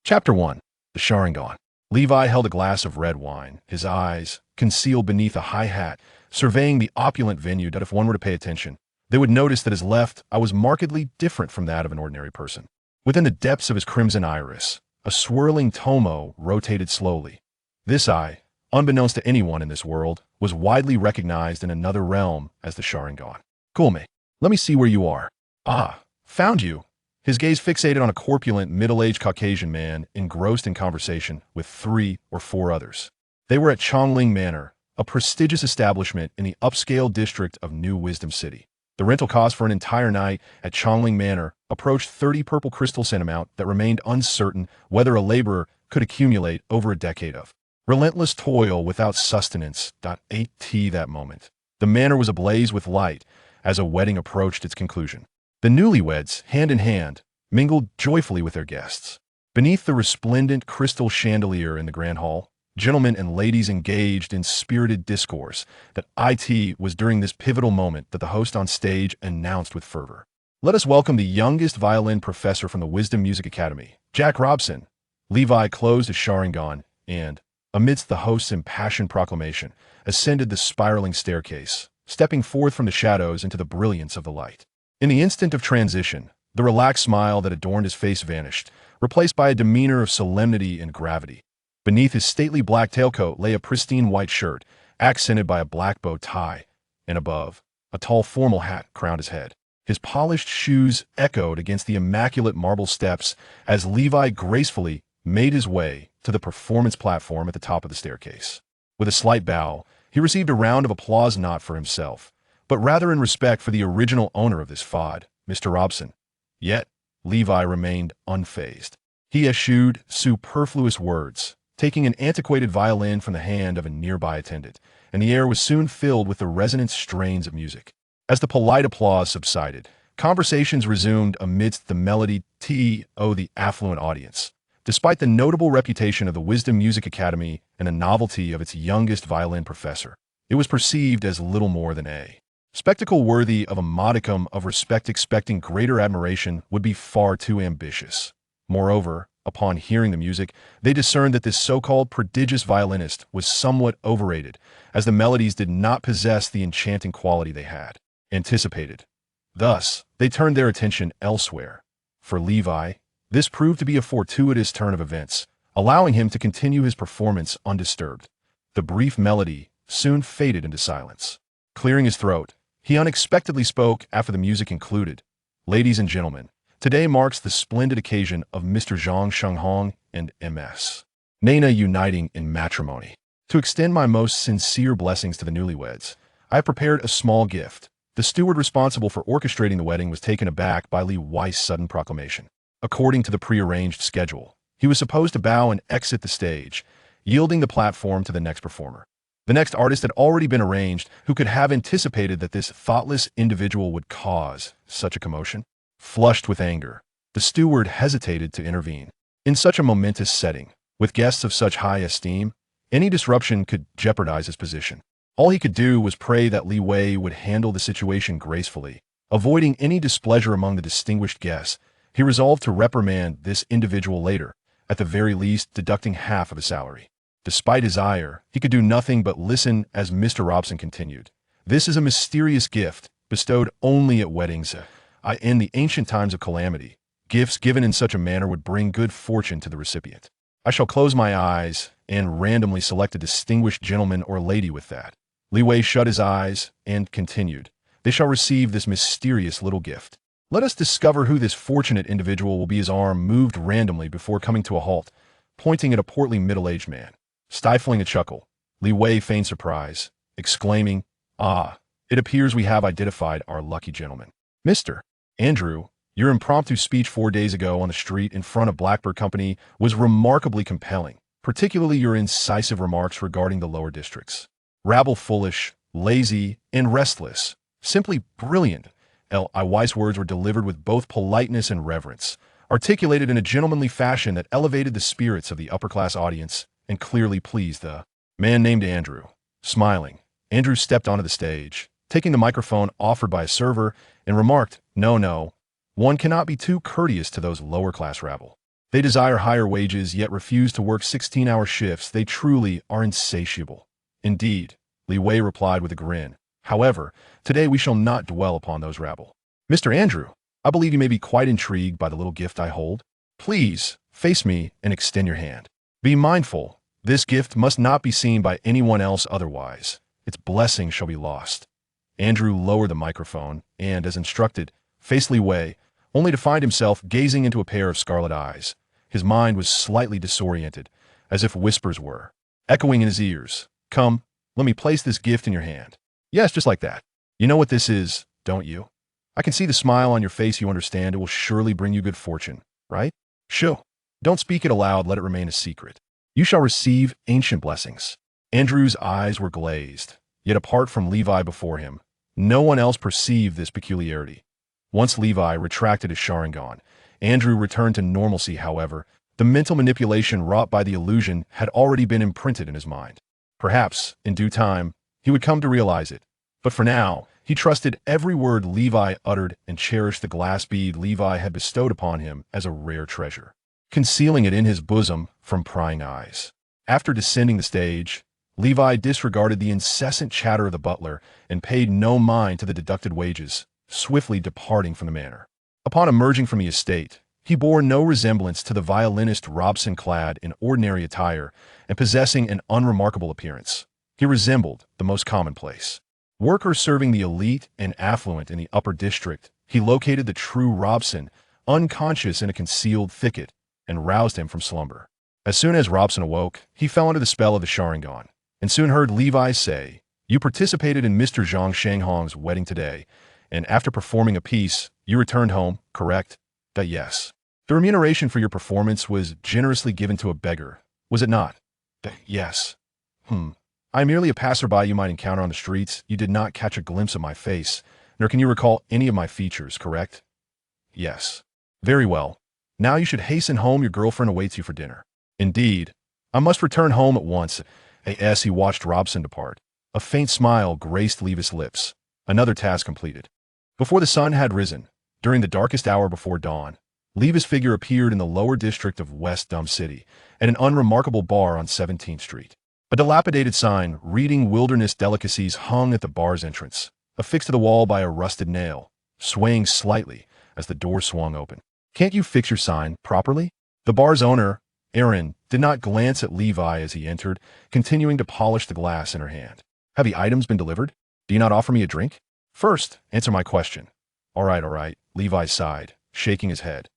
Chapter 1. The Sharingan. Levi held a glass of red wine, his eyes, concealed beneath a high hat, surveying the opulent venue that if one were to pay attention, they would notice that his left eye was markedly different from that of an ordinary person. Within the depths of his crimson iris, a swirling tomo rotated slowly. This eye, unbeknownst to anyone in this world, was widely recognized in another realm as the Sharingan. Cool, mate. Let me see where you are. Ah, found you. His gaze fixated on a corpulent, middle-aged Caucasian man engrossed in conversation with 3 or 4 others. They were at Chongling Manor, a prestigious establishment in the upscale district of New Wisdom City. The rental cost for an entire night at Chongling Manor approached 30 purple crystals, an amount that remained uncertain whether a laborer could accumulate over a decade of relentless toil without sustenance. 8t that moment. The manor was ablaze with light as a wedding approached its conclusion. The newlyweds, hand in hand, mingled joyfully with their guests. Beneath the resplendent crystal chandelier in the grand hall, gentlemen and ladies engaged in spirited discourse that it was during this pivotal moment that the host on stage announced with fervor. Let us welcome the youngest violin professor from the Wisdom Music Academy, Jack Robson. Levi closed his Sharingan and, amidst the host's impassioned proclamation, ascended the spiraling staircase, stepping forth from the shadows into the brilliance of the light. In the instant of transition, the relaxed smile that adorned his face vanished, replaced by a demeanor of solemnity and gravity. Beneath his stately black tailcoat lay a pristine white shirt, accented by a black bow tie, and above, a tall formal hat crowned his head. His polished shoes echoed against the immaculate marble steps as Levi gracefully made his way to the performance platform at the top of the staircase. With a slight bow, he received a round of applause, not for himself, but rather in respect for the original owner of this fad, Mr. Robson. Yet, Levi remained unfazed. He eschewed superfluous words, taking an antiquated violin from the hand of a nearby attendant, and the air was soon filled with the resonant strains of music. As the polite applause subsided, conversations resumed amidst the melody of the affluent audience. Despite the notable reputation of the Wisdom Music Academy and the novelty of its youngest violin professor, it was perceived as little more than a spectacle worthy of a modicum of respect. Expecting greater admiration would be far too ambitious. Moreover, upon hearing the music, they discerned that this so-called prodigious violinist was somewhat overrated, as the melodies did not possess the enchanting quality they had anticipated. Thus, they turned their attention elsewhere. For Levi, this proved to be a fortuitous turn of events, allowing him to continue his performance undisturbed. The brief melody soon faded into silence. Clearing his throat, he unexpectedly spoke after the music concluded. Ladies and gentlemen, today marks the splendid occasion of Mr. Zhang Shenghong and Ms. Nana uniting in matrimony. To extend my most sincere blessings to the newlyweds, I have prepared a small gift. The steward responsible for orchestrating the wedding was taken aback by Li Wei's sudden proclamation. According to the prearranged schedule, he was supposed to bow and exit the stage, yielding the platform to the next performer. The next artist had already been arranged, who could have anticipated that this thoughtless individual would cause such a commotion. Flushed with anger, the steward hesitated to intervene. In such a momentous setting, with guests of such high esteem, any disruption could jeopardize his position. All he could do was pray that Li Wei would handle the situation gracefully. Avoiding any displeasure among the distinguished guests, he resolved to reprimand this individual later, at the very least deducting half of his salary. Despite his ire, he could do nothing but listen as Mr. Robson continued. This is a mysterious gift, bestowed only at weddings. In the ancient times of calamity, gifts given in such a manner would bring good fortune to the recipient. I shall close my eyes and randomly select a distinguished gentleman or lady with that. Li Wei shut his eyes and continued. They shall receive this mysterious little gift. Let us discover who this fortunate individual will be. His arm moved randomly before coming to a halt, pointing at a portly middle-aged man. Stifling a chuckle, Li Wei feigned surprise, exclaiming, "Ah, it appears we have identified our lucky gentleman. Mr. Andrew, your impromptu speech 4 days ago on the street in front of Blackbird Company was remarkably compelling, particularly your incisive remarks regarding the lower districts. Rabble foolish, lazy, and restless. Simply brilliant. Wise words were delivered with both politeness and reverence, articulated in a gentlemanly fashion that elevated the spirits of the upper-class audience and clearly pleased the man named Andrew. Smiling, Andrew stepped onto the stage, taking the microphone offered by a server, and remarked, "No, one cannot be too courteous to those lower-class rabble. They desire higher wages, yet refuse to work 16-hour shifts. They truly are insatiable. Indeed, Li Wei replied with a grin. However, today we shall not dwell upon those rabble. Mr. Andrew, I believe you may be quite intrigued by the little gift I hold. Please, face me and extend your hand. Be mindful, this gift must not be seen by anyone else otherwise. Its blessing shall be lost. Andrew lowered the microphone and, as instructed, faced Li Wei, only to find himself gazing into a pair of scarlet eyes. His mind was slightly disoriented, as if whispers were echoing in his ears. Come, let me place this gift in your hand. Yes, just like that. You know what this is, don't you? I can see the smile on your face. You understand it will surely bring you good fortune, right? Shoo. Don't speak it aloud. Let it remain a secret. You shall receive ancient blessings. Andrew's eyes were glazed, yet apart from Levi before him, no one else perceived this peculiarity. Once Levi retracted his Sharingan, Andrew returned to normalcy. However, the mental manipulation wrought by the illusion had already been imprinted in his mind. Perhaps, in due time, he would come to realize it. But for now, he trusted every word Levi uttered and cherished the glass bead Levi had bestowed upon him as a rare treasure, concealing it in his bosom from prying eyes. After descending the stage, Levi disregarded the incessant chatter of the butler and paid no mind to the deducted wages, swiftly departing from the manor. Upon emerging from the estate, he bore no resemblance to the violinist Robson, clad in ordinary attire and possessing an unremarkable appearance. He resembled the most commonplace worker serving the elite and affluent in the upper district. He located the true Robson, unconscious in a concealed thicket, and roused him from slumber. As soon as Robson awoke, he fell under the spell of the Sharingan, and soon heard Levi say, "You participated in Mr. Zhang Shanghong's wedding today, and after performing a piece, you returned home, correct?" Yes. The remuneration for your performance was generously given to a beggar, was it not? Yes. I am merely a passerby you might encounter on the streets. You did not catch a glimpse of my face, nor can you recall any of my features, correct? Yes. Very well. Now you should hasten home. Your girlfriend awaits you for dinner. Indeed. I must return home at once. As he watched Robson depart, a faint smile graced Levi's lips. Another task completed. Before the sun had risen, during the darkest hour before dawn, Levi's figure appeared in the lower district of West Dum City, at an unremarkable bar on 17th Street. A dilapidated sign reading Wilderness Delicacies hung at the bar's entrance, affixed to the wall by a rusted nail, swaying slightly as the door swung open. Can't you fix your sign properly? The bar's owner, Erin, did not glance at Levi as he entered, continuing to polish the glass in her hand. Have the items been delivered? Do you not offer me a drink? First, answer my question. All right, Levi sighed, shaking his head.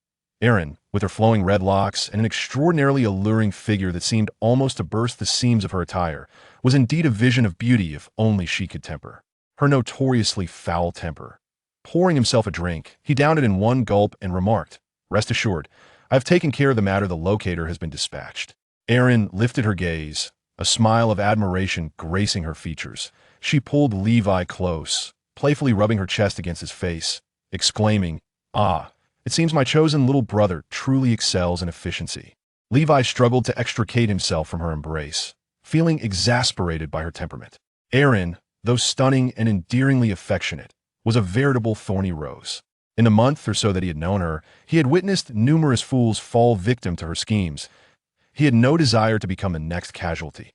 Erin, with her flowing red locks and an extraordinarily alluring figure that seemed almost to burst the seams of her attire, was indeed a vision of beauty if only she could temper her notoriously foul temper. Pouring himself a drink, he downed it in one gulp and remarked, "Rest assured, I have taken care of the matter. The locator has been dispatched." Erin lifted her gaze, a smile of admiration gracing her features. She pulled Levi close, playfully rubbing her chest against his face, exclaiming, "Ah, it seems my chosen little brother truly excels in efficiency." Levi struggled to extricate himself from her embrace, feeling exasperated by her temperament. Erin, though stunning and endearingly affectionate, was a veritable thorny rose. In the month or so that he had known her, he had witnessed numerous fools fall victim to her schemes. He had no desire to become the next casualty.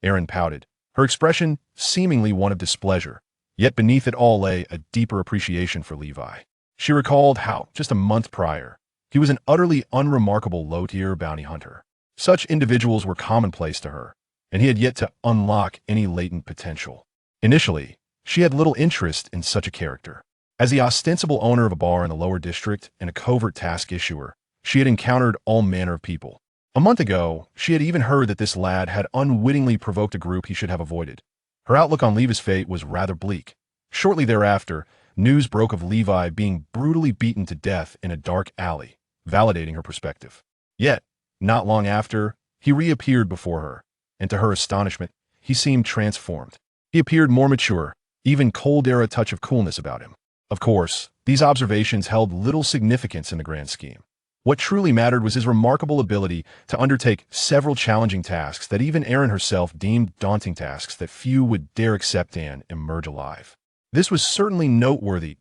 Erin pouted, her expression seemingly one of displeasure, yet beneath it all lay a deeper appreciation for Levi. She recalled how, just a month prior, he was an utterly unremarkable low-tier bounty hunter. Such individuals were commonplace to her, and he had yet to unlock any latent potential. Initially, she had little interest in such a character. As the ostensible owner of a bar in the lower district and a covert task issuer, she had encountered all manner of people. A month ago, she had even heard that this lad had unwittingly provoked a group he should have avoided. Her outlook on Levi's fate was rather bleak. Shortly thereafter, news broke of Levi being brutally beaten to death in a dark alley, validating her perspective. Yet, not long after, he reappeared before her, and to her astonishment, he seemed transformed. He appeared more mature, even cold-era touch of coolness about him. Of course, these observations held little significance in the grand scheme. What truly mattered was his remarkable ability to undertake several challenging tasks that even Erin herself deemed daunting, tasks that few would dare accept and emerge alive. This was certainly noteworthy.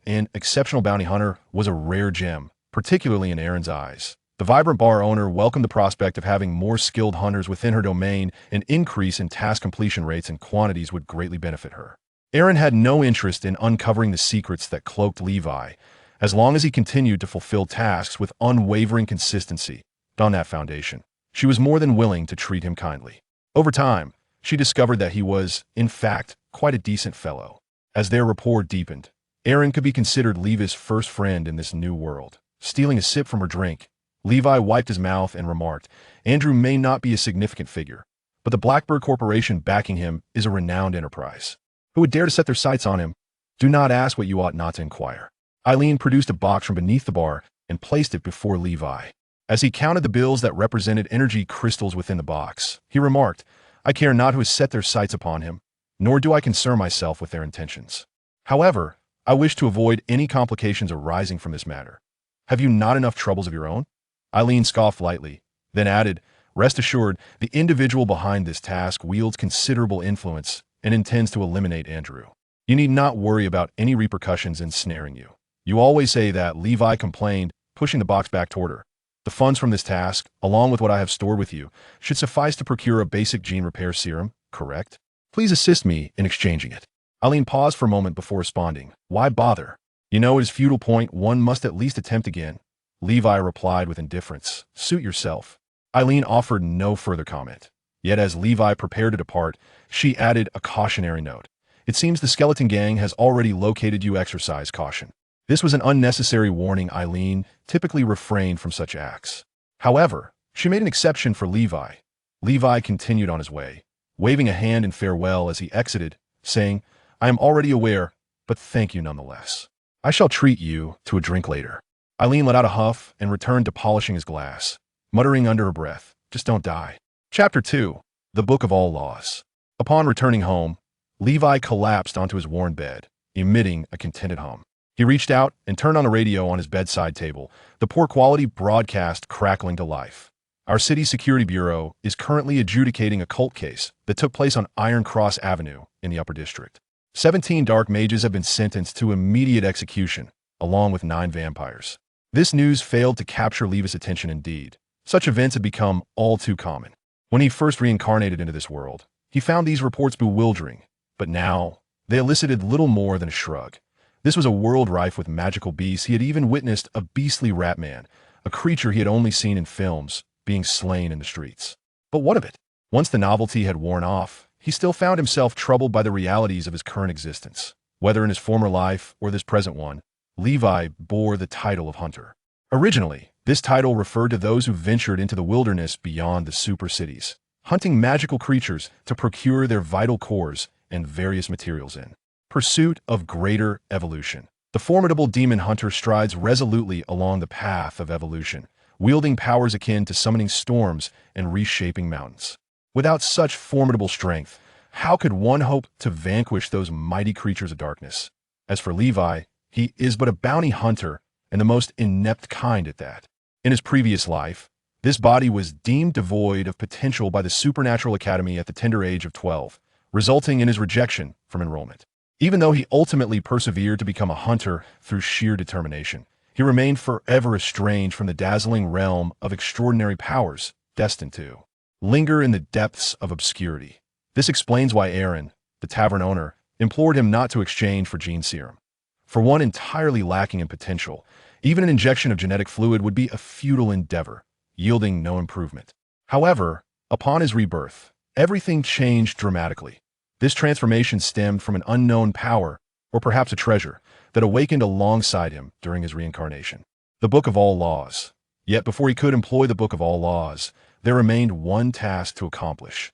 An exceptional bounty hunter was a rare gem, particularly in Erin's eyes. The vibrant bar owner welcomed the prospect of having more skilled hunters within her domain. An increase in task completion rates and quantities would greatly benefit her. Aaron had no interest in uncovering the secrets that cloaked Levi, as long as he continued to fulfill tasks with unwavering consistency. On that foundation, she was more than willing to treat him kindly. Over time, she discovered that he was, in fact, quite a decent fellow. As their rapport deepened, Aaron could be considered Levi's first friend in this new world. Stealing a sip from her drink, Levi wiped his mouth and remarked, "Andrew may not be a significant figure, but the Blackbird Corporation backing him is a renowned enterprise. Who would dare to set their sights on him? Do not ask what you ought not to inquire." Eileen produced a box from beneath the bar and placed it before Levi. As he counted the bills that represented energy crystals within the box, he remarked, "I care not who has set their sights upon him, nor do I concern myself with their intentions. However, I wish to avoid any complications arising from this matter. Have you not enough troubles of your own?" Eileen scoffed lightly, then added, "Rest assured, the individual behind this task wields considerable influence and intends to eliminate Andrew. You need not worry about any repercussions ensnaring you. You always say that," Levi complained, pushing the box back toward her. "The funds from this task, along with what I have stored with you, should suffice to procure a basic gene repair serum, correct? Please assist me in exchanging it." Eileen paused for a moment before responding. "Why bother? You know it is futile point, one must at least attempt again." Levi replied with indifference, "Suit yourself." Eileen offered no further comment. Yet as Levi prepared to depart, she added a cautionary note. "It seems the skeleton gang has already located you. Exercise caution." This was an unnecessary warning. Eileen typically refrained from such acts. However, she made an exception for Levi. Levi continued on his way, waving a hand in farewell as he exited, saying, "I am already aware, but thank you nonetheless. I shall treat you to a drink later." Eileen let out a huff and returned to polishing his glass, muttering under her breath, "Just don't die." Chapter 2. The Book of All Laws. Upon returning home, Levi collapsed onto his worn bed, emitting a contented hum. He reached out and turned on the radio on his bedside table, the poor-quality broadcast crackling to life. "Our city security bureau is currently adjudicating a cult case that took place on Iron Cross Avenue in the Upper District. 17 dark mages have been sentenced to immediate execution, along with 9 vampires." This news failed to capture Levi's attention indeed. Such events had become all too common. When he first reincarnated into this world, he found these reports bewildering, but now they elicited little more than a shrug. This was a world rife with magical beasts. He had even witnessed a beastly rat man, a creature he had only seen in films, being slain in the streets. But what of it? Once the novelty had worn off, he still found himself troubled by the realities of his current existence. Whether in his former life or this present one, Levi bore the title of Hunter. Originally, this title referred to those who ventured into the wilderness beyond the super cities, hunting magical creatures to procure their vital cores and various materials in pursuit of greater evolution. The formidable demon hunter strides resolutely along the path of evolution, wielding powers akin to summoning storms and reshaping mountains. Without such formidable strength, how could one hope to vanquish those mighty creatures of darkness? As for Levi, he is but a bounty hunter, and the most inept kind at that. In his previous life, this body was deemed devoid of potential by the Supernatural Academy at the tender age of 12, resulting in his rejection from enrollment. Even though he ultimately persevered to become a hunter through sheer determination, he remained forever estranged from the dazzling realm of extraordinary powers, destined to linger in the depths of obscurity. This explains why Aaron, the tavern owner, implored him not to exchange for gene serum. For one entirely lacking in potential, even an injection of genetic fluid would be a futile endeavor, yielding no improvement. However, upon his rebirth, everything changed dramatically. This transformation stemmed from an unknown power, or perhaps a treasure, that awakened alongside him during his reincarnation. The Book of All Laws. Yet before he could employ the Book of All Laws, there remained one task to accomplish.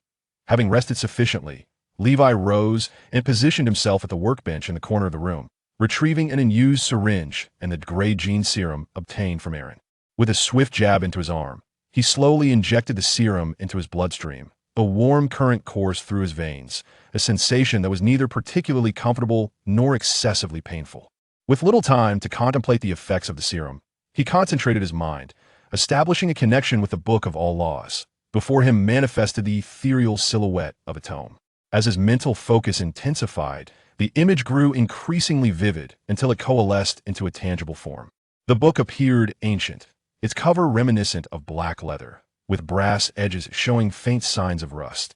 Having rested sufficiently, Levi rose and positioned himself at the workbench in the corner of the room, retrieving an unused syringe and the gray gene serum obtained from Aaron. With a swift jab into his arm, he slowly injected the serum into his bloodstream. A warm current coursed through his veins, a sensation that was neither particularly comfortable nor excessively painful. With little time to contemplate the effects of the serum, he concentrated his mind, establishing a connection with the Book of All Laws. Before him manifested the ethereal silhouette of a tome. As his mental focus intensified, the image grew increasingly vivid until it coalesced into a tangible form. The book appeared ancient, its cover reminiscent of black leather, with brass edges showing faint signs of rust.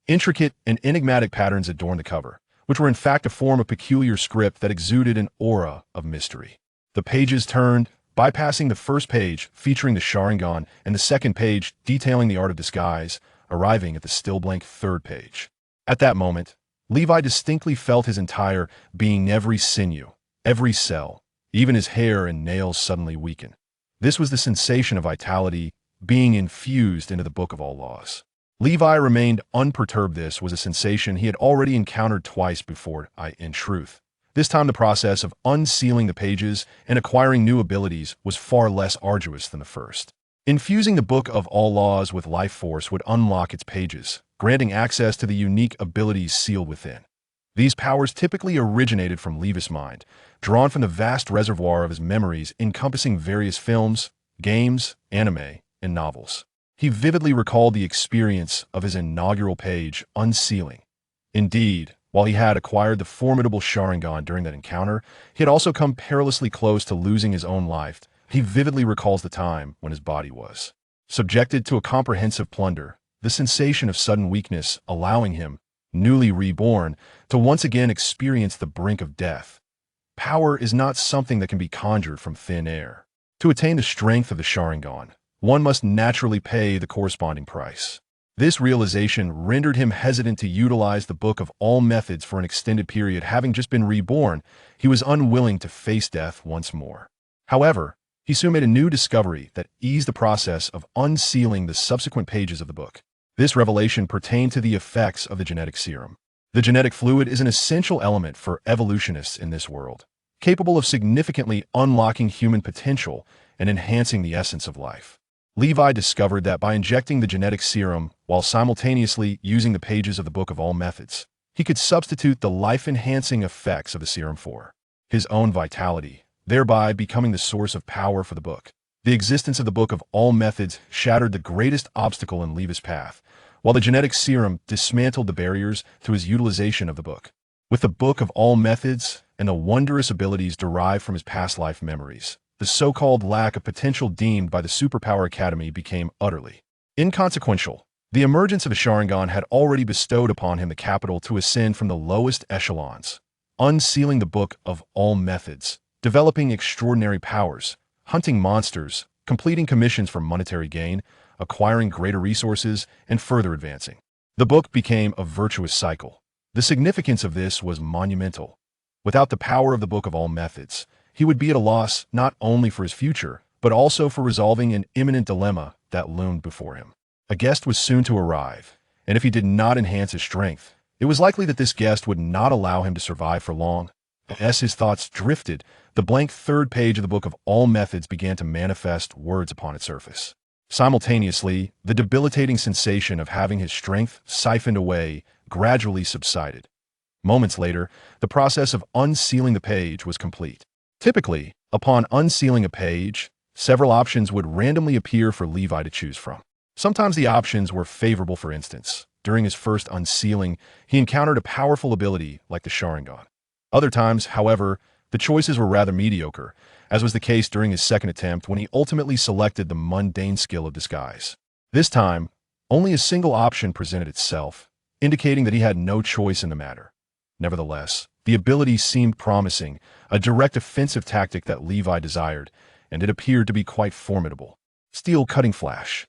Intricate and enigmatic patterns adorned the cover, which were in fact a form of peculiar script that exuded an aura of mystery. The pages turned, bypassing the first page featuring the Sharingan and the second page detailing the art of disguise, arriving at the still blank third page. At that moment, Levi distinctly felt his entire being, every sinew, every cell, even his hair and nails suddenly weaken. This was the sensation of vitality being infused into the Book of All Laws. Levi remained unperturbed. This was a sensation he had already encountered twice before. In truth, this time the process of unsealing the pages and acquiring new abilities was far less arduous than the first. Infusing the Book of All Laws with life force would unlock its pages, granting access to the unique abilities sealed within. These powers typically originated from Levi's mind, drawn from the vast reservoir of his memories encompassing various films, games, anime, and novels. He vividly recalled the experience of his inaugural page unsealing. Indeed, while he had acquired the formidable Sharingan during that encounter, he had also come perilously close to losing his own life. He vividly recalls the time when his body was subjected to a comprehensive plunder, the sensation of sudden weakness allowing him, newly reborn, to once again experience the brink of death. Power is not something that can be conjured from thin air. To attain the strength of the Sharingan, one must naturally pay the corresponding price. This realization rendered him hesitant to utilize the Book of All Methods for an extended period. Having just been reborn, he was unwilling to face death once more. However, he soon made a new discovery that eased the process of unsealing the subsequent pages of the book. This revelation pertained to the effects of the genetic serum. The genetic fluid is an essential element for evolutionists in this world, capable of significantly unlocking human potential and enhancing the essence of life. Levi discovered that by injecting the genetic serum while simultaneously using the pages of the Book of All Methods, he could substitute the life-enhancing effects of the serum for his own vitality, thereby becoming the source of power for the book. The existence of the Book of All Methods shattered the greatest obstacle in Levi's path, while the genetic serum dismantled the barriers to his utilization of the book. With the Book of All Methods and the wondrous abilities derived from his past life memories, the so-called lack of potential deemed by the Superpower Academy became utterly inconsequential. The emergence of the Sharingan had already bestowed upon him the capital to ascend from the lowest echelons, unsealing the Book of All Methods, developing extraordinary powers, hunting monsters, completing commissions for monetary gain, acquiring greater resources, and further advancing. The book became a virtuous cycle. The significance of this was monumental. Without the power of the Book of All Methods, he would be at a loss not only for his future, but also for resolving an imminent dilemma that loomed before him. A guest was soon to arrive, and if he did not enhance his strength, it was likely that this guest would not allow him to survive for long. As his thoughts drifted, the blank third page of the Book of All Methods began to manifest words upon its surface. Simultaneously, the debilitating sensation of having his strength siphoned away gradually subsided. Moments later, the process of unsealing the page was complete. Typically, upon unsealing a page, several options would randomly appear for Levi to choose from. Sometimes the options were favorable. For instance, during his first unsealing, he encountered a powerful ability like the Sharingan. Other times, however, the choices were rather mediocre, as was the case during his second attempt when he ultimately selected the mundane skill of disguise. This time, only a single option presented itself, indicating that he had no choice in the matter. Nevertheless, the ability seemed promising, a direct offensive tactic that Levi desired, and it appeared to be quite formidable. Steel Cutting Flash.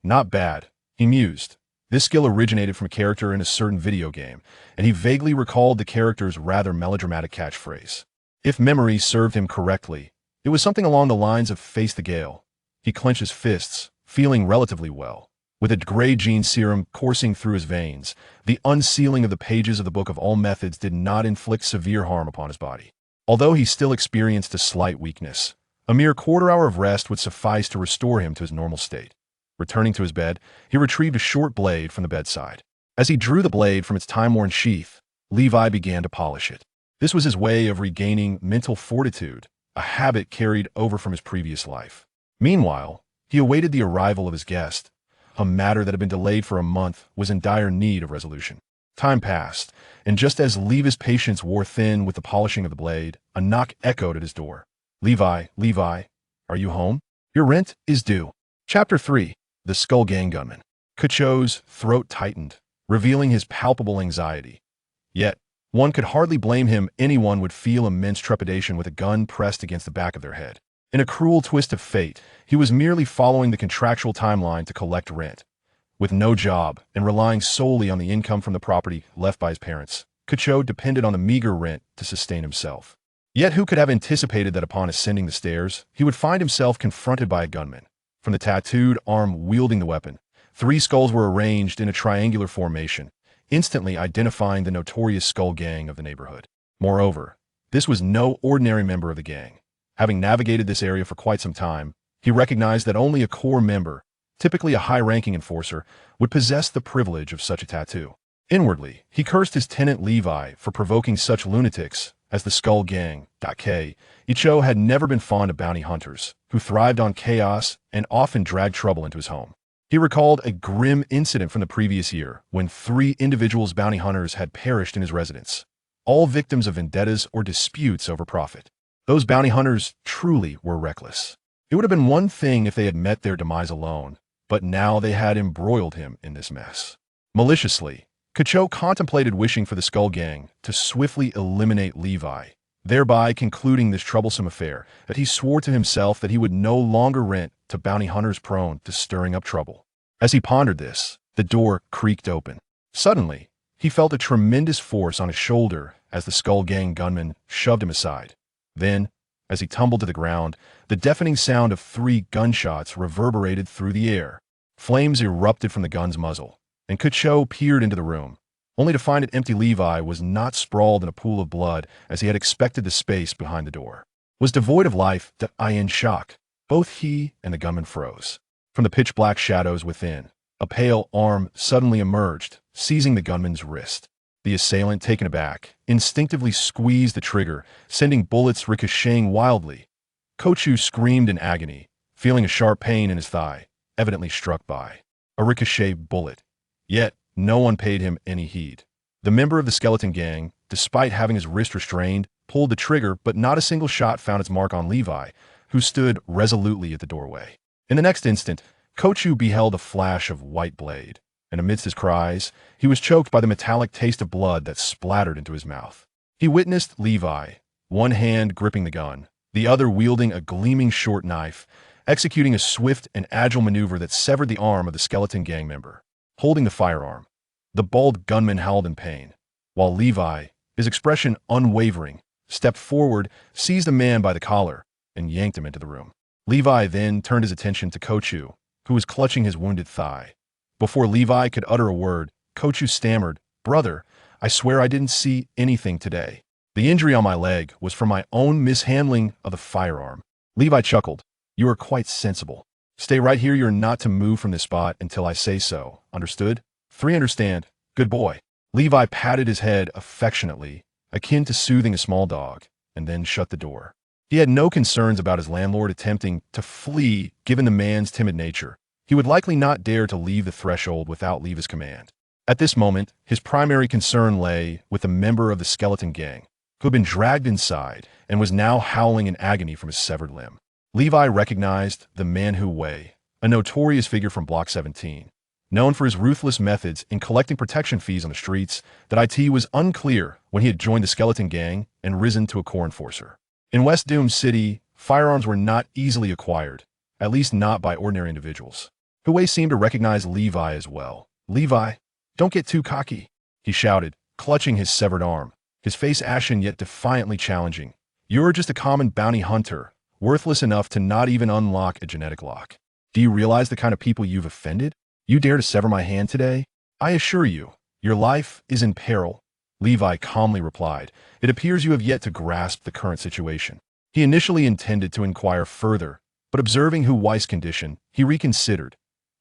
Not bad, he mused. This skill originated from a character in a certain video game, and he vaguely recalled the character's rather melodramatic catchphrase. If memory served him correctly, it was something along the lines of "face the gale." He clenched his fists, feeling relatively well. With a gray gene serum coursing through his veins, the unsealing of the pages of the Book of All Methods did not inflict severe harm upon his body. Although he still experienced a slight weakness, a mere quarter-hour of rest would suffice to restore him to his normal state. Returning to his bed, he retrieved a short blade from the bedside. As he drew the blade from its time-worn sheath, Levi began to polish it. This was his way of regaining mental fortitude, a habit carried over from his previous life. Meanwhile, he awaited the arrival of his guest. A matter that had been delayed for a month was in dire need of resolution. Time passed, and just as Levi's patience wore thin with the polishing of the blade, a knock echoed at his door. "Levi, Levi, are you home?" Your rent is due. Chapter 3. The Skull Gang Gunman. Kacho's throat tightened, revealing his palpable anxiety. Yet, one could hardly blame him. Anyone would feel immense trepidation with a gun pressed against the back of their head. In a cruel twist of fate, he was merely following the contractual timeline to collect rent. With no job and relying solely on the income from the property left by his parents, Kacho depended on the meager rent to sustain himself. Yet who could have anticipated that upon ascending the stairs, he would find himself confronted by a gunman. From the tattooed arm wielding the weapon, 3 skulls were arranged in a triangular formation, instantly identifying the notorious skull gang of the neighborhood. Moreover, this was no ordinary member of the gang. Having navigated this area for quite some time, he recognized that only a core member, typically a high-ranking enforcer, would possess the privilege of such a tattoo. Inwardly, he cursed his tenant Levi for provoking such lunatics as the Skull Gang. Icho had never been fond of bounty hunters, who thrived on chaos and often dragged trouble into his home. He recalled a grim incident from the previous year when 3 individuals bounty hunters had perished in his residence, all victims of vendettas or disputes over profit. Those bounty hunters truly were reckless. It would have been one thing if they had met their demise alone, but now they had embroiled him in this mess. Maliciously, Kacho contemplated wishing for the Skull Gang to swiftly eliminate Levi, thereby concluding this troublesome affair, that he swore to himself that he would no longer rent to bounty hunters prone to stirring up trouble. As he pondered this, the door creaked open. Suddenly, he felt a tremendous force on his shoulder as the Skull Gang gunman shoved him aside. Then, as he tumbled to the ground, the deafening sound of 3 gunshots reverberated through the air. Flames erupted from the gun's muzzle, and Kacho peered into the room, only to find that empty Levi was not sprawled in a pool of blood as he had expected. The space behind the door was devoid of life. In shock, both he and the gunman froze. From the pitch-black shadows within, a pale arm suddenly emerged, seizing the gunman's wrist. The assailant, taken aback, instinctively squeezed the trigger, sending bullets ricocheting wildly. Kacho screamed in agony, feeling a sharp pain in his thigh, evidently struck by a ricochet bullet. Yet, no one paid him any heed. The member of the skeleton gang, despite having his wrist restrained, pulled the trigger, but not a single shot found its mark on Levi, who stood resolutely at the doorway. In the next instant, Kacho beheld a flash of white blade, and amidst his cries, he was choked by the metallic taste of blood that splattered into his mouth. He witnessed Levi, one hand gripping the gun, the other wielding a gleaming short knife, executing a swift and agile maneuver that severed the arm of the skeleton gang member. Holding the firearm, the bald gunman howled in pain, while Levi, his expression unwavering, stepped forward, seized the man by the collar, and yanked him into the room. Levi then turned his attention to Kacho, who was clutching his wounded thigh. Before Levi could utter a word, Kacho stammered, "Brother, I swear I didn't see anything today. The injury on my leg was from my own mishandling of the firearm." Levi chuckled, "You are quite sensible. Stay right here. You're not to move from this spot until I say so. Understood? 3 understand. Good boy." Levi patted his head affectionately, akin to soothing a small dog, and then shut the door. He had no concerns about his landlord attempting to flee. Given the man's timid nature, he would likely not dare to leave the threshold without Levi's command. At this moment, his primary concern lay with the member of the skeleton gang, who had been dragged inside and was now howling in agony from his severed limb. Levi recognized the man Hu Wei, a notorious figure from Block 17. Known for his ruthless methods in collecting protection fees on the streets, that it was unclear when he had joined the skeleton gang and risen to a core enforcer. In West Doom City, firearms were not easily acquired, at least not by ordinary individuals. Hu Wei seemed to recognize Levi as well. "Levi, don't get too cocky," he shouted, clutching his severed arm, his face ashen yet defiantly challenging. "You're just a common bounty hunter, worthless enough to not even unlock a genetic lock. Do you realize the kind of people you've offended? You dare to sever my hand today? I assure you, your life is in peril." Levi calmly replied, "It appears you have yet to grasp the current situation." He initially intended to inquire further, but observing Hu Wei's condition, he reconsidered.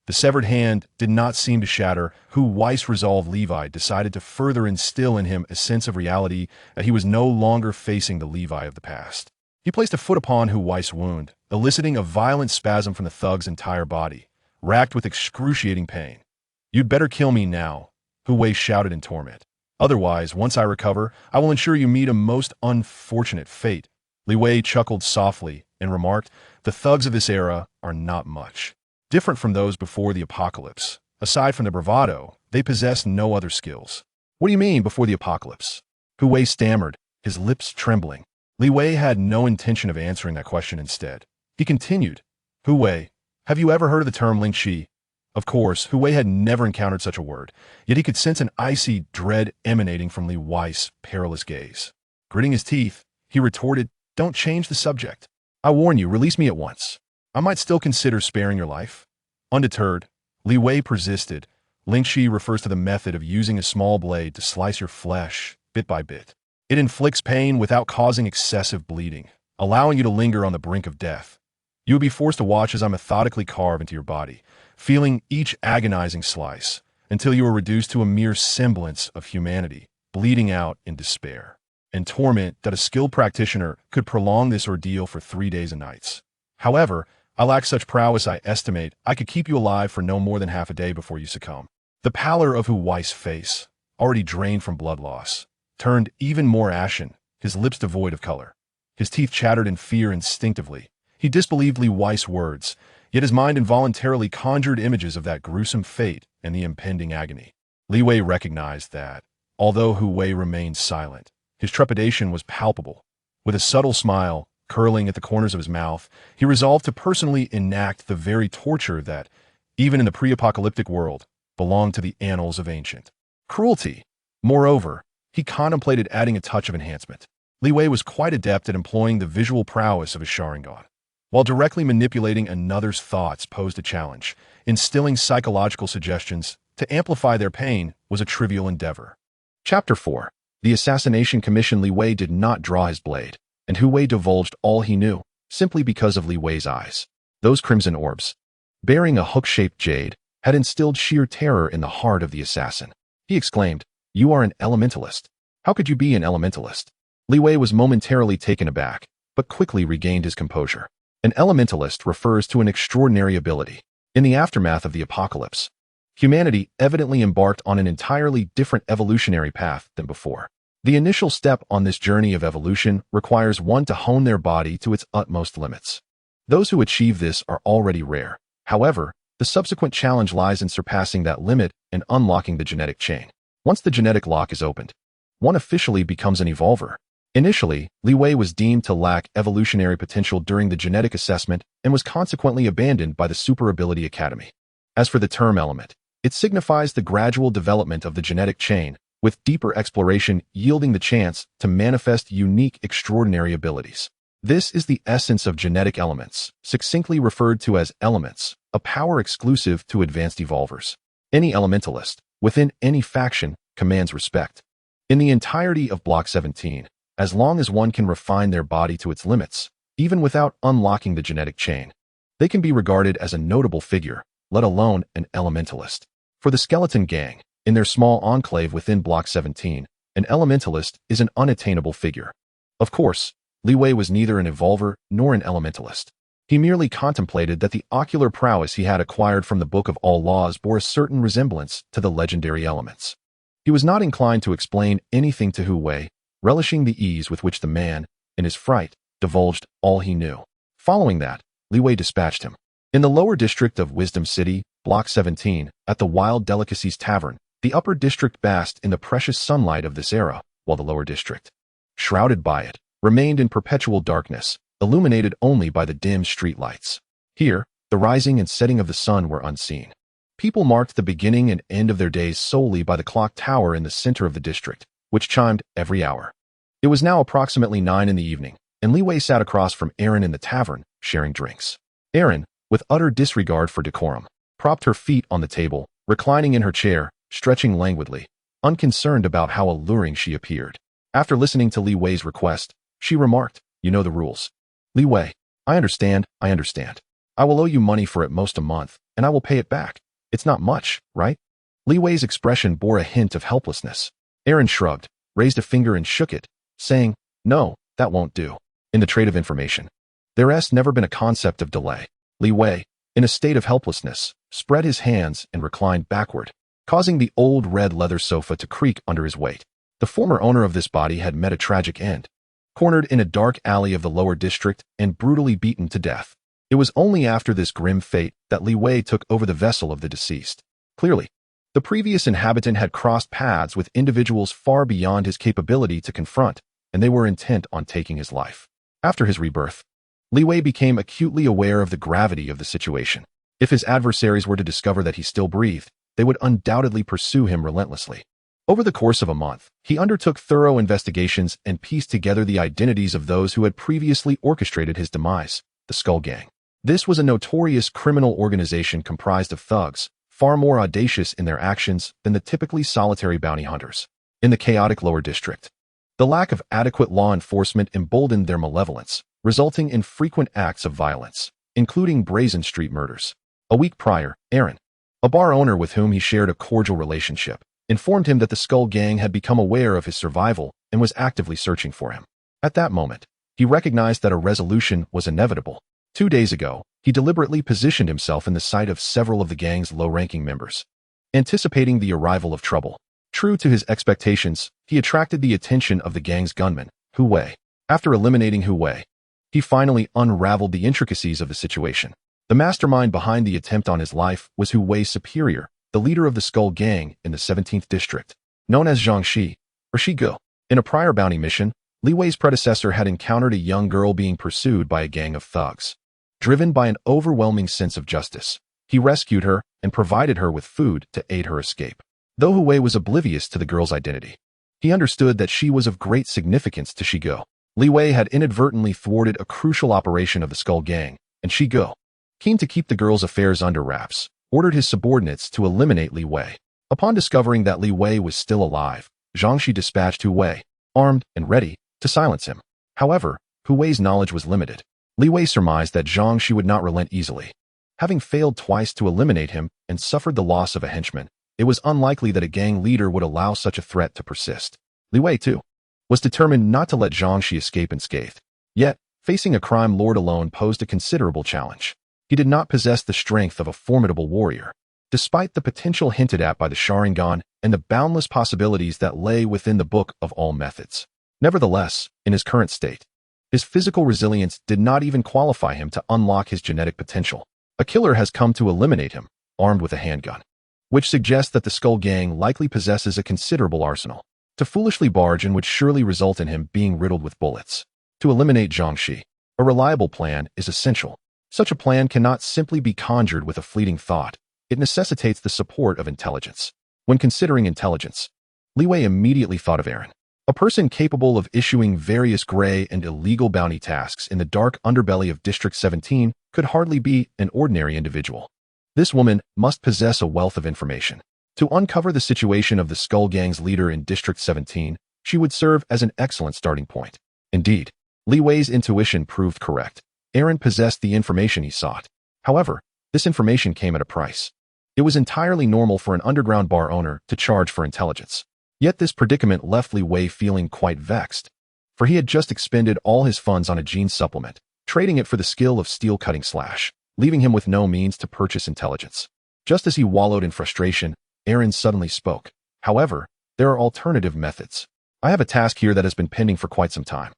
The severed hand did not seem to shatter Hu Wei's resolve. Levi decided to further instill in him a sense of reality, that he was no longer facing the Levi of the past. He placed a foot upon Hu Wei's wound, eliciting a violent spasm from the thug's entire body, racked with excruciating pain. "You'd better kill me now," Hu Wei shouted in torment. "Otherwise, once I recover, I will ensure you meet a most unfortunate fate." Li Wei chuckled softly, and remarked, "The thugs of this era are not much different from those before the apocalypse. Aside from the bravado, they possess no other skills." "What do you mean, before the apocalypse?" Hu Wei stammered, his lips trembling. Li Wei had no intention of answering that question instead. He continued, "Hu Wei, have you ever heard of the term Ling Qi?" Of course, Hu Wei had never encountered such a word, yet he could sense an icy dread emanating from Li Wei's perilous gaze. Gritting his teeth, he retorted, "Don't change the subject. I warn you, release me at once. I might still consider sparing your life." Undeterred, Li Wei persisted. "Ling Qi refers to the method of using a small blade to slice your flesh, bit by bit. It inflicts pain without causing excessive bleeding, allowing you to linger on the brink of death. You would be forced to watch as I methodically carve into your body, feeling each agonizing slice, until you are reduced to a mere semblance of humanity, bleeding out in despair and torment that a skilled practitioner could prolong this ordeal for 3 days and nights. However, I lack such prowess. I estimate I could keep you alive for no more than half a day before you succumb." The pallor of Hu Wei's face, already drained from blood loss, turned even more ashen, his lips devoid of color. His teeth chattered in fear instinctively. He disbelieved Li Wei's words, yet his mind involuntarily conjured images of that gruesome fate and the impending agony. Li Wei recognized that, although Hu Wei remained silent, his trepidation was palpable. With a subtle smile curling at the corners of his mouth, he resolved to personally enact the very torture that, even in the pre-apocalyptic world, belonged to the annals of ancient cruelty. Moreover, he contemplated adding a touch of enhancement. Li Wei was quite adept at employing the visual prowess of his Sharingan. While directly manipulating another's thoughts posed a challenge, instilling psychological suggestions to amplify their pain was a trivial endeavor. Chapter 4. The Assassination Commission. Li Wei did not draw his blade, and Hu Wei divulged all he knew, simply because of Li Wei's eyes. Those crimson orbs, bearing a hook-shaped jade, had instilled sheer terror in the heart of the assassin. He exclaimed, "You are an elementalist. How could you be an elementalist?" Li Wei was momentarily taken aback, but quickly regained his composure. An elementalist refers to an extraordinary ability. In the aftermath of the apocalypse, humanity evidently embarked on an entirely different evolutionary path than before. The initial step on this journey of evolution requires one to hone their body to its utmost limits. Those who achieve this are already rare. However, the subsequent challenge lies in surpassing that limit and unlocking the genetic chain. Once the genetic lock is opened, one officially becomes an evolver. Initially, Li Wei was deemed to lack evolutionary potential during the genetic assessment and was consequently abandoned by the Super Ability Academy. As for the term element, it signifies the gradual development of the genetic chain, with deeper exploration yielding the chance to manifest unique, extraordinary abilities. This is the essence of genetic elements, succinctly referred to as elements, a power exclusive to advanced evolvers. Any elementalist, within any faction, commands respect. In the entirety of Block 17, as long as one can refine their body to its limits, even without unlocking the genetic chain, they can be regarded as a notable figure, let alone an elementalist. For the Skeleton Gang, in their small enclave within Block 17, an elementalist is an unattainable figure. Of course, Li Wei was neither an evolver nor an elementalist. He merely contemplated that the ocular prowess he had acquired from the Book of All Laws bore a certain resemblance to the legendary elements. He was not inclined to explain anything to Hu Wei, relishing the ease with which the man, in his fright, divulged all he knew. Following that, Li Wei dispatched him. In the lower district of Wisdom City, Block 17, at the Wild Delicacies Tavern, the upper district basked in the precious sunlight of this era, while the lower district, shrouded by it, remained in perpetual darkness, illuminated only by the dim street lights. Here, the rising and setting of the sun were unseen. People marked the beginning and end of their days solely by the clock tower in the center of the district, which chimed every hour. It was now approximately 9 in the evening, and Li Wei sat across from Erin in the tavern, sharing drinks. Erin, with utter disregard for decorum, propped her feet on the table, reclining in her chair, stretching languidly, unconcerned about how alluring she appeared. After listening to Li Wei's request, she remarked, "You know the rules." "Li Wei, I understand. I will owe you money for at most a month, and I will pay it back. It's not much, right?" Li Wei's expression bore a hint of helplessness. Erin shrugged, raised a finger and shook it, saying, "No, that won't do. In the trade of information, there has never been a concept of delay." Li Wei, in a state of helplessness, spread his hands and reclined backward, causing the old red leather sofa to creak under his weight. The former owner of this body had met a tragic end. cornered in a dark alley of the lower district and brutally beaten to death. It was only after this grim fate that Li Wei took over the vessel of the deceased. Clearly, the previous inhabitant had crossed paths with individuals far beyond his capability to confront, and they were intent on taking his life. After his rebirth, Li Wei became acutely aware of the gravity of the situation. If his adversaries were to discover that he still breathed, they would undoubtedly pursue him relentlessly. Over the course of a month, he undertook thorough investigations and pieced together the identities of those who had previously orchestrated his demise, the Skull Gang. This was a notorious criminal organization comprised of thugs, far more audacious in their actions than the typically solitary bounty hunters. In the chaotic lower district, the lack of adequate law enforcement emboldened their malevolence, resulting in frequent acts of violence, including brazen street murders. A week prior, Aaron, a bar owner with whom he shared a cordial relationship, informed him that the Skull Gang had become aware of his survival and was actively searching for him. At that moment, he recognized that a resolution was inevitable. 2 days ago, he deliberately positioned himself in the sight of several of the gang's low-ranking members, anticipating the arrival of trouble. True to his expectations, he attracted the attention of the gang's gunman, Hu Wei. After eliminating Hu Wei, he finally unraveled the intricacies of the situation. The mastermind behind the attempt on his life was Hu Wei's superior, the leader of the Skull Gang in the 17th district, known as Zhang Shi, or Shi Go. In a prior bounty mission, Li Wei's predecessor had encountered a young girl being pursued by a gang of thugs. Driven by an overwhelming sense of justice, he rescued her and provided her with food to aid her escape. Though Hu Wei was oblivious to the girl's identity, he understood that she was of great significance to Shi Go. Li Wei had inadvertently thwarted a crucial operation of the Skull Gang, and Shi Go, keen to keep the girl's affairs under wraps, ordered his subordinates to eliminate Li Wei. Upon discovering that Li Wei was still alive, Zhang Shi dispatched Hu Wei, armed and ready, to silence him. However, Hu Wei's knowledge was limited. Li Wei surmised that Zhang Shi would not relent easily. Having failed twice to eliminate him and suffered the loss of a henchman, it was unlikely that a gang leader would allow such a threat to persist. Li Wei, too, was determined not to let Zhang Shi escape unscathed. Yet, facing a crime lord alone posed a considerable challenge. He did not possess the strength of a formidable warrior. Despite the potential hinted at by the Sharingan and the boundless possibilities that lay within the book of all methods. Nevertheless, in his current state, his physical resilience did not even qualify him to unlock his genetic potential. A killer has come to eliminate him, armed with a handgun, which suggests that the Skull Gang likely possesses a considerable arsenal. To foolishly barge in would surely result in him being riddled with bullets. To eliminate Zhang Shi, a reliable plan is essential. Such a plan cannot simply be conjured with a fleeting thought. It necessitates the support of intelligence. When considering intelligence, Li Wei immediately thought of Aaron. A person capable of issuing various gray and illegal bounty tasks in the dark underbelly of District 17 could hardly be an ordinary individual. This woman must possess a wealth of information. To uncover the situation of the Skull Gang's leader in District 17, she would serve as an excellent starting point. Indeed, Li Wei's intuition proved correct. Aaron possessed the information he sought. However, this information came at a price. It was entirely normal for an underground bar owner to charge for intelligence. Yet this predicament left Li Wei feeling quite vexed, for he had just expended all his funds on a gene supplement, trading it for the skill of steel cutting slash, leaving him with no means to purchase intelligence. Just as he wallowed in frustration, Aaron suddenly spoke. However, there are alternative methods. I have a task here that has been pending for quite some time.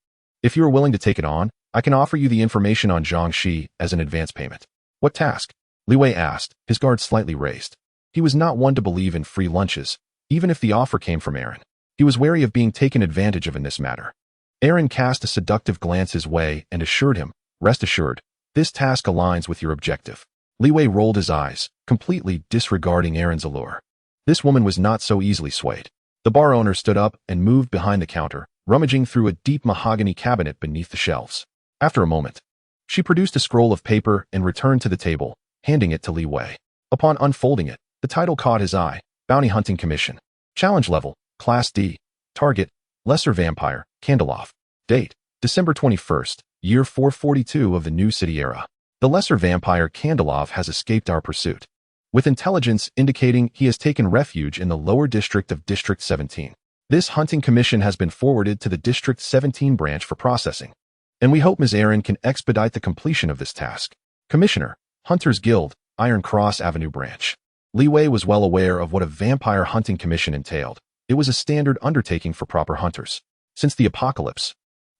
If you are willing to take it on, I can offer you the information on Zhang Shi as an advance payment. What task? Li Wei asked, his guard slightly raised. He was not one to believe in free lunches, even if the offer came from Aaron. He was wary of being taken advantage of in this matter. Aaron cast a seductive glance his way and assured him, rest assured, this task aligns with your objective. Li Wei rolled his eyes, completely disregarding Aaron's allure. This woman was not so easily swayed. The bar owner stood up and moved behind the counter, rummaging through a deep mahogany cabinet beneath the shelves. After a moment, she produced a scroll of paper and returned to the table, handing it to Li Wei. Upon unfolding it, the title caught his eye, Bounty Hunting Commission. Challenge level, Class D. Target, Lesser Vampire, Kandelov. Date, December 21st, year 442 of the New City era. The Lesser Vampire Kandelov has escaped our pursuit, with intelligence indicating he has taken refuge in the lower district of District 17. This hunting commission has been forwarded to the District 17 branch for processing, and we hope Ms. Aaron can expedite the completion of this task. Commissioner, Hunters Guild, Iron Cross Avenue Branch. Li Wei was well aware of what a vampire hunting commission entailed. It was a standard undertaking for proper hunters. Since the apocalypse,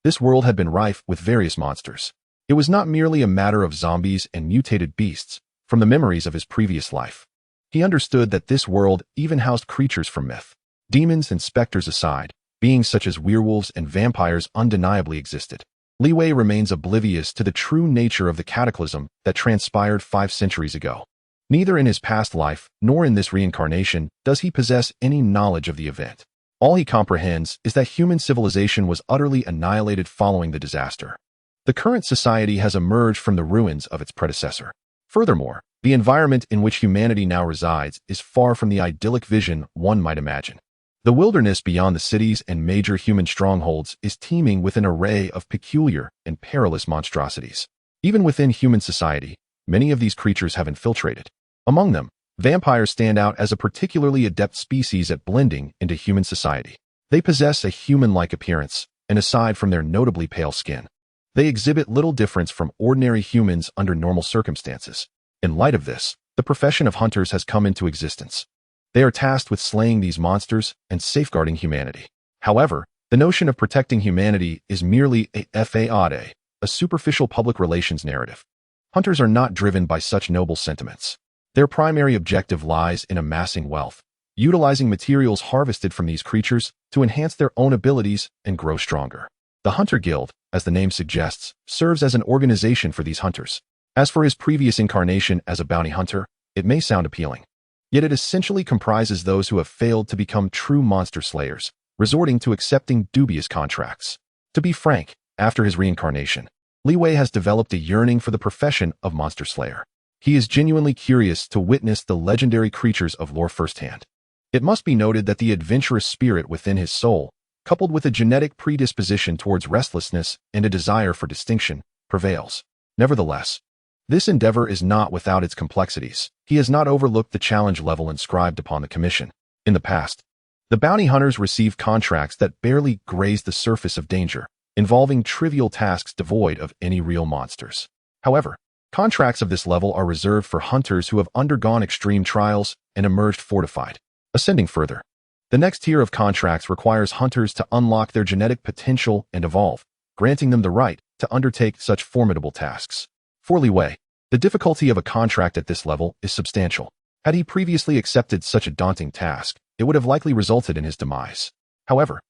This world had been rife with various monsters. It was not merely a matter of zombies and mutated beasts. From the memories of his previous life, he understood that this world even housed creatures from myth. Demons and specters aside, beings such as werewolves and vampires undeniably existed. Li Wei remains oblivious to the true nature of the cataclysm that transpired 5 centuries ago. Neither in his past life nor in this reincarnation does he possess any knowledge of the event. All he comprehends is that human civilization was utterly annihilated following the disaster. The current society has emerged from the ruins of its predecessor. Furthermore, the environment in which humanity now resides is far from the idyllic vision one might imagine. The wilderness beyond the cities and major human strongholds is teeming with an array of peculiar and perilous monstrosities. Even within human society, many of these creatures have infiltrated. Among them, vampires stand out as a particularly adept species at blending into human society. They possess a human-like appearance, and aside from their notably pale skin, they exhibit little difference from ordinary humans under normal circumstances. In light of this, the profession of hunters has come into existence. They are tasked with slaying these monsters and safeguarding humanity. However, the notion of protecting humanity is merely a superficial public relations narrative. Hunters are not driven by such noble sentiments. Their primary objective lies in amassing wealth, utilizing materials harvested from these creatures to enhance their own abilities and grow stronger. The Hunter Guild, as the name suggests, serves as an organization for these hunters. As for his previous incarnation as a bounty hunter, it may sound appealing. Yet it essentially comprises those who have failed to become true monster slayers, resorting to accepting dubious contracts. To be frank, after his reincarnation, Li Wei has developed a yearning for the profession of monster slayer. He is genuinely curious to witness the legendary creatures of lore firsthand. It must be noted that the adventurous spirit within his soul, coupled with a genetic predisposition towards restlessness and a desire for distinction, prevails. Nevertheless, this endeavor is not without its complexities. He has not overlooked the challenge level inscribed upon the commission. In the past, the bounty hunters received contracts that barely grazed the surface of danger, involving trivial tasks devoid of any real monsters. However, contracts of this level are reserved for hunters who have undergone extreme trials and emerged fortified. Ascending further, the next tier of contracts requires hunters to unlock their genetic potential and evolve, granting them the right to undertake such formidable tasks. For Li Wei, the difficulty of a contract at this level is substantial. Had he previously accepted such a daunting task, it would have likely resulted in his demise. However,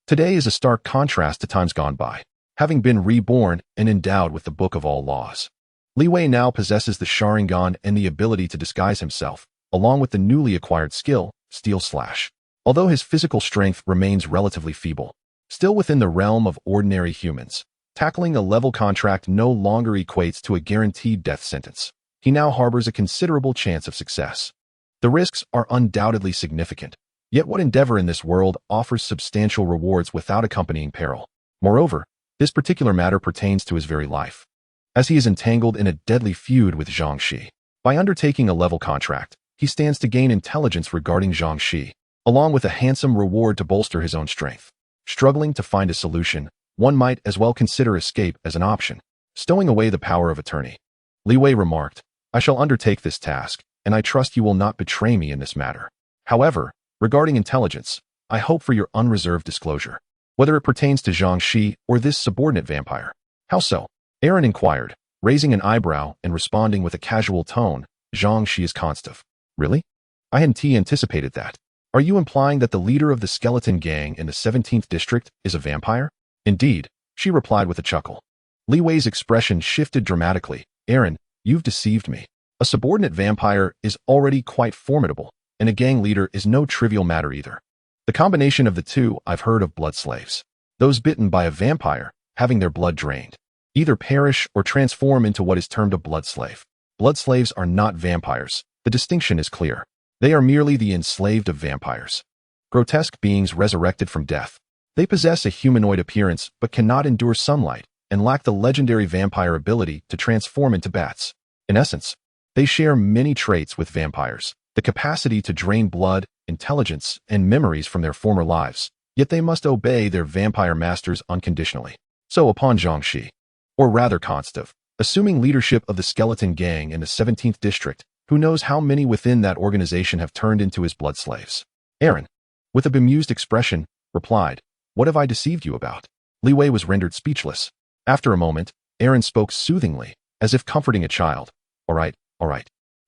today is a stark contrast to times gone by. Having been reborn and endowed with the Book of All Laws, Li Wei now possesses the Sharingan and the ability to disguise himself, along with the newly acquired skill, Steel Flash. Although his physical strength remains relatively feeble, still within the realm of ordinary humans, tackling a level contract no longer equates to a guaranteed death sentence. He now harbors a considerable chance of success. The risks are undoubtedly significant, yet what endeavor in this world offers substantial rewards without accompanying peril? Moreover, this particular matter pertains to his very life, as he is entangled in a deadly feud with Zhang Shi. By undertaking a level contract, he stands to gain intelligence regarding Zhang Shi, along with a handsome reward to bolster his own strength. Struggling to find a solution, one might as well consider escape as an option, stowing away the power of attorney. Li Wei remarked, "I shall undertake this task, and I trust you will not betray me in this matter. However, regarding intelligence, I hope for your unreserved disclosure, whether it pertains to Zhang Shi or this subordinate vampire." "How so?" Aaron inquired, raising an eyebrow and responding with a casual tone. "Zhang Shi is constant." "Really? I hadn't anticipated that. Are you implying that the leader of the skeleton gang in the 17th district is a vampire?" "Indeed," she replied with a chuckle. Li Wei's expression shifted dramatically. "Aaron, you've deceived me. A subordinate vampire is already quite formidable, and a gang leader is no trivial matter either. The combination of the two, I've heard of blood slaves. Those bitten by a vampire, having their blood drained, either perish or transform into what is termed a blood slave. Blood slaves are not vampires. The distinction is clear. They are merely the enslaved of vampires. Grotesque beings resurrected from death. They possess a humanoid appearance but cannot endure sunlight and lack the legendary vampire ability to transform into bats. In essence, they share many traits with vampires, the capacity to drain blood, intelligence, and memories from their former lives, yet they must obey their vampire masters unconditionally. So upon Zhang Shi, or rather Konstov, assuming leadership of the skeleton gang in the 17th district, who knows how many within that organization have turned into his blood slaves? Aaron, with a bemused expression, replied, "What have I deceived you about? Li Wei was rendered speechless. After a moment, Aaron spoke soothingly, as if comforting a child. All right.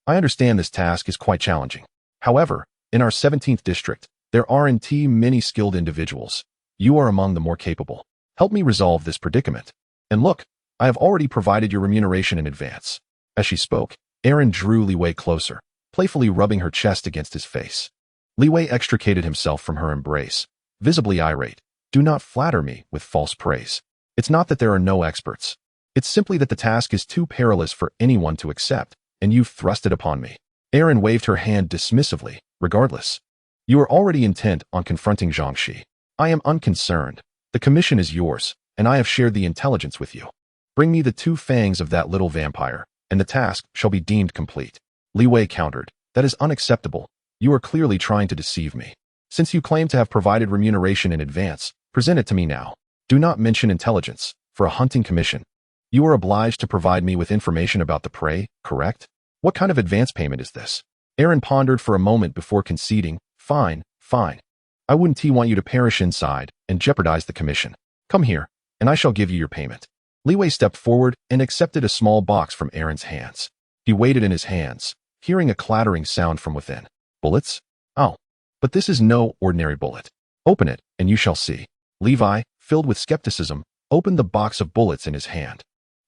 I understand this task is quite challenging. However, in our 17th district, there aren't many skilled individuals. You are among the more capable. Help me resolve this predicament. And look, I have already provided your remuneration in advance. As she spoke, Aaron drew Li Wei closer, playfully rubbing her chest against his face. Li Wei extricated himself from her embrace, visibly irate. Do not flatter me with false praise. It's not that there are no experts. It's simply that the task is too perilous for anyone to accept, and you've thrust it upon me. Aaron waved her hand dismissively. Regardless, you are already intent on confronting Zhangxi. I am unconcerned. The commission is yours, and I have shared the intelligence with you. Bring me the 2 fangs of that little vampire, and the task shall be deemed complete. Li Wei countered. That is unacceptable. You are clearly trying to deceive me. Since you claim to have provided remuneration in advance, present it to me now. Do not mention intelligence. For a hunting commission, you are obliged to provide me with information about the prey, correct? What kind of advance payment is this? Aaron pondered for a moment before conceding. Fine. I wouldn't want you to perish inside and jeopardize the commission. Come here, and I shall give you your payment. Li Wei stepped forward and accepted a small box from Aaron's hands. He weighed it in his hands, hearing a clattering sound from within. Bullets? Oh, but this is no ordinary bullet. Open it, and you shall see. Levi, filled with skepticism, opened the box of bullets in his hand.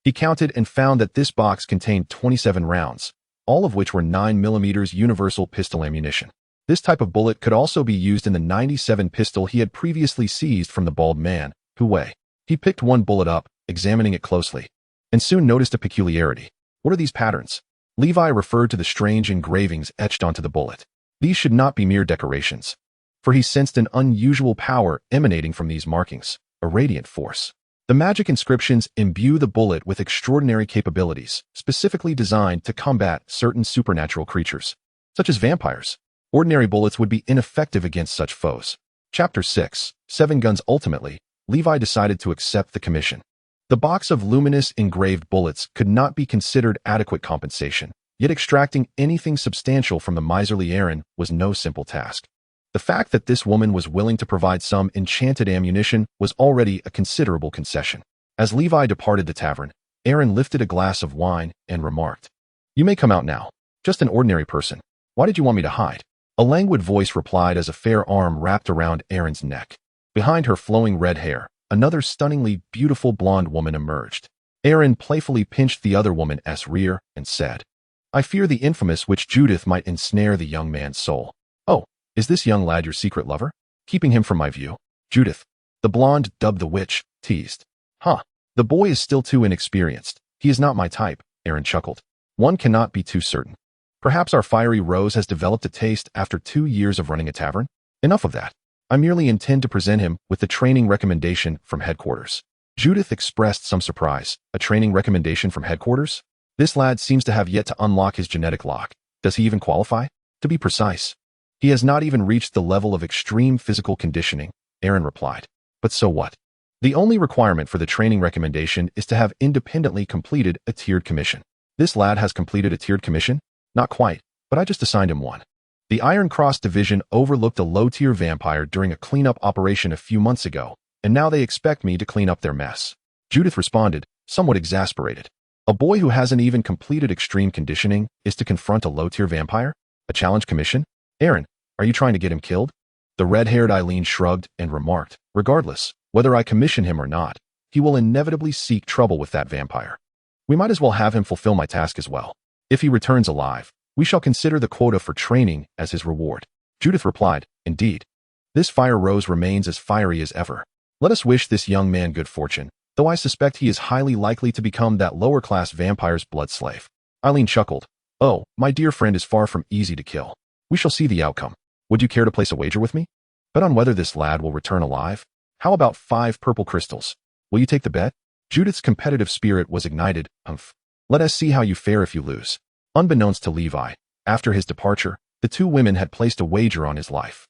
He counted and found that this box contained 27 rounds, all of which were 9mm universal pistol ammunition. This type of bullet could also be used in the 97 pistol he had previously seized from the bald man, Hu Wei. He picked one bullet up, examining it closely, and soon noticed a peculiarity. What are these patterns? Levi referred to the strange engravings etched onto the bullet. These should not be mere decorations, for he sensed an unusual power emanating from these markings, a radiant force. The magic inscriptions imbue the bullet with extraordinary capabilities, specifically designed to combat certain supernatural creatures, such as vampires. Ordinary bullets would be ineffective against such foes. Chapter 6, 7 Guns. Ultimately, Levi decided to accept the commission. The box of luminous engraved bullets could not be considered adequate compensation, yet extracting anything substantial from the miserly Aaron was no simple task. The fact that this woman was willing to provide some enchanted ammunition was already a considerable concession. As Levi departed the tavern, Aaron lifted a glass of wine and remarked, "You may come out now. Just an ordinary person. Why did you want me to hide?" A languid voice replied as a fair arm wrapped around Aaron's neck. Behind her flowing red hair, another stunningly beautiful blonde woman emerged. Aaron playfully pinched the other woman's rear and said, "I fear the infamous witch Judith might ensnare the young man's soul." "Oh, is this young lad your secret lover? Keeping him from my view?" Judith, the blonde dubbed the witch, teased. "Huh, the boy is still too inexperienced. He is not my type," Aaron chuckled. "One cannot be too certain. Perhaps our fiery rose has developed a taste after 2 years of running a tavern? Enough of that. I merely intend to present him with the training recommendation from headquarters." Judith expressed some surprise. A training recommendation from headquarters? This lad seems to have yet to unlock his genetic lock. Does he even qualify? To be precise, he has not even reached the level of extreme physical conditioning, Aaron replied. But so what? The only requirement for the training recommendation is to have independently completed a tiered commission. This lad has completed a tiered commission? Not quite, but I just assigned him one. The Iron Cross Division overlooked a low-tier vampire during a cleanup operation a few months ago, and now they expect me to clean up their mess. Judith responded, somewhat exasperated. A boy who hasn't even completed extreme conditioning is to confront a low-tier vampire? A challenge commission? Aaron, are you trying to get him killed? The red-haired Eileen shrugged and remarked, regardless, whether I commission him or not, he will inevitably seek trouble with that vampire. We might as well have him fulfill my task as well. If he returns alive, we shall consider the quota for training as his reward. Judith replied, indeed. This fire rose remains as fiery as ever. Let us wish this young man good fortune, though I suspect he is highly likely to become that lower-class vampire's blood slave. Eileen chuckled. Oh, my dear friend is far from easy to kill. We shall see the outcome. Would you care to place a wager with me? Bet on whether this lad will return alive? How about 5 purple crystals? Will you take the bet? Judith's competitive spirit was ignited. Humph. Let us see how you fare if you lose. Unbeknownst to Levi, after his departure, the 2 women had placed a wager on his life.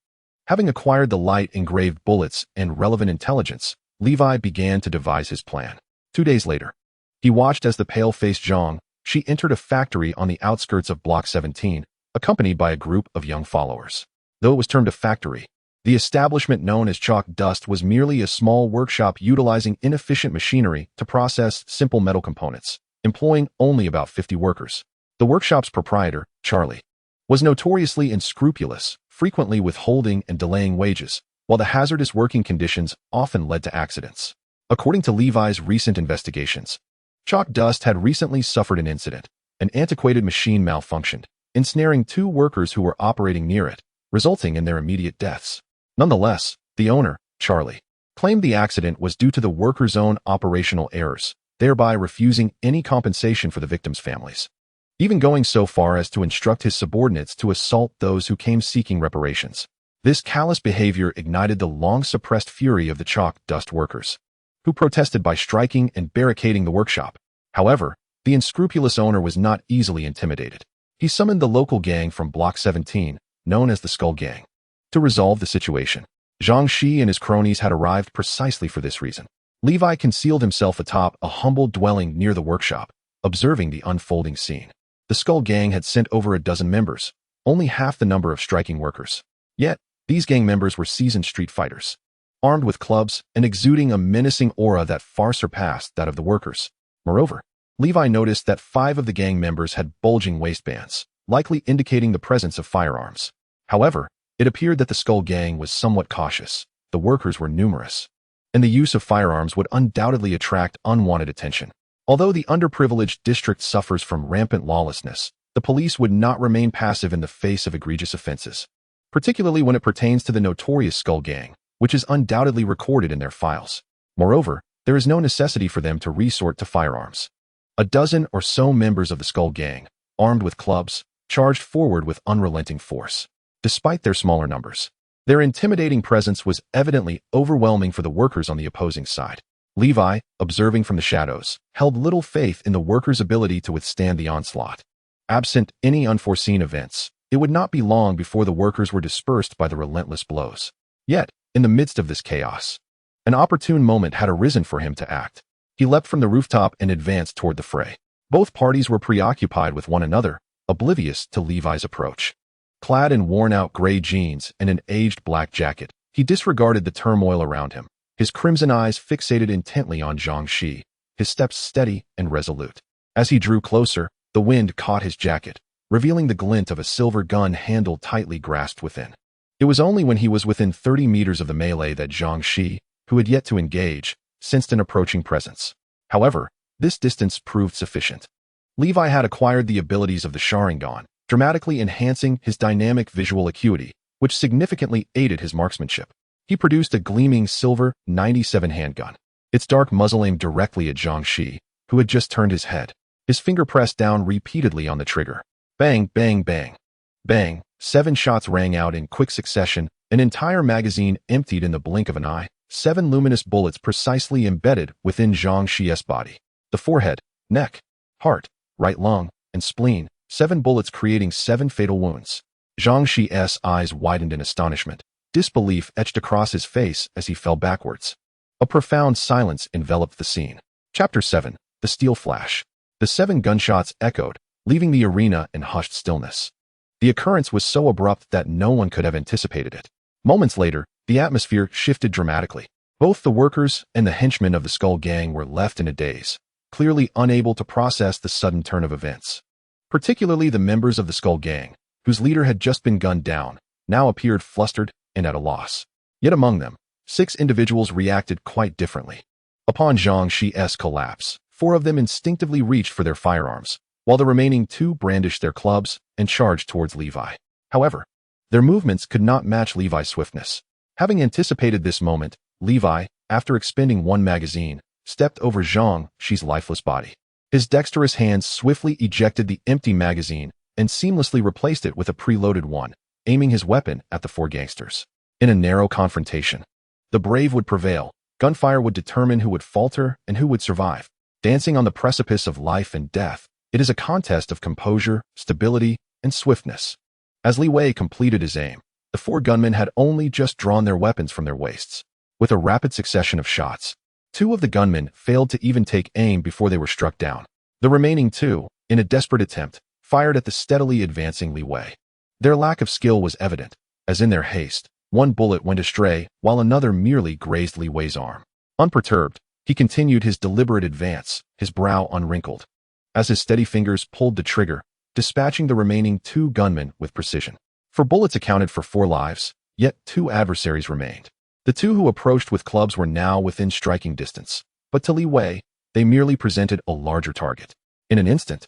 Having acquired the light engraved bullets and relevant intelligence, Levi began to devise his plan. 2 days later, he watched as the pale-faced Zhang, she entered a factory on the outskirts of Block 17, accompanied by a group of young followers. Though it was termed a factory, The establishment known as Chalk Dust was merely a small workshop utilizing inefficient machinery to process simple metal components, employing only about 50 workers. The workshop's proprietor, Charlie, was notoriously unscrupulous, frequently withholding and delaying wages, while the hazardous working conditions often led to accidents. According to Levi's recent investigations, Chalk Dust had recently suffered an incident. An antiquated machine malfunctioned, ensnaring 2 workers who were operating near it, resulting in their immediate deaths. Nonetheless, the owner, Charlie, claimed the accident was due to the workers' own operational errors, thereby refusing any compensation for the victims' families, even going so far as to instruct his subordinates to assault those who came seeking reparations. This callous behavior ignited the long-suppressed fury of the Chalk Dust workers, who protested by striking and barricading the workshop. However, the unscrupulous owner was not easily intimidated. He summoned the local gang from Block 17, known as the Skull Gang, to resolve the situation. Zhang Shi and his cronies had arrived precisely for this reason. Levi concealed himself atop a humble dwelling near the workshop, observing the unfolding scene. The Skull Gang had sent over a dozen members, only half the number of striking workers. Yet, these gang members were seasoned street fighters, armed with clubs and exuding a menacing aura that far surpassed that of the workers. Moreover, Levi noticed that 5 of the gang members had bulging waistbands, likely indicating the presence of firearms. However, it appeared that the Skull Gang was somewhat cautious. The workers were numerous, and the use of firearms would undoubtedly attract unwanted attention. Although the underprivileged district suffers from rampant lawlessness, the police would not remain passive in the face of egregious offenses, particularly when it pertains to the notorious Skull Gang, which is undoubtedly recorded in their files. Moreover, there is no necessity for them to resort to firearms. A dozen or so members of the Skull Gang, armed with clubs, charged forward with unrelenting force. Despite their smaller numbers, their intimidating presence was evidently overwhelming for the workers on the opposing side. Levi, observing from the shadows, held little faith in the workers' ability to withstand the onslaught. Absent any unforeseen events, it would not be long before the workers were dispersed by the relentless blows. Yet, in the midst of this chaos, an opportune moment had arisen for him to act. He leapt from the rooftop and advanced toward the fray. Both parties were preoccupied with one another, oblivious to Levi's approach. Clad in worn-out gray jeans and an aged black jacket, he disregarded the turmoil around him, his crimson eyes fixated intently on Zhang Shi, his steps steady and resolute. As he drew closer, the wind caught his jacket, revealing the glint of a silver gun handle tightly grasped within. It was only when he was within 30 meters of the melee that Zhang Shi, who had yet to engage, sensed an approaching presence. However, this distance proved sufficient. Levi had acquired the abilities of the Sharingan, dramatically enhancing his dynamic visual acuity, which significantly aided his marksmanship. He produced a gleaming silver 97 handgun, its dark muzzle aimed directly at Zhang Shi, who had just turned his head. His finger pressed down repeatedly on the trigger. Bang, bang, bang. Bang, 7 shots rang out in quick succession, an entire magazine emptied in the blink of an eye, 7 luminous bullets precisely embedded within Zhang Shi's body. The forehead, neck, heart, right lung, and spleen, 7 bullets creating 7 fatal wounds. Zhang Shi's eyes widened in astonishment. Disbelief etched across his face as he fell backwards. A profound silence enveloped the scene. Chapter 7. The Steel Flash. The 7 gunshots echoed, leaving the arena in hushed stillness. The occurrence was so abrupt that no one could have anticipated it. Moments later, the atmosphere shifted dramatically. Both the workers and the henchmen of the Skull Gang were left in a daze, clearly unable to process the sudden turn of events. Particularly the members of the Skull Gang, whose leader had just been gunned down, now appeared flustered and at a loss. Yet among them, 6 individuals reacted quite differently. Upon Zhang Shi's collapse, 4 of them instinctively reached for their firearms, while the remaining 2 brandished their clubs and charged towards Levi. However, their movements could not match Levi's swiftness. Having anticipated this moment, Levi, after expending 1 magazine, stepped over Zhang Shi's lifeless body. His dexterous hands swiftly ejected the empty magazine and seamlessly replaced it with a preloaded one, aiming his weapon at the 4 gangsters. In a narrow confrontation, the brave would prevail. Gunfire would determine who would falter and who would survive. Dancing on the precipice of life and death, it is a contest of composure, stability, and swiftness. As Li Wei completed his aim, the 4 gunmen had only just drawn their weapons from their waists. With a rapid succession of shots, 2 of the gunmen failed to even take aim before they were struck down. The remaining 2, in a desperate attempt, fired at the steadily advancing Li Wei. Their lack of skill was evident, as in their haste, One bullet went astray, while another merely grazed Li Wei's arm. Unperturbed, he continued his deliberate advance, his brow unwrinkled, as his steady fingers pulled the trigger, dispatching the remaining 2 gunmen with precision. 4 bullets accounted for 4 lives, yet 2 adversaries remained. The 2 who approached with clubs were now within striking distance, but to Li Wei, they merely presented a larger target. In an instant,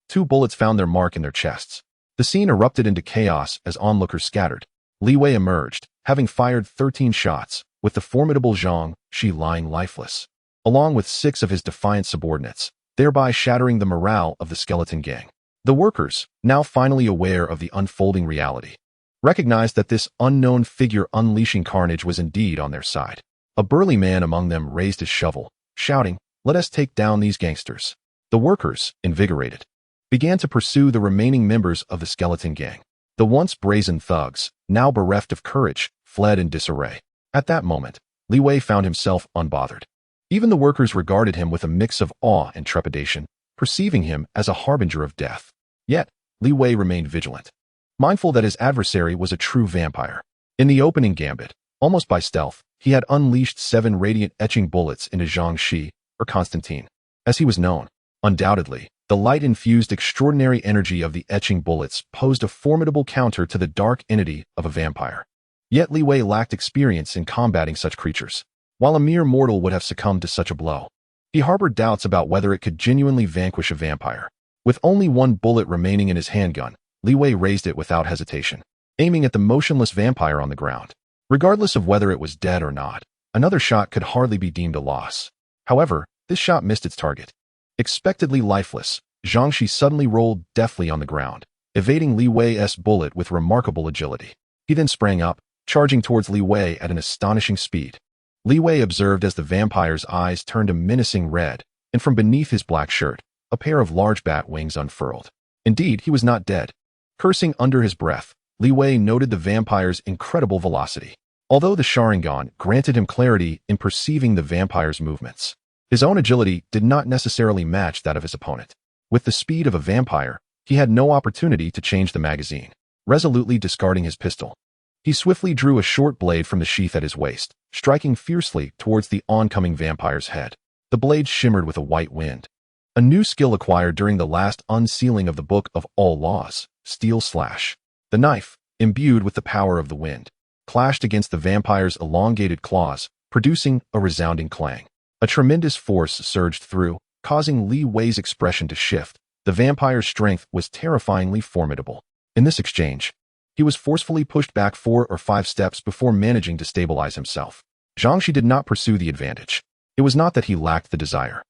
2 bullets found their mark in their chests. The scene erupted into chaos as onlookers scattered. Li Wei emerged, having fired 13 shots, with the formidable Zhang Shi lying lifeless, along with 6 of his defiant subordinates, thereby shattering the morale of the skeleton gang. The workers, now finally aware of the unfolding reality, recognized that this unknown figure unleashing carnage was indeed on their side. A burly man among them raised his shovel, shouting, "Let us take down these gangsters." The workers, invigorated, began to pursue the remaining members of the skeleton gang. The once brazen thugs, now bereft of courage, fled in disarray. At that moment, Li Wei found himself unbothered. Even the workers regarded him with a mix of awe and trepidation, perceiving him as a harbinger of death. Yet, Li Wei remained vigilant, mindful that his adversary was a true vampire. In the opening gambit, almost by stealth, he had unleashed 7 radiant etching bullets into Zhang Shi, or Constantine, as he was known. Undoubtedly, the light-infused extraordinary energy of the etching bullets posed a formidable counter to the dark entity of a vampire. Yet Li Wei lacked experience in combating such creatures. While a mere mortal would have succumbed to such a blow, he harbored doubts about whether it could genuinely vanquish a vampire. With only 1 bullet remaining in his handgun, Li Wei raised it without hesitation, aiming at the motionless vampire on the ground. Regardless of whether it was dead or not, another shot could hardly be deemed a loss. However, this shot missed its target. Expectedly lifeless, Zhang Shi suddenly rolled deftly on the ground, evading Li Wei's bullet with remarkable agility. He then sprang up, charging towards Li Wei at an astonishing speed. Li Wei observed as the vampire's eyes turned a menacing red, and from beneath his black shirt, a pair of large bat wings unfurled. Indeed, he was not dead. Cursing under his breath, Li Wei noted the vampire's incredible velocity. Although the Sharingan granted him clarity in perceiving the vampire's movements, his own agility did not necessarily match that of his opponent. With the speed of a vampire, he had no opportunity to change the magazine. Resolutely discarding his pistol, he swiftly drew a short blade from the sheath at his waist, striking fiercely towards the oncoming vampire's head. The blade shimmered with a white wind. A new skill acquired during the last unsealing of the Book of All Laws, Steel Flash. The knife, imbued with the power of the wind, clashed against the vampire's elongated claws, producing a resounding clang. A tremendous force surged through, causing Li Wei's expression to shift. The vampire's strength was terrifyingly formidable. In this exchange, he was forcefully pushed back 4 or 5 steps before managing to stabilize himself. Zhang Shi did not pursue the advantage. It was not that he lacked the desire,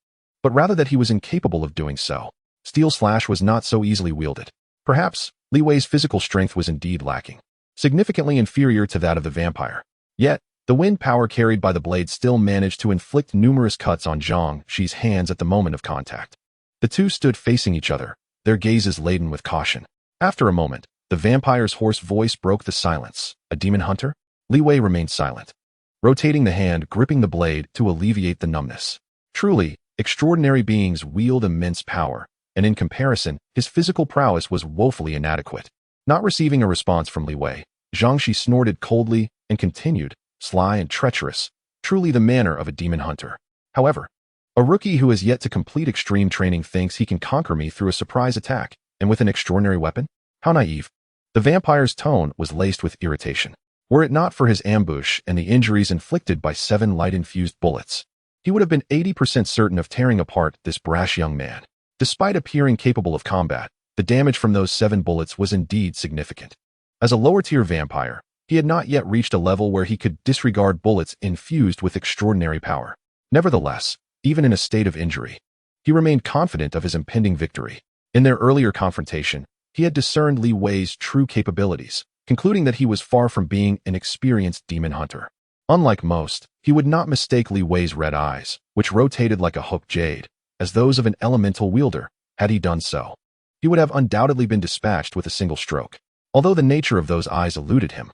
but rather that he was incapable of doing so. Steel Flash was not so easily wielded. Perhaps, Li Wei's physical strength was indeed lacking, significantly inferior to that of the vampire. Yet, the wind power carried by the blade still managed to inflict numerous cuts on Zhang Shi's hands at the moment of contact. The two stood facing each other, their gazes laden with caution. After a moment, the vampire's hoarse voice broke the silence. "A demon hunter?" Li Wei remained silent, rotating the hand gripping the blade to alleviate the numbness. Truly, extraordinary beings wield immense power, and in comparison, his physical prowess was woefully inadequate. Not receiving a response from Li Wei, Zhang Shi snorted coldly and continued, sly and treacherous, truly the manner of a demon hunter. However, a rookie who has yet to complete extreme training thinks he can conquer me through a surprise attack, and with an extraordinary weapon? How naive. The vampire's tone was laced with irritation. Were it not for his ambush and the injuries inflicted by 7 light-infused bullets, he would have been 80% certain of tearing apart this brash young man. Despite appearing capable of combat, the damage from those 7 bullets was indeed significant. As a lower-tier vampire, he had not yet reached a level where he could disregard bullets infused with extraordinary power. Nevertheless, even in a state of injury, he remained confident of his impending victory. In their earlier confrontation, he had discerned Li Wei's true capabilities, concluding that he was far from being an experienced demon hunter. Unlike most, he would not mistake Li Wei's red eyes, which rotated like a hooked jade, as those of an elemental wielder. Had he done so, he would have undoubtedly been dispatched with a single stroke. Although the nature of those eyes eluded him,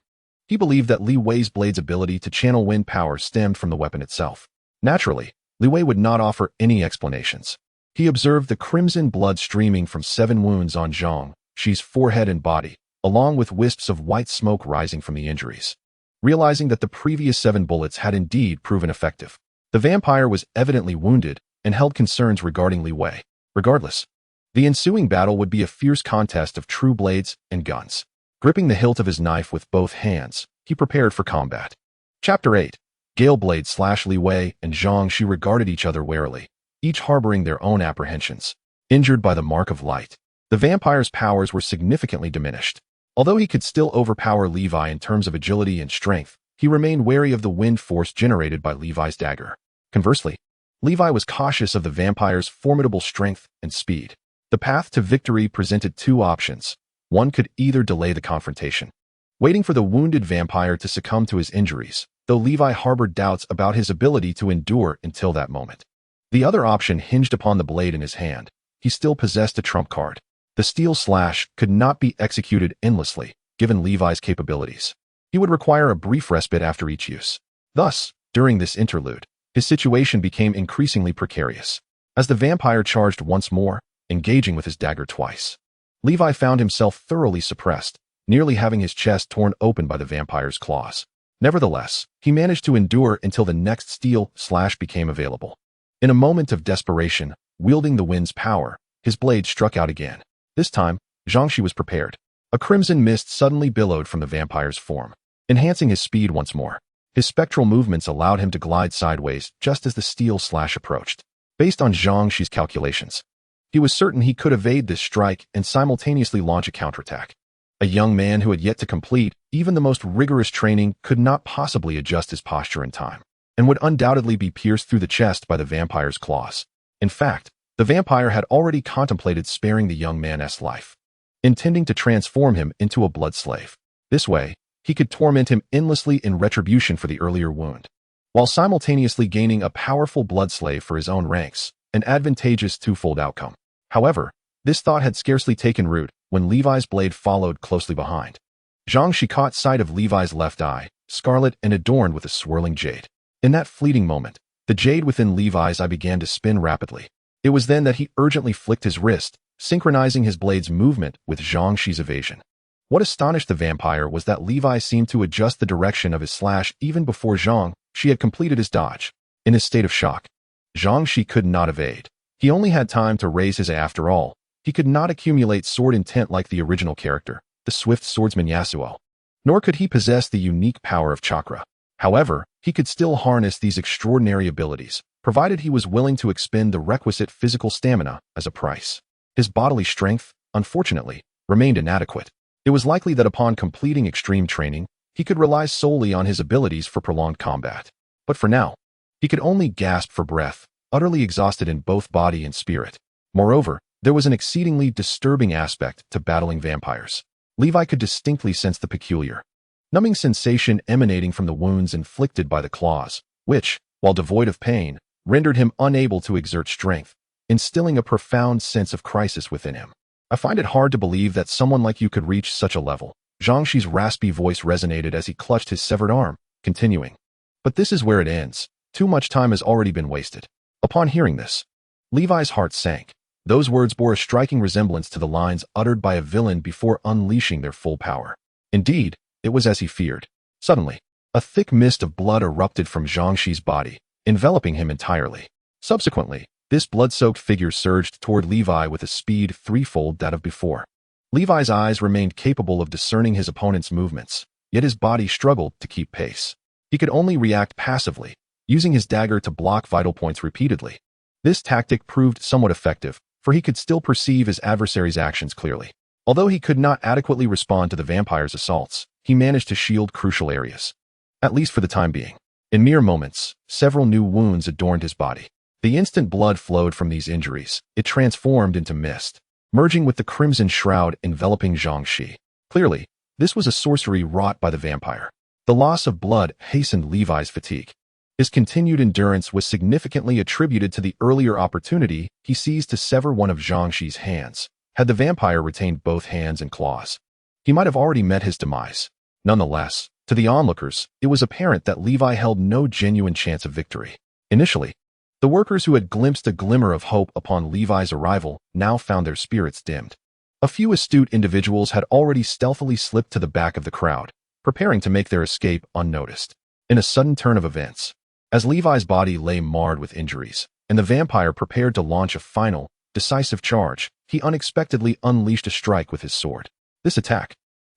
he believed that Li Wei's blade's ability to channel wind power stemmed from the weapon itself. Naturally, Li Wei would not offer any explanations. He observed the crimson blood streaming from 7 wounds on Zhang Shi's forehead and body, along with wisps of white smoke rising from the injuries. realizing that the previous 7 bullets had indeed proven effective. The vampire was evidently wounded and held concerns regarding Li Wei. Regardless, the ensuing battle would be a fierce contest of true blades and guns. Gripping the hilt of his knife with both hands, he prepared for combat. Chapter 8. Gale Blade / Li Wei and Zhang Shi regarded each other warily, each harboring their own apprehensions. Injured by the mark of light, the vampire's powers were significantly diminished. Although he could still overpower Levi in terms of agility and strength, he remained wary of the wind force generated by Levi's dagger. Conversely, Levi was cautious of the vampire's formidable strength and speed. The path to victory presented 2 options. One could either delay the confrontation, waiting for the wounded vampire to succumb to his injuries, though Levi harbored doubts about his ability to endure until that moment. The other option hinged upon the blade in his hand. He still possessed a trump card. The steel slash could not be executed endlessly, given Levi's capabilities. He would require a brief respite after each use. Thus, during this interlude, his situation became increasingly precarious. As the vampire charged once more, engaging with his dagger twice, Levi found himself thoroughly suppressed, nearly having his chest torn open by the vampire's claws. Nevertheless, he managed to endure until the next steel slash became available. In a moment of desperation, wielding the wind's power, his blade struck out again. This time, Zhang Shi was prepared. A crimson mist suddenly billowed from the vampire's form, enhancing his speed once more. His spectral movements allowed him to glide sideways just as the steel slash approached. Based on Zhang Shi's calculations, he was certain he could evade this strike and simultaneously launch a counterattack. A young man who had yet to complete even the most rigorous training could not possibly adjust his posture in time, and would undoubtedly be pierced through the chest by the vampire's claws. In fact, the vampire had already contemplated sparing the young man's life, intending to transform him into a blood slave. This way, he could torment him endlessly in retribution for the earlier wound, while simultaneously gaining a powerful blood slave for his own ranks, an advantageous twofold outcome. However, this thought had scarcely taken root when Levi's blade followed closely behind. Zhang Shi caught sight of Levi's left eye, scarlet and adorned with a swirling jade. In that fleeting moment, the jade within Levi's eye began to spin rapidly. It was then that he urgently flicked his wrist, synchronizing his blade's movement with Zhang Shi's evasion. What astonished the vampire was that Levi seemed to adjust the direction of his slash even before Zhang Shi had completed his dodge. In his state of shock, Zhang Shi could not evade. He only had time to raise his eye after all. He could not accumulate sword intent like the original character, the swift swordsman Yasuo. Nor could he possess the unique power of chakra. However, he could still harness these extraordinary abilities, provided he was willing to expend the requisite physical stamina as a price. His bodily strength, unfortunately, remained inadequate. It was likely that upon completing extreme training, he could rely solely on his abilities for prolonged combat. But for now, he could only gasp for breath, utterly exhausted in both body and spirit. Moreover, there was an exceedingly disturbing aspect to battling vampires. Levi could distinctly sense the peculiar, numbing sensation emanating from the wounds inflicted by the claws, which, while devoid of pain, rendered him unable to exert strength, instilling a profound sense of crisis within him. I find it hard to believe that someone like you could reach such a level. Zhang Shi's raspy voice resonated as he clutched his severed arm, continuing. But this is where it ends. Too much time has already been wasted. Upon hearing this, Levi's heart sank. Those words bore a striking resemblance to the lines uttered by a villain before unleashing their full power. Indeed, it was as he feared. Suddenly, a thick mist of blood erupted from Zhang Shi's body, enveloping him entirely. Subsequently, this blood-soaked figure surged toward Levi with a speed threefold that of before. Levi's eyes remained capable of discerning his opponent's movements, yet his body struggled to keep pace. He could only react passively, using his dagger to block vital points repeatedly. This tactic proved somewhat effective, for he could still perceive his adversary's actions clearly. Although he could not adequately respond to the vampire's assaults, he managed to shield crucial areas, at least for the time being. In mere moments, several new wounds adorned his body. The instant blood flowed from these injuries, it transformed into mist, merging with the crimson shroud enveloping Zhang Shi. Clearly, this was a sorcery wrought by the vampire. The loss of blood hastened Levi's fatigue. His continued endurance was significantly attributed to the earlier opportunity he seized to sever one of Zhang Shi's hands. Had the vampire retained both hands and claws, he might have already met his demise. Nonetheless, to the onlookers, it was apparent that Levi held no genuine chance of victory. Initially, the workers who had glimpsed a glimmer of hope upon Levi's arrival now found their spirits dimmed. A few astute individuals had already stealthily slipped to the back of the crowd, preparing to make their escape unnoticed. In a sudden turn of events, as Levi's body lay marred with injuries, and the vampire prepared to launch a final, decisive charge, he unexpectedly unleashed a strike with his sword. This attack,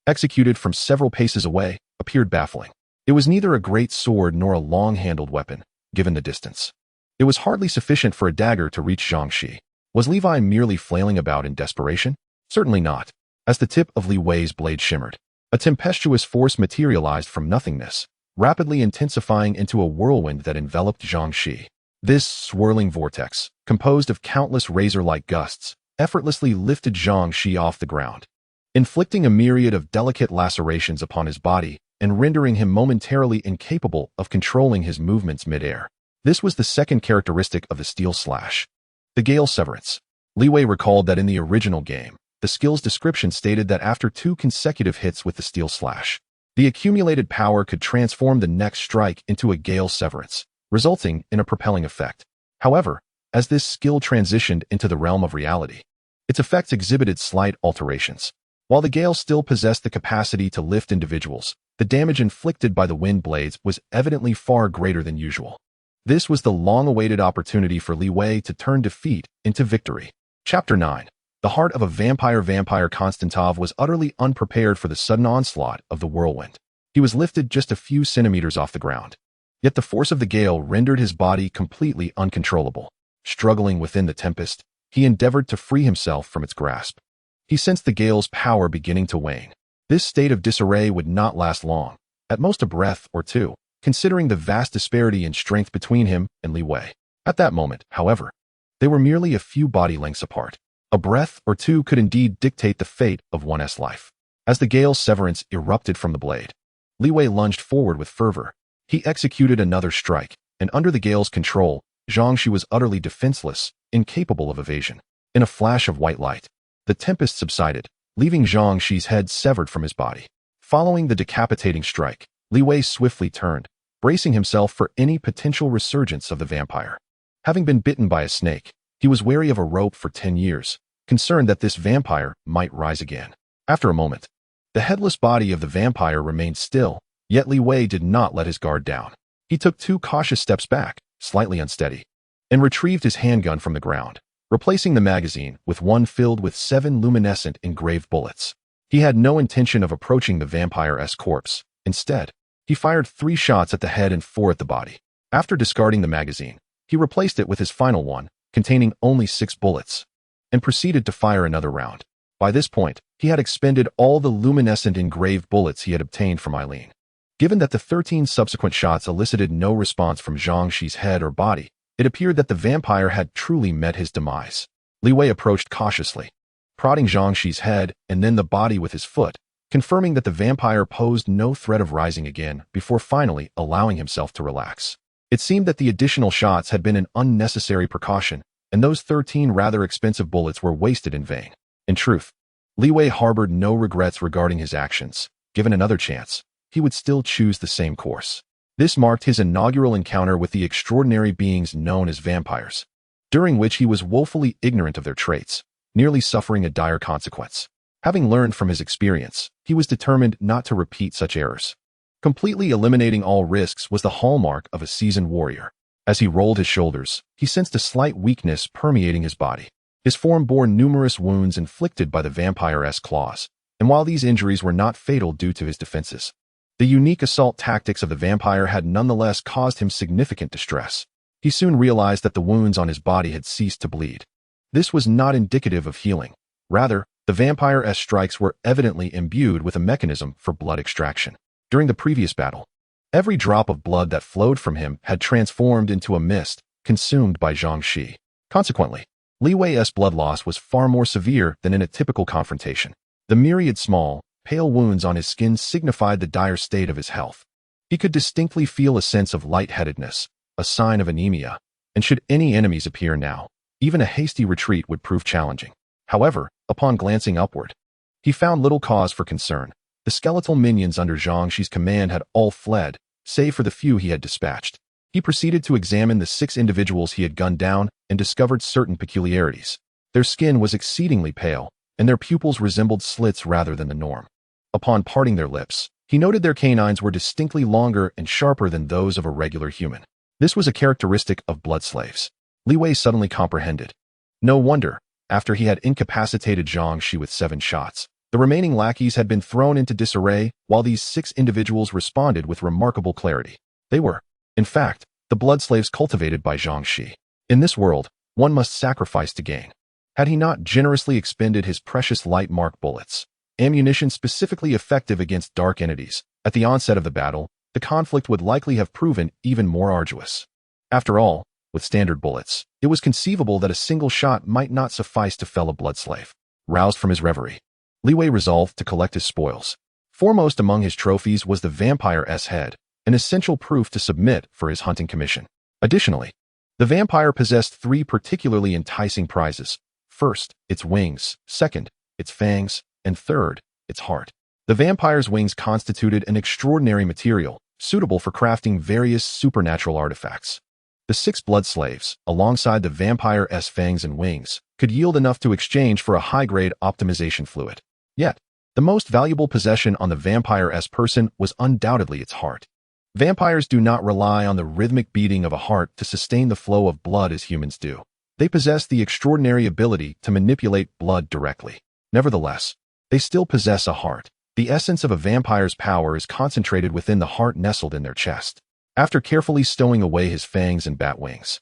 executed from several paces away, appeared baffling. It was neither a great sword nor a long-handled weapon, given the distance. It was hardly sufficient for a dagger to reach Jiangxi. Was Levi merely flailing about in desperation? Certainly not. As the tip of Li Wei's blade shimmered, a tempestuous force materialized from nothingness, rapidly intensifying into a whirlwind that enveloped Jiangxi. This swirling vortex, composed of countless razor-like gusts, effortlessly lifted Jiangxi off the ground, inflicting a myriad of delicate lacerations upon his body and rendering him momentarily incapable of controlling his movements mid-air. This was the second characteristic of the Steel Slash, the Gale Severance. Li Wei recalled that in the original game, the skill's description stated that after 2 consecutive hits with the Steel Slash, the accumulated power could transform the next strike into a Gale Severance, resulting in a propelling effect. However, as this skill transitioned into the realm of reality, its effects exhibited slight alterations. While the Gale still possessed the capacity to lift individuals, the damage inflicted by the wind blades was evidently far greater than usual. This was the long-awaited opportunity for Li Wei to turn defeat into victory. Chapter 9. The heart of a vampire. Konstantov was utterly unprepared for the sudden onslaught of the whirlwind. He was lifted just a few centimeters off the ground. Yet the force of the gale rendered his body completely uncontrollable. Struggling within the tempest, he endeavored to free himself from its grasp. He sensed the gale's power beginning to wane. This state of disarray would not last long, at most a breath or two, considering the vast disparity in strength between him and Li Wei. At that moment, however, they were merely a few body lengths apart. A breath or two could indeed dictate the fate of one's life. As the Gale Severance erupted from the blade, Li Wei lunged forward with fervor. He executed another strike, and under the Gale's control, Jiangxi was utterly defenseless, incapable of evasion. In a flash of white light, the tempest subsided, leaving Jiangxi's head severed from his body. Following the decapitating strike, Li Wei swiftly turned, bracing himself for any potential resurgence of the vampire. Having been bitten by a snake, he was wary of a rope for 10 years, concerned that this vampire might rise again. After a moment, the headless body of the vampire remained still, yet Li Wei did not let his guard down. He took 2 cautious steps back, slightly unsteady, and retrieved his handgun from the ground, replacing the magazine with one filled with 7 luminescent engraved bullets. He had no intention of approaching the vampire's corpse. Instead, he fired 3 shots at the head and 4 at the body. After discarding the magazine, he replaced it with his final one, containing only 6 bullets, and proceeded to fire another round. By this point, he had expended all the luminescent engraved bullets he had obtained from Eileen. Given that the 13 subsequent shots elicited no response from Jiangxi's head or body, it appeared that the vampire had truly met his demise. Li Wei approached cautiously, prodding Jiangxi's head and then the body with his foot, confirming that the vampire posed no threat of rising again before finally allowing himself to relax. It seemed that the additional shots had been an unnecessary precaution, and those 13 rather expensive bullets were wasted in vain. In truth, Li Wei harbored no regrets regarding his actions. Given another chance, he would still choose the same course. This marked his inaugural encounter with the extraordinary beings known as vampires, during which he was woefully ignorant of their traits, nearly suffering a dire consequence. Having learned from his experience, he was determined not to repeat such errors. Completely eliminating all risks was the hallmark of a seasoned warrior. As he rolled his shoulders, he sensed a slight weakness permeating his body. His form bore numerous wounds inflicted by the vampire's claws, and while these injuries were not fatal due to his defenses, the unique assault tactics of the vampire had nonetheless caused him significant distress. He soon realized that the wounds on his body had ceased to bleed. This was not indicative of healing. Rather, the vampire's strikes were evidently imbued with a mechanism for blood extraction. During the previous battle, every drop of blood that flowed from him had transformed into a mist, consumed by Jiangxi. Consequently, Li Wei's blood loss was far more severe than in a typical confrontation. The myriad small, pale wounds on his skin signified the dire state of his health. He could distinctly feel a sense of lightheadedness, a sign of anemia, and should any enemies appear now, even a hasty retreat would prove challenging. However, upon glancing upward, he found little cause for concern. The skeletal minions under Jiangxi's command had all fled, save for the few he had dispatched. He proceeded to examine the 6 individuals he had gunned down and discovered certain peculiarities. Their skin was exceedingly pale, and their pupils resembled slits rather than the norm. Upon parting their lips, He noted their canines were distinctly longer and sharper than those of a regular human. This was a characteristic of blood slaves. Li Wei suddenly comprehended. No wonder, after he had incapacitated Zhang Shi with 7 shots, the remaining lackeys had been thrown into disarray, while these 6 individuals responded with remarkable clarity. They were, in fact, the blood slaves cultivated by Zhang Shi. In this world, one must sacrifice to gain. Had he not generously expended his precious light mark bullets, ammunition specifically effective against dark entities, at the onset of the battle, the conflict would likely have proven even more arduous. After all, with standard bullets, it was conceivable that a single shot might not suffice to fell a blood slave. Roused from his reverie, Li Wei resolved to collect his spoils. Foremost among his trophies was the vampire's head, an essential proof to submit for his hunting commission. Additionally, the vampire possessed 3 particularly enticing prizes. First, its wings, second, its fangs, and third, its heart. The vampire's wings constituted an extraordinary material, suitable for crafting various supernatural artifacts. The 6 blood slaves, alongside the vampire's fangs and wings, could yield enough to exchange for a high-grade optimization fluid. Yet, the most valuable possession on the vampire's person was undoubtedly its heart. Vampires do not rely on the rhythmic beating of a heart to sustain the flow of blood as humans do. They possess the extraordinary ability to manipulate blood directly. Nevertheless, they still possess a heart. The essence of a vampire's power is concentrated within the heart nestled in their chest. After carefully stowing away his fangs and bat wings,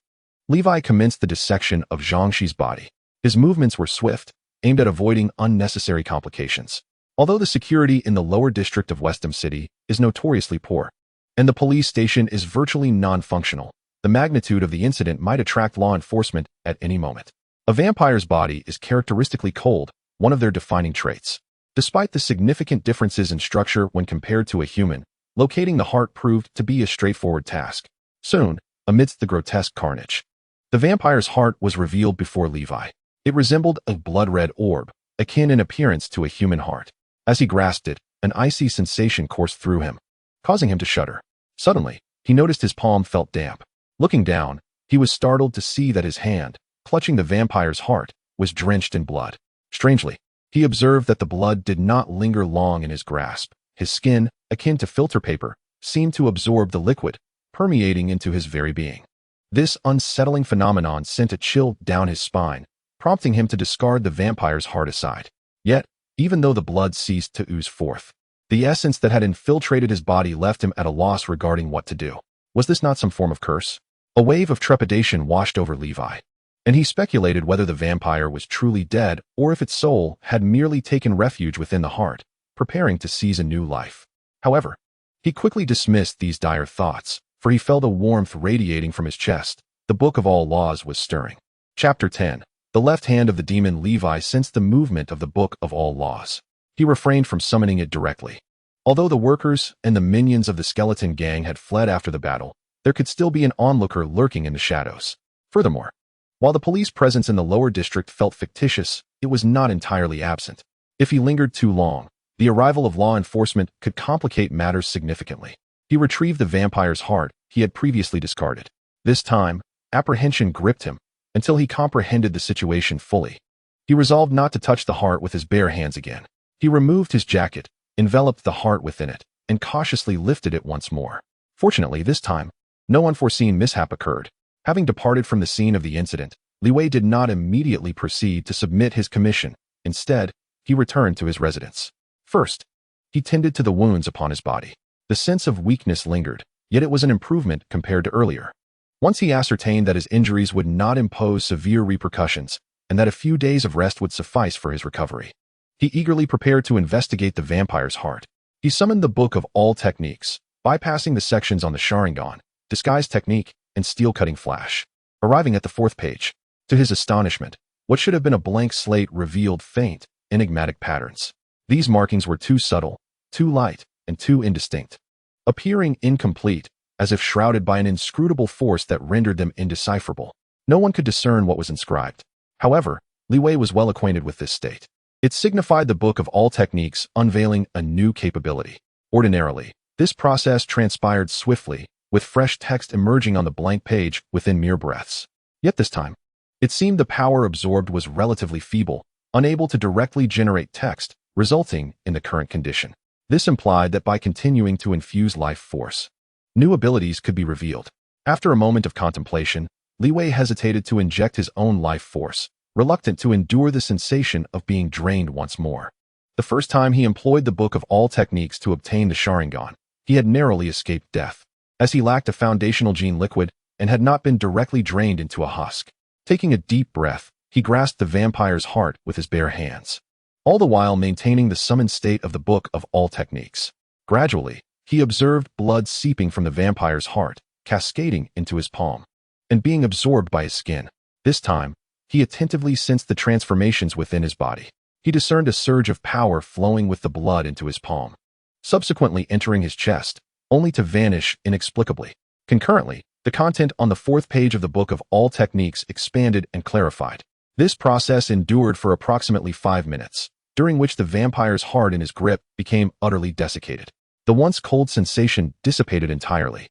Levi commenced the dissection of Zhang Shi's body. His movements were swift, aimed at avoiding unnecessary complications. Although the security in the lower district of Westham City is notoriously poor, and the police station is virtually non-functional, the magnitude of the incident might attract law enforcement at any moment. A vampire's body is characteristically cold, one of their defining traits. Despite the significant differences in structure when compared to a human, locating the heart proved to be a straightforward task. Soon, amidst the grotesque carnage, the vampire's heart was revealed before Levi. It resembled a blood-red orb, akin in appearance to a human heart. As he grasped it, an icy sensation coursed through him, causing him to shudder. Suddenly, he noticed his palm felt damp. Looking down, he was startled to see that his hand, clutching the vampire's heart, was drenched in blood. Strangely, he observed that the blood did not linger long in his grasp. His skin, akin to filter paper, seemed to absorb the liquid, permeating into his very being. This unsettling phenomenon sent a chill down his spine, prompting him to discard the vampire's heart aside. Yet, even though the blood ceased to ooze forth, the essence that had infiltrated his body left him at a loss regarding what to do. Was this not some form of curse? A wave of trepidation washed over Levi, and he speculated whether the vampire was truly dead or if its soul had merely taken refuge within the heart, preparing to seize a new life. However, he quickly dismissed these dire thoughts, for he felt a warmth radiating from his chest. The Book of All Laws was stirring. Chapter 10. The left hand of the demon Levi sensed the movement of the Book of All Laws. He refrained from summoning it directly. Although the workers and the minions of the skeleton gang had fled after the battle, there could still be an onlooker lurking in the shadows. Furthermore, while the police presence in the lower district felt fictitious, it was not entirely absent. If he lingered too long, the arrival of law enforcement could complicate matters significantly. He retrieved the vampire's heart he had previously discarded. This time, apprehension gripped him until he comprehended the situation fully. He resolved not to touch the heart with his bare hands again. He removed his jacket, enveloped the heart within it, and cautiously lifted it once more. Fortunately, this time, no unforeseen mishap occurred. Having departed from the scene of the incident, Li Wei did not immediately proceed to submit his commission. Instead, he returned to his residence. First, he tended to the wounds upon his body. The sense of weakness lingered, yet it was an improvement compared to earlier. Once he ascertained that his injuries would not impose severe repercussions, and that a few days of rest would suffice for his recovery, he eagerly prepared to investigate the vampire's heart. He summoned the Book of All Techniques, bypassing the sections on the Sharingan, Disguise Technique, and Steel-Cutting Flash. Arriving at the 4th page, to his astonishment, what should have been a blank slate revealed faint, enigmatic patterns. These markings were too subtle, too light, and too indistinct, appearing incomplete, as if shrouded by an inscrutable force that rendered them indecipherable. No one could discern what was inscribed. However, Li Wei was well acquainted with this state. It signified the Book of All Techniques unveiling a new capability. Ordinarily, this process transpired swiftly, with fresh text emerging on the blank page within mere breaths. Yet this time, it seemed the power absorbed was relatively feeble, unable to directly generate text, resulting in the current condition. This implied that by continuing to infuse life force, new abilities could be revealed. After a moment of contemplation, Li Wei hesitated to inject his own life force, reluctant to endure the sensation of being drained once more. The first time he employed the Book of All Techniques to obtain the Sharingan, he had narrowly escaped death, as he lacked a foundational gene liquid and had not been directly drained into a husk. Taking a deep breath, he grasped the vampire's heart with his bare hands, all the while maintaining the summoned state of the Book of All Techniques. Gradually, he observed blood seeping from the vampire's heart, cascading into his palm, and being absorbed by his skin. This time, he attentively sensed the transformations within his body. He discerned a surge of power flowing with the blood into his palm, subsequently entering his chest, only to vanish inexplicably. Concurrently, the content on the 4th page of the Book of All Techniques expanded and clarified. This process endured for approximately 5 minutes, during which the vampire's heart in his grip became utterly desiccated. The once cold sensation dissipated entirely,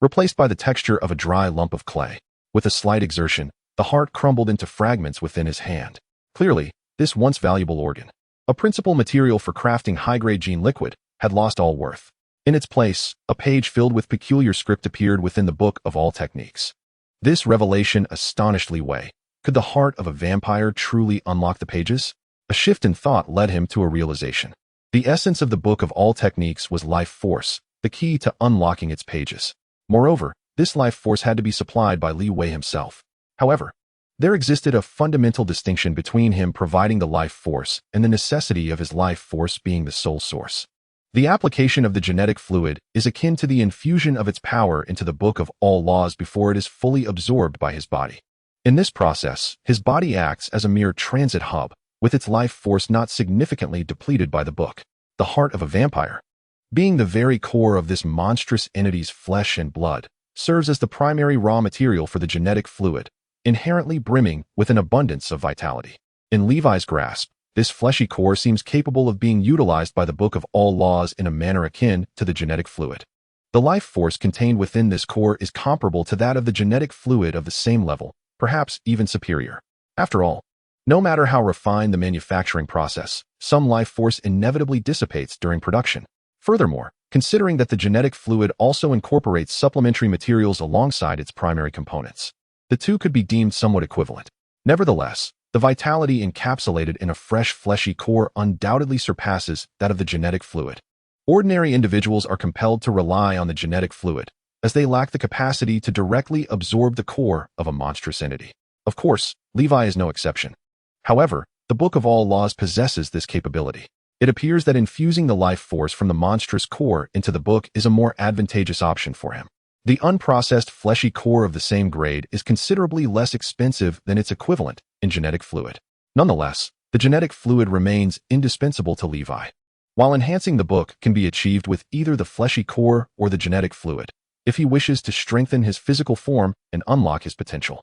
replaced by the texture of a dry lump of clay. With a slight exertion, the heart crumbled into fragments within his hand. Clearly, this once valuable organ, a principal material for crafting high-grade gene liquid, had lost all worth. In its place, a page filled with peculiar script appeared within the Book of All Techniques. This revelation astonished Li Wei. Could the heart of a vampire truly unlock the pages? A shift in thought led him to a realization. The essence of the Book of All Techniques was life force, the key to unlocking its pages. Moreover, this life force had to be supplied by Li Wei himself. However, there existed a fundamental distinction between him providing the life force and the necessity of his life force being the sole source. The application of the genetic fluid is akin to the infusion of its power into the Book of All Laws before it is fully absorbed by his body. In this process, his body acts as a mere transit hub, with its life force not significantly depleted by the book. The heart of a vampire, being the very core of this monstrous entity's flesh and blood, serves as the primary raw material for the genetic fluid, inherently brimming with an abundance of vitality. In Levi's grasp, this fleshy core seems capable of being utilized by the Book of All Laws in a manner akin to the genetic fluid. The life force contained within this core is comparable to that of the genetic fluid of the same level, perhaps even superior. After all, no matter how refined the manufacturing process, some life force inevitably dissipates during production. Furthermore, considering that the genetic fluid also incorporates supplementary materials alongside its primary components, the two could be deemed somewhat equivalent. Nevertheless, the vitality encapsulated in a fresh fleshy core undoubtedly surpasses that of the genetic fluid. Ordinary individuals are compelled to rely on the genetic fluid, as they lack the capacity to directly absorb the core of a monstrous entity. Of course, Levi is no exception. However, the Book of All Laws possesses this capability. It appears that infusing the life force from the monstrous core into the book is a more advantageous option for him. The unprocessed fleshy core of the same grade is considerably less expensive than its equivalent in genetic fluid. Nonetheless, the genetic fluid remains indispensable to Levi. While enhancing the book can be achieved with either the fleshy core or the genetic fluid, if he wishes to strengthen his physical form and unlock his potential,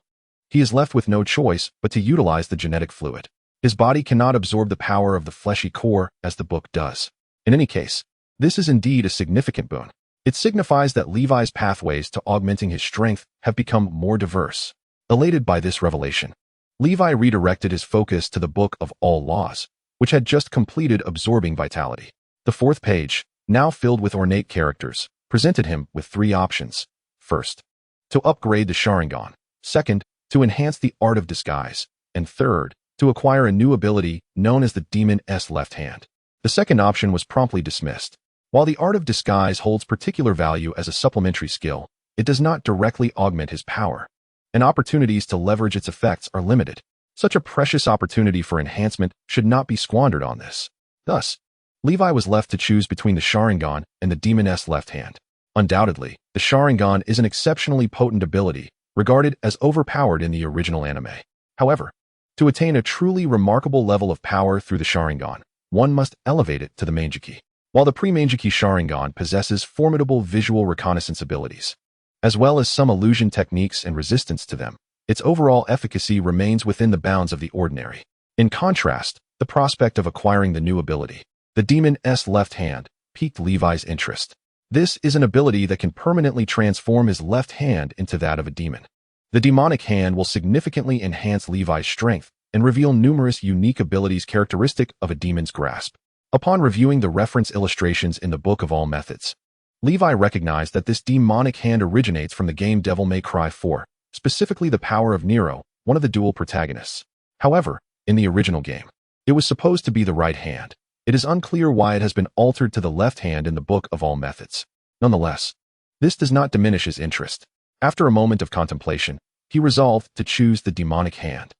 he is left with no choice but to utilize the genetic fluid. His body cannot absorb the power of the fleshy core as the book does. In any case, this is indeed a significant boon. It signifies that Levi's pathways to augmenting his strength have become more diverse. Elated by this revelation, Levi redirected his focus to the Book of All Laws, which had just completed absorbing vitality. The 4th page, now filled with ornate characters, presented him with 3 options. First, to upgrade the Sharingan. Second, to enhance the art of disguise. And third, to acquire a new ability known as the Demon's Left Hand. The second option was promptly dismissed. While the art of disguise holds particular value as a supplementary skill, it does not directly augment his power, and opportunities to leverage its effects are limited. Such a precious opportunity for enhancement should not be squandered on this. Thus, Levi was left to choose between the Sharingan and the Demon's Left Hand. Undoubtedly, the Sharingan is an exceptionally potent ability, regarded as overpowered in the original anime. However, to attain a truly remarkable level of power through the Sharingan, one must elevate it to the Manjiki. While the pre-Manjiki Sharingan possesses formidable visual reconnaissance abilities, as well as some illusion techniques and resistance to them, its overall efficacy remains within the bounds of the ordinary. In contrast, the prospect of acquiring the new ability, the Demon's Left Hand, piqued Levi's interest. This is an ability that can permanently transform his left hand into that of a demon. The demonic hand will significantly enhance Levi's strength and reveal numerous unique abilities characteristic of a demon's grasp. Upon reviewing the reference illustrations in the Book of All Methods, Levi recognized that this demonic hand originates from the game Devil May Cry 4, specifically the power of Nero, one of the dual protagonists. However, in the original game, it was supposed to be the right hand. It is unclear why it has been altered to the left hand in the Book of All Methods. Nonetheless, this does not diminish his interest. After a moment of contemplation, he resolved to choose the demonic hand.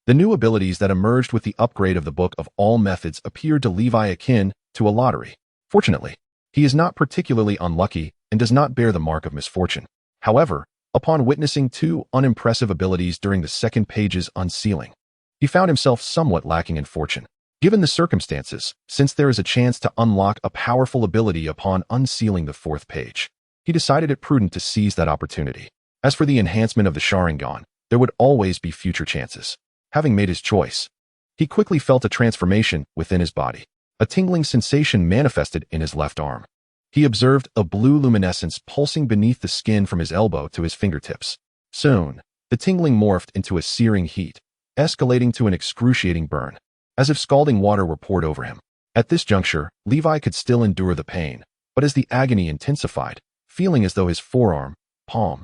The new abilities that emerged with the upgrade of the Book of All Methods appeared to Levi akin to a lottery. Fortunately, he is not particularly unlucky and does not bear the mark of misfortune. However, upon witnessing two unimpressive abilities during the second page's unsealing, he found himself somewhat lacking in fortune. Given the circumstances, since there is a chance to unlock a powerful ability upon unsealing the fourth page, he decided it prudent to seize that opportunity. As for the enhancement of the Sharingan, there would always be future chances. Having made his choice, he quickly felt a transformation within his body. A tingling sensation manifested in his left arm. He observed a blue luminescence pulsing beneath the skin from his elbow to his fingertips. Soon, the tingling morphed into a searing heat, escalating to an excruciating burn, as if scalding water were poured over him. At this juncture, Levi could still endure the pain, but as the agony intensified, feeling as though his forearm, palm,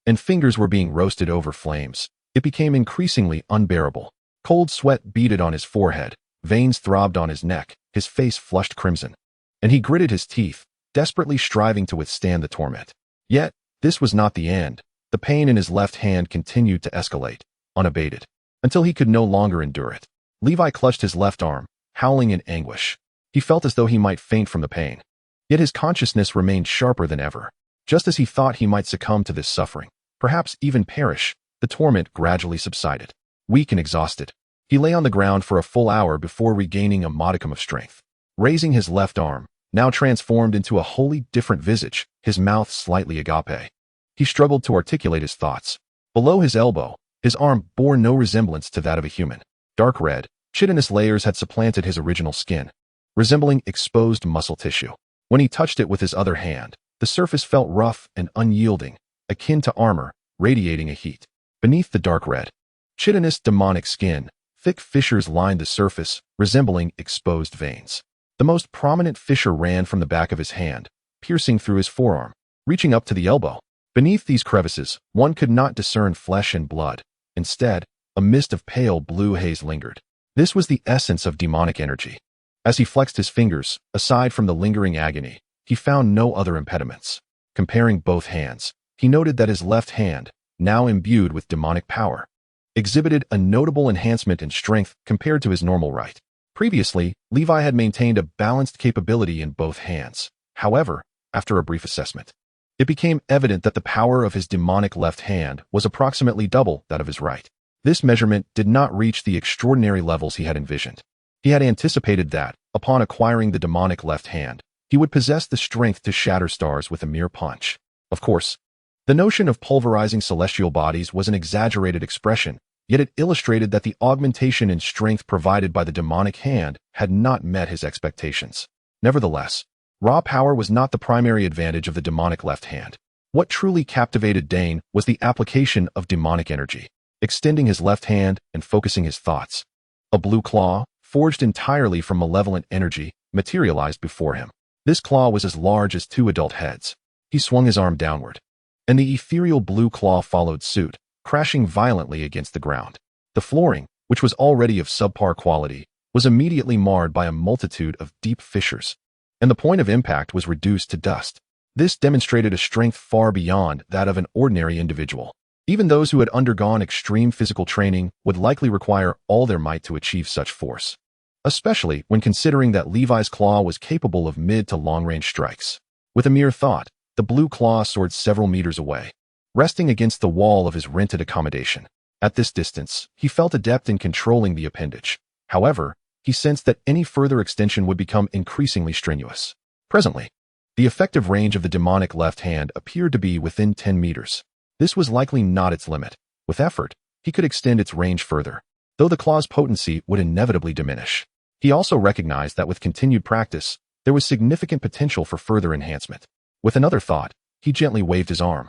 and fingers were being roasted over flames, it became increasingly unbearable. Cold sweat beaded on his forehead, veins throbbed on his neck, his face flushed crimson, and he gritted his teeth, desperately striving to withstand the torment. Yet, this was not the end. The pain in his left hand continued to escalate, unabated, until he could no longer endure it. Levi clutched his left arm, howling in anguish. He felt as though he might faint from the pain. Yet his consciousness remained sharper than ever. Just as he thought he might succumb to this suffering, perhaps even perish, the torment gradually subsided. Weak and exhausted, he lay on the ground for a full hour before regaining a modicum of strength. Raising his left arm, now transformed into a wholly different visage, his mouth slightly agape, he struggled to articulate his thoughts. Below his elbow, his arm bore no resemblance to that of a human. Dark red, chitinous layers had supplanted his original skin, resembling exposed muscle tissue. When he touched it with his other hand, the surface felt rough and unyielding, akin to armor, radiating a heat. Beneath the dark red, chitinous demonic skin, thick fissures lined the surface, resembling exposed veins. The most prominent fissure ran from the back of his hand, piercing through his forearm, reaching up to the elbow. Beneath these crevices, one could not discern flesh and blood. Instead, a mist of pale blue haze lingered. This was the essence of demonic energy. As he flexed his fingers, aside from the lingering agony, he found no other impediments. Comparing both hands, he noted that his left hand, now imbued with demonic power, exhibited a notable enhancement in strength compared to his normal right. Previously, Levi had maintained a balanced capability in both hands. However, after a brief assessment, it became evident that the power of his demonic left hand was approximately double that of his right. This measurement did not reach the extraordinary levels he had envisioned. He had anticipated that, upon acquiring the demonic left hand, he would possess the strength to shatter stars with a mere punch. Of course, the notion of pulverizing celestial bodies was an exaggerated expression, yet it illustrated that the augmentation in strength provided by the demonic hand had not met his expectations. Nevertheless, raw power was not the primary advantage of the demonic left hand. What truly captivated Dane was the application of demonic energy, extending his left hand and focusing his thoughts. A blue claw, forged entirely from malevolent energy, materialized before him. This claw was as large as two adult heads. He swung his arm downward, and the ethereal blue claw followed suit, crashing violently against the ground. The flooring, which was already of subpar quality, was immediately marred by a multitude of deep fissures, and the point of impact was reduced to dust. This demonstrated a strength far beyond that of an ordinary individual. Even those who had undergone extreme physical training would likely require all their might to achieve such force, especially when considering that Levi's claw was capable of mid to long-range strikes. With a mere thought, the blue claw soared several meters away, resting against the wall of his rented accommodation. At this distance, he felt adept in controlling the appendage. However, he sensed that any further extension would become increasingly strenuous. Presently, the effective range of the demonic left hand appeared to be within 10 meters. This was likely not its limit. With effort, he could extend its range further, though the claw's potency would inevitably diminish. He also recognized that with continued practice, there was significant potential for further enhancement. With another thought, he gently waved his arm,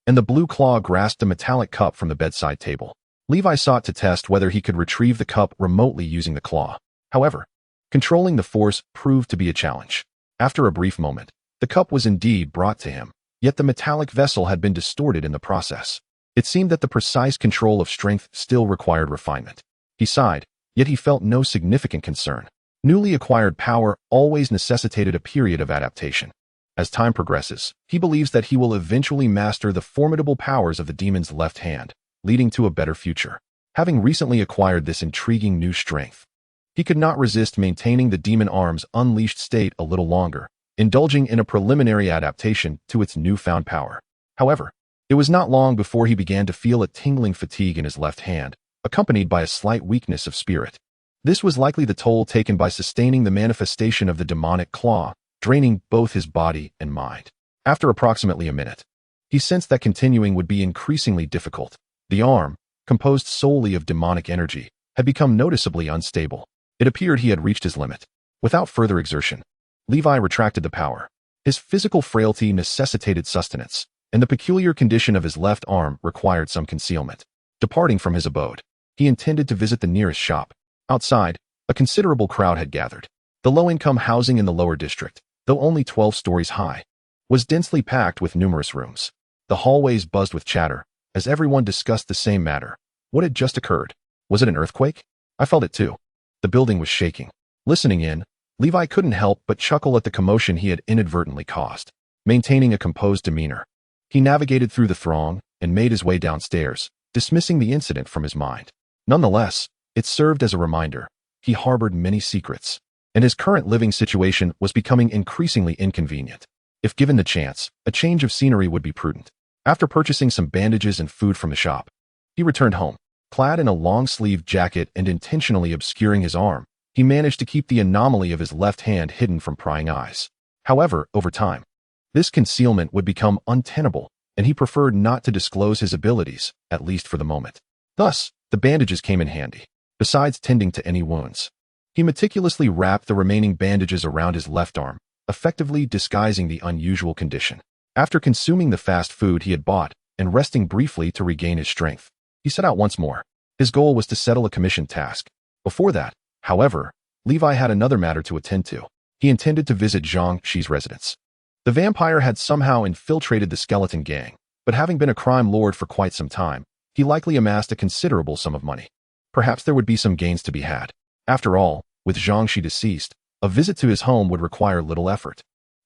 and the blue claw grasped a metallic cup from the bedside table. Levi sought to test whether he could retrieve the cup remotely using the claw. However, Controlling the force proved to be a challenge. After a brief moment, the cup was indeed brought to him, yet the metallic vessel had been distorted in the process. It seemed that the precise control of strength still required refinement. He sighed, yet he felt no significant concern. Newly acquired power always necessitated a period of adaptation. As time progresses, he believes that he will eventually master the formidable powers of the demon's left hand, leading to a better future. Having recently acquired this intriguing new strength, he could not resist maintaining the demon arm's unleashed state a little longer, indulging in a preliminary adaptation to its newfound power. However, it was not long before he began to feel a tingling fatigue in his left hand, accompanied by a slight weakness of spirit. This was likely the toll taken by sustaining the manifestation of the demonic claw, draining both his body and mind. After approximately a minute, he sensed that continuing would be increasingly difficult. The arm, composed solely of demonic energy, had become noticeably unstable. It appeared he had reached his limit. Without further exertion, Levi retracted the power. His physical frailty necessitated sustenance, and the peculiar condition of his left arm required some concealment. Departing from his abode, he intended to visit the nearest shop. Outside, a considerable crowd had gathered. The low-income housing in the lower district, though only 12 stories high, was densely packed with numerous rooms. The hallways buzzed with chatter, as everyone discussed the same matter. What had just occurred? Was it an earthquake? I felt it too. The building was shaking. Listening in, Levi couldn't help but chuckle at the commotion he had inadvertently caused. Maintaining a composed demeanor, he navigated through the throng and made his way downstairs, dismissing the incident from his mind. Nonetheless, it served as a reminder. He harbored many secrets, and his current living situation was becoming increasingly inconvenient. If given the chance, a change of scenery would be prudent. After purchasing some bandages and food from the shop, he returned home. Clad in a long-sleeved jacket and intentionally obscuring his arm, he managed to keep the anomaly of his left hand hidden from prying eyes. However, over time, this concealment would become untenable, and he preferred not to disclose his abilities, at least for the moment. Thus, the bandages came in handy. Besides tending to any wounds, he meticulously wrapped the remaining bandages around his left arm, effectively disguising the unusual condition. After consuming the fast food he had bought and resting briefly to regain his strength, he set out once more. His goal was to settle a commissioned task. Before that, however, Levi had another matter to attend to. He intended to visit Zhang Shi's residence. The vampire had somehow infiltrated the skeleton gang, but having been a crime lord for quite some time, he likely amassed a considerable sum of money. Perhaps there would be some gains to be had. After all, with Zhang Shi deceased, a visit to his home would require little effort.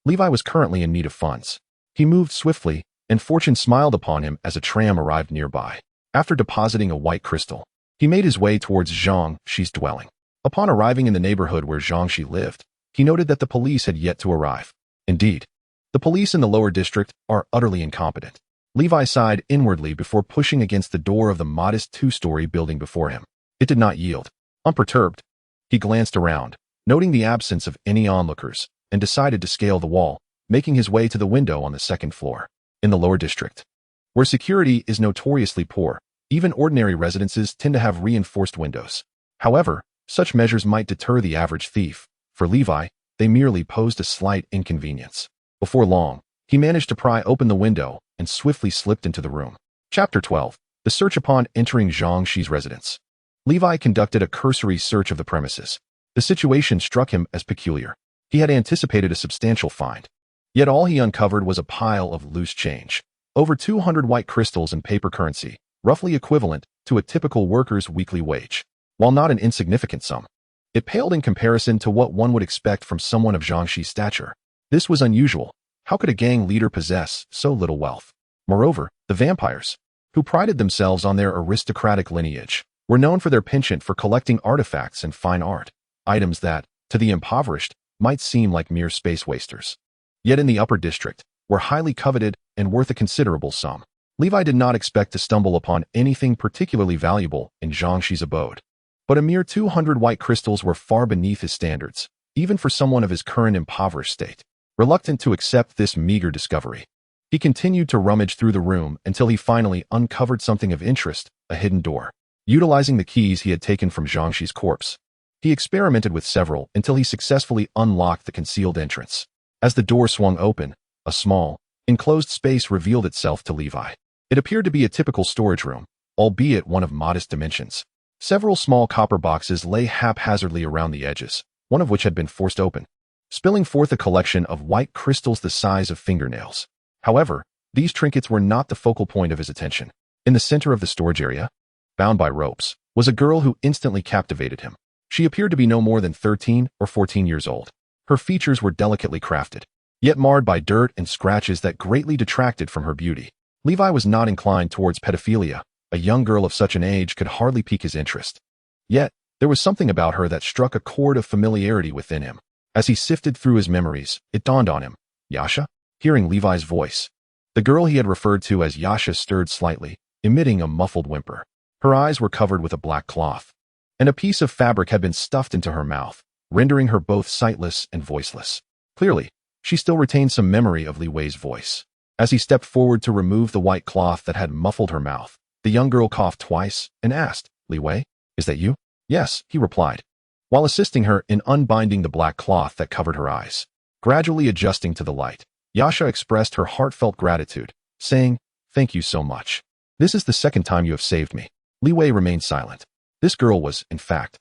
Levi was currently in need of funds. He moved swiftly, and fortune smiled upon him as a tram arrived nearby. After depositing a white crystal, he made his way towards Zhang Shi's dwelling. Upon arriving in the neighborhood where Zhang Shi lived, he noted that the police had yet to arrive. Indeed, the police in the lower district are utterly incompetent. Levi sighed inwardly before pushing against the door of the modest two-story building before him. It did not yield. Unperturbed, he glanced around, noting the absence of any onlookers, and decided to scale the wall, making his way to the window on the second floor. In the lower district, where security is notoriously poor, even ordinary residences tend to have reinforced windows. However, such measures might deter the average thief. For Levi, they merely posed a slight inconvenience. Before long, he managed to pry open the window and swiftly slipped into the room. Chapter 12. The search upon entering Zhang Shi's residence. Levi conducted a cursory search of the premises. The situation struck him as peculiar. He had anticipated a substantial find. Yet all he uncovered was a pile of loose change. Over 200 white crystals in paper currency, roughly equivalent to a typical worker's weekly wage. While not an insignificant sum, it paled in comparison to what one would expect from someone of Zhang Shi's stature. This was unusual. How could a gang leader possess so little wealth? Moreover, the vampires, who prided themselves on their aristocratic lineage, were known for their penchant for collecting artifacts and fine art, items that, to the impoverished, might seem like mere space wasters. Yet in the upper district, were highly coveted and worth a considerable sum. Levi did not expect to stumble upon anything particularly valuable in Zhang Shi's abode. But a mere 200 white crystals were far beneath his standards, even for someone of his current impoverished state. Reluctant to accept this meager discovery, he continued to rummage through the room until he finally uncovered something of interest, a hidden door. Utilizing the keys he had taken from Zhang Shi's corpse, he experimented with several until he successfully unlocked the concealed entrance. As the door swung open, a small, enclosed space revealed itself to Levi. It appeared to be a typical storage room, albeit one of modest dimensions. Several small copper boxes lay haphazardly around the edges, one of which had been forced open, spilling forth a collection of white crystals the size of fingernails. However, these trinkets were not the focal point of his attention. In the center of the storage area, bound by ropes, was a girl who instantly captivated him. She appeared to be no more than 13 or 14 years old. Her features were delicately crafted, yet marred by dirt and scratches that greatly detracted from her beauty. Levi was not inclined towards pedophilia. A young girl of such an age could hardly pique his interest. Yet, there was something about her that struck a chord of familiarity within him. As he sifted through his memories, it dawned on him. Yasha? Hearing Levi's voice, the girl he had referred to as Yasha stirred slightly, emitting a muffled whimper. Her eyes were covered with a black cloth, and a piece of fabric had been stuffed into her mouth, rendering her both sightless and voiceless. Clearly, she still retained some memory of Li Wei's voice. As he stepped forward to remove the white cloth that had muffled her mouth, the young girl coughed twice and asked, Li Wei, is that you? Yes, he replied, while assisting her in unbinding the black cloth that covered her eyes. Gradually adjusting to the light, Yasha expressed her heartfelt gratitude, saying, Thank you so much. This is the second time you have saved me. Li Wei remained silent. This girl was, in fact,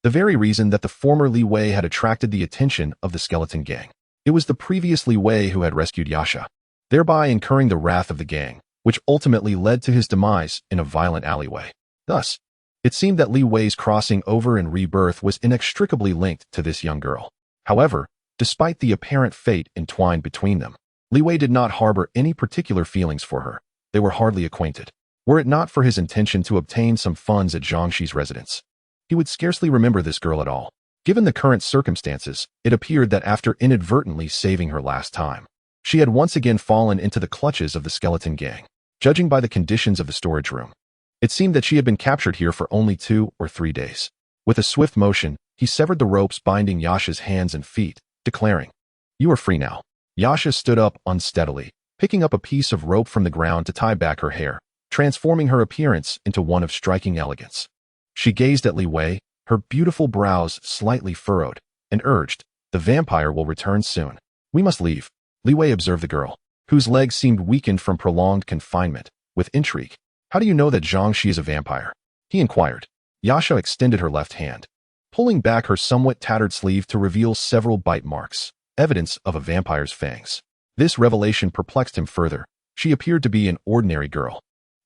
the very reason that the former Li Wei had attracted the attention of the skeleton gang. It was the previous Li Wei who had rescued Yasha, thereby incurring the wrath of the gang, which ultimately led to his demise in a violent alleyway. Thus, it seemed that Li Wei's crossing over and rebirth was inextricably linked to this young girl. However, despite the apparent fate entwined between them, Li Wei did not harbor any particular feelings for her. They were hardly acquainted. Were it not for his intention to obtain some funds at Zhangxi's residence, he would scarcely remember this girl at all. Given the current circumstances, it appeared that after inadvertently saving her last time, she had once again fallen into the clutches of the skeleton gang. Judging by the conditions of the storage room, it seemed that she had been captured here for only 2 or 3 days. With a swift motion, he severed the ropes binding Yasha's hands and feet, declaring, You are free now. Yasha stood up unsteadily, picking up a piece of rope from the ground to tie back her hair, transforming her appearance into one of striking elegance. She gazed at Li Wei, her beautiful brows slightly furrowed, and urged, The vampire will return soon. We must leave. Li Wei observed the girl, whose legs seemed weakened from prolonged confinement, with intrigue. How do you know that Zhangxi is a vampire? He inquired. Yasha extended her left hand, pulling back her somewhat tattered sleeve to reveal several bite marks, evidence of a vampire's fangs. This revelation perplexed him further. She appeared to be an ordinary girl.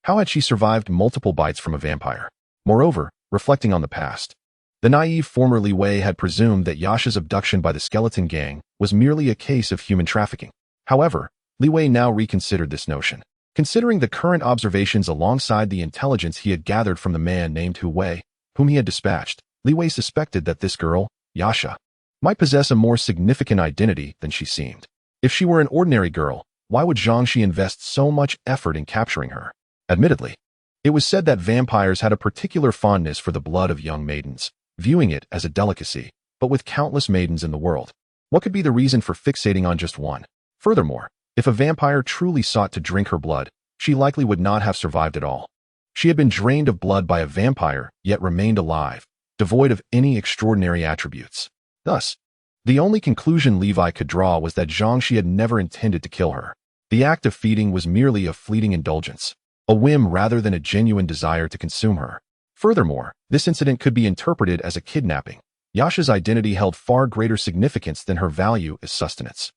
How had she survived multiple bites from a vampire? Moreover, reflecting on the past, the naive former Li Wei had presumed that Yasha's abduction by the skeleton gang was merely a case of human trafficking. However, Li Wei now reconsidered this notion. Considering the current observations alongside the intelligence he had gathered from the man named Hu Wei, whom he had dispatched, Li Wei suspected that this girl, Yasha, might possess a more significant identity than she seemed. If she were an ordinary girl, why would Zhangxi invest so much effort in capturing her? Admittedly, it was said that vampires had a particular fondness for the blood of young maidens, viewing it as a delicacy, but with countless maidens in the world, what could be the reason for fixating on just one? Furthermore, if a vampire truly sought to drink her blood, she likely would not have survived at all. She had been drained of blood by a vampire, yet remained alive, devoid of any extraordinary attributes. Thus, the only conclusion Levi could draw was that Zhangxi had never intended to kill her. The act of feeding was merely a fleeting indulgence, a whim rather than a genuine desire to consume her. Furthermore, this incident could be interpreted as a kidnapping. Yasha's identity held far greater significance than her value as sustenance.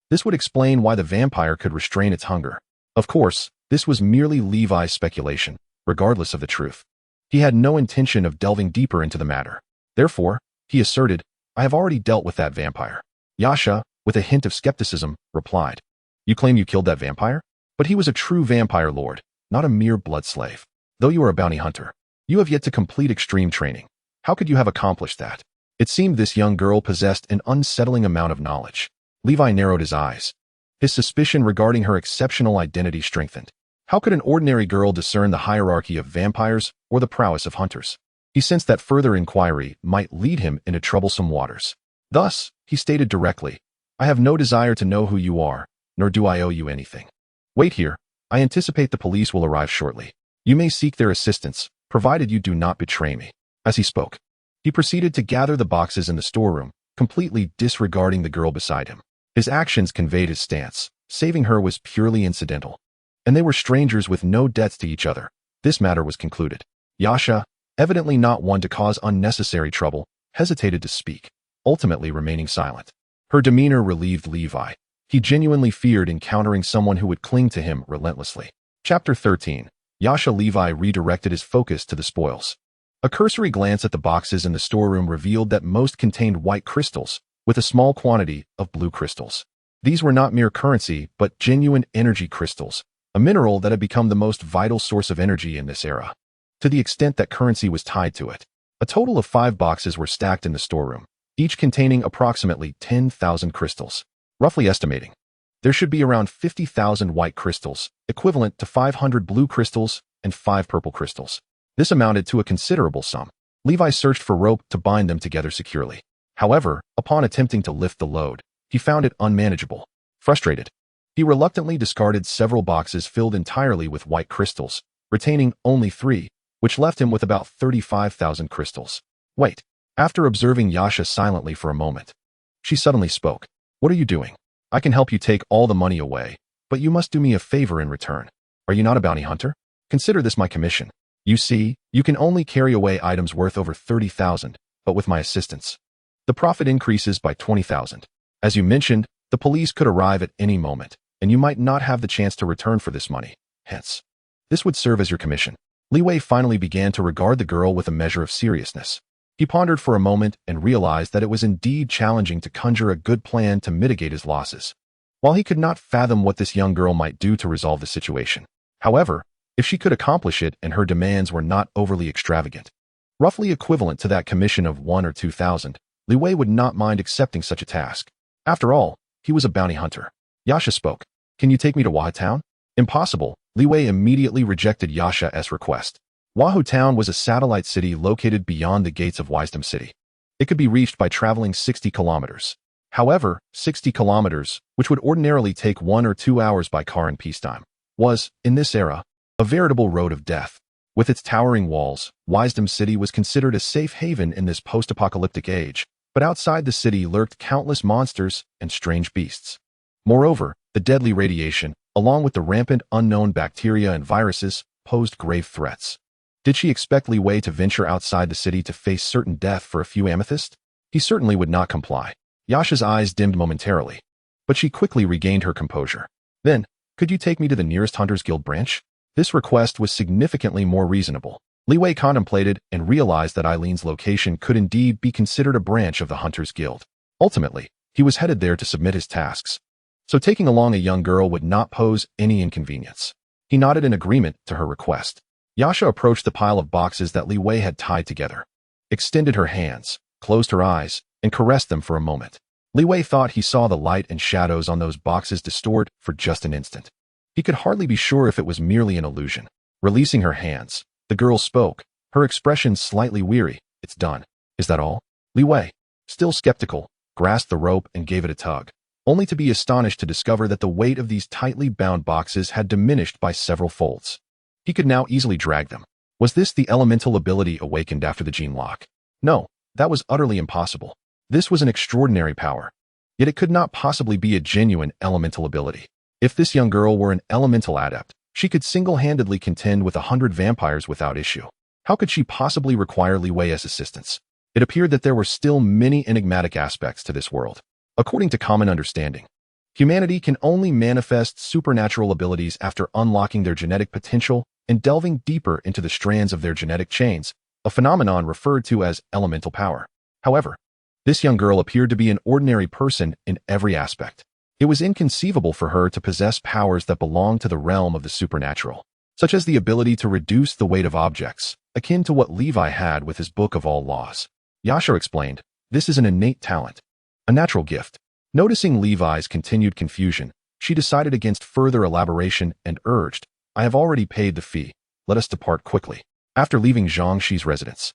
This would explain why the vampire could restrain its hunger. Of course, this was merely Levi's speculation, regardless of the truth. He had no intention of delving deeper into the matter. Therefore, he asserted, I have already dealt with that vampire. Yasha, with a hint of skepticism, replied, You claim you killed that vampire? But he was a true vampire lord, not a mere blood slave. Though you are a bounty hunter, you have yet to complete extreme training. How could you have accomplished that? It seemed this young girl possessed an unsettling amount of knowledge. Levi narrowed his eyes. His suspicion regarding her exceptional identity strengthened. How could an ordinary girl discern the hierarchy of vampires or the prowess of hunters? He sensed that further inquiry might lead him into troublesome waters. Thus, he stated directly, I have no desire to know who you are, nor do I owe you anything. Wait here. I anticipate the police will arrive shortly. You may seek their assistance, provided you do not betray me. As he spoke, he proceeded to gather the boxes in the storeroom, completely disregarding the girl beside him. His actions conveyed his stance. Saving her was purely incidental. And they were strangers with no debts to each other. This matter was concluded. Yasha, evidently not one to cause unnecessary trouble, hesitated to speak. ultimately remaining silent. Her demeanor relieved Levi. He genuinely feared encountering someone who would cling to him relentlessly. Chapter 13. Yasha. Levi redirected his focus to the spoils. A cursory glance at the boxes in the storeroom revealed that most contained white crystals, with a small quantity of blue crystals. These were not mere currency, but genuine energy crystals, a mineral that had become the most vital source of energy in this era, to the extent that currency was tied to it. A total of 5 boxes were stacked in the storeroom, each containing approximately 10,000 crystals. Roughly estimating, there should be around 50,000 white crystals, equivalent to 500 blue crystals and 5 purple crystals. This amounted to a considerable sum. Levi searched for rope to bind them together securely. However, upon attempting to lift the load, he found it unmanageable. Frustrated, he reluctantly discarded several boxes filled entirely with white crystals, retaining only 3, which left him with about 35,000 crystals. Wait. After observing Yasha silently for a moment, she suddenly spoke. What are you doing? I can help you take all the money away, but you must do me a favor in return. Are you not a bounty hunter? Consider this my commission. You see, you can only carry away items worth over 30,000, but with my assistance, the profit increases by 20,000. As you mentioned, the police could arrive at any moment, and you might not have the chance to return for this money. Hence, this would serve as your commission. Li finally began to regard the girl with a measure of seriousness. He pondered for a moment and realized that it was indeed challenging to conjure a good plan to mitigate his losses. While he could not fathom what this young girl might do to resolve the situation, however, if she could accomplish it and her demands were not overly extravagant, roughly equivalent to that commission of 1 or 2,000, Li would not mind accepting such a task. After all, he was a bounty hunter. Yasha spoke. Can you take me to Wahoo Town? Impossible. Li immediately rejected Yasha's request. Wahoo Town was a satellite city located beyond the gates of Wisdom City. It could be reached by traveling 60 kilometers. However, 60 kilometers, which would ordinarily take 1 or 2 hours by car in peacetime, was, in this era, a veritable road of death. With its towering walls, Wisdom City was considered a safe haven in this post-apocalyptic age, but outside the city lurked countless monsters and strange beasts. Moreover, the deadly radiation, along with the rampant unknown bacteria and viruses, posed grave threats. Did she expect Li to venture outside the city to face certain death for a few amethyst? He certainly would not comply. Yasha's eyes dimmed momentarily, but she quickly regained her composure. Then, could you take me to the nearest Hunters Guild branch? This request was significantly more reasonable. Li contemplated and realized that Eileen's location could indeed be considered a branch of the Hunters Guild. Ultimately, he was headed there to submit his tasks, so taking along a young girl would not pose any inconvenience. He nodded in agreement to her request. Yasha approached the pile of boxes that Li had tied together, extended her hands, closed her eyes, and caressed them for a moment. Li thought he saw the light and shadows on those boxes distort for just an instant. He could hardly be sure if it was merely an illusion. Releasing her hands, the girl spoke, her expression slightly weary. It's done. Is that all? Li, still skeptical, grasped the rope and gave it a tug, only to be astonished to discover that the weight of these tightly bound boxes had diminished by several folds. He could now easily drag them. Was this the elemental ability awakened after the gene lock? No, that was utterly impossible. This was an extraordinary power. Yet it could not possibly be a genuine elemental ability. If this young girl were an elemental adept, she could single-handedly contend with 100 vampires without issue. How could she possibly require Li's assistance? It appeared that there were still many enigmatic aspects to this world. According to common understanding, humanity can only manifest supernatural abilities after unlocking their genetic potential and delving deeper into the strands of their genetic chains, a phenomenon referred to as elemental power. However, this young girl appeared to be an ordinary person in every aspect. It was inconceivable for her to possess powers that belonged to the realm of the supernatural, such as the ability to reduce the weight of objects, akin to what Levi had with his Book of All Laws. Yasha explained, this is an innate talent, a natural gift. Noticing Levi's continued confusion, she decided against further elaboration and urged, I have already paid the fee. Let us depart quickly. After leaving Zhang Shi's residence,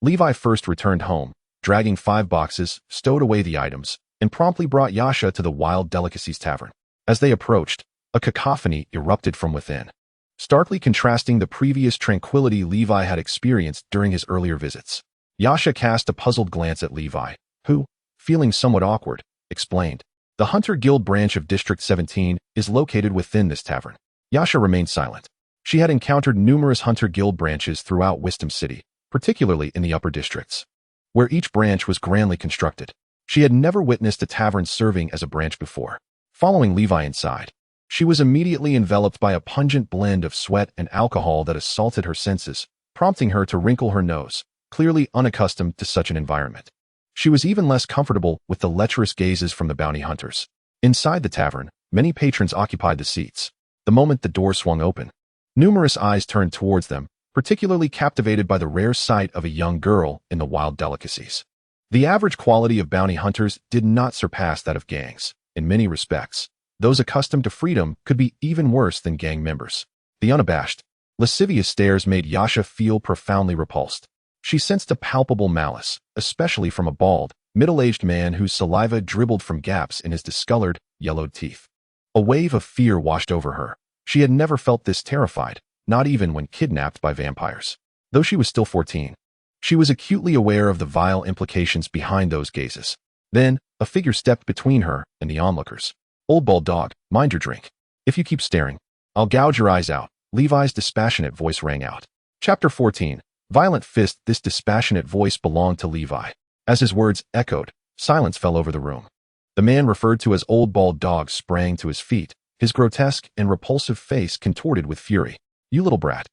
Levi first returned home, dragging 5 boxes, stowed away the items, and promptly brought Yasha to the Wild Delicacies Tavern. As they approached, a cacophony erupted from within, starkly contrasting the previous tranquility Levi had experienced during his earlier visits. Yasha cast a puzzled glance at Levi, who, feeling somewhat awkward, explained, the Hunter Guild branch of District 17 is located within this tavern. Yasha remained silent. She had encountered numerous Hunter Guild branches throughout Wisdom City, particularly in the upper districts, where each branch was grandly constructed. She had never witnessed a tavern serving as a branch before. Following Levi inside, she was immediately enveloped by a pungent blend of sweat and alcohol that assaulted her senses, prompting her to wrinkle her nose, clearly unaccustomed to such an environment. She was even less comfortable with the lecherous gazes from the bounty hunters. Inside the tavern, many patrons occupied the seats. The moment the door swung open, numerous eyes turned towards them, particularly captivated by the rare sight of a young girl in the wild delicacies. The average quality of bounty hunters did not surpass that of gangs. In many respects, those accustomed to freedom could be even worse than gang members. The unabashed, lascivious stares made Yasha feel profoundly repulsed. She sensed a palpable malice, especially from a bald, middle-aged man whose saliva dribbled from gaps in his discolored, yellowed teeth. A wave of fear washed over her. She had never felt this terrified, not even when kidnapped by vampires. Though she was still 14, she was acutely aware of the vile implications behind those gazes. Then, a figure stepped between her and the onlookers. "Old bald dog, mind your drink. If you keep staring, I'll gouge your eyes out," Levi's dispassionate voice rang out. Chapter 14. Violent Fist. This dispassionate voice belonged to Levi. As his words echoed, silence fell over the room. The man referred to as Old Bald Dog sprang to his feet, his grotesque and repulsive face contorted with fury. "You little brat.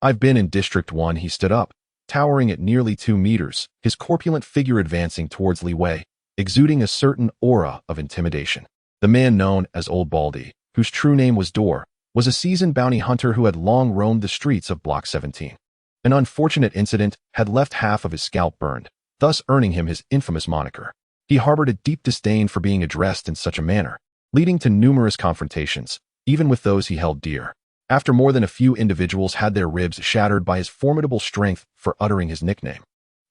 I've been in District 1, he stood up, towering at nearly 2 meters, his corpulent figure advancing towards Li Wei, exuding a certain aura of intimidation. The man known as Old Baldy, whose true name was Dor, was a seasoned bounty hunter who had long roamed the streets of Block 17. An unfortunate incident had left half of his scalp burned, thus earning him his infamous moniker. He harbored a deep disdain for being addressed in such a manner, leading to numerous confrontations, even with those he held dear. After more than a few individuals had their ribs shattered by his formidable strength for uttering his nickname,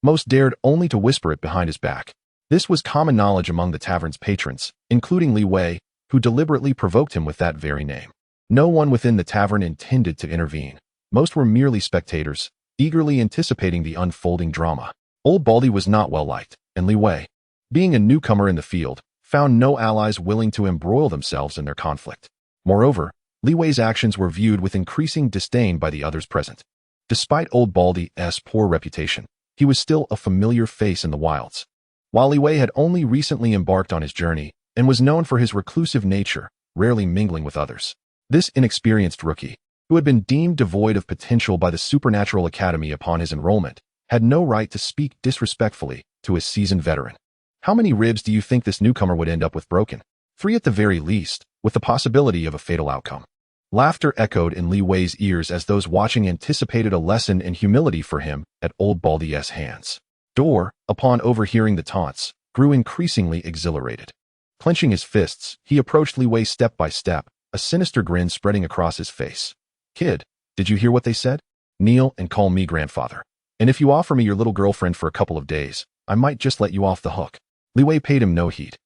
most dared only to whisper it behind his back. This was common knowledge among the tavern's patrons, including Li Wei, who deliberately provoked him with that very name. No one within the tavern intended to intervene. Most were merely spectators, eagerly anticipating the unfolding drama. Old Baldy was not well liked, and Li Wei, being a newcomer in the field, found no allies willing to embroil themselves in their conflict. Moreover, Li Wei's actions were viewed with increasing disdain by the others present. Despite Old Baldy's poor reputation, he was still a familiar face in the wilds. While Li Wei had only recently embarked on his journey and was known for his reclusive nature, rarely mingling with others, this inexperienced rookie, who had been deemed devoid of potential by the Supernatural Academy upon his enrollment, had no right to speak disrespectfully to a seasoned veteran. "How many ribs do you think this newcomer would end up with broken?" "3 at the very least, with the possibility of a fatal outcome." Laughter echoed in Li Wei's ears as those watching anticipated a lesson in humility for him at Old Baldy's hands. Dor, upon overhearing the taunts, grew increasingly exhilarated. Clenching his fists, he approached Li Wei step by step, a sinister grin spreading across his face. "Kid, did you hear what they said? Kneel and call me grandfather. And if you offer me your little girlfriend for a couple of days, I might just let you off the hook." Li Wei paid him no heed.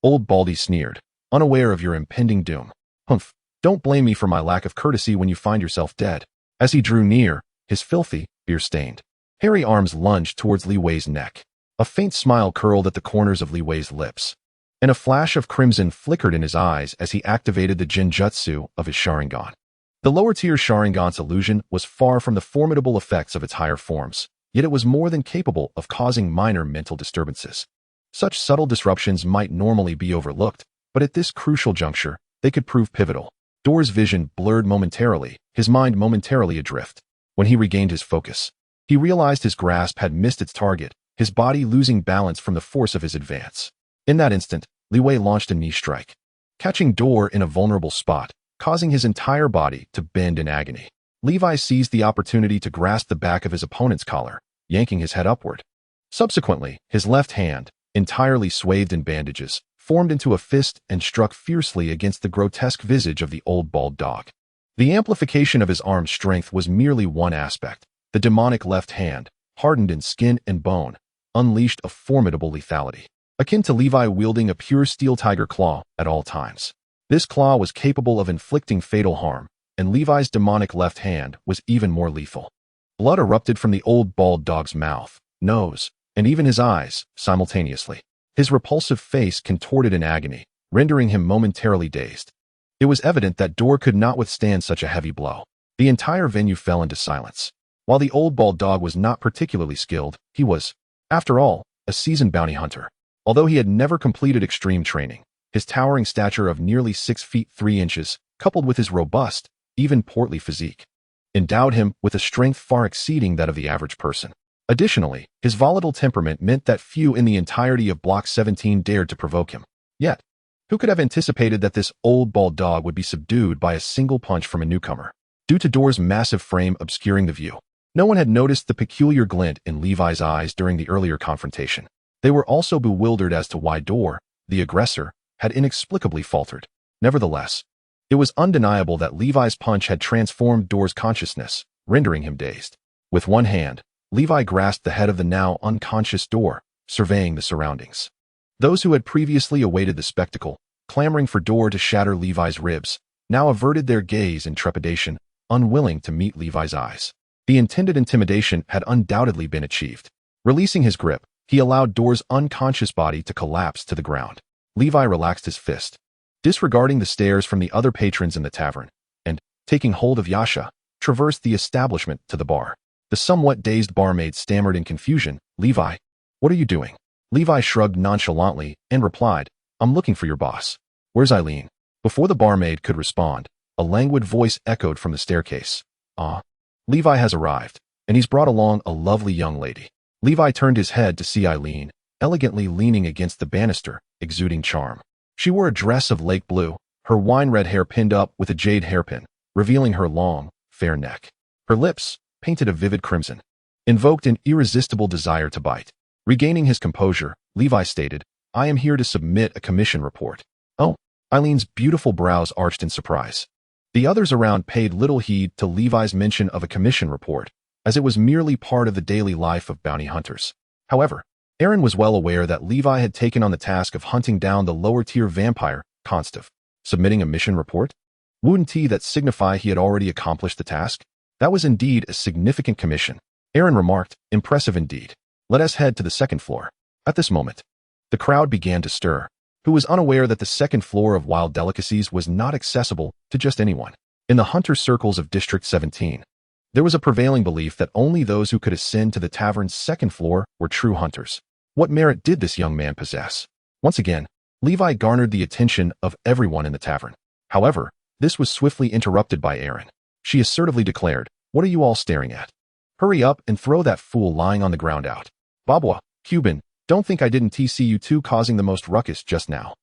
Old Baldy sneered, unaware of your impending doom. "Humph, don't blame me for my lack of courtesy when you find yourself dead." As he drew near, his filthy, beer-stained, hairy arms lunged towards Li Wei's neck. A faint smile curled at the corners of Li Wei's lips, and a flash of crimson flickered in his eyes as he activated the Jinjutsu of his Sharingan. The lower-tier Sharingan's illusion was far from the formidable effects of its higher forms, yet it was more than capable of causing minor mental disturbances. Such subtle disruptions might normally be overlooked, but at this crucial juncture, they could prove pivotal. Dor's vision blurred momentarily, his mind momentarily adrift. When he regained his focus, he realized his grasp had missed its target, his body losing balance from the force of his advance. In that instant, Li Wei launched a knee strike, catching Dor in a vulnerable spot, causing his entire body to bend in agony. Levi seized the opportunity to grasp the back of his opponent's collar, yanking his head upward. Subsequently, his left hand, entirely swathed in bandages, formed into a fist and struck fiercely against the grotesque visage of the Old Bald Dog. The amplification of his arm's strength was merely one aspect. The demonic left hand, hardened in skin and bone, unleashed a formidable lethality, akin to Levi wielding a pure steel tiger claw at all times. This claw was capable of inflicting fatal harm, and Levi's demonic left hand was even more lethal. Blood erupted from the Old Bald Dog's mouth, nose, and even his eyes, simultaneously. His repulsive face contorted in agony, rendering him momentarily dazed. It was evident that Dor could not withstand such a heavy blow. The entire venue fell into silence. While the Old Bald Dog was not particularly skilled, he was, after all, a seasoned bounty hunter. Although he had never completed extreme training, his towering stature of nearly 6 feet 3 inches, coupled with his robust, even portly physique, endowed him with a strength far exceeding that of the average person. Additionally, his volatile temperament meant that few in the entirety of Block 17 dared to provoke him. Yet, who could have anticipated that this old bald dog would be subdued by a single punch from a newcomer? Due to Door's massive frame obscuring the view, no one had noticed the peculiar glint in Levi's eyes during the earlier confrontation. They were also bewildered as to why Door, the aggressor, had inexplicably faltered. Nevertheless, it was undeniable that Levi's punch had transformed Door's consciousness, rendering him dazed. With one hand, Levi grasped the head of the now unconscious Door, surveying the surroundings. Those who had previously awaited the spectacle, clamoring for Door to shatter Levi's ribs, now averted their gaze in trepidation, unwilling to meet Levi's eyes. The intended intimidation had undoubtedly been achieved. Releasing his grip, he allowed Door's unconscious body to collapse to the ground. Levi relaxed his fist, disregarding the stares from the other patrons in the tavern, and, taking hold of Yasha, traversed the establishment to the bar. The somewhat dazed barmaid stammered in confusion, "Levi, what are you doing?" Levi shrugged nonchalantly and replied, "I'm looking for your boss." "Where's Eileen?" Before the barmaid could respond, a languid voice echoed from the staircase. Levi has arrived, and he's brought along a lovely young lady." Levi turned his head to see Eileen, elegantly leaning against the banister, exuding charm. She wore a dress of lake blue, her wine-red hair pinned up with a jade hairpin, revealing her long, fair neck. Her lips, painted a vivid crimson, invoked an irresistible desire to bite. Regaining his composure, Levi stated, "I am here to submit a commission report." "Oh." Eileen's beautiful brows arched in surprise. The others around paid little heed to Levi's mention of a commission report, as it was merely part of the daily life of bounty hunters. However, Aaron was well aware that Levi had taken on the task of hunting down the lower-tier vampire, Constave. Submitting a mission report? Wouldn't that signify he had already accomplished the task? That was indeed a significant commission. Aaron remarked, "Impressive indeed. Let us head to the second floor." At this moment, the crowd began to stir, who was unaware that the second floor of Wild Delicacies was not accessible to just anyone. In the hunter circles of District 17, there was a prevailing belief that only those who could ascend to the tavern's second floor were true hunters. What merit did this young man possess? Once again, Levi garnered the attention of everyone in the tavern. However, this was swiftly interrupted by Aaron. She assertively declared, "What are you all staring at? Hurry up and throw that fool lying on the ground out." "Babwa, Cuban, don't think I didn't see you two causing the most ruckus just now.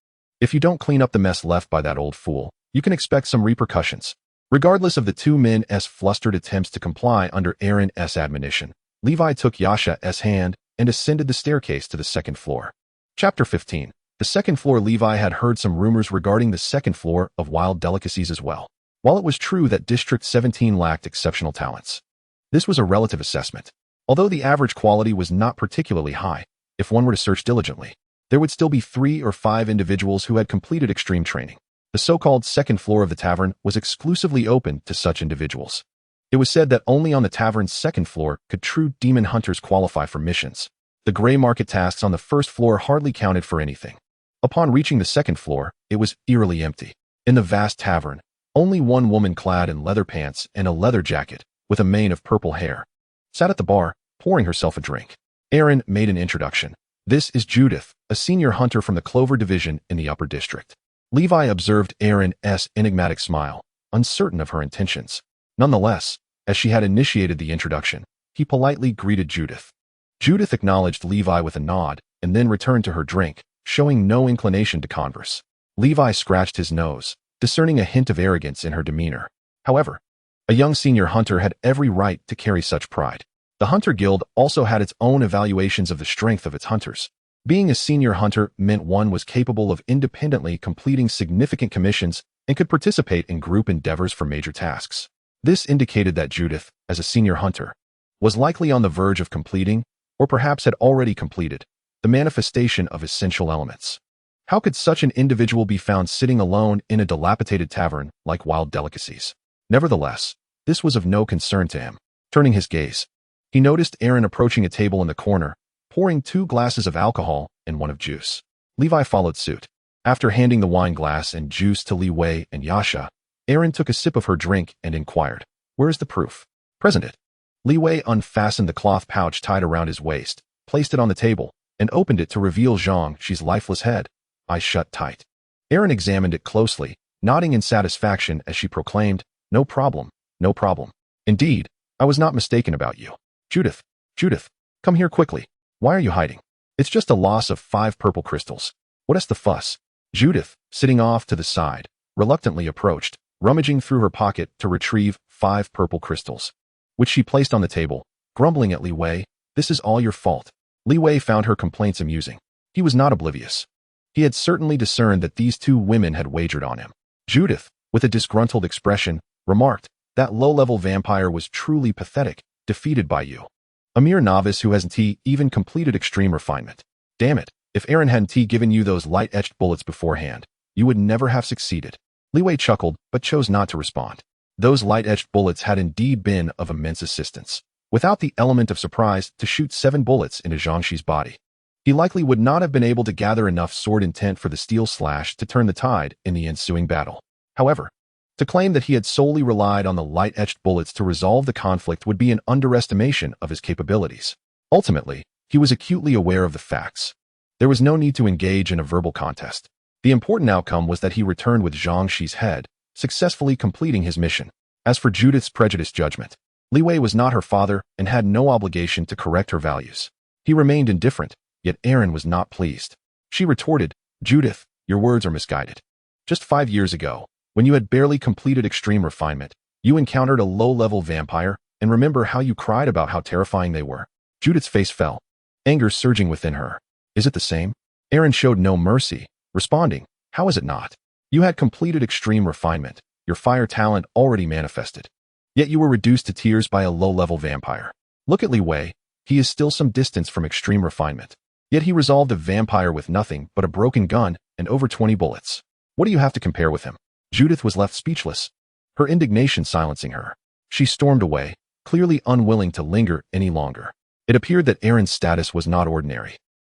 If you don't clean up the mess left by that old fool, you can expect some repercussions." Regardless of the two men's flustered attempts to comply under Aaron's admonition, Levi took Yasha's hand and ascended the staircase to the second floor. Chapter 15. The second floor. Levi had heard some rumors regarding the second floor of Wild Delicacies as well. While it was true that District 17 lacked exceptional talents, this was a relative assessment. Although the average quality was not particularly high, if one were to search diligently, there would still be 3 or 5 individuals who had completed extreme training. The so-called second floor of the tavern was exclusively open to such individuals. It was said that only on the tavern's second floor could true demon hunters qualify for missions. The gray market tasks on the first floor hardly counted for anything. Upon reaching the second floor, it was eerily empty. In the vast tavern, only one woman clad in leather pants and a leather jacket, with a mane of purple hair, sat at the bar, pouring herself a drink. Aaron made an introduction. "This is Judith, a senior hunter from the Clover Division in the Upper District." Levi observed Aaron's enigmatic smile, uncertain of her intentions. Nonetheless, as she had initiated the introduction, he politely greeted Judith. Judith acknowledged Levi with a nod, and then returned to her drink, showing no inclination to converse. Levi scratched his nose, discerning a hint of arrogance in her demeanor. However, a young senior hunter had every right to carry such pride. The Hunter Guild also had its own evaluations of the strength of its hunters. Being a senior hunter meant one was capable of independently completing significant commissions and could participate in group endeavors for major tasks. This indicated that Judith, as a senior hunter, was likely on the verge of completing, or perhaps had already completed, the manifestation of essential elements. How could such an individual be found sitting alone in a dilapidated tavern like Wild Delicacies? Nevertheless, this was of no concern to him. Turning his gaze, he noticed Aaron approaching a table in the corner, pouring 2 glasses of alcohol and 1 of juice. Levi followed suit. After handing the wine glass and juice to Li Wei and Yasha, Aaron took a sip of her drink and inquired, "Where is the proof?" "Present it." Li Wei unfastened the cloth pouch tied around his waist, placed it on the table, and opened it to reveal Zhang's lifeless head, eyes shut tight. Aaron examined it closely, nodding in satisfaction as she proclaimed, "No problem, no problem. Indeed, I was not mistaken about you. Judith, Judith, come here quickly. Why are you hiding? It's just a loss of 5 purple crystals. What is the fuss?" Judith, sitting off to the side, reluctantly approached, rummaging through her pocket to retrieve 5 purple crystals, which she placed on the table, grumbling at Li Wei, "This is all your fault." Li Wei found her complaints amusing. He was not oblivious. He had certainly discerned that these 2 women had wagered on him. Judith, with a disgruntled expression, remarked, "That low-level vampire was truly pathetic, defeated by you. A mere novice who hasn't even completed extreme refinement. Damn it, if Aaron hadn't given you those light-etched bullets beforehand, you would never have succeeded." Li Wei chuckled, but chose not to respond. Those light-etched bullets had indeed been of immense assistance. Without the element of surprise to shoot 7 bullets into Zhang's body, he likely would not have been able to gather enough sword intent for the steel slash to turn the tide in the ensuing battle. However, to claim that he had solely relied on the light-etched bullets to resolve the conflict would be an underestimation of his capabilities. Ultimately, he was acutely aware of the facts. There was no need to engage in a verbal contest. The important outcome was that he returned with Zhang's head, successfully completing his mission. As for Judith's prejudiced judgment, Li Wei was not her father and had no obligation to correct her values. He remained indifferent, yet Aaron was not pleased. She retorted, "Judith, your words are misguided. Just 5 years ago, when you had barely completed extreme refinement, you encountered a low-level vampire, and remember how you cried about how terrifying they were." Judith's face fell, anger surging within her. "Is it the same?" Aaron showed no mercy, responding, "How is it not? You had completed extreme refinement, your fire talent already manifested. Yet you were reduced to tears by a low-level vampire. Look at Li Wei, he is still some distance from extreme refinement. Yet he resolved a vampire with nothing but a broken gun and over 20 bullets. What do you have to compare with him?" Judith was left speechless, her indignation silencing her. She stormed away, clearly unwilling to linger any longer. It appeared that Aaron's status was not ordinary.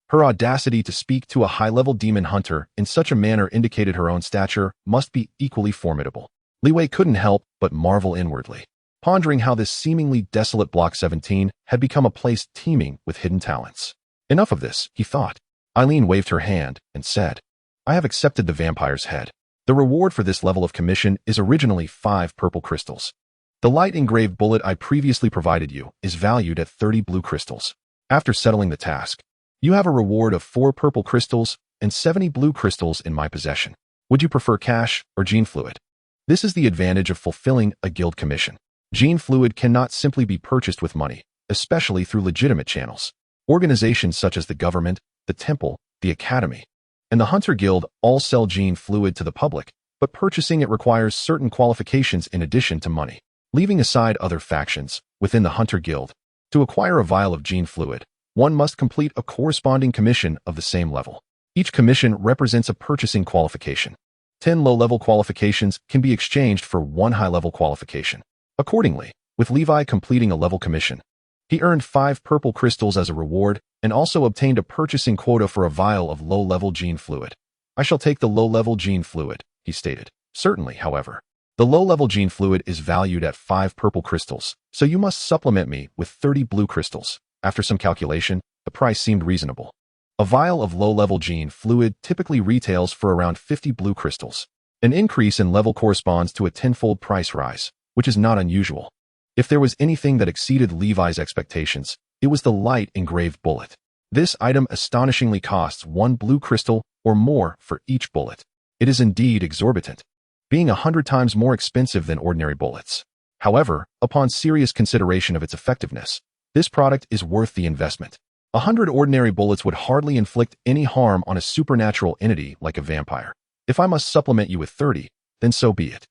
Her audacity to speak to a high-level demon hunter in such a manner indicated her own stature must be equally formidable. Li Wei couldn't help but marvel inwardly, pondering how this seemingly desolate Block 17 had become a place teeming with hidden talents. Enough of this, he thought. Eileen waved her hand and said, "I have accepted the vampire's head. The reward for this level of commission is originally 5 purple crystals. The light-engraved bullet I previously provided you is valued at 30 blue crystals. After settling the task, you have a reward of 4 purple crystals and 70 blue crystals in my possession. Would you prefer cash or gene fluid?" This is the advantage of fulfilling a guild commission. Gene fluid cannot simply be purchased with money, especially through legitimate channels. Organizations such as the government, the temple, the academy, and the Hunter Guild all sell gene fluid to the public, but purchasing it requires certain qualifications in addition to money. Leaving aside other factions within the Hunter Guild, to acquire a vial of gene fluid, one must complete a corresponding commission of the same level. Each commission represents a purchasing qualification. 10 low-level qualifications can be exchanged for 1 high-level qualification. Accordingly, with Levi completing a level commission, he earned 5 purple crystals as a reward and also obtained a purchasing quota for a vial of low-level gene fluid. "I shall take the low-level gene fluid," he stated. "Certainly, however, the low-level gene fluid is valued at 5 purple crystals, so you must supplement me with 30 blue crystals." After some calculation, the price seemed reasonable. A vial of low-level gene fluid typically retails for around 50 blue crystals. An increase in level corresponds to a 10-fold price rise, which is not unusual. If there was anything that exceeded Levi's expectations, it was the light-engraved bullet. This item astonishingly costs 1 blue crystal or more for each bullet. It is indeed exorbitant, being 100 times more expensive than ordinary bullets. However, upon serious consideration of its effectiveness, this product is worth the investment. 100 ordinary bullets would hardly inflict any harm on a supernatural entity like a vampire. If I must supplement you with 30, then so be it.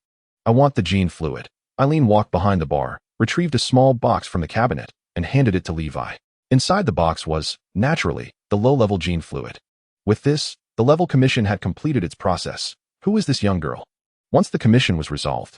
I want the gene fluid. Eileen walked behind the bar, retrieved a small box from the cabinet, and handed it to Levi. Inside the box was, naturally, the low-level gene fluid. With this, the level commission had completed its process. Who is this young girl? Once the commission was resolved,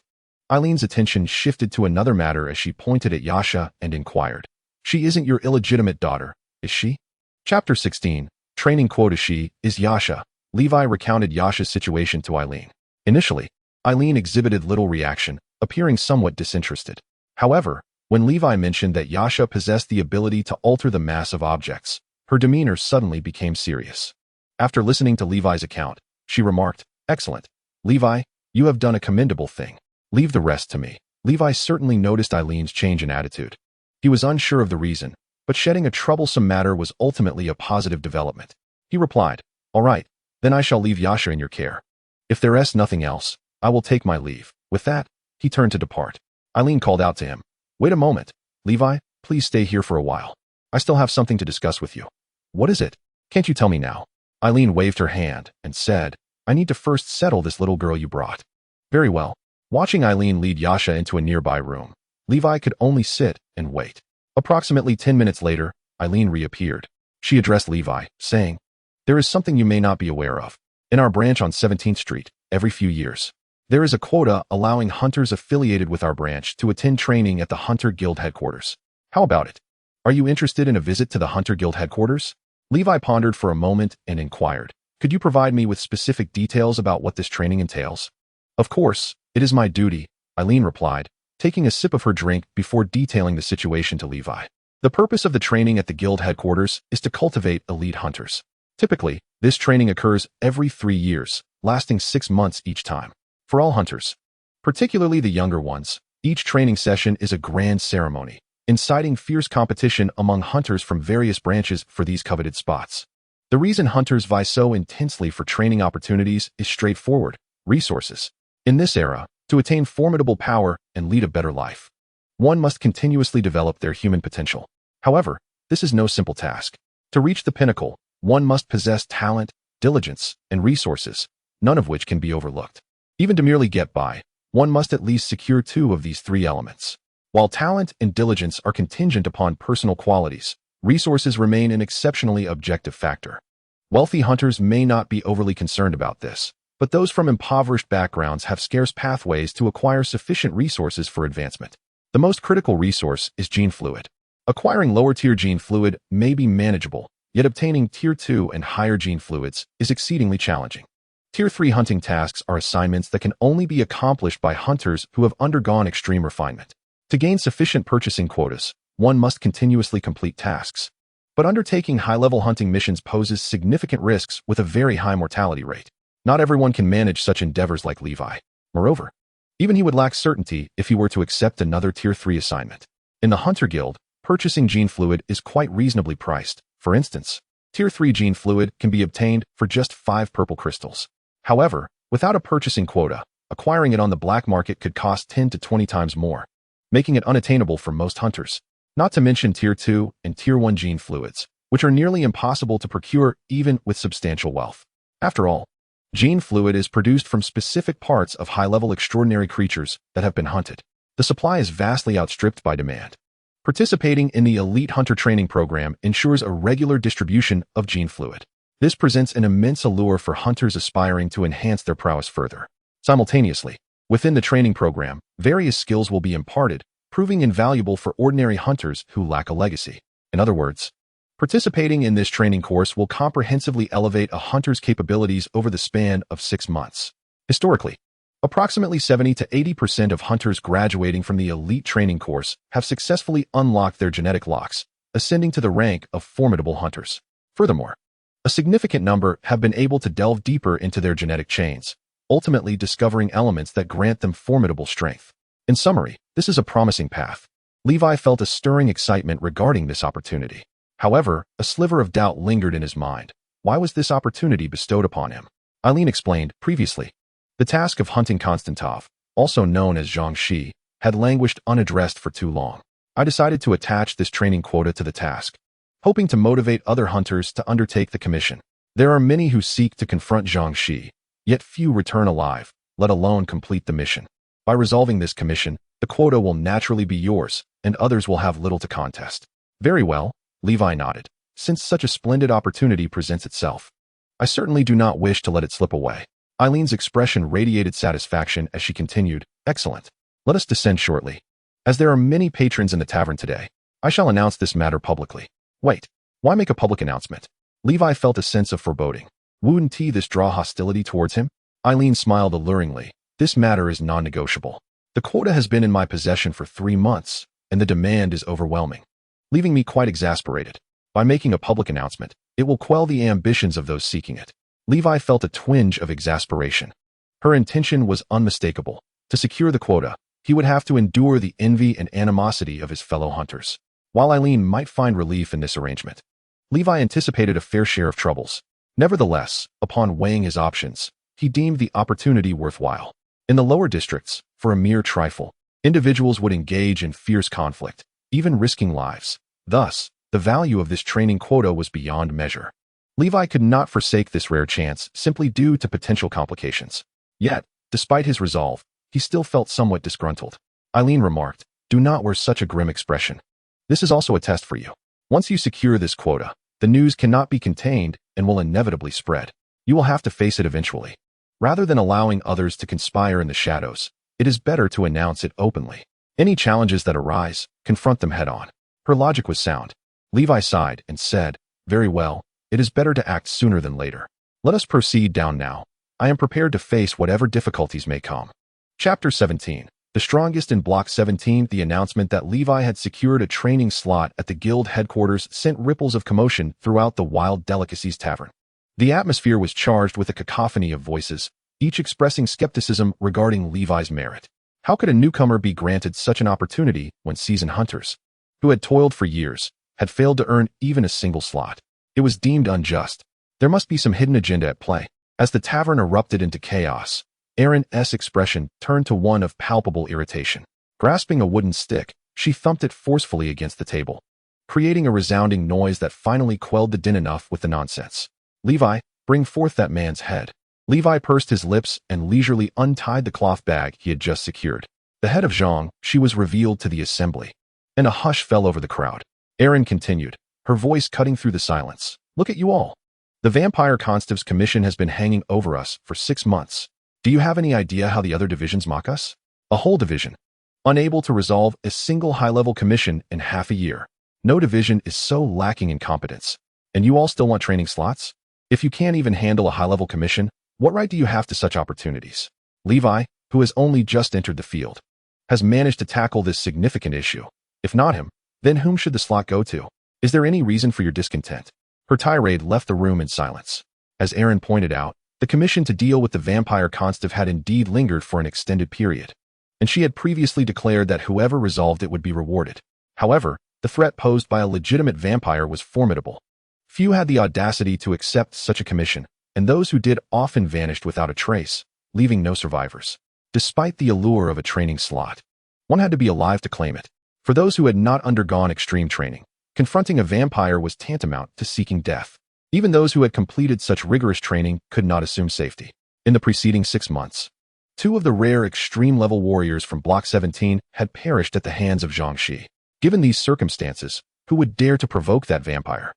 Eileen's attention shifted to another matter as she pointed at Yasha and inquired, "She isn't your illegitimate daughter, is she?" Chapter 16, Training Quota. She is Yasha. Levi recounted Yasha's situation to Eileen. Initially, Eileen exhibited little reaction, appearing somewhat disinterested. However, when Levi mentioned that Yasha possessed the ability to alter the mass of objects, Her demeanor suddenly became serious. After listening to Levi's account, she remarked, "Excellent. Levi, you have done a commendable thing. Leave the rest to me." Levi certainly noticed Eileen's change in attitude. He was unsure of the reason, but shedding a troublesome matter was ultimately a positive development. He replied, "All right, then I shall leave Yasha in your care. If there is nothing else, I will take my leave." With that, he turned to depart. Eileen called out to him, "Wait a moment. Levi, please stay here for a while. I still have something to discuss with you." "What is it? Can't you tell me now?" Eileen waved her hand and said, "I need to first settle this little girl you brought." "Very well." Watching Eileen lead Yasha into a nearby room, Levi could only sit and wait. Approximately 10 minutes later, Eileen reappeared. She addressed Levi, saying, "There is something you may not be aware of. In our branch on 17th Street, every few years, there is a quota allowing hunters affiliated with our branch to attend training at the Hunter Guild headquarters. How about it? Are you interested in a visit to the Hunter Guild headquarters?" Levi pondered for a moment and inquired, "Could you provide me with specific details about what this training entails?" "Of course, it is my duty," Eileen replied, taking a sip of her drink before detailing the situation to Levi. The purpose of the training at the guild headquarters is to cultivate elite hunters. Typically, this training occurs every 3 years, lasting 6 months each time. For all hunters, particularly the younger ones, each training session is a grand ceremony, inciting fierce competition among hunters from various branches for these coveted spots. The reason hunters vie so intensely for training opportunities is straightforward: resources. In this era, to attain formidable power and lead a better life, one must continuously develop their human potential. However, this is no simple task. To reach the pinnacle, one must possess talent, diligence, and resources, none of which can be overlooked. Even to merely get by, one must at least secure 2 of these 3 elements. While talent and diligence are contingent upon personal qualities, resources remain an exceptionally objective factor. Wealthy hunters may not be overly concerned about this, but those from impoverished backgrounds have scarce pathways to acquire sufficient resources for advancement. The most critical resource is gene fluid. Acquiring lower-tier gene fluid may be manageable, yet obtaining Tier 2 and higher gene fluids is exceedingly challenging. Tier 3 hunting tasks are assignments that can only be accomplished by hunters who have undergone extreme refinement. To gain sufficient purchasing quotas, one must continuously complete tasks. But undertaking high-level hunting missions poses significant risks with a very high mortality rate. Not everyone can manage such endeavors like Levi. Moreover, even he would lack certainty if he were to accept another Tier 3 assignment. In the Hunter Guild, purchasing gene fluid is quite reasonably priced. For instance, Tier 3 gene fluid can be obtained for just 5 purple crystals. However, without a purchasing quota, acquiring it on the black market could cost 10 to 20 times more, making it unattainable for most hunters. Not to mention Tier 2 and Tier 1 gene fluids, which are nearly impossible to procure even with substantial wealth. After all, gene fluid is produced from specific parts of high-level extraordinary creatures that have been hunted. The supply is vastly outstripped by demand. Participating in the Elite Hunter Training Program ensures a regular distribution of gene fluid. This presents an immense allure for hunters aspiring to enhance their prowess further. Simultaneously, within the training program, various skills will be imparted, proving invaluable for ordinary hunters who lack a legacy. In other words, participating in this training course will comprehensively elevate a hunter's capabilities over the span of 6 months. Historically, approximately 70 to 80% of hunters graduating from the elite training course have successfully unlocked their genetic locks, ascending to the rank of formidable hunters. Furthermore, a significant number have been able to delve deeper into their genetic chains, ultimately discovering elements that grant them formidable strength. In summary, this is a promising path. Levi felt a stirring excitement regarding this opportunity. However, a sliver of doubt lingered in his mind. Why was this opportunity bestowed upon him? Eileen explained previously. The task of hunting Konstantov, also known as Zhangxi, had languished unaddressed for too long. I decided to attach this training quota to the task, hoping to motivate other hunters to undertake the commission. There are many who seek to confront Zhangxi, yet few return alive, let alone complete the mission. By resolving this commission, the quota will naturally be yours, and others will have little to contest. Very well, Levi nodded. Since such a splendid opportunity presents itself, I certainly do not wish to let it slip away. Eileen's expression radiated satisfaction as she continued, "Excellent. Let us descend shortly. As there are many patrons in the tavern today, I shall announce this matter publicly." Wait, why make a public announcement? Levi felt a sense of foreboding. Wouldn't this draw hostility towards him? Eileen smiled alluringly. This matter is non-negotiable. The quota has been in my possession for 3 months, and the demand is overwhelming, leaving me quite exasperated. By making a public announcement, it will quell the ambitions of those seeking it. Levi felt a twinge of exasperation. Her intention was unmistakable. To secure the quota, he would have to endure the envy and animosity of his fellow hunters. While Eileen might find relief in this arrangement, Levi anticipated a fair share of troubles. Nevertheless, upon weighing his options, he deemed the opportunity worthwhile. In the lower districts, for a mere trifle, individuals would engage in fierce conflict, even risking lives. Thus, the value of this training quota was beyond measure. Levi could not forsake this rare chance simply due to potential complications. Yet, despite his resolve, he still felt somewhat disgruntled. Eileen remarked, "Do not wear such a grim expression. This is also a test for you. Once you secure this quota, the news cannot be contained and will inevitably spread. You will have to face it eventually. Rather than allowing others to conspire in the shadows, it is better to announce it openly. Any challenges that arise, confront them head-on." Her logic was sound. Levi sighed and said, "Very well, it is better to act sooner than later. Let us proceed down now. I am prepared to face whatever difficulties may come." Chapter 17. The strongest in Block 17. The announcement that Levi had secured a training slot at the guild headquarters sent ripples of commotion throughout the Wild Delicacies Tavern. The atmosphere was charged with a cacophony of voices, each expressing skepticism regarding Levi's merit. How could a newcomer be granted such an opportunity when seasoned hunters, who had toiled for years, had failed to earn even a single slot? It was deemed unjust. There must be some hidden agenda at play. As the tavern erupted into chaos, Erin's expression turned to one of palpable irritation. Grasping a wooden stick, she thumped it forcefully against the table, creating a resounding noise that finally quelled the din. Enough with the nonsense. "Levi, bring forth that man's head." Levi pursed his lips and leisurely untied the cloth bag he had just secured. The head of Zhang, she was revealed to the assembly, and a hush fell over the crowd. Erin continued, her voice cutting through the silence. "Look at you all. The Vampire Constab's commission has been hanging over us for 6 months. Do you have any idea how the other divisions mock us? A whole division, unable to resolve a single high-level commission in half a year. No division is so lacking in competence. And you all still want training slots? If you can't even handle a high-level commission, what right do you have to such opportunities?" Levi, who has only just entered the field, has managed to tackle this significant issue. If not him, then whom should the slot go to? Is there any reason for your discontent? Her tirade left the room in silence. As Erin pointed out, the commission to deal with the Vampire Constable had indeed lingered for an extended period, and she had previously declared that whoever resolved it would be rewarded. However, the threat posed by a legitimate vampire was formidable. Few had the audacity to accept such a commission, and those who did often vanished without a trace, leaving no survivors. Despite the allure of a training slot, one had to be alive to claim it. For those who had not undergone extreme training, confronting a vampire was tantamount to seeking death. Even those who had completed such rigorous training could not assume safety. In the preceding 6 months, 2 of the rare extreme-level warriors from Block 17 had perished at the hands of Zhang Shi. Given these circumstances, who would dare to provoke that vampire?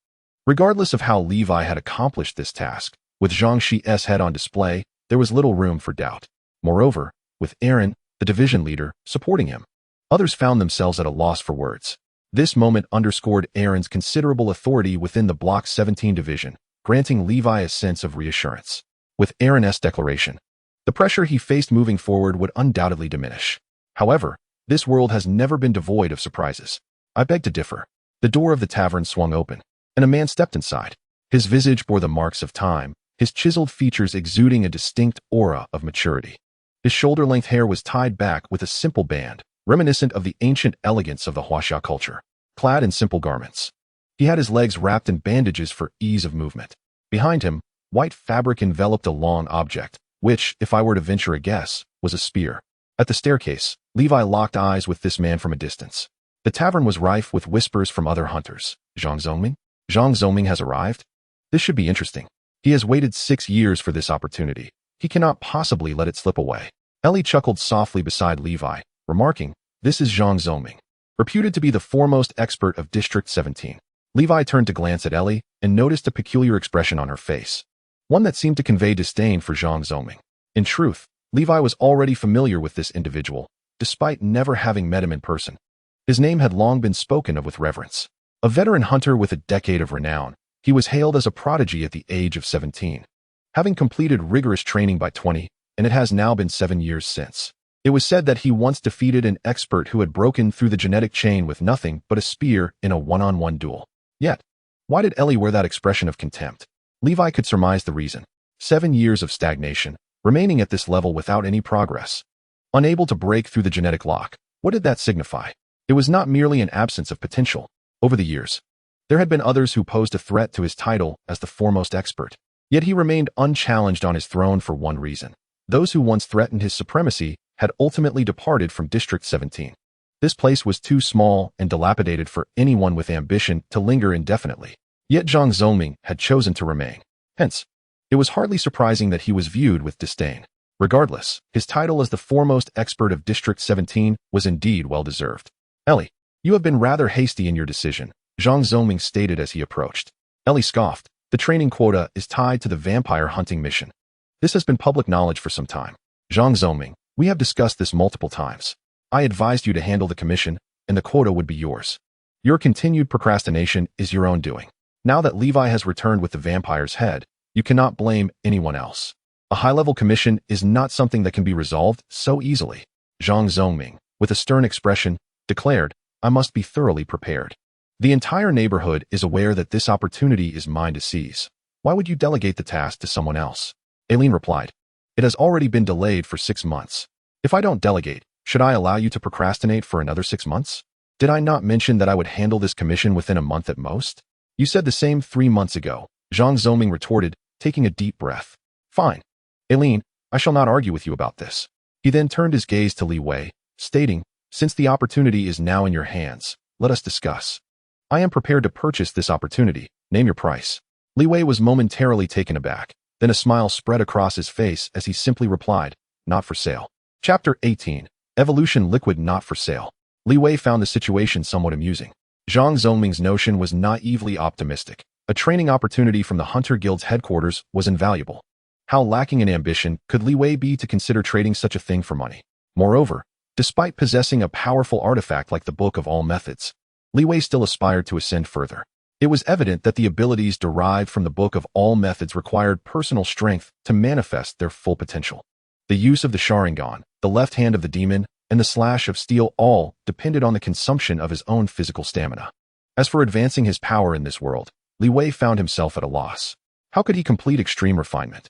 Regardless of how Levi had accomplished this task, with Zhang Shi's head on display, there was little room for doubt. Moreover, with Erin, the division leader, supporting him, others found themselves at a loss for words. This moment underscored Erin's considerable authority within the Block 17 division, granting Levi a sense of reassurance. With Erin's declaration, the pressure he faced moving forward would undoubtedly diminish. However, this world has never been devoid of surprises. "I beg to differ." The door of the tavern swung open, and a man stepped inside. His visage bore the marks of time, his chiseled features exuding a distinct aura of maturity. His shoulder-length hair was tied back with a simple band, reminiscent of the ancient elegance of the Huaxia culture. Clad in simple garments, he had his legs wrapped in bandages for ease of movement. Behind him, white fabric enveloped a long object, which, if I were to venture a guess, was a spear. At the staircase, Levi locked eyes with this man from a distance. The tavern was rife with whispers from other hunters. "Zhang Zongming? Zhang Zongming has arrived? This should be interesting. He has waited 6 years for this opportunity. He cannot possibly let it slip away." Ellie chuckled softly beside Levi, remarking, "This is Zhang Zongming, reputed to be the foremost expert of District 17. Levi turned to glance at Ellie and noticed a peculiar expression on her face, one that seemed to convey disdain for Zhang Zongming. In truth, Levi was already familiar with this individual, despite never having met him in person. His name had long been spoken of with reverence. A veteran hunter with a decade of renown, he was hailed as a prodigy at the age of 17, having completed rigorous training by 20, and it has now been 7 years since. It was said that he once defeated an expert who had broken through the genetic chain with nothing but a spear in a one-on-one duel. Yet, Why did Ellie wear that expression of contempt? Levi could surmise the reason. 7 years of stagnation, remaining at this level without any progress. Unable to break through the genetic lock. What did that signify? It was not merely an absence of potential. Over the years, there had been others who posed a threat to his title as the foremost expert. Yet he remained unchallenged on his throne for one reason. Those who once threatened his supremacy had ultimately departed from District 17. This place was too small and dilapidated for anyone with ambition to linger indefinitely. Yet Zhang Zongming had chosen to remain. Hence, it was hardly surprising that he was viewed with disdain. Regardless, his title as the foremost expert of District 17 was indeed well-deserved. Ellie, you have been rather hasty in your decision, Zhang Zongming stated as he approached. Ellie scoffed. The training quota is tied to the vampire hunting mission. This has been public knowledge for some time. Zhang Zongming, we have discussed this multiple times. I advised you to handle the commission, and the quota would be yours. Your continued procrastination is your own doing. Now that Levi has returned with the vampire's head, you cannot blame anyone else. A high-level commission is not something that can be resolved so easily. Zhang Zongming, with a stern expression, declared, I must be thoroughly prepared. The entire neighborhood is aware that this opportunity is mine to seize. Why would you delegate the task to someone else? Aileen replied, it has already been delayed for 6 months. If I don't delegate, should I allow you to procrastinate for another 6 months? Did I not mention that I would handle this commission within a month at most? You said the same 3 months ago, Zhang Zongming retorted, taking a deep breath. Fine. Aileen, I shall not argue with you about this. He then turned his gaze to Li Wei, stating, since the opportunity is now in your hands, let us discuss. I am prepared to purchase this opportunity. Name your price. Li Wei was momentarily taken aback. Then a smile spread across his face as he simply replied, not for sale. Chapter 18. Evolution Liquid Not for Sale. Li Wei found the situation somewhat amusing. Zhang Zongming's notion was naively optimistic. A training opportunity from the Hunter Guild's headquarters was invaluable. How lacking in ambition could Li Wei be to consider trading such a thing for money? Moreover, despite possessing a powerful artifact like the Book of All Methods, Li Wei still aspired to ascend further. It was evident that the abilities derived from the Book of All Methods required personal strength to manifest their full potential. The use of the Sharingan, the left hand of the demon, and the slash of steel all depended on the consumption of his own physical stamina. As for advancing his power in this world, Li Wei found himself at a loss. How could he complete extreme refinement?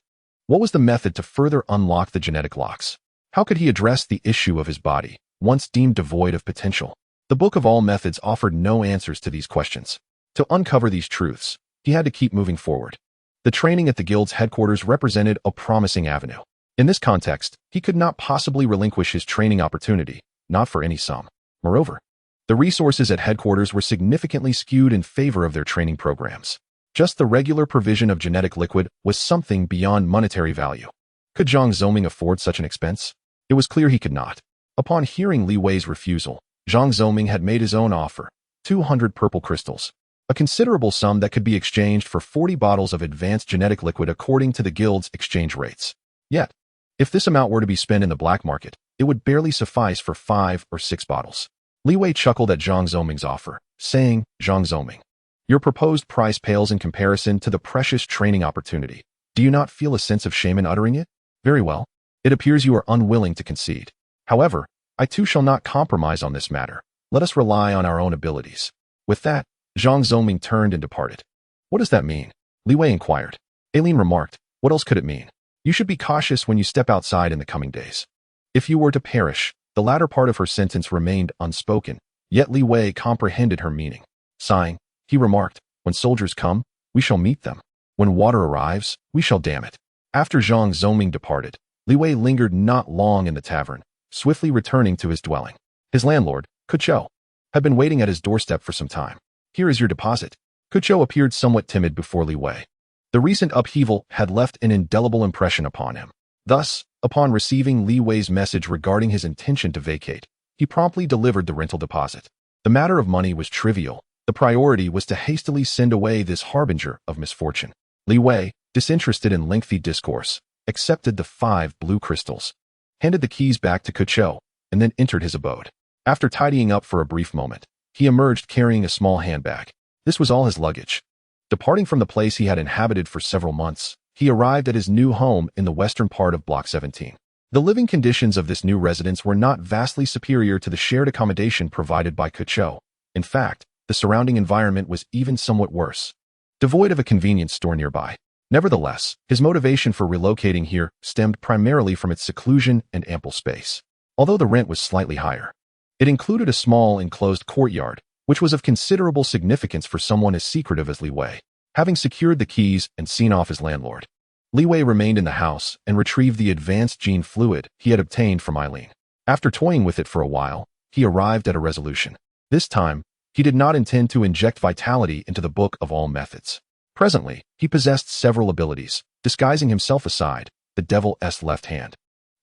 What was the method to further unlock the genetic locks? How could he address the issue of his body, once deemed devoid of potential? The Book of All Methods offered no answers to these questions. To uncover these truths, he had to keep moving forward. The training at the guild's headquarters represented a promising avenue. In this context, he could not possibly relinquish his training opportunity, not for any sum. Moreover, the resources at headquarters were significantly skewed in favor of their training programs. Just the regular provision of genetic liquid was something beyond monetary value. Could Zhang Zongming afford such an expense? It was clear he could not. Upon hearing Li Wei's refusal, Zhang Zongming had made his own offer, 200 purple crystals, a considerable sum that could be exchanged for 40 bottles of advanced genetic liquid according to the guild's exchange rates. Yet, if this amount were to be spent in the black market, it would barely suffice for 5 or 6 bottles. Li Wei chuckled at Zhang Zongming's offer, saying, Zhang Zongming, your proposed price pales in comparison to the precious training opportunity. Do you not feel a sense of shame in uttering it? Very well. It appears you are unwilling to concede. However, I too shall not compromise on this matter. Let us rely on our own abilities. With that, Zhang Zongming turned and departed. What does that mean? Li Wei inquired. Aileen remarked, what else could it mean? You should be cautious when you step outside in the coming days. If you were to perish, the latter part of her sentence remained unspoken, yet Li Wei comprehended her meaning. Sighing, he remarked, when soldiers come, we shall meet them. When water arrives, we shall dam it. After Zhang Zongming departed, Li Wei lingered not long in the tavern, swiftly returning to his dwelling. His landlord, Kuchou, had been waiting at his doorstep for some time. Here is your deposit. Kuchou appeared somewhat timid before Li Wei. The recent upheaval had left an indelible impression upon him. Thus, upon receiving Li Wei's message regarding his intention to vacate, he promptly delivered the rental deposit. The matter of money was trivial. The priority was to hastily send away this harbinger of misfortune. Li Wei, disinterested in lengthy discourse, accepted the 5 blue crystals, handed the keys back to Kuchou, and then entered his abode. After tidying up for a brief moment, he emerged carrying a small handbag. This was all his luggage. Departing from the place he had inhabited for several months, he arrived at his new home in the western part of Block 17. The living conditions of this new residence were not vastly superior to the shared accommodation provided by Kuchou. In fact, the surrounding environment was even somewhat worse. devoid of a convenience store nearby. Nevertheless, his motivation for relocating here stemmed primarily from its seclusion and ample space. Although the rent was slightly higher, it included a small enclosed courtyard, which was of considerable significance for someone as secretive as Li Wei. Having secured the keys and seen off his landlord, Li Wei remained in the house and retrieved the advanced gene fluid he had obtained from Eileen. After toying with it for a while, he arrived at a resolution. This time, he did not intend to inject vitality into the book of all methods. Presently, he possessed several abilities, disguising himself aside, the devil's left hand,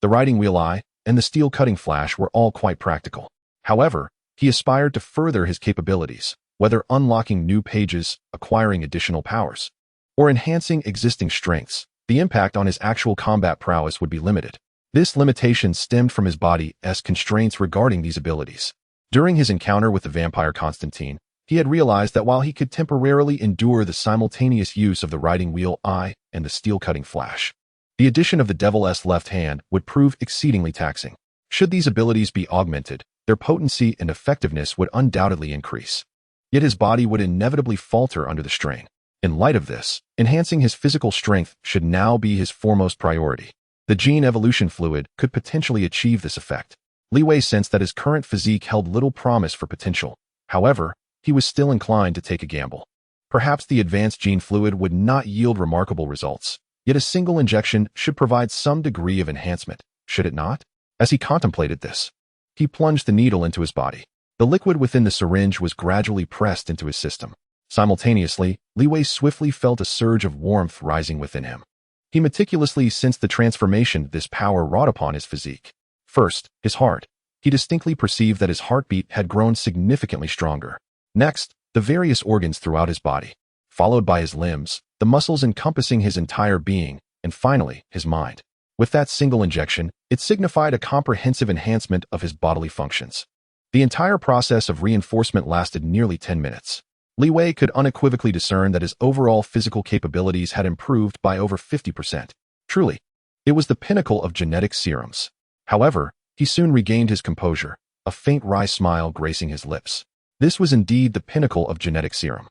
the writing wheel eye, and the steel cutting flash were all quite practical. However, he aspired to further his capabilities, whether unlocking new pages, acquiring additional powers, or enhancing existing strengths. The impact on his actual combat prowess would be limited. This limitation stemmed from his body's constraints regarding these abilities. During his encounter with the vampire Constantine, he had realized that while he could temporarily endure the simultaneous use of the writing wheel eye and the steel-cutting flash, the addition of the devil's left hand would prove exceedingly taxing. Should these abilities be augmented, their potency and effectiveness would undoubtedly increase. Yet his body would inevitably falter under the strain. In light of this, enhancing his physical strength should now be his foremost priority. The gene evolution fluid could potentially achieve this effect. Li Wei sensed that his current physique held little promise for potential. However, he was still inclined to take a gamble. Perhaps the advanced gene fluid would not yield remarkable results, yet a single injection should provide some degree of enhancement, should it not? As he contemplated this, he plunged the needle into his body. The liquid within the syringe was gradually pressed into his system. Simultaneously, Li Wei swiftly felt a surge of warmth rising within him. He meticulously sensed the transformation this power wrought upon his physique. First, his heart. He distinctly perceived that his heartbeat had grown significantly stronger. Next, the various organs throughout his body, followed by his limbs, the muscles encompassing his entire being, and finally, his mind. With that single injection, it signified a comprehensive enhancement of his bodily functions. The entire process of reinforcement lasted nearly 10 minutes. Li Wei could unequivocally discern that his overall physical capabilities had improved by over 50%. Truly, it was the pinnacle of genetic serums. However, he soon regained his composure, a faint wry smile gracing his lips. This was indeed the pinnacle of genetic serum.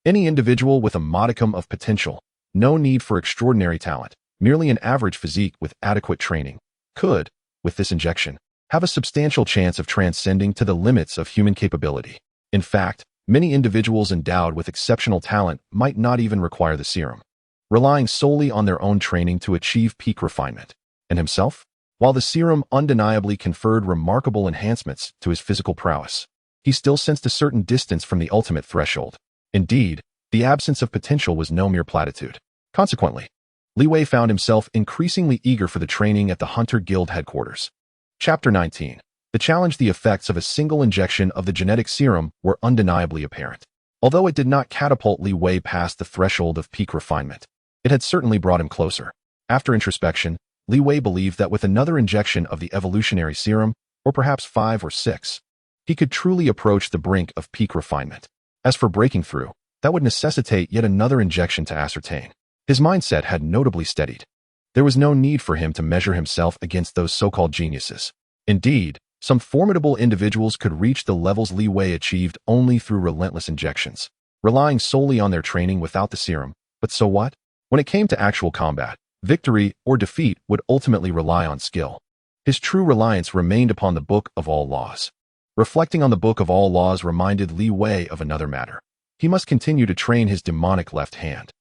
Any individual with a modicum of potential, no need for extraordinary talent, merely an average physique with adequate training, could, with this injection, have a substantial chance of transcending to the limits of human capability. In fact, many individuals endowed with exceptional talent might not even require the serum, relying solely on their own training to achieve peak refinement. And himself? While the serum undeniably conferred remarkable enhancements to his physical prowess, he still sensed a certain distance from the ultimate threshold. Indeed, the absence of potential was no mere platitude. Consequently, Li Wei found himself increasingly eager for the training at the Hunter Guild headquarters. Chapter 19. The challenge. The effects of a single injection of the genetic serum were undeniably apparent. Although it did not catapult Li Wei past the threshold of peak refinement, it had certainly brought him closer. After introspection, Li Wei believed that with another injection of the evolutionary serum, or perhaps 5 or 6, he could truly approach the brink of peak refinement. As for breaking through, that would necessitate yet another injection to ascertain. His mindset had notably steadied. There was no need for him to measure himself against those so-called geniuses. Indeed, some formidable individuals could reach the levels Li Wei achieved only through relentless injections, relying solely on their training without the serum. But so what? When it came to actual combat, victory or defeat would ultimately rely on skill. His true reliance remained upon the Book of All Laws. Reflecting on the Book of All Laws reminded Li Wei of another matter. He must continue to train his demonic left hand.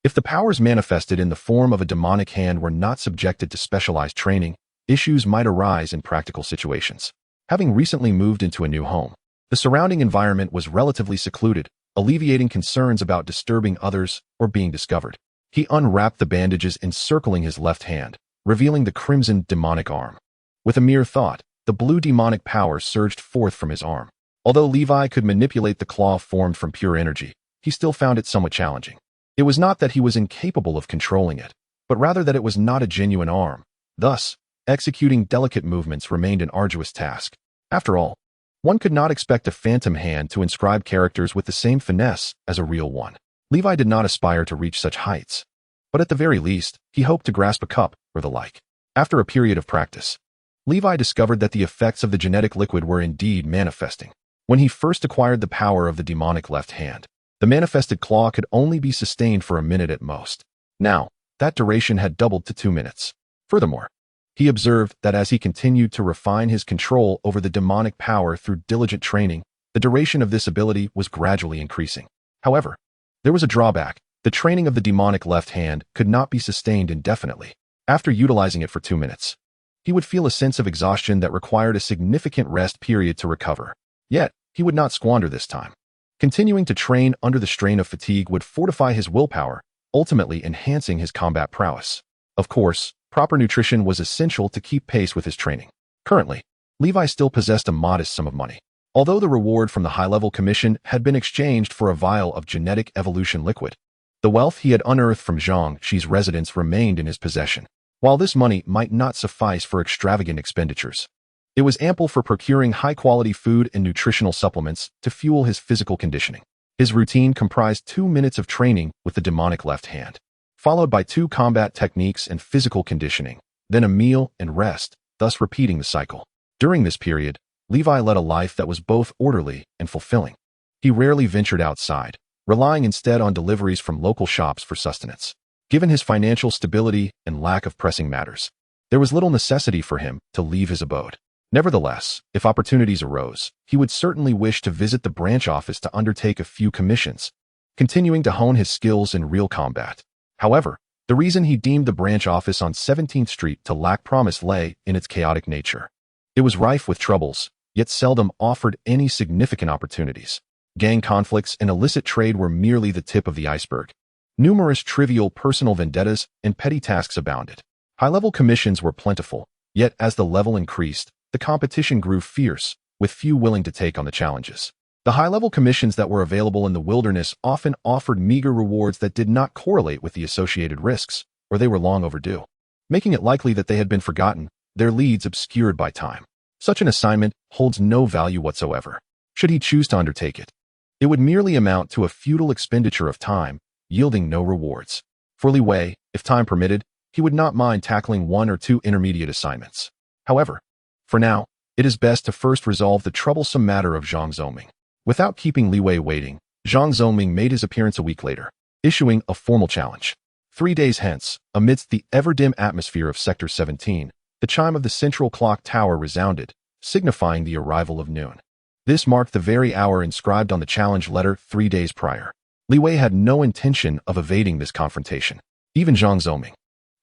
If the powers manifested in the form of a demonic hand were not subjected to specialized training, issues might arise in practical situations. Having recently moved into a new home, the surrounding environment was relatively secluded, alleviating concerns about disturbing others or being discovered. He unwrapped the bandages encircling his left hand, revealing the crimson demonic arm. With a mere thought, the blue demonic power surged forth from his arm. Although Levi could manipulate the claw formed from pure energy, he still found it somewhat challenging. It was not that he was incapable of controlling it, but rather that it was not a genuine arm. Thus, executing delicate movements remained an arduous task. After all, one could not expect a phantom hand to inscribe characters with the same finesse as a real one. Levi did not aspire to reach such heights, but at the very least, he hoped to grasp a cup or the like. After a period of practice, Levi discovered that the effects of the genetic liquid were indeed manifesting. When he first acquired the power of the demonic left hand, The manifested claw could only be sustained for a minute at most. Now, that duration had doubled to 2 minutes. Furthermore, he observed that as he continued to refine his control over the demonic power through diligent training, the duration of this ability was gradually increasing. However, there was a drawback. The training of the demonic left hand could not be sustained indefinitely. After utilizing it for 2 minutes, he would feel a sense of exhaustion that required a significant rest period to recover. Yet, he would not squander this time. Continuing to train under the strain of fatigue would fortify his willpower, ultimately enhancing his combat prowess. Of course, proper nutrition was essential to keep pace with his training. Currently, Levi still possessed a modest sum of money. Although the reward from the high-level commission had been exchanged for a vial of genetic evolution liquid, the wealth he had unearthed from Zhang Xi's residence remained in his possession. While this money might not suffice for extravagant expenditures, it was ample for procuring high-quality food and nutritional supplements to fuel his physical conditioning. His routine comprised 2 minutes of training with the demonic left hand, followed by 2 combat techniques and physical conditioning, then a meal and rest, thus repeating the cycle. During this period, Levi led a life that was both orderly and fulfilling. He rarely ventured outside, relying instead on deliveries from local shops for sustenance. Given his financial stability and lack of pressing matters, there was little necessity for him to leave his abode. Nevertheless, if opportunities arose, he would certainly wish to visit the branch office to undertake a few commissions, continuing to hone his skills in real combat. However, the reason he deemed the branch office on 17th Street to lack promise lay in its chaotic nature. It was rife with troubles, yet seldom offered any significant opportunities. Gang conflicts and illicit trade were merely the tip of the iceberg. Numerous trivial personal vendettas and petty tasks abounded. High-level commissions were plentiful, yet as the level increased, the competition grew fierce, with few willing to take on the challenges. The high-level commissions that were available in the wilderness often offered meager rewards that did not correlate with the associated risks, or they were long overdue, making it likely that they had been forgotten, their leads obscured by time. Such an assignment holds no value whatsoever. Should he choose to undertake it, it would merely amount to a futile expenditure of time, yielding no rewards. For Li Wei, if time permitted, he would not mind tackling 1 or 2 intermediate assignments. However, for now, it is best to first resolve the troublesome matter of Zhang Zhoming. Without keeping Li Wei waiting, Zhang Zhoming made his appearance a week later, issuing a formal challenge. 3 days hence, amidst the ever-dim atmosphere of Sector 17, the chime of the central clock tower resounded, signifying the arrival of noon. This marked the very hour inscribed on the challenge letter 3 days prior. Li Wei had no intention of evading this confrontation. Even Zhang Zhoming,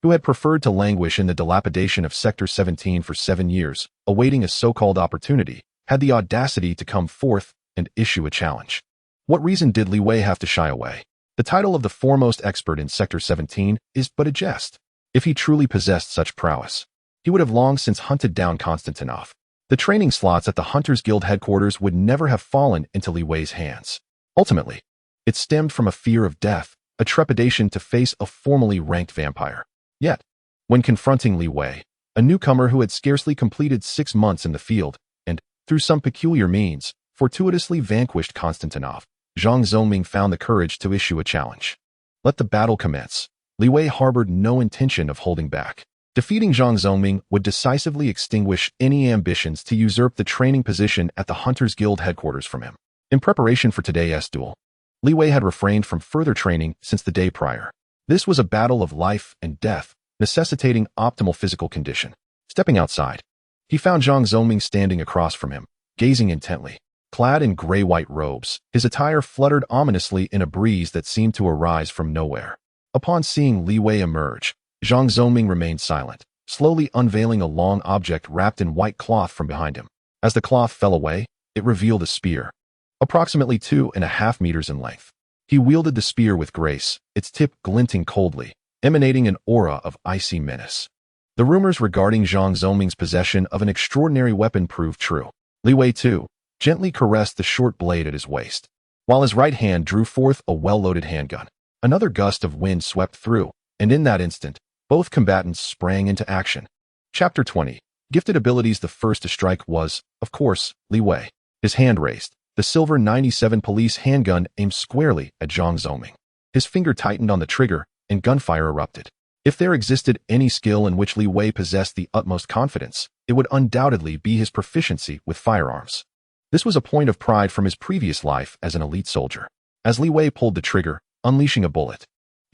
who had preferred to languish in the dilapidation of Sector 17 for 7 years, awaiting a so-called opportunity, had the audacity to come forth and issue a challenge. What reason did Li Wei have to shy away? The title of the foremost expert in Sector 17 is but a jest. If he truly possessed such prowess, he would have long since hunted down Konstantinov. The training slots at the Hunters Guild headquarters would never have fallen into Li Wei's hands. Ultimately, it stemmed from a fear of death, a trepidation to face a formally ranked vampire. Yet, when confronting Li Wei, a newcomer who had scarcely completed 6 months in the field, and, through some peculiar means, fortuitously vanquished Konstantinov, Zhang Zhoming found the courage to issue a challenge. Let the battle commence. Li Wei harbored no intention of holding back. Defeating Zhang Zhoming would decisively extinguish any ambitions to usurp the training position at the Hunters Guild headquarters from him. In preparation for today's duel, Li Wei had refrained from further training since the day prior. This was a battle of life and death, necessitating optimal physical condition. Stepping outside, he found Zhang Zhoming standing across from him, gazing intently. Clad in gray-white robes, his attire fluttered ominously in a breeze that seemed to arise from nowhere. Upon seeing Li Wei emerge, Zhang Zhoming remained silent, slowly unveiling a long object wrapped in white cloth from behind him. As the cloth fell away, it revealed a spear, approximately 2.5 meters in length. He wielded the spear with grace, its tip glinting coldly, emanating an aura of icy menace. The rumors regarding Zhang Zhoming's possession of an extraordinary weapon proved true. Li Wei, too, gently caressed the short blade at his waist, while his right hand drew forth a well-loaded handgun. Another gust of wind swept through, and in that instant, both combatants sprang into action. Chapter 20. Gifted abilities. The first to strike was, of course, Li Wei. His hand raised, the silver 97 police handgun aimed squarely at Zhang Zhoming. His finger tightened on the trigger, and gunfire erupted. If there existed any skill in which Li Wei possessed the utmost confidence, it would undoubtedly be his proficiency with firearms. This was a point of pride from his previous life as an elite soldier. as Li Wei pulled the trigger, unleashing a bullet.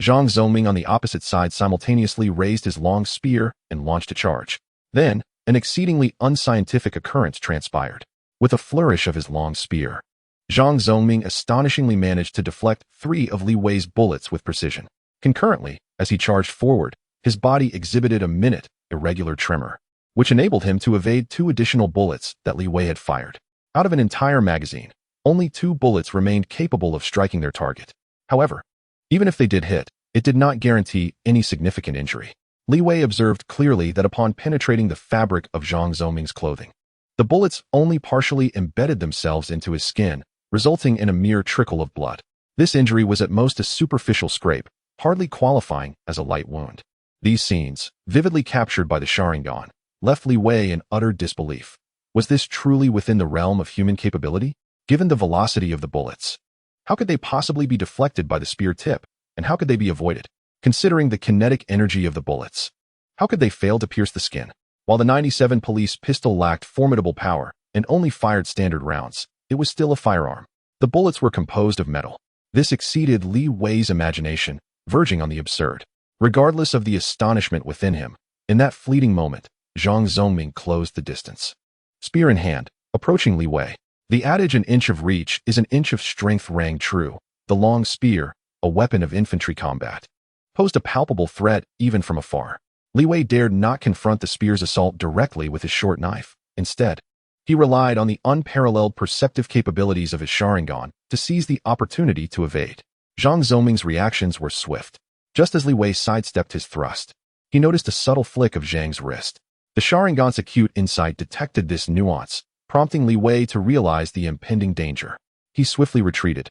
Zhang Zongming on the opposite side simultaneously raised his long spear and launched a charge. Then, an exceedingly unscientific occurrence transpired. With a flourish of his long spear, Zhang Zongming astonishingly managed to deflect 3 of Li Wei's bullets with precision. Concurrently, as he charged forward, his body exhibited a minute, irregular tremor, which enabled him to evade 2 additional bullets that Li Wei had fired. Out of an entire magazine, only 2 bullets remained capable of striking their target. However, even if they did hit, it did not guarantee any significant injury. Li Wei observed clearly that upon penetrating the fabric of Zhang Zongming's clothing, the bullets only partially embedded themselves into his skin, resulting in a mere trickle of blood. This injury was at most a superficial scrape, hardly qualifying as a light wound. These scenes, vividly captured by the Sharingan, left Li Wei in utter disbelief. Was this truly within the realm of human capability? Given the velocity of the bullets, how could they possibly be deflected by the spear tip, and how could they be avoided? Considering the kinetic energy of the bullets, how could they fail to pierce the skin? While the 97 police pistol lacked formidable power and only fired standard rounds, it was still a firearm. The bullets were composed of metal. This exceeded Li Wei's imagination, verging on the absurd. Regardless of the astonishment within him, in that fleeting moment, Zhang Zongming closed the distance. Spear in hand, approaching Li Wei. The adage "an inch of reach is an inch of strength" rang true. The long spear, a weapon of infantry combat, posed a palpable threat even from afar. Li Wei dared not confront the spear's assault directly with his short knife. Instead, he relied on the unparalleled perceptive capabilities of his Sharingan to seize the opportunity to evade. Zhang Zongming's reactions were swift. Just as Li Wei sidestepped his thrust, he noticed a subtle flick of Zhang's wrist. The Sharingan's acute insight detected this nuance, prompting Li Wei to realize the impending danger. He swiftly retreated,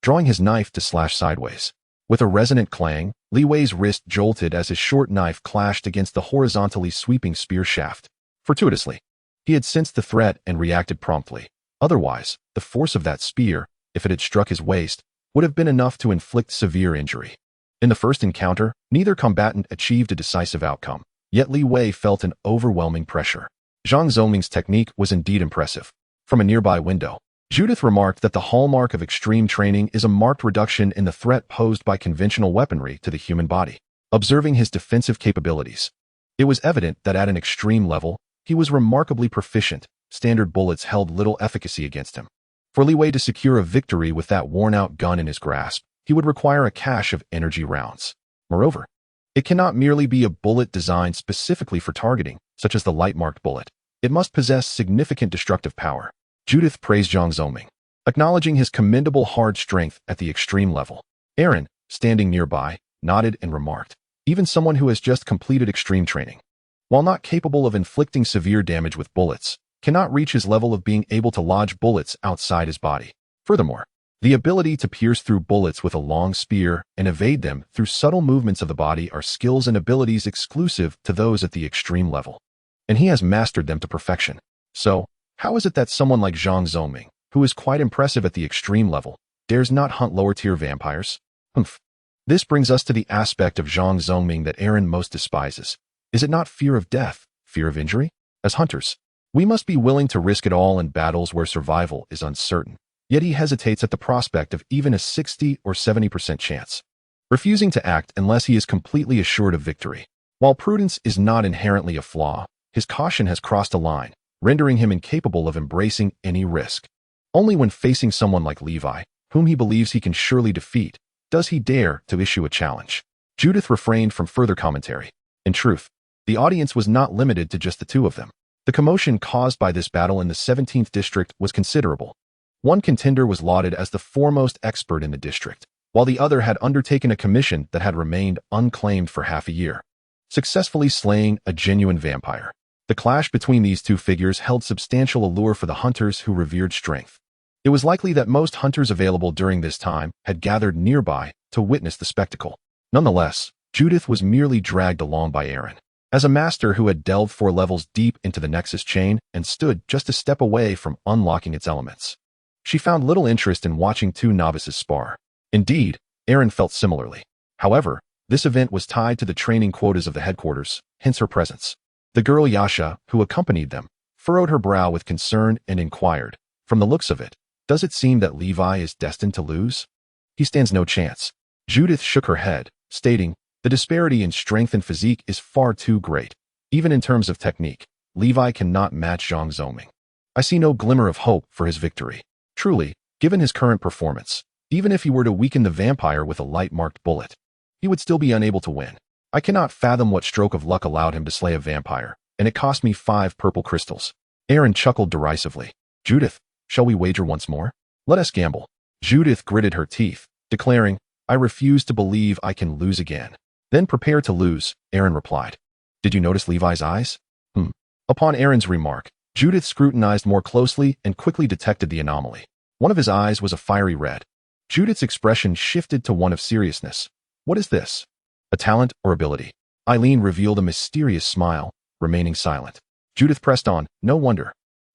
drawing his knife to slash sideways. With a resonant clang, Li Wei's wrist jolted as his short knife clashed against the horizontally sweeping spear shaft. Fortuitously, he had sensed the threat and reacted promptly. Otherwise, the force of that spear, if it had struck his waist, would have been enough to inflict severe injury. In the first encounter, neither combatant achieved a decisive outcome, yet Li Wei felt an overwhelming pressure. Zhang Zongming's technique was indeed impressive. From a nearby window, Judith remarked that the hallmark of extreme training is a marked reduction in the threat posed by conventional weaponry to the human body. Observing his defensive capabilities, it was evident that at an extreme level, he was remarkably proficient. Standard bullets held little efficacy against him. For Li Wei to secure a victory with that worn-out gun in his grasp, he would require a cache of energy rounds. Moreover, it cannot merely be a bullet designed specifically for targeting, such as the light-marked bullet. It must possess significant destructive power. Judith praised Zhang Zongming, acknowledging his commendable hard strength at the extreme level. Aaron, standing nearby, nodded and remarked, even someone who has just completed extreme training, while not capable of inflicting severe damage with bullets, cannot reach his level of being able to lodge bullets outside his body. Furthermore, the ability to pierce through bullets with a long spear and evade them through subtle movements of the body are skills and abilities exclusive to those at the extreme level, and he has mastered them to perfection. So, how is it that someone like Zhang Zongming, who is quite impressive at the extreme level, dares not hunt lower-tier vampires? Humph. This brings us to the aspect of Zhang Zongming that Aaron most despises. Is it not fear of death, fear of injury? As hunters, we must be willing to risk it all in battles where survival is uncertain. Yet he hesitates at the prospect of even a 60 or 70% chance, refusing to act unless he is completely assured of victory. While prudence is not inherently a flaw, his caution has crossed a line, rendering him incapable of embracing any risk. Only when facing someone like Levi, whom he believes he can surely defeat, does he dare to issue a challenge. Judith refrained from further commentary. In truth, the audience was not limited to just the two of them. The commotion caused by this battle in the 17th district was considerable. One contender was lauded as the foremost expert in the district, while the other had undertaken a commission that had remained unclaimed for half a year, successfully slaying a genuine vampire. The clash between these two figures held substantial allure for the hunters who revered strength. It was likely that most hunters available during this time had gathered nearby to witness the spectacle. Nonetheless, Judith was merely dragged along by Aaron, as a master who had delved 4 levels deep into the Nexus chain and stood just a step away from unlocking its elements. She found little interest in watching 2 novices spar. Indeed, Aaron felt similarly. However, this event was tied to the training quotas of the headquarters, hence her presence. The girl Yasha, who accompanied them, furrowed her brow with concern and inquired, from the looks of it, does it seem that Levi is destined to lose? He stands no chance. Judith shook her head, stating, the disparity in strength and physique is far too great. Even in terms of technique, Levi cannot match Zhang Zongming. I see no glimmer of hope for his victory. Truly, given his current performance, even if he were to weaken the vampire with a light-marked bullet, he would still be unable to win. I cannot fathom what stroke of luck allowed him to slay a vampire, and it cost me 5 purple crystals. Aaron chuckled derisively. Judith, shall we wager once more? Let us gamble. Judith gritted her teeth, declaring, I refuse to believe I can lose again. Then prepare to lose, Aaron replied. Did you notice Levi's eyes? Upon Aaron's remark, Judith scrutinized more closely and quickly detected the anomaly. One of his eyes was a fiery red. Judith's expression shifted to one of seriousness. What is this? A talent or ability? Eileen revealed a mysterious smile, remaining silent. Judith pressed on, no wonder.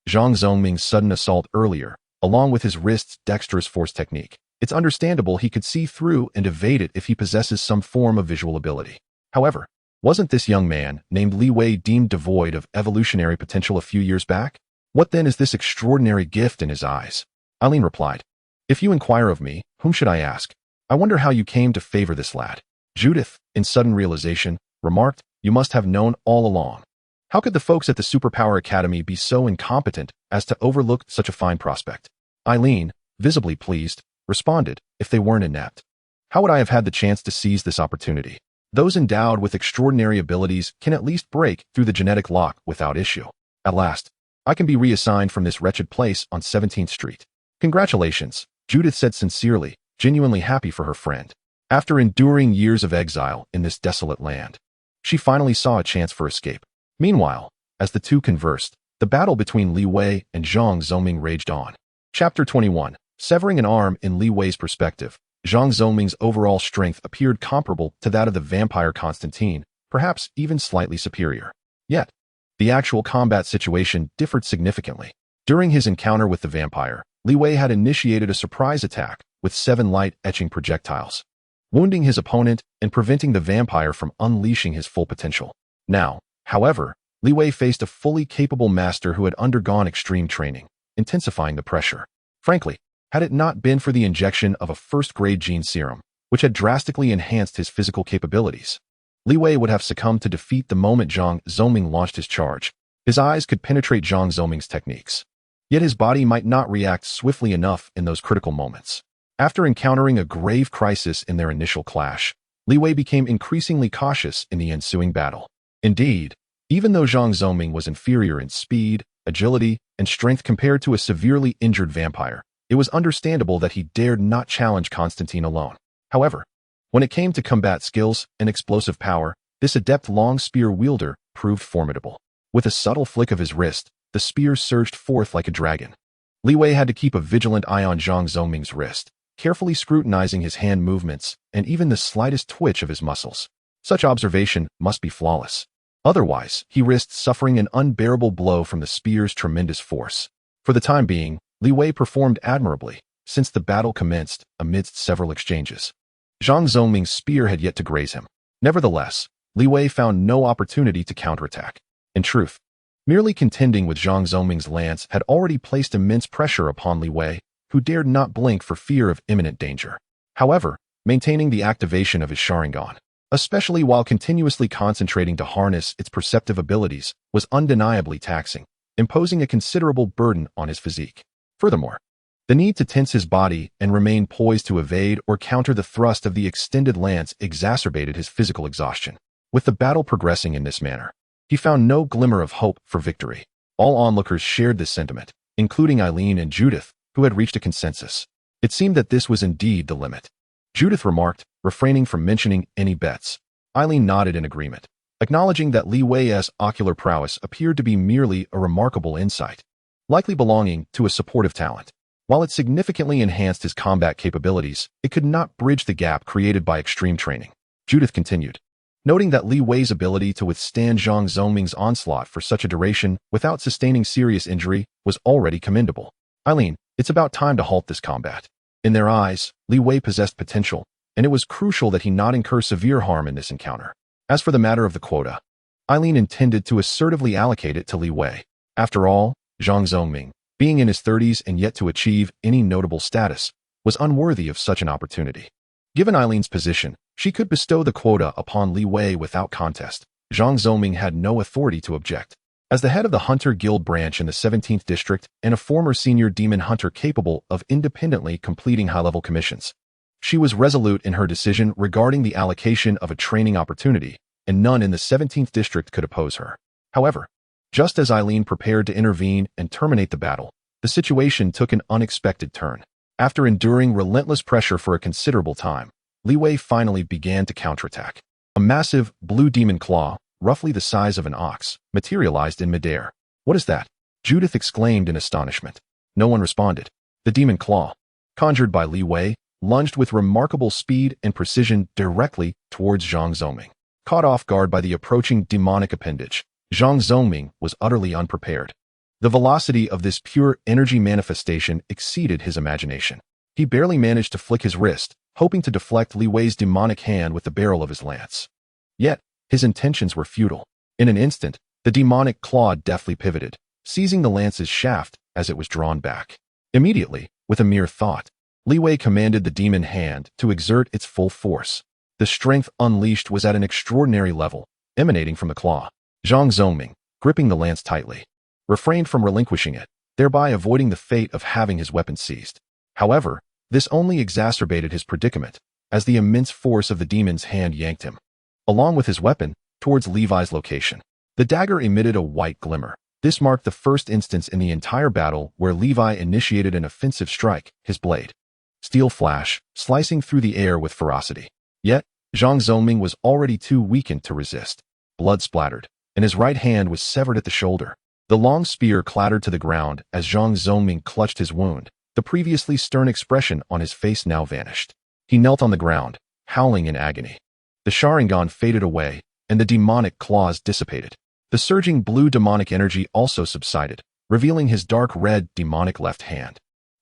Zhang Zongming's sudden assault earlier, along with his wrist's dexterous force technique. It's understandable he could see through and evade it if he possesses some form of visual ability. However, wasn't this young man, named Li Wei, deemed devoid of evolutionary potential a few years back? What then is this extraordinary gift in his eyes? Eileen replied, If you inquire of me, whom should I ask? I wonder how you came to favor this lad. Judith, in sudden realization, remarked, You must have known all along. How could the folks at the Superpower Academy be so incompetent as to overlook such a fine prospect? Eileen, visibly pleased, responded, If they weren't inept, how would I have had the chance to seize this opportunity? Those endowed with extraordinary abilities can at least break through the genetic lock without issue. At last, I can be reassigned from this wretched place on 17th Street. Congratulations, Judith said sincerely, genuinely happy for her friend. After enduring years of exile in this desolate land, she finally saw a chance for escape. Meanwhile, as the two conversed, the battle between Li Wei and Zhang Zongming raged on. Chapter 21. Severing an arm. In Li Wei's perspective, Zhang Zongming's overall strength appeared comparable to that of the vampire Constantine, perhaps even slightly superior. Yet, the actual combat situation differed significantly. During his encounter with the vampire, Li Wei had initiated a surprise attack with 7 light-etching projectiles, wounding his opponent and preventing the vampire from unleashing his full potential. Now, however, Li Wei faced a fully capable master who had undergone extreme training, intensifying the pressure. Frankly, had it not been for the injection of a first-grade gene serum, which had drastically enhanced his physical capabilities, Li Wei would have succumbed to defeat the moment Zhang Zongming launched his charge. His eyes could penetrate Zhang Zongming's techniques, yet his body might not react swiftly enough in those critical moments. After encountering a grave crisis in their initial clash, Li Wei became increasingly cautious in the ensuing battle. Indeed, even though Zhang Zongming was inferior in speed, agility, and strength compared to a severely injured vampire, it was understandable that he dared not challenge Constantine alone. However, when it came to combat skills and explosive power, this adept long spear wielder proved formidable. With a subtle flick of his wrist, the spear surged forth like a dragon. Li Wei had to keep a vigilant eye on Zhang Zongming's wrist, carefully scrutinizing his hand movements and even the slightest twitch of his muscles. Such observation must be flawless. Otherwise, he risked suffering an unbearable blow from the spear's tremendous force. For the time being, Li Wei performed admirably, since the battle commenced amidst several exchanges. Zhang Zongming's spear had yet to graze him. Nevertheless, Li Wei found no opportunity to counterattack. In truth, merely contending with Zhang Zongming's lance had already placed immense pressure upon Li Wei, who dared not blink for fear of imminent danger. However, maintaining the activation of his Sharingan, especially while continuously concentrating to harness its perceptive abilities, was undeniably taxing, imposing a considerable burden on his physique. Furthermore, the need to tense his body and remain poised to evade or counter the thrust of the extended lance exacerbated his physical exhaustion. With the battle progressing in this manner, he found no glimmer of hope for victory. All onlookers shared this sentiment, including Eileen and Judith, who had reached a consensus. It seemed that this was indeed the limit. Judith remarked, refraining from mentioning any bets. Eileen nodded in agreement, acknowledging that Li Wei's ocular prowess appeared to be merely a remarkable insight, likely belonging to a supportive talent. While it significantly enhanced his combat capabilities, it could not bridge the gap created by extreme training. Judith continued, noting that Li Wei's ability to withstand Zhang Zongming's onslaught for such a duration without sustaining serious injury was already commendable. Eileen, it's about time to halt this combat. In their eyes, Li Wei possessed potential, and it was crucial that he not incur severe harm in this encounter. As for the matter of the quota, Eileen intended to assertively allocate it to Li Wei. After all, Zhang Zongming, being in his 30s and yet to achieve any notable status, was unworthy of such an opportunity. Given Eileen's position, she could bestow the quota upon Li Wei without contest. Zhang Zoming had no authority to object. As the head of the Hunter Guild branch in the 17th District and a former senior demon hunter capable of independently completing high-level commissions, she was resolute in her decision regarding the allocation of a training opportunity, and none in the 17th District could oppose her. However, just as Eileen prepared to intervene and terminate the battle, the situation took an unexpected turn. After enduring relentless pressure for a considerable time, Li Wei finally began to counterattack. A massive, blue demon claw, roughly the size of an ox, materialized in midair. "What is that?" Judith exclaimed in astonishment. No one responded. The demon claw, conjured by Li Wei, lunged with remarkable speed and precision directly towards Zhang Zoming. Caught off guard by the approaching demonic appendage, Zhang Zoming was utterly unprepared. The velocity of this pure energy manifestation exceeded his imagination. He barely managed to flick his wrist, hoping to deflect Li Wei's demonic hand with the barrel of his lance. Yet, his intentions were futile. In an instant, the demonic claw deftly pivoted, seizing the lance's shaft as it was drawn back. Immediately, with a mere thought, Li Wei commanded the demon hand to exert its full force. The strength unleashed was at an extraordinary level, emanating from the claw. Zhang Zoming, gripping the lance tightly, refrained from relinquishing it, thereby avoiding the fate of having his weapon seized. However, this only exacerbated his predicament, as the immense force of the demon's hand yanked him, along with his weapon, towards Levi's location. The dagger emitted a white glimmer. This marked the first instance in the entire battle where Levi initiated an offensive strike, his blade. Steel Flash, slicing through the air with ferocity. Yet, Zhang Zoming was already too weakened to resist. Blood splattered, and his right hand was severed at the shoulder. The long spear clattered to the ground as Zhang Zoming clutched his wound. The previously stern expression on his face now vanished. He knelt on the ground, howling in agony. The Sharingan faded away, and the demonic claws dissipated. The surging blue demonic energy also subsided, revealing his dark red demonic left hand.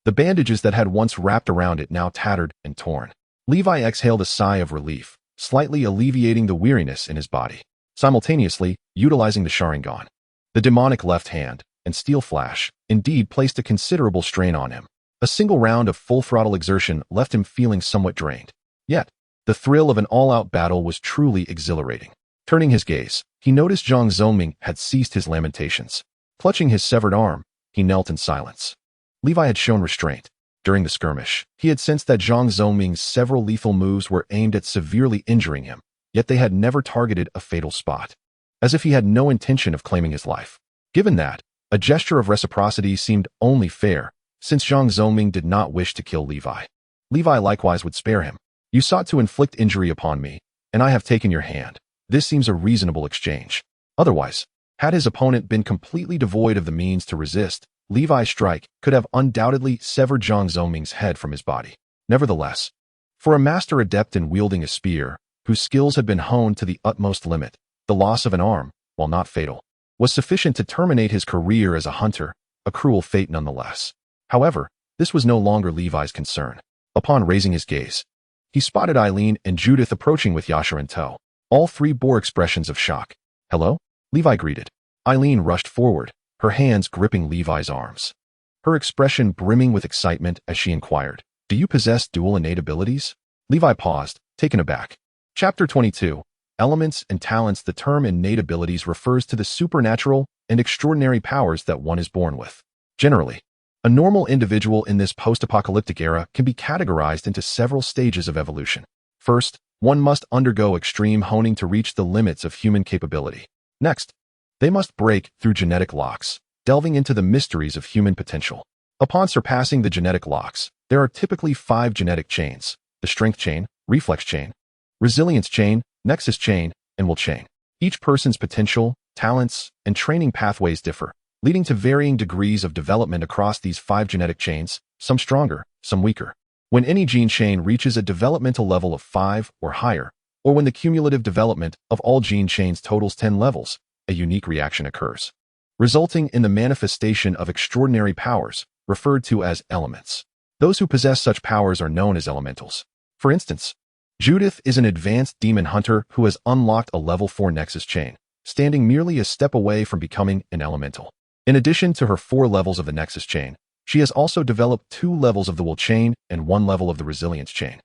The bandages that had once wrapped around it now tattered and torn. Levi exhaled a sigh of relief, slightly alleviating the weariness in his body, simultaneously utilizing the Sharingan. The demonic left hand and Steel Flash indeed placed a considerable strain on him. A single round of full-throttle exertion left him feeling somewhat drained. Yet, the thrill of an all-out battle was truly exhilarating. Turning his gaze, he noticed Zhang Zoming had ceased his lamentations. Clutching his severed arm, he knelt in silence. Levi had shown restraint. During the skirmish, he had sensed that Zhang Zoming's several lethal moves were aimed at severely injuring him, yet they had never targeted a fatal spot. As if he had no intention of claiming his life. Given that, a gesture of reciprocity seemed only fair, since Zhang Zoming did not wish to kill Levi. Levi likewise would spare him. "You sought to inflict injury upon me, and I have taken your hand. This seems a reasonable exchange." Otherwise, had his opponent been completely devoid of the means to resist, Levi's strike could have undoubtedly severed Zhang Zoming's head from his body. Nevertheless, for a master adept in wielding a spear, whose skills had been honed to the utmost limit, the loss of an arm, while not fatal, was sufficient to terminate his career as a hunter, a cruel fate nonetheless. However, this was no longer Levi's concern. Upon raising his gaze, he spotted Eileen and Judith approaching with Yasha in tow. All three bore expressions of shock. "Hello?" Levi greeted. Eileen rushed forward, her hands gripping Levi's arms. Her expression brimming with excitement as she inquired, "Do you possess dual innate abilities?" Levi paused, taken aback. Chapter 22. Elements and Talents. The term innate abilities refers to the supernatural and extraordinary powers that one is born with. Generally, a normal individual in this post-apocalyptic era can be categorized into several stages of evolution. First, one must undergo extreme honing to reach the limits of human capability. Next, they must break through genetic locks, delving into the mysteries of human potential. Upon surpassing the genetic locks, there are typically 5 genetic chains: the strength chain, reflex chain, resilience chain, nexus chain, and will chain. Each person's potential, talents, and training pathways differ, leading to varying degrees of development across these 5 genetic chains, some stronger, some weaker. When any gene chain reaches a developmental level of 5 or higher, or when the cumulative development of all gene chains totals 10 levels, a unique reaction occurs, resulting in the manifestation of extraordinary powers, referred to as elements. Those who possess such powers are known as elementals. For instance, Judith is an advanced demon hunter who has unlocked a level 4 nexus chain, standing merely a step away from becoming an elemental. In addition to her 4 levels of the nexus chain, She has also developed 2 levels of the will chain and 1 level of the resilience chain,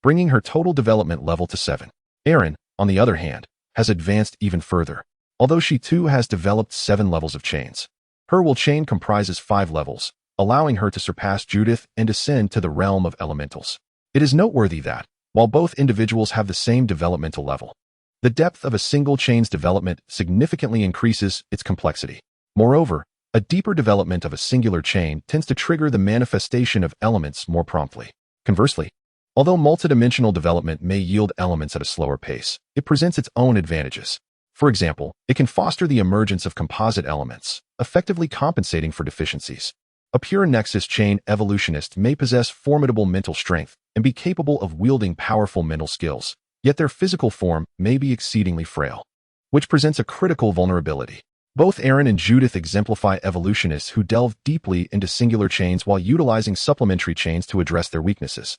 bringing her total development level to 7. Eren, on the other hand, has advanced even further. Although she too has developed 7 levels of chains, her will chain comprises 5 levels, allowing her to surpass Judith and ascend to the realm of elementals. It is noteworthy that, while both individuals have the same developmental level, the depth of a single chain's development significantly increases its complexity. Moreover, a deeper development of a singular chain tends to trigger the manifestation of elements more promptly. Conversely, although multidimensional development may yield elements at a slower pace, it presents its own advantages. For example, it can foster the emergence of composite elements, effectively compensating for deficiencies. A pure nexus chain evolutionist may possess formidable mental strength and be capable of wielding powerful mental skills, yet their physical form may be exceedingly frail, which presents a critical vulnerability. Both Eren and Judith exemplify evolutionists who delve deeply into singular chains while utilizing supplementary chains to address their weaknesses.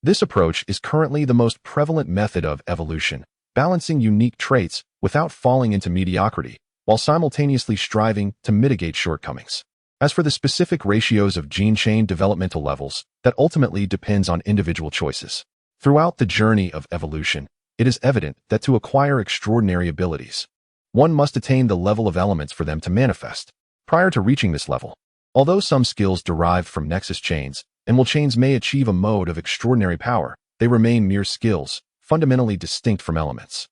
This approach is currently the most prevalent method of evolution, balancing unique traits without falling into mediocrity, while simultaneously striving to mitigate shortcomings. As for the specific ratios of gene chain developmental levels, that ultimately depends on individual choices. Throughout the journey of evolution, it is evident that to acquire extraordinary abilities, one must attain the level of elements for them to manifest. Prior to reaching this level, although some skills derived from nexus chains and will chains may achieve a mode of extraordinary power, they remain mere skills, fundamentally distinct from elements.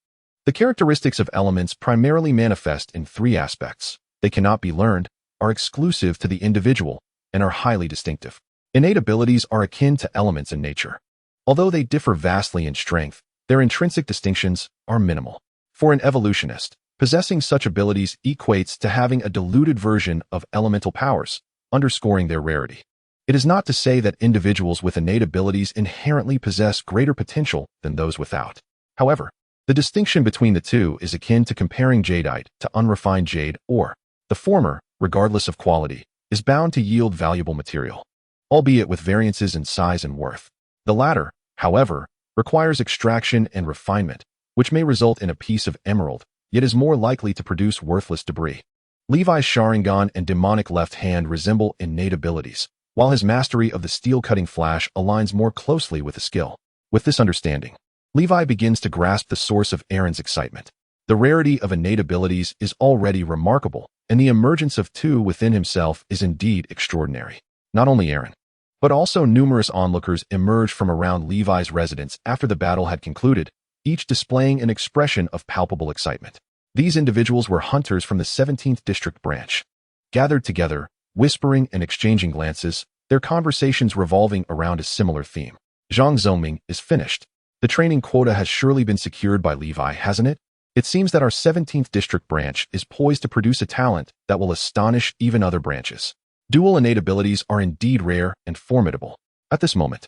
The characteristics of elements primarily manifest in 3 aspects. They cannot be learned, are exclusive to the individual, and are highly distinctive. Innate abilities are akin to elements in nature. Although they differ vastly in strength, their intrinsic distinctions are minimal. For an evolutionist, possessing such abilities equates to having a diluted version of elemental powers, underscoring their rarity. It is not to say that individuals with innate abilities inherently possess greater potential than those without. However, the distinction between the two is akin to comparing jadeite to unrefined jade ore. The former, regardless of quality, is bound to yield valuable material, albeit with variances in size and worth. The latter, however, requires extraction and refinement, which may result in a piece of emerald, yet is more likely to produce worthless debris. Levi's Sharingan and demonic left hand resemble innate abilities, while his mastery of the steel-cutting flash aligns more closely with the skill. With this understanding, Levi begins to grasp the source of Eren's excitement. The rarity of innate abilities is already remarkable, and the emergence of 2 within himself is indeed extraordinary. Not only Eren, but also numerous onlookers emerged from around Levi's residence after the battle had concluded, each displaying an expression of palpable excitement. These individuals were hunters from the 17th District branch. Gathered together, whispering and exchanging glances, their conversations revolving around a similar theme. Zhang Zongming is finished. The training quota has surely been secured by Levi, hasn't it? It seems that our 17th District branch is poised to produce a talent that will astonish even other branches. Dual innate abilities are indeed rare and formidable. At this moment,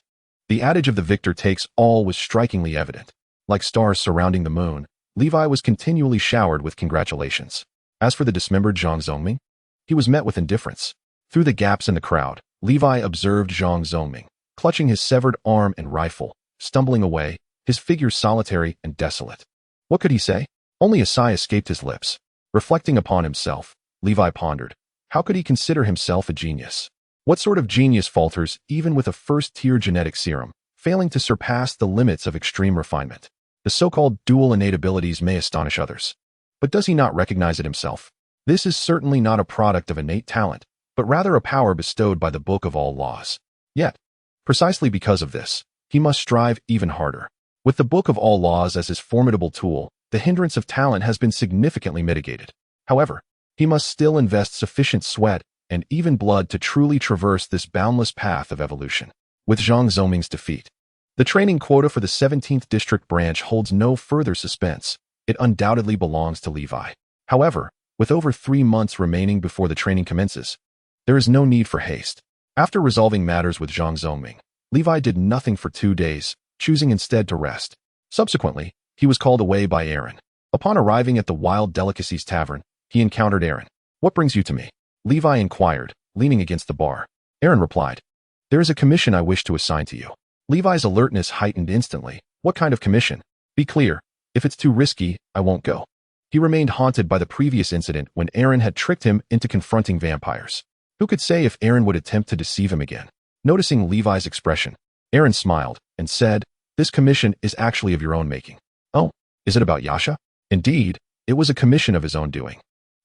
the adage of the victor takes all was strikingly evident. Like stars surrounding the moon, Levi was continually showered with congratulations. As for the dismembered Zhang Zongming, he was met with indifference. Through the gaps in the crowd, Levi observed Zhang Zongming, clutching his severed arm and rifle, stumbling away, his figure solitary and desolate. What could he say? Only a sigh escaped his lips. Reflecting upon himself, Levi pondered. How could he consider himself a genius? What sort of genius falters even with a first-tier genetic serum, failing to surpass the limits of extreme refinement? The so-called dual innate abilities may astonish others. But does he not recognize it himself? This is certainly not a product of innate talent, but rather a power bestowed by the Book of All Laws. Yet, precisely because of this, he must strive even harder. With the Book of All Laws as his formidable tool, the hindrance of talent has been significantly mitigated. However, he must still invest sufficient sweat and even blood to truly traverse this boundless path of evolution. With Zhang Zongming's defeat, the training quota for the 17th District branch holds no further suspense. It undoubtedly belongs to Levi. However, with over 3 months remaining before the training commences, there is no need for haste. After resolving matters with Zhang Zongming, Levi did nothing for 2 days, choosing instead to rest. Subsequently, he was called away by Eren. Upon arriving at the Wild Delicacies Tavern, he encountered Eren. "What brings you to me?" Levi inquired, leaning against the bar. Eren replied, "There is a commission I wish to assign to you." Levi's alertness heightened instantly. "What kind of commission? Be clear. If it's too risky, I won't go." He remained haunted by the previous incident when Eren had tricked him into confronting vampires. Who could say if Aaron would attempt to deceive him again? Noticing Levi's expression, Aaron smiled and said, "This commission is actually of your own making." "Oh, is it about Yasha?" Indeed, it was a commission of his own doing.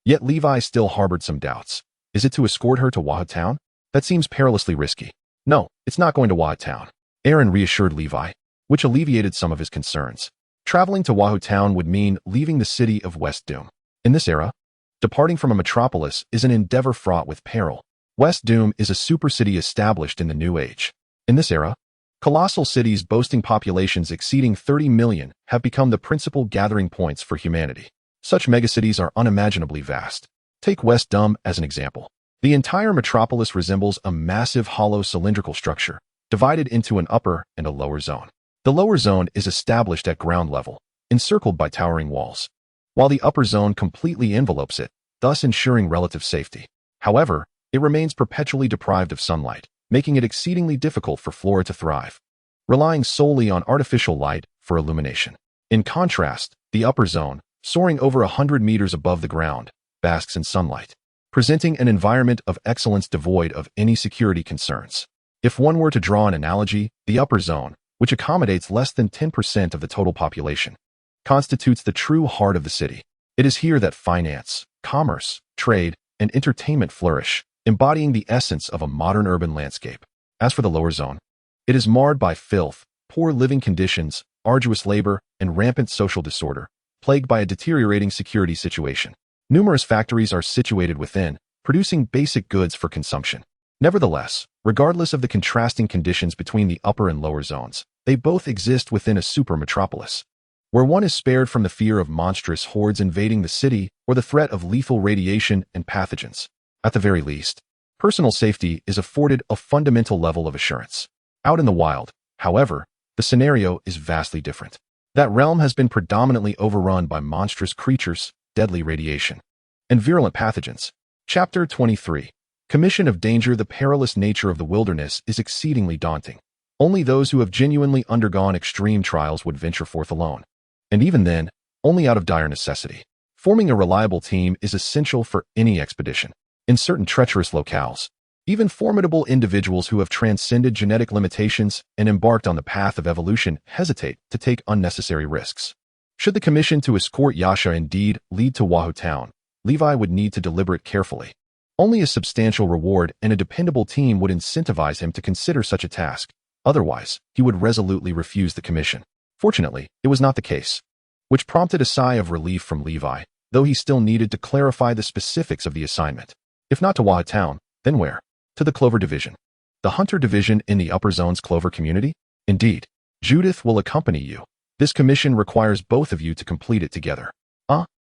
Yet Levi still harbored some doubts. Is it to escort her to Waha Town? That seems perilously risky. No, it's not going to Waha Town. Aaron reassured Levi, which alleviated some of his concerns. Traveling to Wahoo Town would mean leaving the city of West Doom. In this era, departing from a metropolis is an endeavor fraught with peril. West Doom is a supercity established in the New Age. In this era, colossal cities boasting populations exceeding 30 million have become the principal gathering points for humanity. Such megacities are unimaginably vast. Take West Doom as an example. The entire metropolis resembles a massive hollow cylindrical structure, divided into an upper and a lower zone. The lower zone is established at ground level, encircled by towering walls, while the upper zone completely envelopes it, thus ensuring relative safety. However, it remains perpetually deprived of sunlight, making it exceedingly difficult for flora to thrive, relying solely on artificial light for illumination. In contrast, the upper zone, soaring over 100 meters above the ground, basks in sunlight, presenting an environment of excellence devoid of any security concerns. If one were to draw an analogy, the upper zone, which accommodates less than 10% of the total population, constitutes the true heart of the city. It is here that finance, commerce, trade, and entertainment flourish, embodying the essence of a modern urban landscape. As for the lower zone, it is marred by filth, poor living conditions, arduous labor, and rampant social disorder, plagued by a deteriorating security situation. Numerous factories are situated within, producing basic goods for consumption. Nevertheless, regardless of the contrasting conditions between the upper and lower zones, they both exist within a super metropolis, where one is spared from the fear of monstrous hordes invading the city or the threat of lethal radiation and pathogens. At the very least, personal safety is afforded a fundamental level of assurance. Out in the wild, however, the scenario is vastly different. That realm has been predominantly overrun by monstrous creatures, deadly radiation, and virulent pathogens. Chapter 23. Commission of Danger. The perilous nature of the wilderness is exceedingly daunting. Only those who have genuinely undergone extreme trials would venture forth alone. And even then, only out of dire necessity. Forming a reliable team is essential for any expedition. In certain treacherous locales, even formidable individuals who have transcended genetic limitations and embarked on the path of evolution hesitate to take unnecessary risks. Should the commission to escort Yasha indeed lead to Wahoo Town, Levi would need to deliberate carefully. Only a substantial reward and a dependable team would incentivize him to consider such a task. Otherwise, he would resolutely refuse the commission. Fortunately, it was not the case, which prompted a sigh of relief from Levi, though he still needed to clarify the specifics of the assignment. If not to Wahoo Town, then where? To the Clover Division. The Hunter Division in the Upper Zone's Clover community? Indeed. Judith will accompany you. This commission requires both of you to complete it together.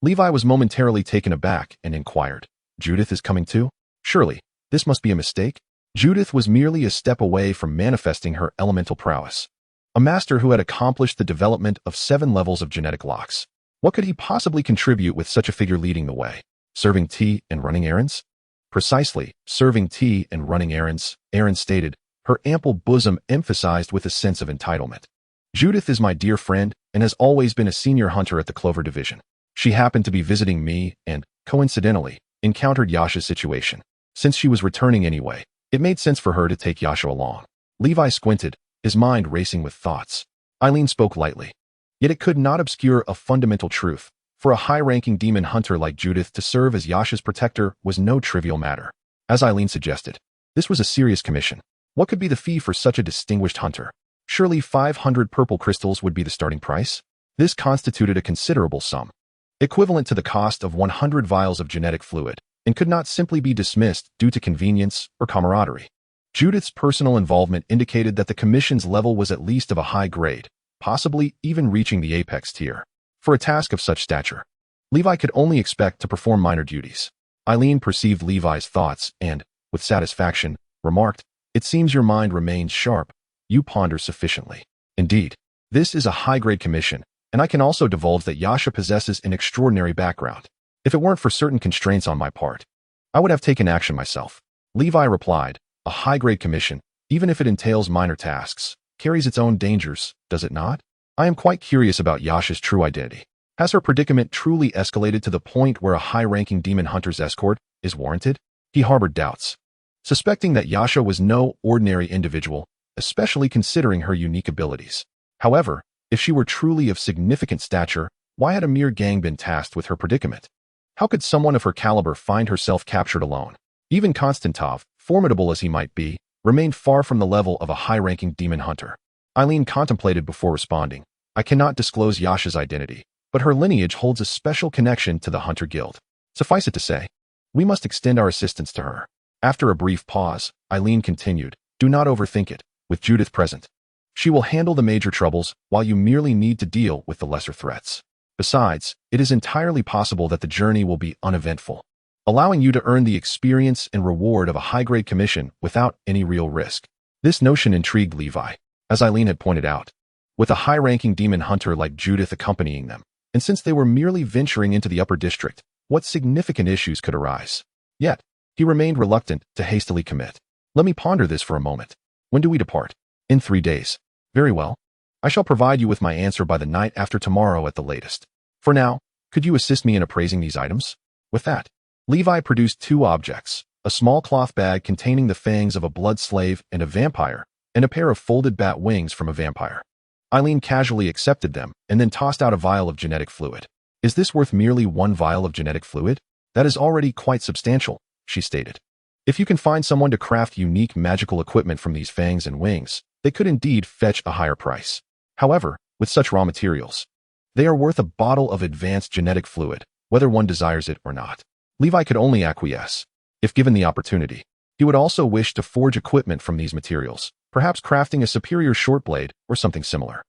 Levi was momentarily taken aback and inquired, "Judith is coming too? Surely, this must be a mistake?" Judith was merely a step away from manifesting her elemental prowess. A master who had accomplished the development of 7 levels of genetic locks. What could he possibly contribute with such a figure leading the way? Serving tea and running errands? Precisely, serving tea and running errands, Aaron stated, her ample bosom emphasized with a sense of entitlement. Judith is my dear friend and has always been a senior hunter at the Clover Division. She happened to be visiting me and, coincidentally, encountered Yasha's situation. Since she was returning anyway, it made sense for her to take Yasha along. Levi squinted, his mind racing with thoughts. Eileen spoke lightly. Yet it could not obscure a fundamental truth. For a high-ranking demon hunter like Judith to serve as Yasha's protector was no trivial matter. As Eileen suggested, this was a serious commission. What could be the fee for such a distinguished hunter? Surely 500 purple crystals would be the starting price? This constituted a considerable sum, equivalent to the cost of 100 vials of genetic fluid, and could not simply be dismissed due to convenience or camaraderie. Judith's personal involvement indicated that the commission's level was at least of a high grade, possibly even reaching the apex tier. For a task of such stature, Levi could only expect to perform minor duties. Eileen perceived Levi's thoughts and, with satisfaction, remarked, "It seems your mind remains sharp. You ponder sufficiently. Indeed, this is a high-grade commission, and I can also divulge that Yasha possesses an extraordinary background. If it weren't for certain constraints on my part, I would have taken action myself." Levi replied, "A high-grade commission, even if it entails minor tasks, carries its own dangers, does it not? I am quite curious about Yasha's true identity. Has her predicament truly escalated to the point where a high-ranking demon hunter's escort is warranted?" He harbored doubts. suspecting that Yasha was no ordinary individual, especially considering her unique abilities. However, if she were truly of significant stature, why had a mere gang been tasked with her predicament? How could someone of her caliber find herself captured alone? Even Konstantov, formidable as he might be, remained far from the level of a high-ranking demon hunter. Eileen contemplated before responding. I cannot disclose Yasha's identity, but her lineage holds a special connection to the Hunter Guild. Suffice it to say, we must extend our assistance to her. After a brief pause, Eileen continued, do not overthink it, with Judith present. She will handle the major troubles, while you merely need to deal with the lesser threats. Besides, it is entirely possible that the journey will be uneventful, allowing you to earn the experience and reward of a high-grade commission without any real risk. This notion intrigued Levi, as Eileen had pointed out, with a high-ranking demon hunter like Judith accompanying them, and since they were merely venturing into the upper district, what significant issues could arise? Yet, he remained reluctant to hastily commit. Let me ponder this for a moment. When do we depart? In 3 days. Very well. I shall provide you with my answer by the night after tomorrow at the latest. For now, could you assist me in appraising these items? With that, Levi produced 2 objects, a small cloth bag containing the fangs of a blood slave and a vampire, and a pair of folded bat wings from a vampire. Eileen casually accepted them and then tossed out a vial of genetic fluid. Is this worth merely 1 vial of genetic fluid? That is already quite substantial, she stated. If you can find someone to craft unique magical equipment from these fangs and wings, they could indeed fetch a higher price. However, with such raw materials, they are worth a bottle of advanced genetic fluid, whether one desires it or not. Levi could only acquiesce. If given the opportunity, he would also wish to forge equipment from these materials, perhaps crafting a superior short blade or something similar.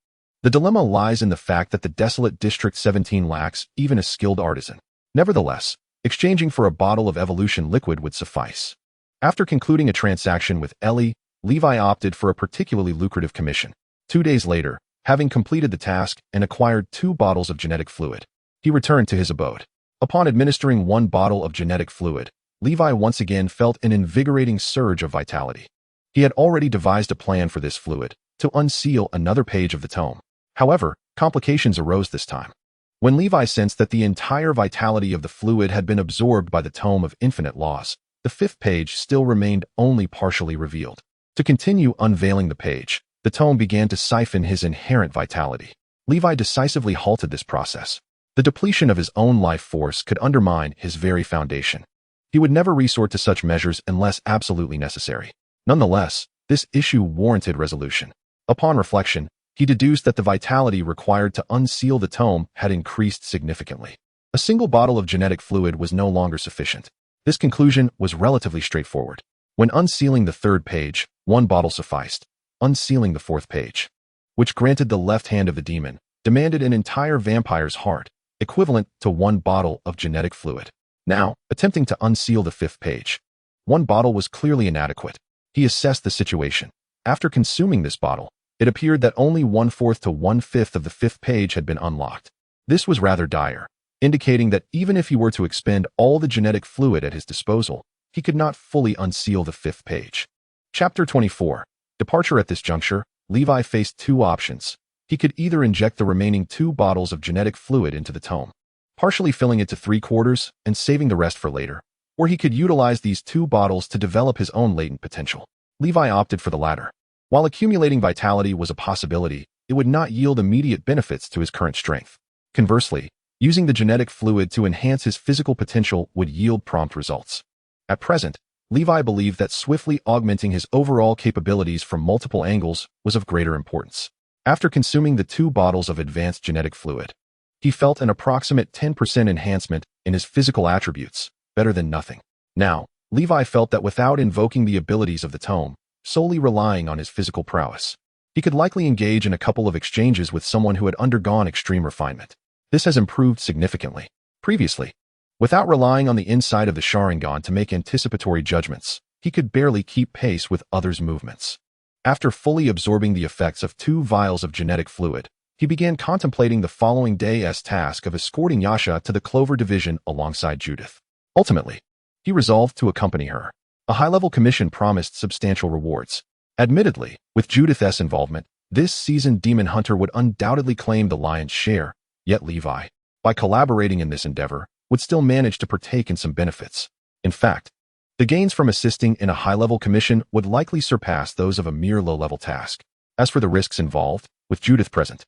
The dilemma lies in the fact that the desolate District 17 lacks even a skilled artisan. Nevertheless, exchanging for a bottle of evolution liquid would suffice. After concluding a transaction with Ellie, Levi opted for a particularly lucrative commission. 2 days later, having completed the task and acquired 2 bottles of genetic fluid, he returned to his abode. Upon administering 1 bottle of genetic fluid, Levi once again felt an invigorating surge of vitality. He had already devised a plan for this fluid, to unseal another page of the tome. However, complications arose this time. When Levi sensed that the entire vitality of the fluid had been absorbed by the Tome of Infinite Laws, the 5th page still remained only partially revealed. To continue unveiling the page, the tome began to siphon his inherent vitality. Levi decisively halted this process. The depletion of his own life force could undermine his very foundation. He would never resort to such measures unless absolutely necessary. Nonetheless, this issue warranted resolution. Upon reflection, he deduced that the vitality required to unseal the tome had increased significantly. A single bottle of genetic fluid was no longer sufficient. This conclusion was relatively straightforward. When unsealing the 3rd page, 1 bottle sufficed. Unsealing the 4th page, which granted the left hand of the demon, demanded an entire vampire's heart, equivalent to 1 bottle of genetic fluid. Now, attempting to unseal the 5th page, 1 bottle was clearly inadequate. He assessed the situation. After consuming this bottle, it appeared that only 1/4 to 1/5 of the 5th page had been unlocked. This was rather dire, indicating that even if he were to expend all the genetic fluid at his disposal, he could not fully unseal the 5th page. Chapter 24. Departure. At this juncture, Levi faced 2 options. He could either inject the remaining 2 bottles of genetic fluid into the tome, partially filling it to 3/4 and saving the rest for later, or he could utilize these 2 bottles to develop his own latent potential. Levi opted for the latter. While accumulating vitality was a possibility, it would not yield immediate benefits to his current strength. Conversely, using the genetic fluid to enhance his physical potential would yield prompt results. At present, Levi believed that swiftly augmenting his overall capabilities from multiple angles was of greater importance. After consuming the 2 bottles of advanced genetic fluid, he felt an approximate 10% enhancement in his physical attributes, better than nothing. Now, Levi felt that without invoking the abilities of the tome, solely relying on his physical prowess, he could likely engage in a couple of exchanges with someone who had undergone extreme refinement. This has improved significantly. Previously, without relying on the inside of the Sharingan to make anticipatory judgments, he could barely keep pace with others' movements. After fully absorbing the effects of 2 vials of genetic fluid, he began contemplating the following day's task of escorting Yasha to the Clover Division alongside Judith. Ultimately, he resolved to accompany her. A high-level commission promised substantial rewards. Admittedly, with Judith's involvement, this seasoned demon hunter would undoubtedly claim the lion's share, yet Levi, by collaborating in this endeavor, would still manage to partake in some benefits. In fact, The gains from assisting in a high-level commission would likely surpass those of a mere low-level task. As for the risks involved, with Judith present,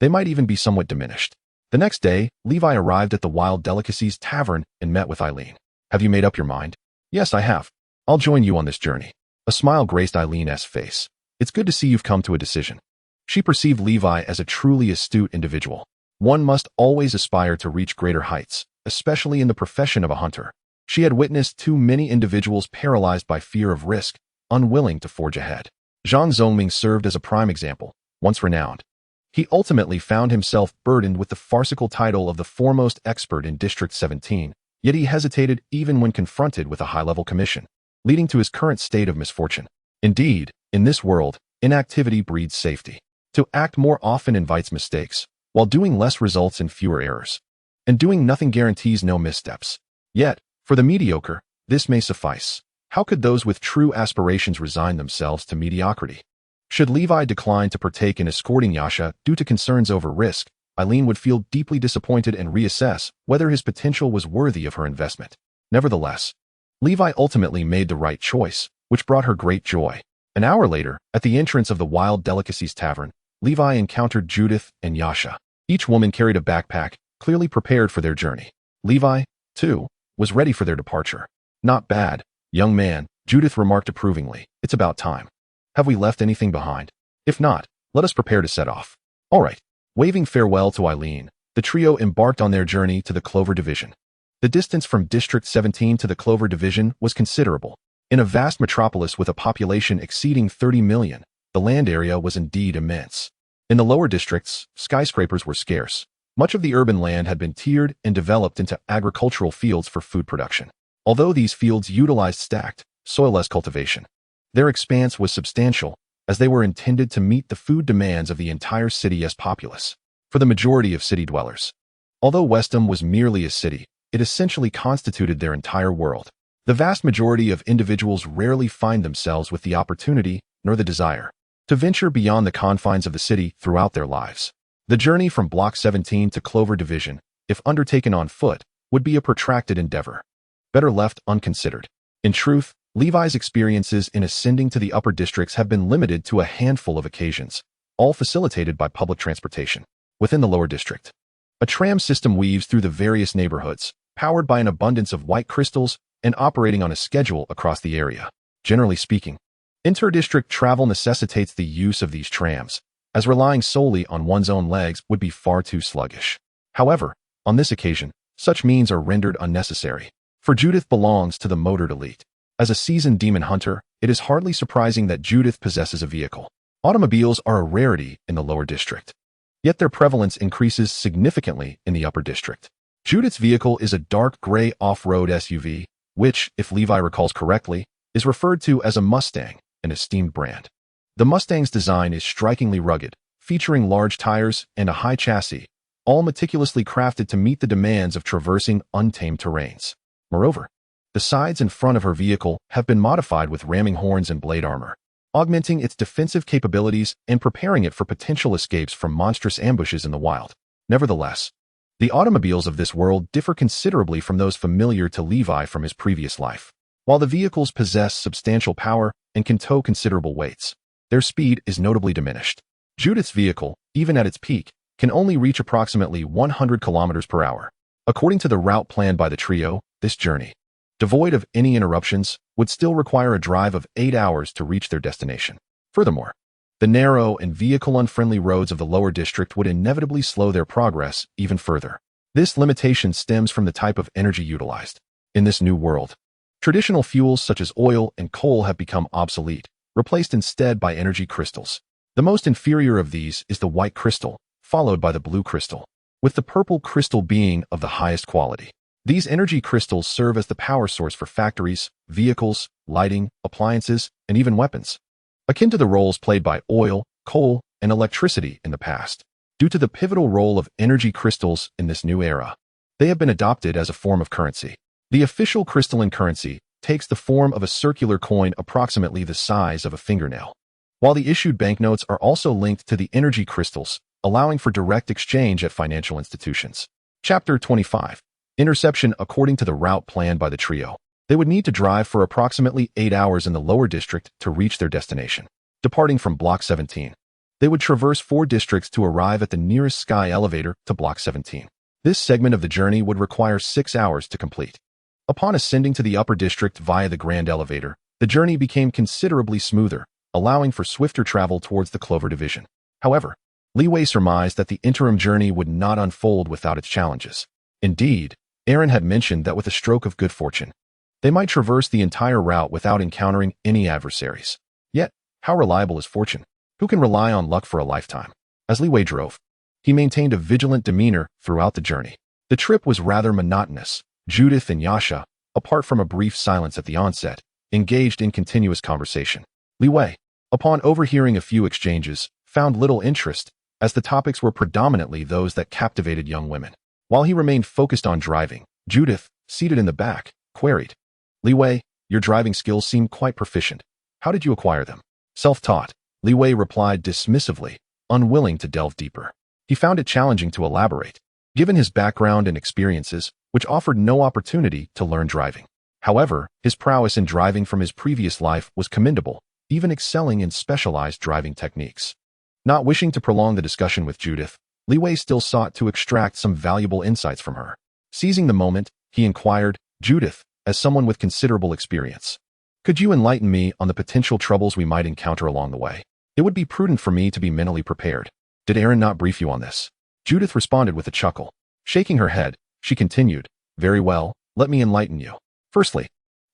they might even be somewhat diminished. The next day, Levi arrived at the Wild Delicacies Tavern and met with Eileen. "Have you made up your mind?" "Yes, I have. I'll join you on this journey." A smile graced Eileen's face. "It's good to see you've come to a decision." She perceived Levi as a truly astute individual. One must always aspire to reach greater heights, especially in the profession of a hunter. She had witnessed too many individuals paralyzed by fear of risk, unwilling to forge ahead. Zhang Zongming served as a prime example, once renowned. He ultimately found himself burdened with the farcical title of the foremost expert in District 17, yet he hesitated even when confronted with a high-level commission, leading to his current state of misfortune. Indeed, in this world, inactivity breeds safety. To act more often invites mistakes, while doing less results in fewer errors. And doing nothing guarantees no missteps. Yet, for the mediocre, this may suffice. How could those with true aspirations resign themselves to mediocrity? Should Levi decline to partake in escorting Yasha due to concerns over risk, Eileen would feel deeply disappointed and reassess whether his potential was worthy of her investment. Nevertheless, Levi ultimately made the right choice, which brought her great joy. An hour later, at the entrance of the Wild Delicacies Tavern, Levi encountered Judith and Yasha. Each woman carried a backpack, clearly prepared for their journey. Levi, too, was ready for their departure. "Not bad, young man," Judith remarked approvingly. "It's about time. Have we left anything behind? If not, let us prepare to set off." "All right." Waving farewell to Eileen, the trio embarked on their journey to the Clover Division. The distance from District 17 to the Clover Division was considerable. In a vast metropolis with a population exceeding 30 million, the land area was indeed immense. In the lower districts, skyscrapers were scarce. Much of the urban land had been tiered and developed into agricultural fields for food production. Although these fields utilized stacked, soilless cultivation, their expanse was substantial, as they were intended to meet the food demands of the entire city's populace. For the majority of city dwellers, although Westham was merely a city, it essentially constituted their entire world. The vast majority of individuals rarely find themselves with the opportunity, nor the desire, to venture beyond the confines of the city throughout their lives. The journey from Block 17 to Clover Division, if undertaken on foot, would be a protracted endeavor, better left unconsidered. In truth, Levi's experiences in ascending to the upper districts have been limited to a handful of occasions, all facilitated by public transportation. Within the lower district, a tram system weaves through the various neighborhoods, powered by an abundance of white crystals and operating on a schedule across the area. Generally speaking, inter-district travel necessitates the use of these trams, as relying solely on one's own legs would be far too sluggish. However, on this occasion, such means are rendered unnecessary, for Judith belongs to the motored elite. As a seasoned demon hunter, it is hardly surprising that Judith possesses a vehicle. Automobiles are a rarity in the lower district, yet their prevalence increases significantly in the upper district. Judith's vehicle is a dark gray off-road SUV, which, if Levi recalls correctly, is referred to as a Mustang, an esteemed brand. The Mustang's design is strikingly rugged, featuring large tires and a high chassis, all meticulously crafted to meet the demands of traversing untamed terrains. Moreover, the sides and front of her vehicle have been modified with ramming horns and blade armor, augmenting its defensive capabilities and preparing it for potential escapes from monstrous ambushes in the wild. Nevertheless, the automobiles of this world differ considerably from those familiar to Levi from his previous life. While the vehicles possess substantial power and can tow considerable weights, their speed is notably diminished. Judith's vehicle, even at its peak, can only reach approximately 100 kilometers per hour. According to the route planned by the trio, this journey, devoid of any interruptions, would still require a drive of 8 hours to reach their destination. Furthermore, the narrow and vehicle-unfriendly roads of the lower district would inevitably slow their progress even further. This limitation stems from the type of energy utilized. In this new world, traditional fuels such as oil and coal have become obsolete, replaced instead by energy crystals. The most inferior of these is the white crystal, followed by the blue crystal, with the purple crystal being of the highest quality. These energy crystals serve as the power source for factories, vehicles, lighting, appliances, and even weapons, akin to the roles played by oil, coal, and electricity in the past. Due to the pivotal role of energy crystals in this new era, they have been adopted as a form of currency. The official crystalline currency takes the form of a circular coin approximately the size of a fingernail, while the issued banknotes are also linked to the energy crystals, allowing for direct exchange at financial institutions. Chapter 25. Interception. According to the route planned by the trio, They would need to drive for approximately 8 hours in the lower district to reach their destination. Departing from Block 17, they would traverse 4 districts to arrive at the nearest sky elevator to Block 17. This segment of the journey would require 6 hours to complete. Upon ascending to the upper district via the grand elevator, the journey became considerably smoother, allowing for swifter travel towards the Clover Division. However, Li Wei surmised that the interim journey would not unfold without its challenges. Indeed, Aaron had mentioned that with a stroke of good fortune, they might traverse the entire route without encountering any adversaries. Yet, how reliable is fortune? Who can rely on luck for a lifetime? As Li Wei drove, he maintained a vigilant demeanor throughout the journey. The trip was rather monotonous. Judith and Yasha, apart from a brief silence at the onset, engaged in continuous conversation. Li Wei, upon overhearing a few exchanges, found little interest, as the topics were predominantly those that captivated young women. While he remained focused on driving, Judith, seated in the back, queried, "Li Wei, your driving skills seem quite proficient. How did you acquire them?" "Self-taught," Li Wei replied dismissively, unwilling to delve deeper. He found it challenging to elaborate, given his background and experiences, which offered no opportunity to learn driving. However, his prowess in driving from his previous life was commendable, even excelling in specialized driving techniques. Not wishing to prolong the discussion with Judith, Li Wei still sought to extract some valuable insights from her. Seizing the moment, he inquired, "Judith, as someone with considerable experience, could you enlighten me on the potential troubles we might encounter along the way? It would be prudent for me to be mentally prepared. Did Aaron not brief you on this?" Judith responded with a chuckle. Shaking her head, she continued, "Very well, let me enlighten you. Firstly,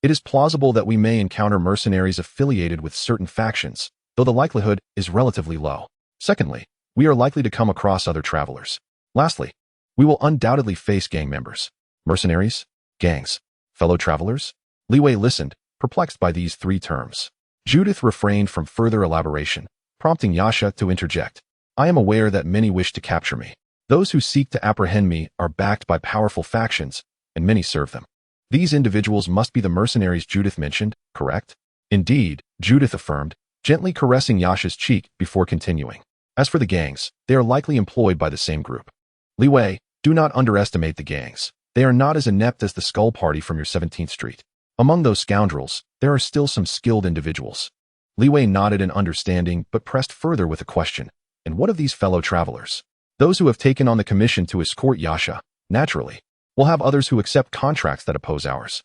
it is plausible that we may encounter mercenaries affiliated with certain factions, though the likelihood is relatively low. Secondly, we are likely to come across other travelers. Lastly, we will undoubtedly face gang members. Mercenaries, gangs, fellow travelers?" Li Wei listened, perplexed by these 3 terms. Judith refrained from further elaboration, prompting Yasha to interject. "I am aware that many wish to capture me. Those who seek to apprehend me are backed by powerful factions, and many serve them. These individuals must be the mercenaries Judith mentioned, correct?" "Indeed," Judith affirmed, gently caressing Yasha's cheek before continuing. "As for the gangs, they are likely employed by the same group. Li Wei, do not underestimate the gangs. They are not as inept as the Skull Party from your 17th Street. Among those scoundrels, there are still some skilled individuals." Li Wei nodded in understanding but pressed further with a question. "And what of these fellow travelers?" "Those who have taken on the commission to escort Yasha, naturally. We'll have others who accept contracts that oppose ours."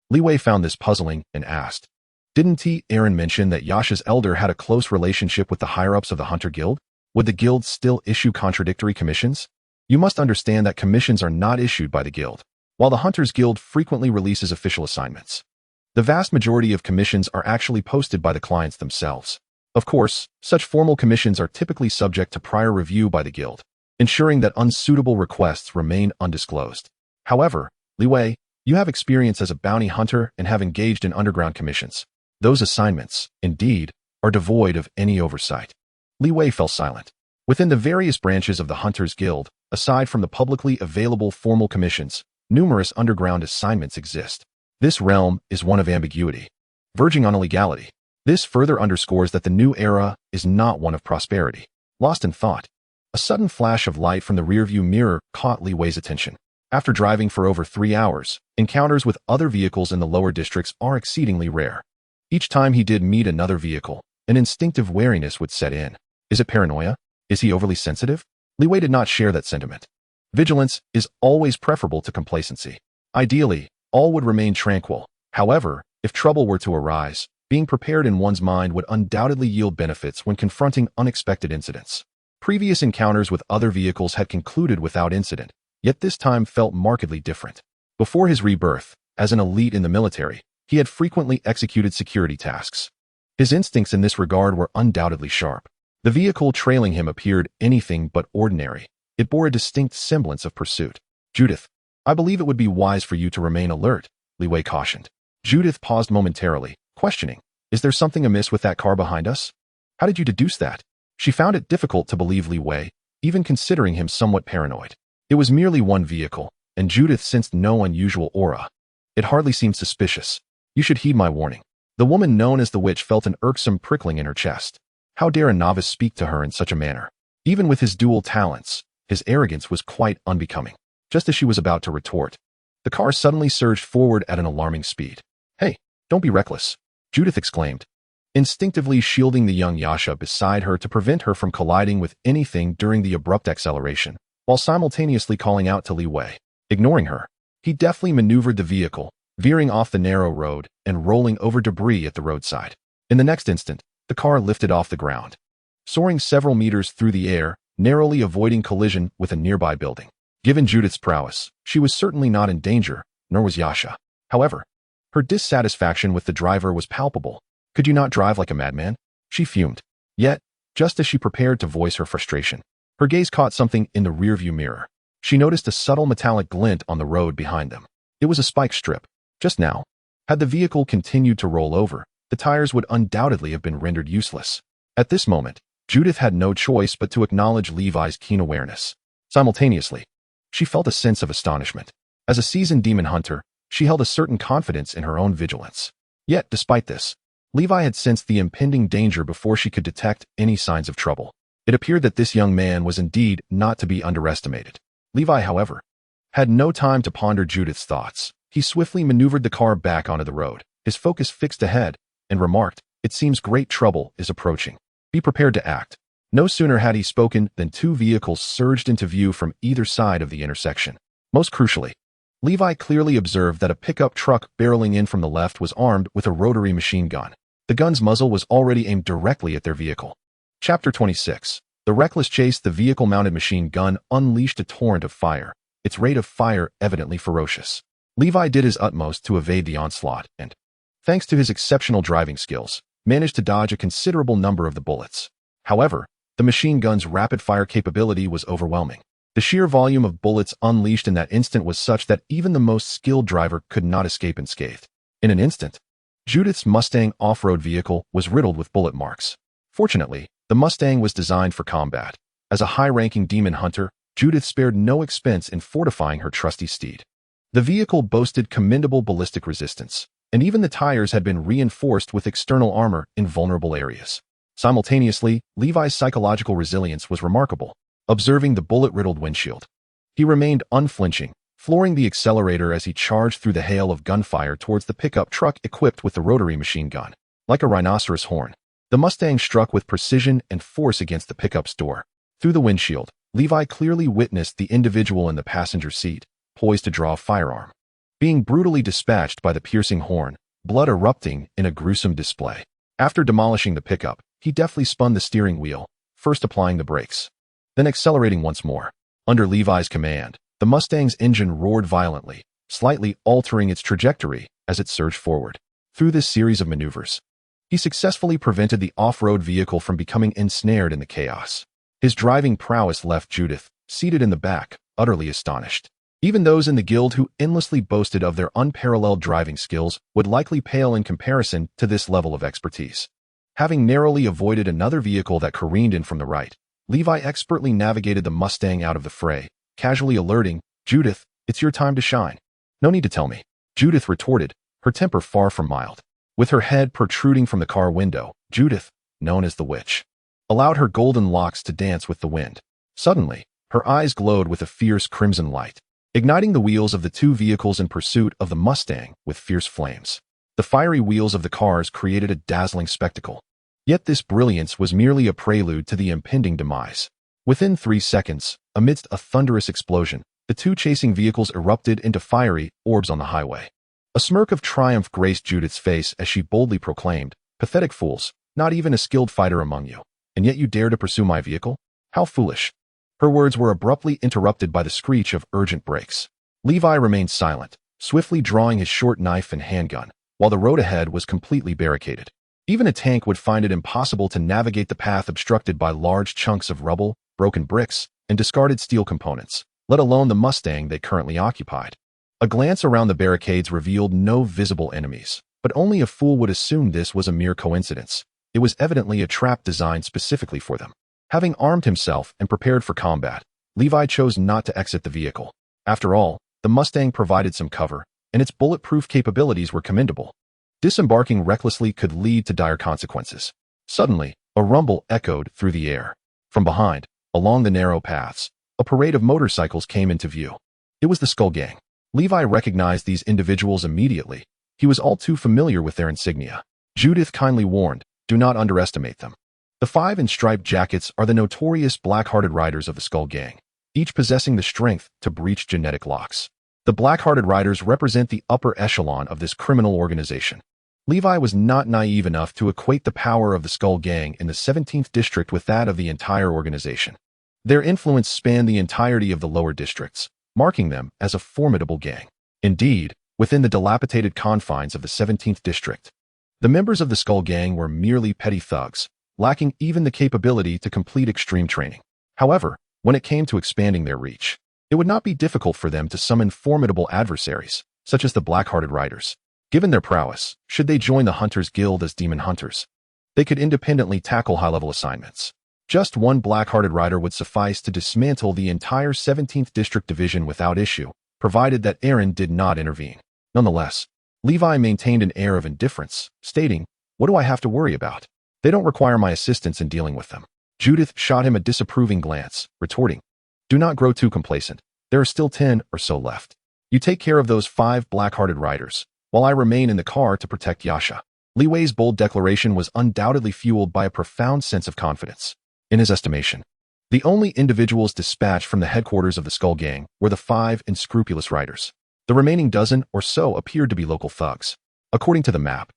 Li Wei found this puzzling and asked, "Didn't Aaron mention that Yasha's elder had a close relationship with the higher-ups of the Hunter Guild? Would the guild still issue contradictory commissions? You must understand that commissions are not issued by the guild, while the Hunters Guild frequently releases official assignments. The vast majority of commissions are actually posted by the clients themselves. Of course, such formal commissions are typically subject to prior review by the guild, ensuring that unsuitable requests remain undisclosed. However, Li Wei, you have experience as a bounty hunter and have engaged in underground commissions. Those assignments, indeed, are devoid of any oversight." Li Wei fell silent. Within the various branches of the Hunters Guild, aside from the publicly available formal commissions, numerous underground assignments exist. This realm is one of ambiguity, verging on illegality. This further underscores that the new era is not one of prosperity. Lost in thought, a sudden flash of light from the rearview mirror caught Li Wei's attention. After driving for over 3 hours, encounters with other vehicles in the lower districts are exceedingly rare. Each time he did meet another vehicle, an instinctive wariness would set in. Is it paranoia? Is he overly sensitive? Li Wei did not share that sentiment. Vigilance is always preferable to complacency. Ideally, all would remain tranquil. However, if trouble were to arise, being prepared in one's mind would undoubtedly yield benefits when confronting unexpected incidents. Previous encounters with other vehicles had concluded without incident, yet this time felt markedly different. Before his rebirth, as an elite in the military, he had frequently executed security tasks. His instincts in this regard were undoubtedly sharp. The vehicle trailing him appeared anything but ordinary. It bore a distinct semblance of pursuit. "Judith, I believe it would be wise for you to remain alert," Li Wei cautioned. Judith paused momentarily, questioning, "Is there something amiss with that car behind us? How did you deduce that?" She found it difficult to believe Li Wei, even considering him somewhat paranoid. It was merely one vehicle, and Judith sensed no unusual aura. It hardly seemed suspicious. "You should heed my warning." The woman known as the witch felt an irksome prickling in her chest. How dare a novice speak to her in such a manner? Even with his dual talents, his arrogance was quite unbecoming. Just as she was about to retort, The car suddenly surged forward at an alarming speed. "Hey, don't be reckless," Judith exclaimed, instinctively shielding the young Yasha beside her to prevent her from colliding with anything during the abrupt acceleration, while simultaneously calling out to Li Wei. Ignoring her, he deftly maneuvered the vehicle, veering off the narrow road and rolling over debris at the roadside. In the next instant, the car lifted off the ground, soaring several meters through the air, narrowly avoiding collision with a nearby building. Given Judith's prowess, she was certainly not in danger, nor was Yasha. However, her dissatisfaction with the driver was palpable. "Could you not drive like a madman?" she fumed. Yet, just as she prepared to voice her frustration, her gaze caught something in the rearview mirror. She noticed a subtle metallic glint on the road behind them. It was a spike strip. Just now, had the vehicle continued to roll over, the tires would undoubtedly have been rendered useless. At this moment, Judith had no choice but to acknowledge Levi's keen awareness. Simultaneously, she felt a sense of astonishment. As a seasoned demon hunter, she held a certain confidence in her own vigilance. Yet, despite this, Levi had sensed the impending danger before she could detect any signs of trouble. It appeared that this young man was indeed not to be underestimated. Levi, however, had no time to ponder Judith's thoughts. He swiftly maneuvered the car back onto the road, his focus fixed ahead, and remarked, "It seems great trouble is approaching. Be prepared to act." No sooner had he spoken than two vehicles surged into view from either side of the intersection. Most crucially, Levi clearly observed that a pickup truck barreling in from the left was armed with a rotary machine gun. The gun's muzzle was already aimed directly at their vehicle. Chapter 26. The reckless chase. The vehicle-mounted machine gun unleashed a torrent of fire, its rate of fire evidently ferocious. Levi did his utmost to evade the onslaught and, thanks to his exceptional driving skills, managed to dodge a considerable number of the bullets. However, the machine gun's rapid-fire capability was overwhelming. The sheer volume of bullets unleashed in that instant was such that even the most skilled driver could not escape unscathed. In an instant, Judith's Mustang off-road vehicle was riddled with bullet marks. Fortunately, the Mustang was designed for combat. As a high-ranking demon hunter, Judith spared no expense in fortifying her trusty steed. The vehicle boasted commendable ballistic resistance, and even the tires had been reinforced with external armor in vulnerable areas. Simultaneously, Levi's psychological resilience was remarkable. Observing the bullet-riddled windshield, he remained unflinching, flooring the accelerator as he charged through the hail of gunfire towards the pickup truck equipped with the rotary machine gun. Like a rhinoceros horn, the Mustang struck with precision and force against the pickup's door. Through the windshield, Levi clearly witnessed the individual in the passenger seat, poised to draw a firearm, being brutally dispatched by the piercing horn, blood erupting in a gruesome display. After demolishing the pickup, he deftly spun the steering wheel, first applying the brakes, then accelerating once more. Under Levi's command, the Mustang's engine roared violently, slightly altering its trajectory as it surged forward. Through this series of maneuvers, he successfully prevented the off-road vehicle from becoming ensnared in the chaos. His driving prowess left Judith, seated in the back, utterly astonished. Even those in the guild who endlessly boasted of their unparalleled driving skills would likely pale in comparison to this level of expertise. Having narrowly avoided another vehicle that careened in from the right, Levi expertly navigated the Mustang out of the fray, casually alerting, "Judith, it's your time to shine." "No need to tell me," Judith retorted, her temper far from mild. With her head protruding from the car window, Judith, known as the Witch, allowed her golden locks to dance with the wind. Suddenly, her eyes glowed with a fierce crimson light, igniting the wheels of the two vehicles in pursuit of the Mustang with fierce flames. The fiery wheels of the cars created a dazzling spectacle. Yet this brilliance was merely a prelude to the impending demise. Within 3 seconds, amidst a thunderous explosion, the two chasing vehicles erupted into fiery orbs on the highway. A smirk of triumph graced Judith's face as she boldly proclaimed, "Pathetic fools, not even a skilled fighter among you, and yet you dare to pursue my vehicle? How foolish." Her words were abruptly interrupted by the screech of urgent brakes. Levi remained silent, swiftly drawing his short knife and handgun, while the road ahead was completely barricaded. Even a tank would find it impossible to navigate the path obstructed by large chunks of rubble, broken bricks, and discarded steel components, let alone the Mustang they currently occupied. A glance around the barricades revealed no visible enemies, but only a fool would assume this was a mere coincidence. It was evidently a trap designed specifically for them. Having armed himself and prepared for combat, Levi chose not to exit the vehicle. After all, the Mustang provided some cover, and its bulletproof capabilities were commendable. Disembarking recklessly could lead to dire consequences. Suddenly, a rumble echoed through the air. From behind, along the narrow paths, a parade of motorcycles came into view. It was the Skull Gang. Levi recognized these individuals immediately. He was all too familiar with their insignia. Judith kindly warned, do not underestimate them. The 5 in striped jackets are the notorious black-hearted riders of the Skull Gang, each possessing the strength to breach genetic locks. The black-hearted riders represent the upper echelon of this criminal organization. Levi was not naive enough to equate the power of the Skull Gang in the 17th district with that of the entire organization. Their influence spanned the entirety of the lower districts, marking them as a formidable gang. Indeed, within the dilapidated confines of the 17th district, the members of the Skull Gang were merely petty thugs, lacking even the capability to complete extreme training. However, when it came to expanding their reach, it would not be difficult for them to summon formidable adversaries, such as the Black-Hearted Riders. Given their prowess, should they join the Hunters Guild as Demon Hunters, they could independently tackle high-level assignments. Just one Black-Hearted Rider would suffice to dismantle the entire 17th District Division without issue, provided that Aaron did not intervene. Nonetheless, Levi maintained an air of indifference, stating, "What do I have to worry about? They don't require my assistance in dealing with them." Judith shot him a disapproving glance, retorting, "Do not grow too complacent. There are still 10 or so left. You take care of those 5 Black-Hearted Riders, while I remain in the car to protect Yasha." Li Wei's bold declaration was undoubtedly fueled by a profound sense of confidence. In his estimation, the only individuals dispatched from the headquarters of the Skull Gang were the 5 unscrupulous riders. The remaining dozen or so appeared to be local thugs. According to the map,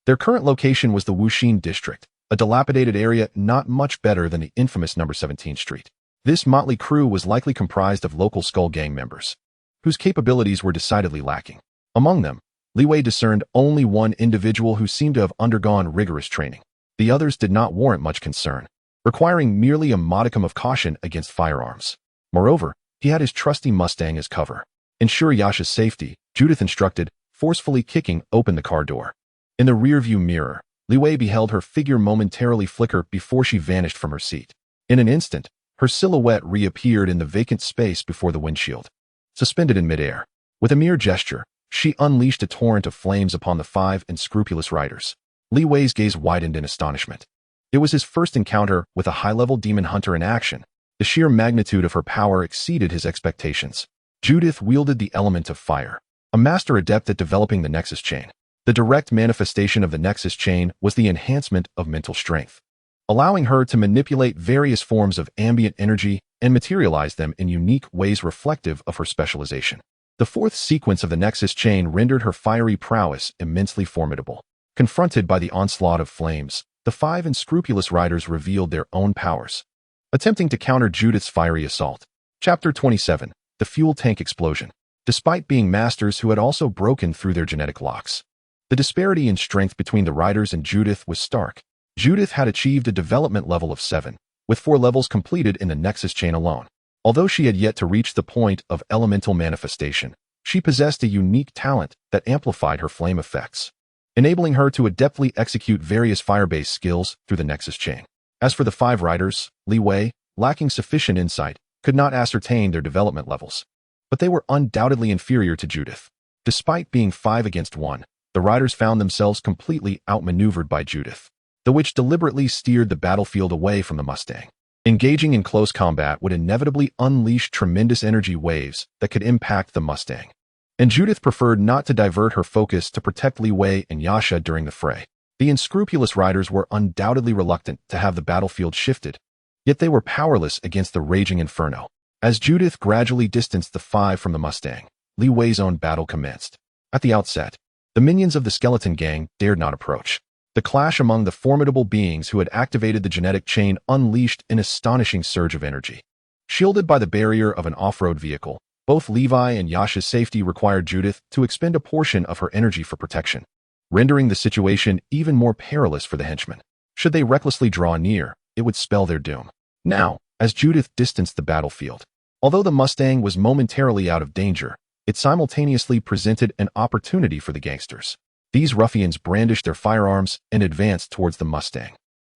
their current location was the Wuxin district, a dilapidated area not much better than the infamous number 17th Street. This motley crew was likely comprised of local Skull Gang members, whose capabilities were decidedly lacking. Among them, Li Wei discerned only one individual who seemed to have undergone rigorous training. The others did not warrant much concern, requiring merely a modicum of caution against firearms. Moreover, he had his trusty Mustang as cover. Ensure Yasha's safety, Judith instructed, forcefully kicking open the car door. In the rearview mirror, Li Wei beheld her figure momentarily flicker before she vanished from her seat. In an instant, her silhouette reappeared in the vacant space before the windshield. Suspended in midair, with a mere gesture, she unleashed a torrent of flames upon the 5 unscrupulous riders. Li Wei's gaze widened in astonishment. It was his first encounter with a high-level demon hunter in action. The sheer magnitude of her power exceeded his expectations. Judith wielded the element of fire, a master adept at developing the Nexus Chain. The direct manifestation of the Nexus Chain was the enhancement of mental strength, allowing her to manipulate various forms of ambient energy and materialize them in unique ways reflective of her specialization. The 4th sequence of the Nexus Chain rendered her fiery prowess immensely formidable. Confronted by the onslaught of flames, the 5 unscrupulous riders revealed their own powers, attempting to counter Judith's fiery assault. Chapter 27. The Fuel Tank Explosion. Despite being masters who had also broken through their genetic locks, the disparity in strength between the riders and Judith was stark. Judith had achieved a development level of 7, with 4 levels completed in the Nexus Chain alone. Although she had yet to reach the point of elemental manifestation, she possessed a unique talent that amplified her flame effects, enabling her to adeptly execute various fire-based skills through the Nexus Chain. As for the 5 riders, Li Wei, lacking sufficient insight, could not ascertain their development levels, but they were undoubtedly inferior to Judith. Despite being 5 against 1, the riders found themselves completely outmaneuvered by Judith, the witch deliberately steered the battlefield away from the Mustang. Engaging in close combat would inevitably unleash tremendous energy waves that could impact the Mustang, and Judith preferred not to divert her focus to protect Li Wei and Yasha during the fray. The unscrupulous riders were undoubtedly reluctant to have the battlefield shifted, yet they were powerless against the raging inferno. As Judith gradually distanced the 5 from the Mustang, Li Wei's own battle commenced. At the outset, the minions of the Skeleton Gang dared not approach. The clash among the formidable beings who had activated the genetic chain unleashed an astonishing surge of energy. Shielded by the barrier of an off-road vehicle, both Levi and Yasha's safety required Judith to expend a portion of her energy for protection, rendering the situation even more perilous for the henchmen. Should they recklessly draw near, it would spell their doom. Now, as Judith distanced the battlefield, although the Mustang was momentarily out of danger, it simultaneously presented an opportunity for the gangsters. These ruffians brandished their firearms and advanced towards the Mustang.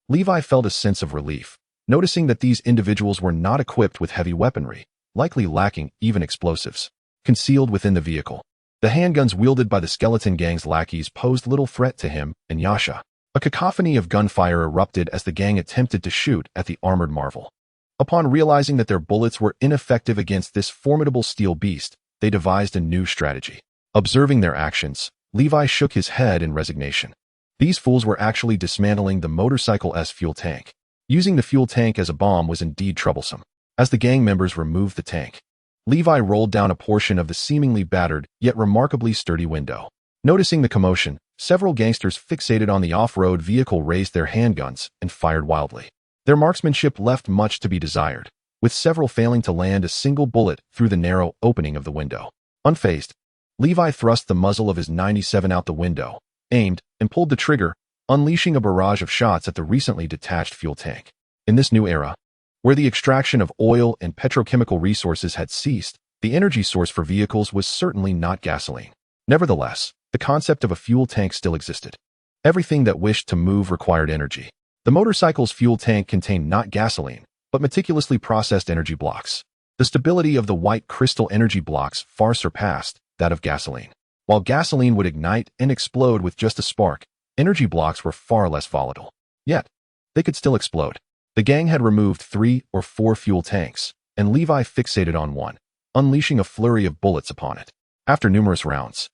Levi felt a sense of relief, noticing that these individuals were not equipped with heavy weaponry, likely lacking even explosives. Concealed within the vehicle, the handguns wielded by the Skeleton Gang's lackeys posed little threat to him and Yasha. A cacophony of gunfire erupted as the gang attempted to shoot at the armored marvel. Upon realizing that their bullets were ineffective against this formidable steel beast, they devised a new strategy. Observing their actions, Levi shook his head in resignation. These fools were actually dismantling the motorcycle-S fuel tank. Using the fuel tank as a bomb was indeed troublesome. As the gang members removed the tank, Levi rolled down a portion of the seemingly battered, yet remarkably sturdy window. Noticing the commotion, several gangsters fixated on the off-road vehicle raised their handguns and fired wildly. Their marksmanship left much to be desired, with several failing to land a single bullet through the narrow opening of the window. Unfazed, Levi thrust the muzzle of his 97 out the window, aimed, and pulled the trigger, unleashing a barrage of shots at the recently detached fuel tank. In this new era, where the extraction of oil and petrochemical resources had ceased, the energy source for vehicles was certainly not gasoline. Nevertheless, the concept of a fuel tank still existed. Everything that wished to move required energy. The motorcycle's fuel tank contained not gasoline, but meticulously processed energy blocks. The stability of the white crystal energy blocks far surpassed that of gasoline. While gasoline would ignite and explode with just a spark, energy blocks were far less volatile. Yet, they could still explode. The gang had removed 3 or 4 fuel tanks, and Levi fixated on one, unleashing a flurry of bullets upon it. After numerous rounds,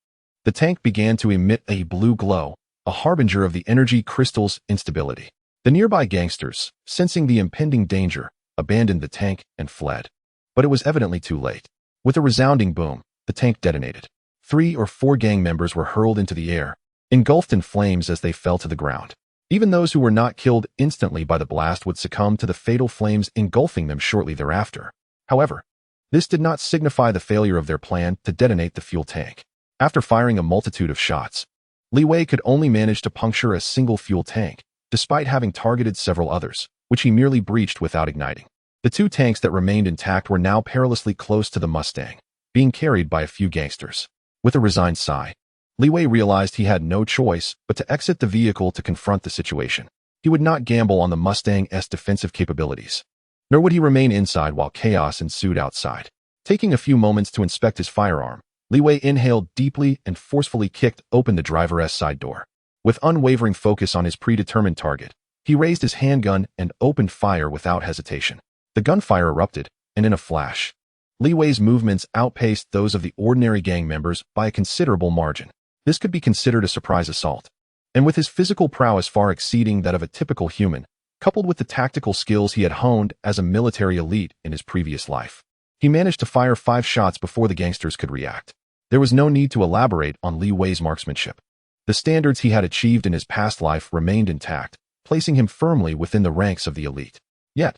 the tank began to emit a blue glow, a harbinger of the energy crystal's instability. The nearby gangsters, sensing the impending danger, abandoned the tank and fled. But it was evidently too late. With a resounding boom, the tank detonated. 3 or 4 gang members were hurled into the air, engulfed in flames as they fell to the ground. Even those who were not killed instantly by the blast would succumb to the fatal flames engulfing them shortly thereafter. However, this did not signify the failure of their plan to detonate the fuel tank. After firing a multitude of shots, Leeway could only manage to puncture a single fuel tank, despite having targeted several others, which he merely breached without igniting. The 2 tanks that remained intact were now perilously close to the Mustang, being carried by a few gangsters. With a resigned sigh, Leeway realized he had no choice but to exit the vehicle to confront the situation. He would not gamble on the Mustang's defensive capabilities, nor would he remain inside while chaos ensued outside. Taking a few moments to inspect his firearm, Leeway inhaled deeply and forcefully kicked open the driver's side door. With unwavering focus on his predetermined target, he raised his handgun and opened fire without hesitation. The gunfire erupted, and in a flash, Leeway's movements outpaced those of the ordinary gang members by a considerable margin. This could be considered a surprise assault. And with his physical prowess far exceeding that of a typical human, coupled with the tactical skills he had honed as a military elite in his previous life, he managed to fire 5 shots before the gangsters could react. There was no need to elaborate on Leeway's marksmanship. The standards he had achieved in his past life remained intact, placing him firmly within the ranks of the elite. Yet,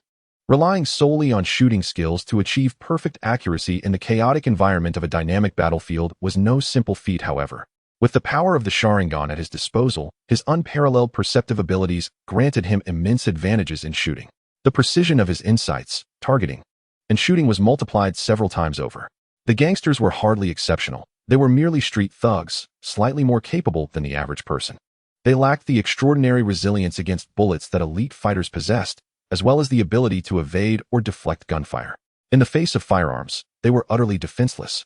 relying solely on shooting skills to achieve perfect accuracy in the chaotic environment of a dynamic battlefield was no simple feat, however. With the power of the Sharingan at his disposal, his unparalleled perceptive abilities granted him immense advantages in shooting. The precision of his insights, targeting, and shooting was multiplied several times over. The gangsters were hardly exceptional. They were merely street thugs, slightly more capable than the average person. They lacked the extraordinary resilience against bullets that elite fighters possessed, as well as the ability to evade or deflect gunfire. In the face of firearms, they were utterly defenseless.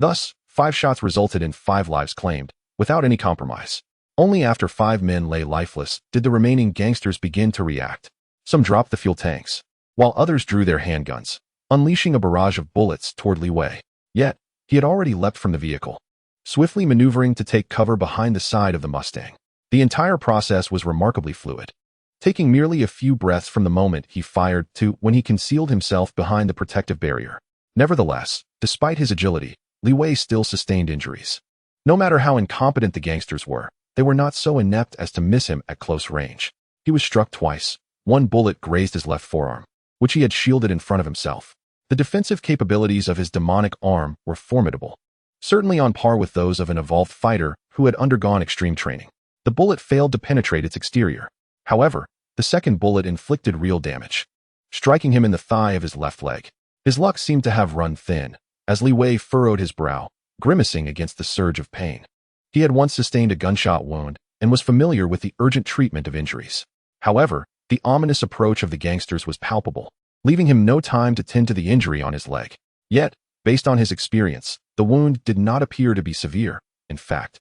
Thus, 5 shots resulted in 5 lives claimed, without any compromise. Only after 5 men lay lifeless did the remaining gangsters begin to react. Some dropped the fuel tanks, while others drew their handguns, unleashing a barrage of bullets toward Leeway. Yet, he had already leapt from the vehicle, swiftly maneuvering to take cover behind the side of the Mustang. The entire process was remarkably fluid, taking merely a few breaths from the moment he fired to when he concealed himself behind the protective barrier. Nevertheless, despite his agility, Leeway still sustained injuries. No matter how incompetent the gangsters were, they were not so inept as to miss him at close range. He was struck twice. One bullet grazed his left forearm, which he had shielded in front of himself. The defensive capabilities of his demonic arm were formidable, certainly on par with those of an evolved fighter who had undergone extreme training. The bullet failed to penetrate its exterior. However, the second bullet inflicted real damage, striking him in the thigh of his left leg. His luck seemed to have run thin, as Leeway furrowed his brow, grimacing against the surge of pain. He had once sustained a gunshot wound and was familiar with the urgent treatment of injuries. However, the ominous approach of the gangsters was palpable, leaving him no time to tend to the injury on his leg. Yet, based on his experience, the wound did not appear to be severe. In fact,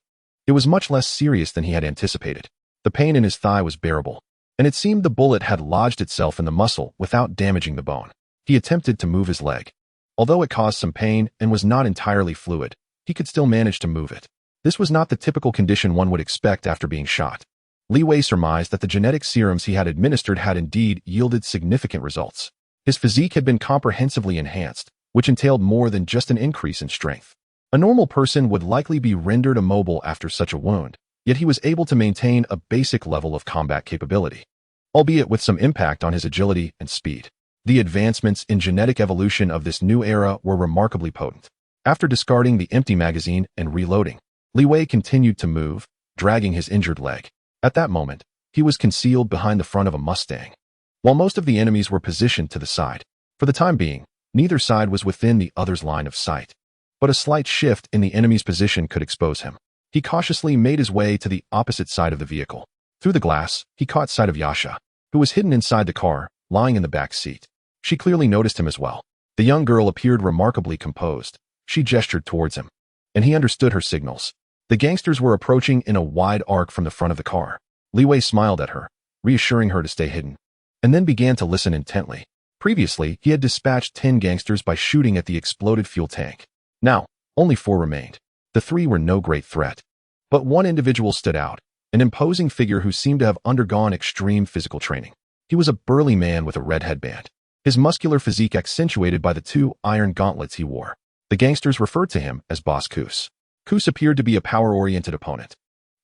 it was much less serious than he had anticipated. The pain in his thigh was bearable, and it seemed the bullet had lodged itself in the muscle without damaging the bone. He attempted to move his leg, Although it caused some pain and was not entirely fluid, he could still manage to move it. This was not the typical condition one would expect after being shot. Li Wei surmised that the genetic serums he had administered had indeed yielded significant results. His physique had been comprehensively enhanced, which entailed more than just an increase in strength. A normal person would likely be rendered immobile after such a wound, yet he was able to maintain a basic level of combat capability, albeit with some impact on his agility and speed. The advancements in genetic evolution of this new era were remarkably potent. After discarding the empty magazine and reloading, Li Wei continued to move, dragging his injured leg. At that moment, he was concealed behind the front of a Mustang. While most of the enemies were positioned to the side, for the time being, neither side was within the other's line of sight. But a slight shift in the enemy's position could expose him. He cautiously made his way to the opposite side of the vehicle. Through the glass, he caught sight of Yasha, who was hidden inside the car, lying in the back seat. She clearly noticed him as well. The young girl appeared remarkably composed. She gestured towards him, and he understood her signals. The gangsters were approaching in a wide arc from the front of the car. Li Wei smiled at her, reassuring her to stay hidden, and then began to listen intently. Previously, he had dispatched 10 gangsters by shooting at the exploded fuel tank. Now, only 4 remained. The 3 were no great threat. But one individual stood out, an imposing figure who seemed to have undergone extreme physical training. He was a burly man with a red headband, his muscular physique accentuated by the 2 iron gauntlets he wore. The gangsters referred to him as Boss Koos. Koos appeared to be a power-oriented opponent,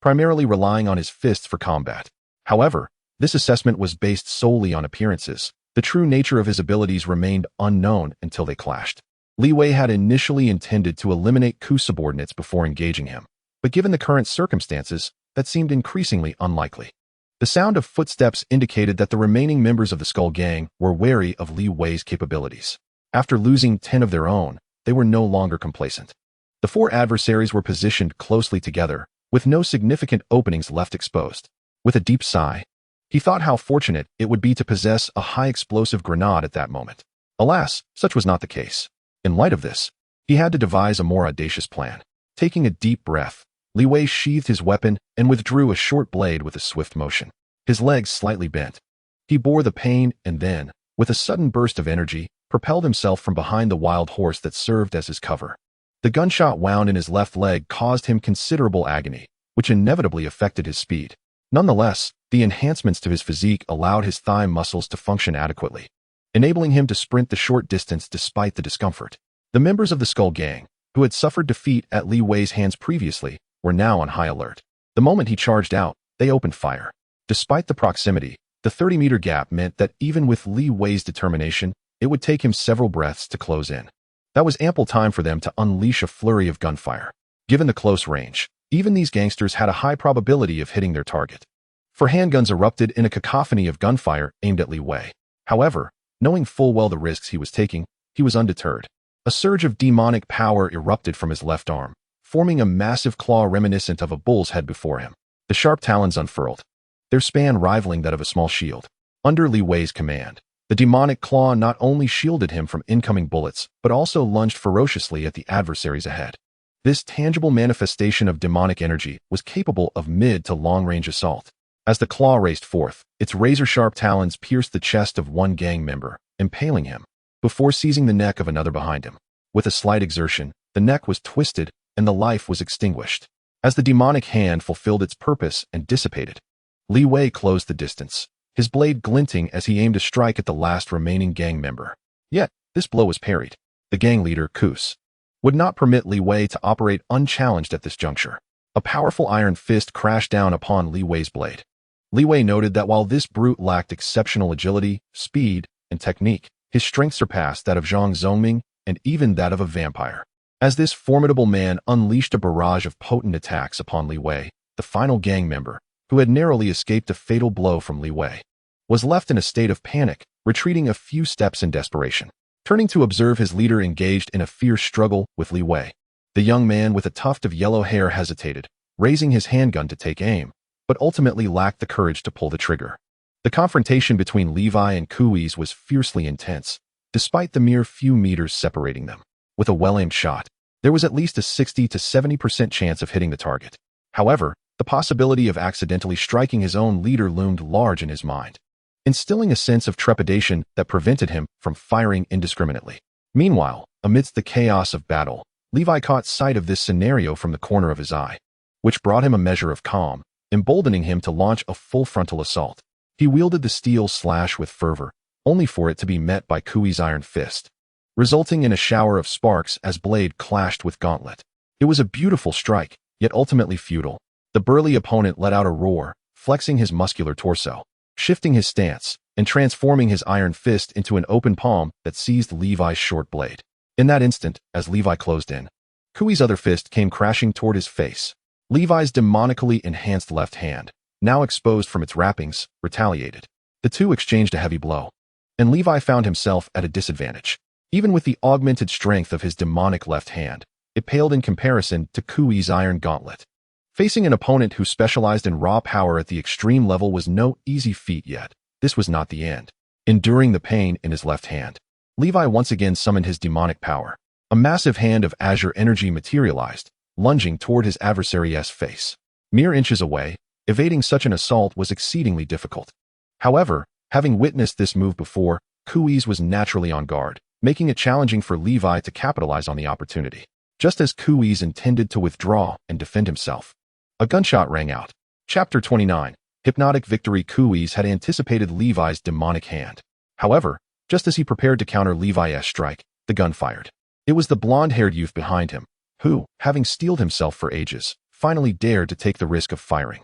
primarily relying on his fists for combat. However, this assessment was based solely on appearances. The true nature of his abilities remained unknown until they clashed. Li Wei had initially intended to eliminate Koos' subordinates before engaging him, but given the current circumstances, that seemed increasingly unlikely. The sound of footsteps indicated that the remaining members of the Skull Gang were wary of Li Wei's capabilities. After losing 10 of their own, they were no longer complacent. The 4 adversaries were positioned closely together, with no significant openings left exposed. With a deep sigh, he thought how fortunate it would be to possess a high-explosive grenade at that moment. Alas, such was not the case. In light of this, he had to devise a more audacious plan. Taking a deep breath, Li Wei sheathed his weapon and withdrew a short blade with a swift motion. His legs slightly bent. He bore the pain and then, with a sudden burst of energy, propelled himself from behind the wild horse that served as his cover. The gunshot wound in his left leg caused him considerable agony, which inevitably affected his speed. Nonetheless, the enhancements to his physique allowed his thigh muscles to function adequately, enabling him to sprint the short distance despite the discomfort. The members of the Skull Gang, who had suffered defeat at Li Wei's hands previously, were now on high alert. The moment he charged out, they opened fire. Despite the proximity, the 30-meter gap meant that even with Li Wei's determination, it would take him several breaths to close in. That was ample time for them to unleash a flurry of gunfire. Given the close range, even these gangsters had a high probability of hitting their target. For handguns erupted in a cacophony of gunfire aimed at Li Wei. However, knowing full well the risks he was taking, he was undeterred. A surge of demonic power erupted from his left arm, forming a massive claw reminiscent of a bull's head before him. The sharp talons unfurled, their span rivaling that of a small shield. Under Li Wei's command, the demonic claw not only shielded him from incoming bullets, but also lunged ferociously at the adversaries ahead. This tangible manifestation of demonic energy was capable of mid to long-range assault. As the claw raced forth, its razor-sharp talons pierced the chest of one gang member, impaling him, before seizing the neck of another behind him. With a slight exertion, the neck was twisted and the life was extinguished. As the demonic hand fulfilled its purpose and dissipated, Li Wei closed the distance, his blade glinting as he aimed to strike at the last remaining gang member. Yet, this blow was parried. The gang leader, Koos, would not permit Li Wei to operate unchallenged at this juncture. A powerful iron fist crashed down upon Li Wei's blade. Li Wei noted that while this brute lacked exceptional agility, speed, and technique, his strength surpassed that of Zhang Zongming and even that of a vampire. As this formidable man unleashed a barrage of potent attacks upon Li Wei, the final gang member, who had narrowly escaped a fatal blow from Li Wei, was left in a state of panic, retreating a few steps in desperation. Turning to observe his leader engaged in a fierce struggle with Li Wei, the young man with a tuft of yellow hair hesitated, raising his handgun to take aim, but ultimately lacked the courage to pull the trigger. The confrontation between Levi and Koos was fiercely intense, despite the mere few meters separating them. With a well-aimed shot, there was at least a 60 to 70% chance of hitting the target. However, the possibility of accidentally striking his own leader loomed large in his mind, instilling a sense of trepidation that prevented him from firing indiscriminately. Meanwhile, Amidst the chaos of battle, Levi caught sight of this scenario from the corner of his eye, which brought him a measure of calm, emboldening him to launch a full frontal assault. He wielded the steel slash with fervor, only for it to be met by Kui's iron fist, resulting in a shower of sparks as blade clashed with gauntlet. It was a beautiful strike, yet ultimately futile. The burly opponent let out a roar, flexing his muscular torso, shifting his stance, and transforming his iron fist into an open palm that seized Levi's short blade. In that instant, as Levi closed in, Kui's other fist came crashing toward his face. Levi's demonically enhanced left hand, now exposed from its wrappings, retaliated. The two exchanged a heavy blow, and Levi found himself at a disadvantage. Even with the augmented strength of his demonic left hand, it paled in comparison to Kui's iron gauntlet. Facing an opponent who specialized in raw power at the extreme level was no easy feat, yet this was not the end. Enduring the pain in his left hand, Levi once again summoned his demonic power. A massive hand of azure energy materialized, lunging toward his adversary's face. Mere inches away, evading such an assault was exceedingly difficult. However, having witnessed this move before, Kui's was naturally on guard, making it challenging for Levi to capitalize on the opportunity. Just as Kui's intended to withdraw and defend himself, a gunshot rang out. Chapter 29. Hypnotic Victory. Kui's had anticipated Levi's demonic hand. However, just as he prepared to counter Levi's strike, the gun fired. It was the blonde-haired youth behind him, who, having steeled himself for ages, finally dared to take the risk of firing.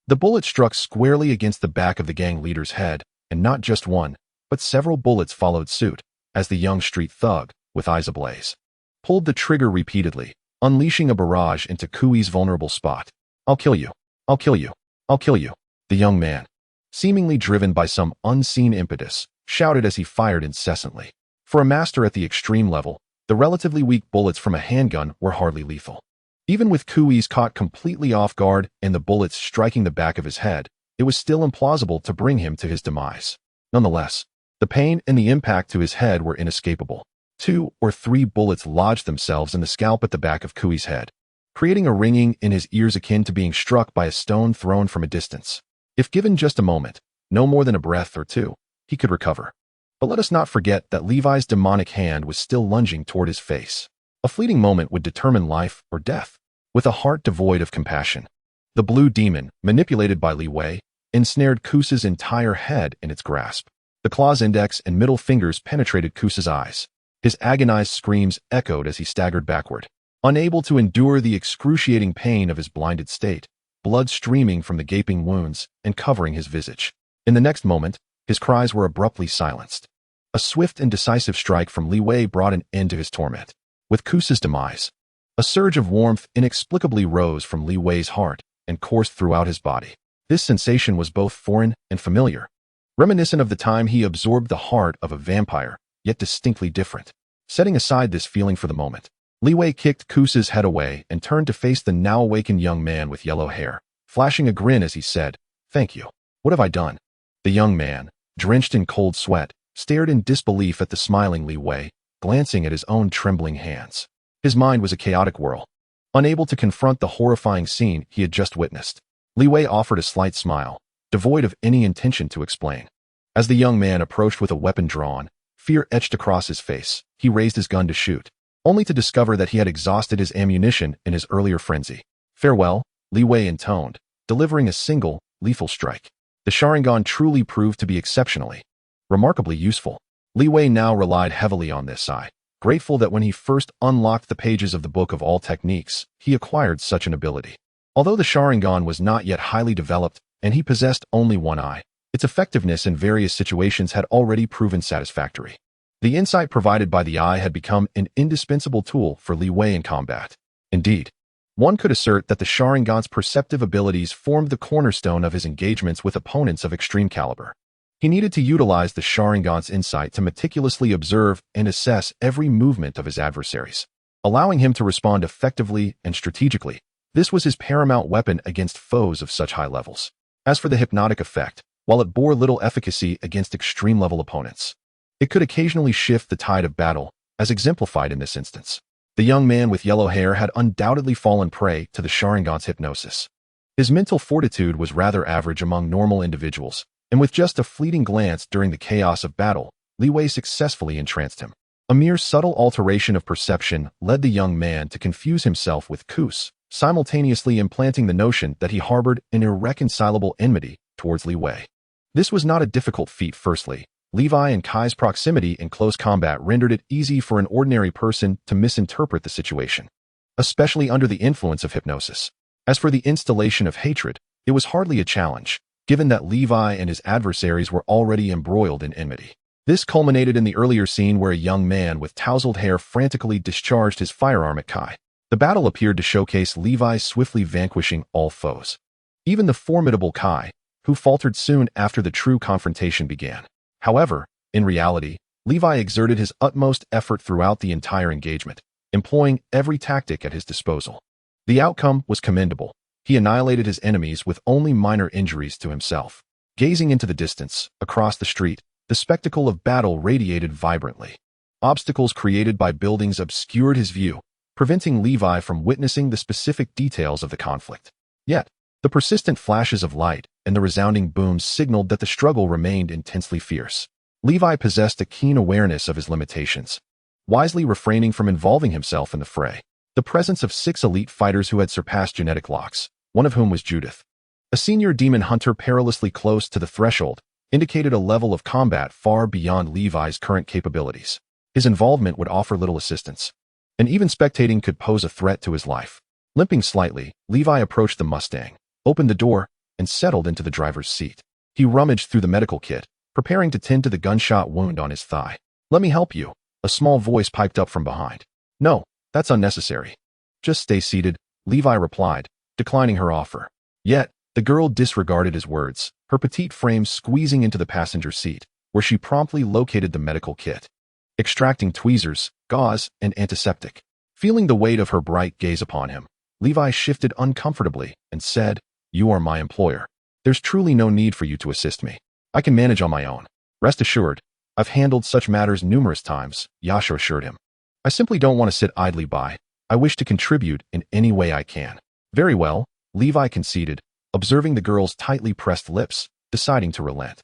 The bullet struck squarely against the back of the gang leader's head, and not just one, but several bullets followed suit, as the young street thug, with eyes ablaze, pulled the trigger repeatedly, unleashing a barrage into Kui's vulnerable spot. "I'll kill you. I'll kill you. I'll kill you," the young man, seemingly driven by some unseen impetus, shouted as he fired incessantly. For a master at the extreme level, the relatively weak bullets from a handgun were hardly lethal. Even with Kui's caught completely off guard and the bullets striking the back of his head, it was still implausible to bring him to his demise. Nonetheless, the pain and the impact to his head were inescapable. 2 or 3 bullets lodged themselves in the scalp at the back of Kui's head, creating a ringing in his ears akin to being struck by a stone thrown from a distance. If given just a moment, no more than a breath or two, he could recover. But let us not forget that Levi's demonic hand was still lunging toward his face. A fleeting moment would determine life or death. With a heart devoid of compassion, the blue demon, manipulated by Li Wei, ensnared Kusa's entire head in its grasp. The claw's index and middle fingers penetrated Kusa's eyes. His agonized screams echoed as he staggered backward, unable to endure the excruciating pain of his blinded state, blood streaming from the gaping wounds and covering his visage. In the next moment, his cries were abruptly silenced. A swift and decisive strike from Li Wei brought an end to his torment. With Kusa's demise, a surge of warmth inexplicably rose from Li Wei's heart and coursed throughout his body. This sensation was both foreign and familiar, reminiscent of the time he absorbed the heart of a vampire, yet distinctly different. Setting aside this feeling for the moment, Li Wei kicked Kusa's head away and turned to face the now awakened young man with yellow hair, flashing a grin as he said, "Thank you. What have I done?" The young man, drenched in cold sweat, stared in disbelief at the smiling Li Wei, glancing at his own trembling hands. His mind was a chaotic whirl, unable to confront the horrifying scene he had just witnessed. Li Wei offered a slight smile, devoid of any intention to explain. As the young man approached with a weapon drawn, fear etched across his face. He raised his gun to shoot, only to discover that he had exhausted his ammunition in his earlier frenzy. "Farewell," Li Wei intoned, delivering a single, lethal strike. The Sharingan truly proved to be exceptionally, remarkably useful. Li Wei now relied heavily on this side, grateful that when he first unlocked the pages of the Book of All Techniques, he acquired such an ability. Although the Sharingan was not yet highly developed and he possessed only one eye, its effectiveness in various situations had already proven satisfactory. The insight provided by the eye had become an indispensable tool for Li Wei in combat. Indeed, one could assert that the Sharingan's perceptive abilities formed the cornerstone of his engagements with opponents of extreme caliber. He needed to utilize the Sharingan's insight to meticulously observe and assess every movement of his adversaries, allowing him to respond effectively and strategically. This was his paramount weapon against foes of such high levels. As for the hypnotic effect, while it bore little efficacy against extreme-level opponents, it could occasionally shift the tide of battle, as exemplified in this instance. The young man with yellow hair had undoubtedly fallen prey to the Sharingan's hypnosis. His mental fortitude was rather average among normal individuals, and with just a fleeting glance during the chaos of battle, Li Wei successfully entranced him. A mere subtle alteration of perception led the young man to confuse himself with Kus, simultaneously implanting the notion that he harbored an irreconcilable enmity towards Li Wei. This was not a difficult feat. Firstly, Levi and Kai's proximity in close combat rendered it easy for an ordinary person to misinterpret the situation, especially under the influence of hypnosis. As for the installation of hatred, it was hardly a challenge, given that Levi and his adversaries were already embroiled in enmity. This culminated in the earlier scene where a young man with tousled hair frantically discharged his firearm at Kai. The battle appeared to showcase Levi swiftly vanquishing all foes, even the formidable Kai, who faltered soon after the true confrontation began. However, in reality, Levi exerted his utmost effort throughout the entire engagement, employing every tactic at his disposal. The outcome was commendable. He annihilated his enemies with only minor injuries to himself. Gazing into the distance, across the street, the spectacle of battle radiated vibrantly. Obstacles created by buildings obscured his view, preventing Levi from witnessing the specific details of the conflict. Yet, the persistent flashes of light and the resounding booms signaled that the struggle remained intensely fierce. Levi possessed a keen awareness of his limitations, wisely refraining from involving himself in the fray. The presence of 6 elite fighters who had surpassed genetic locks, one of whom was Judith, a senior demon hunter perilously close to the threshold, indicated a level of combat far beyond Levi's current capabilities. His involvement would offer little assistance, and even spectating could pose a threat to his life. Limping slightly, Levi approached the Mustang, opened the door, and settled into the driver's seat. He rummaged through the medical kit, preparing to tend to the gunshot wound on his thigh. "Let me help you," a small voice piped up from behind. "No, that's unnecessary. Just stay seated," Levi replied, declining her offer. Yet, the girl disregarded his words, her petite frame squeezing into the passenger seat, where she promptly located the medical kit, extracting tweezers, gauze, and antiseptic. Feeling the weight of her bright gaze upon him, Levi shifted uncomfortably and said, "You are my employer. There's truly no need for you to assist me. I can manage on my own. Rest assured, I've handled such matters numerous times," Yasha assured him. "I simply don't want to sit idly by. I wish to contribute in any way I can." "Very well," Levi conceded, observing the girl's tightly pressed lips, deciding to relent.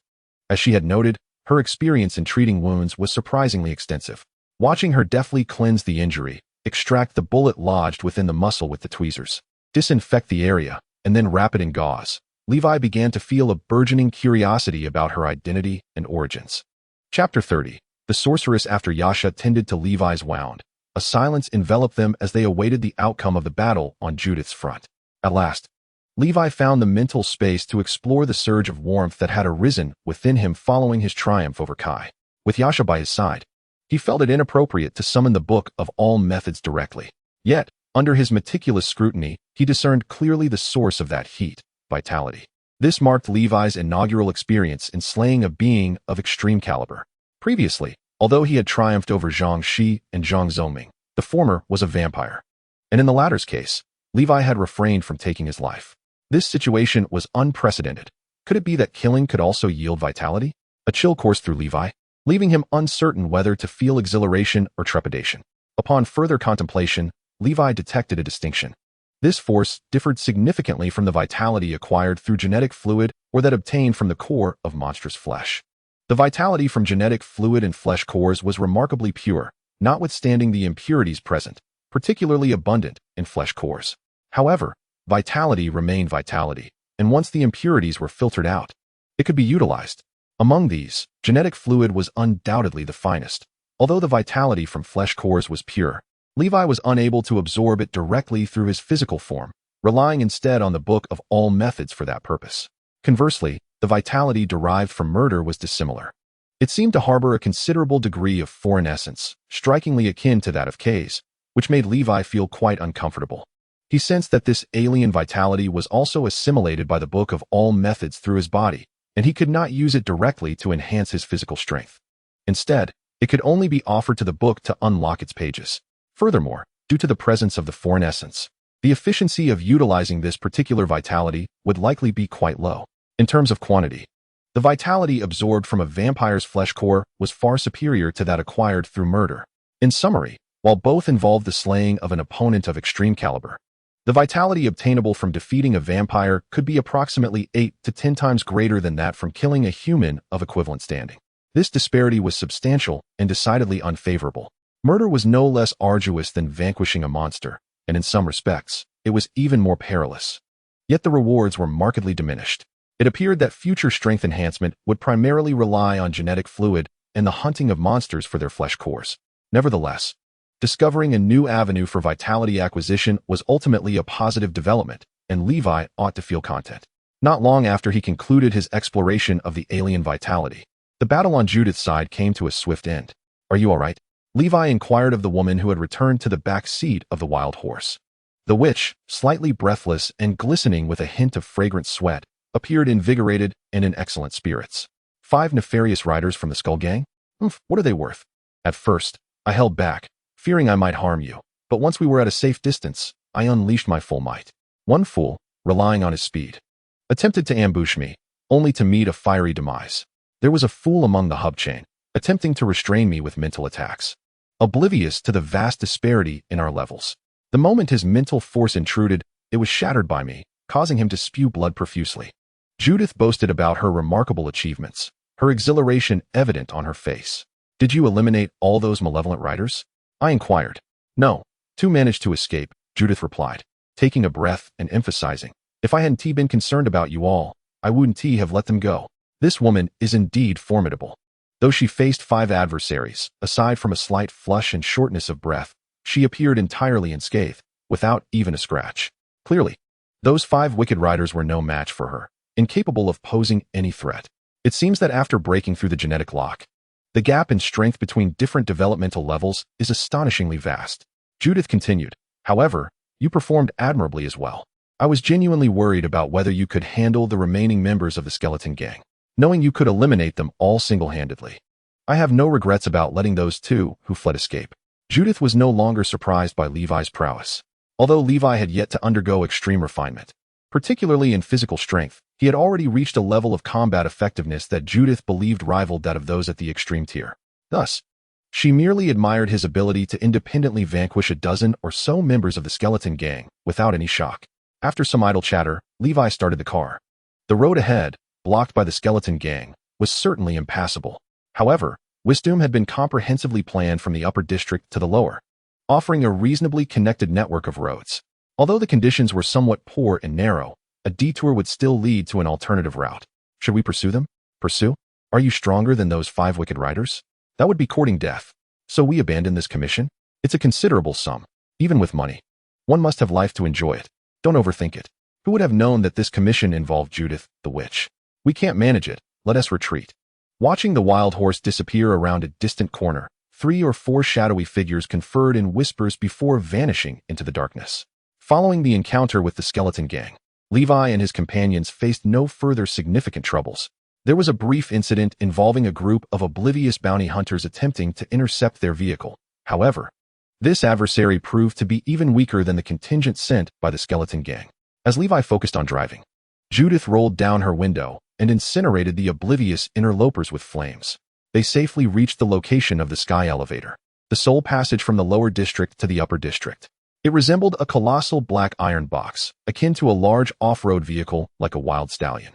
As she had noted, her experience in treating wounds was surprisingly extensive. Watching her deftly cleanse the injury, extract the bullet lodged within the muscle with the tweezers, disinfect the area, and then wrap it in gauze, Levi began to feel a burgeoning curiosity about her identity and origins. Chapter 30. The sorceress. After Yasha tended to Levi's wound, a silence enveloped them as they awaited the outcome of the battle on Judith's front. At last, Levi found the mental space to explore the surge of warmth that had arisen within him following his triumph over Kai. With Yasha by his side, he felt it inappropriate to summon the Book of All Methods directly. Yet, under his meticulous scrutiny, he discerned clearly the source of that heat, vitality. This marked Levi's inaugural experience in slaying a being of extreme caliber. Previously, although he had triumphed over Zhang Shi and Zhang Zhongming, the former was a vampire. And in the latter's case, Levi had refrained from taking his life. This situation was unprecedented. Could it be that killing could also yield vitality? A chill coursed through Levi, leaving him uncertain whether to feel exhilaration or trepidation. Upon further contemplation, Levi detected a distinction. This force differed significantly from the vitality acquired through genetic fluid or that obtained from the core of monstrous flesh. The vitality from genetic fluid and flesh cores was remarkably pure, notwithstanding the impurities present, particularly abundant in flesh cores. However, vitality remained vitality, and once the impurities were filtered out, it could be utilized. Among these, genetic fluid was undoubtedly the finest. Although the vitality from flesh cores was pure, Levi was unable to absorb it directly through his physical form, relying instead on the Book of All Methods for that purpose. Conversely, the vitality derived from murder was dissimilar. It seemed to harbor a considerable degree of foreign essence, strikingly akin to that of K's, which made Levi feel quite uncomfortable. He sensed that this alien vitality was also assimilated by the Book of All Methods through his body, and he could not use it directly to enhance his physical strength. Instead, it could only be offered to the book to unlock its pages. Furthermore, due to the presence of the foreign essence, the efficiency of utilizing this particular vitality would likely be quite low. In terms of quantity, the vitality absorbed from a vampire's flesh core was far superior to that acquired through murder. In summary, while both involved the slaying of an opponent of extreme caliber, the vitality obtainable from defeating a vampire could be approximately 8 to 10 times greater than that from killing a human of equivalent standing. This disparity was substantial and decidedly unfavorable. Murder was no less arduous than vanquishing a monster, and in some respects, it was even more perilous. Yet the rewards were markedly diminished. It appeared that future strength enhancement would primarily rely on genetic fluid and the hunting of monsters for their flesh cores. Nevertheless, discovering a new avenue for vitality acquisition was ultimately a positive development, and Levi ought to feel content. Not long after he concluded his exploration of the alien vitality, the battle on Judith's side came to a swift end. "Are you all right?" Levi inquired of the woman who had returned to the back seat of the wild horse. The witch, slightly breathless and glistening with a hint of fragrant sweat, appeared invigorated and in excellent spirits. "5 nefarious riders from the Skull Gang? What are they worth?" "At first, I held back, fearing I might harm you, but once we were at a safe distance, I unleashed my full might. One fool, relying on his speed, attempted to ambush me, only to meet a fiery demise. There was a fool among the hub chain, attempting to restrain me with mental attacks, oblivious to the vast disparity in our levels. The moment his mental force intruded, it was shattered by me, causing him to spew blood profusely." Judith boasted about her remarkable achievements, her exhilaration evident on her face. "Did you eliminate all those malevolent riders?" I inquired. "No, 2 managed to escape," Judith replied, taking a breath and emphasizing, "If I hadn't been concerned about you all, I wouldn't have let them go." This woman is indeed formidable. Though she faced 5 adversaries, aside from a slight flush and shortness of breath, she appeared entirely unscathed, without even a scratch. Clearly, those 5 wicked riders were no match for her, incapable of posing any threat. It seems that after breaking through the genetic lock, the gap in strength between different developmental levels is astonishingly vast. Judith continued, "However, you performed admirably as well. I was genuinely worried about whether you could handle the remaining members of the skeleton gang, knowing you could eliminate them all single-handedly. I have no regrets about letting those 2 who fled escape." Judith was no longer surprised by Levi's prowess. Although Levi had yet to undergo extreme refinement, particularly in physical strength, he had already reached a level of combat effectiveness that Judith believed rivaled that of those at the extreme tier. Thus, she merely admired his ability to independently vanquish a dozen or so members of the skeleton gang without any shock. After some idle chatter, Levi started the car. The road ahead, blocked by the skeleton gang, was certainly impassable. However, Wisdom had been comprehensively planned from the upper district to the lower, offering a reasonably connected network of roads. Although the conditions were somewhat poor and narrow, a detour would still lead to an alternative route. Should we pursue them? Pursue? Are you stronger than those 5 wicked riders? That would be courting death. So we abandon this commission? It's a considerable sum, even with money. One must have life to enjoy it. Don't overthink it. Who would have known that this commission involved Judith, the witch? We can't manage it. Let us retreat. Watching the wild horse disappear around a distant corner, 3 or 4 shadowy figures conferred in whispers before vanishing into the darkness. Following the encounter with the skeleton gang, Levi and his companions faced no further significant troubles. There was a brief incident involving a group of oblivious bounty hunters attempting to intercept their vehicle. However, this adversary proved to be even weaker than the contingent sent by the skeleton gang. As Levi focused on driving, Judith rolled down her window and incinerated the oblivious interlopers with flames. They safely reached the location of the sky elevator, the sole passage from the lower district to the upper district. It resembled a colossal black iron box, akin to a large off-road vehicle like a wild stallion,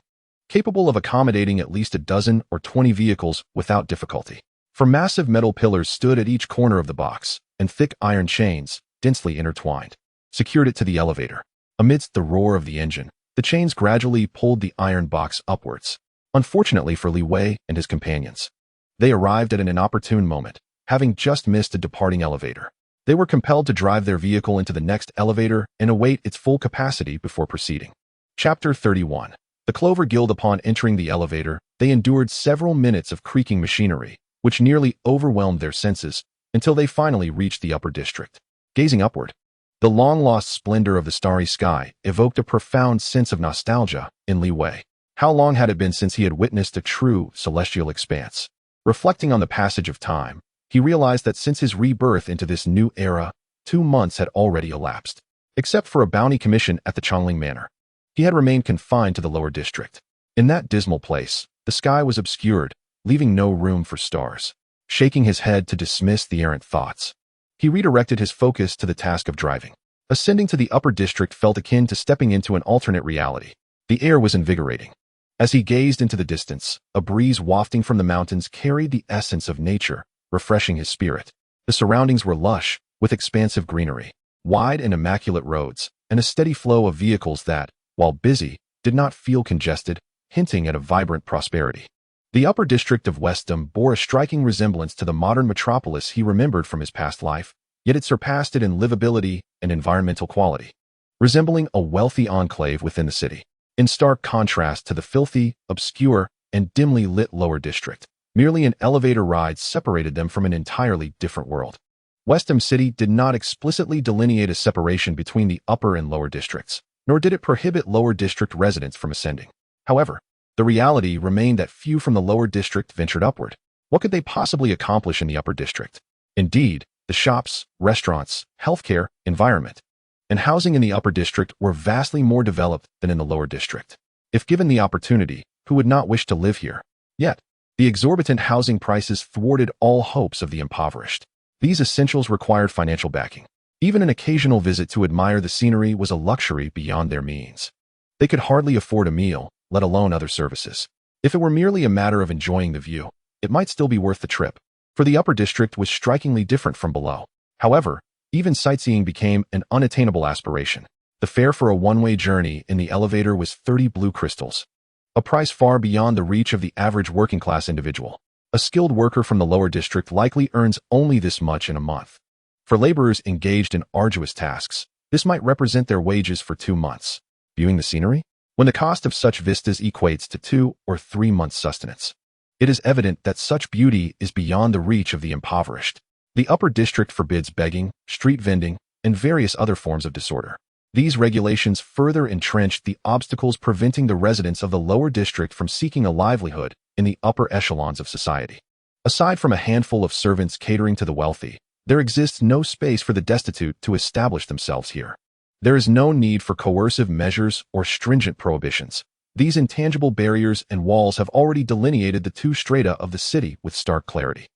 capable of accommodating at least a dozen or 20 vehicles without difficulty. For massive metal pillars stood at each corner of the box, and thick iron chains, densely intertwined, secured it to the elevator. Amidst the roar of the engine, the chains gradually pulled the iron box upwards. Unfortunately for Li Wei and his companions, they arrived at an inopportune moment, having just missed a departing elevator. They were compelled to drive their vehicle into the next elevator and await its full capacity before proceeding. Chapter 31. The Clover Guild. Upon entering the elevator, they endured several minutes of creaking machinery, which nearly overwhelmed their senses, until they finally reached the upper district. Gazing upward, the long-lost splendor of the starry sky evoked a profound sense of nostalgia in Li Wei. How long had it been since he had witnessed a true celestial expanse? Reflecting on the passage of time, he realized that since his rebirth into this new era, 2 months had already elapsed. Except for a bounty commission at the Chongling Manor, he had remained confined to the lower district. In that dismal place, the sky was obscured, leaving no room for stars. Shaking his head to dismiss the errant thoughts, he redirected his focus to the task of driving. Ascending to the upper district felt akin to stepping into an alternate reality. The air was invigorating, As he gazed into the distance, a breeze wafting from the mountains carried the essence of nature, refreshing his spirit. The surroundings were lush, with expansive greenery, wide and immaculate roads, and a steady flow of vehicles that, while busy, did not feel congested, hinting at a vibrant prosperity. The upper district of Westham bore a striking resemblance to the modern metropolis he remembered from his past life, yet it surpassed it in livability and environmental quality, resembling a wealthy enclave within the city. In stark contrast to the filthy, obscure, and dimly lit lower district, merely an elevator ride separated them from an entirely different world. Westham City did not explicitly delineate a separation between the upper and lower districts, nor did it prohibit lower district residents from ascending. However, the reality remained that few from the lower district ventured upward. What could they possibly accomplish in the upper district? Indeed, the shops, restaurants, healthcare, environment, and housing in the upper district were vastly more developed than in the lower district. If given the opportunity, who would not wish to live here? Yet, the exorbitant housing prices thwarted all hopes of the impoverished. These essentials required financial backing. Even an occasional visit to admire the scenery was a luxury beyond their means. They could hardly afford a meal, let alone other services. If it were merely a matter of enjoying the view, it might still be worth the trip, for the upper district was strikingly different from below. However, even sightseeing became an unattainable aspiration. The fare for a one-way journey in the elevator was 30 blue crystals, a price far beyond the reach of the average working-class individual. A skilled worker from the lower district likely earns only this much in a month. For laborers engaged in arduous tasks, this might represent their wages for 2 months. Viewing the scenery? When the cost of such vistas equates to 2 or 3 months' sustenance, it is evident that such beauty is beyond the reach of the impoverished. The upper district forbids begging, street vending, and various other forms of disorder. These regulations further entrenched the obstacles preventing the residents of the lower district from seeking a livelihood in the upper echelons of society. Aside from a handful of servants catering to the wealthy, there exists no space for the destitute to establish themselves here. There is no need for coercive measures or stringent prohibitions. These intangible barriers and walls have already delineated the two strata of the city with stark clarity.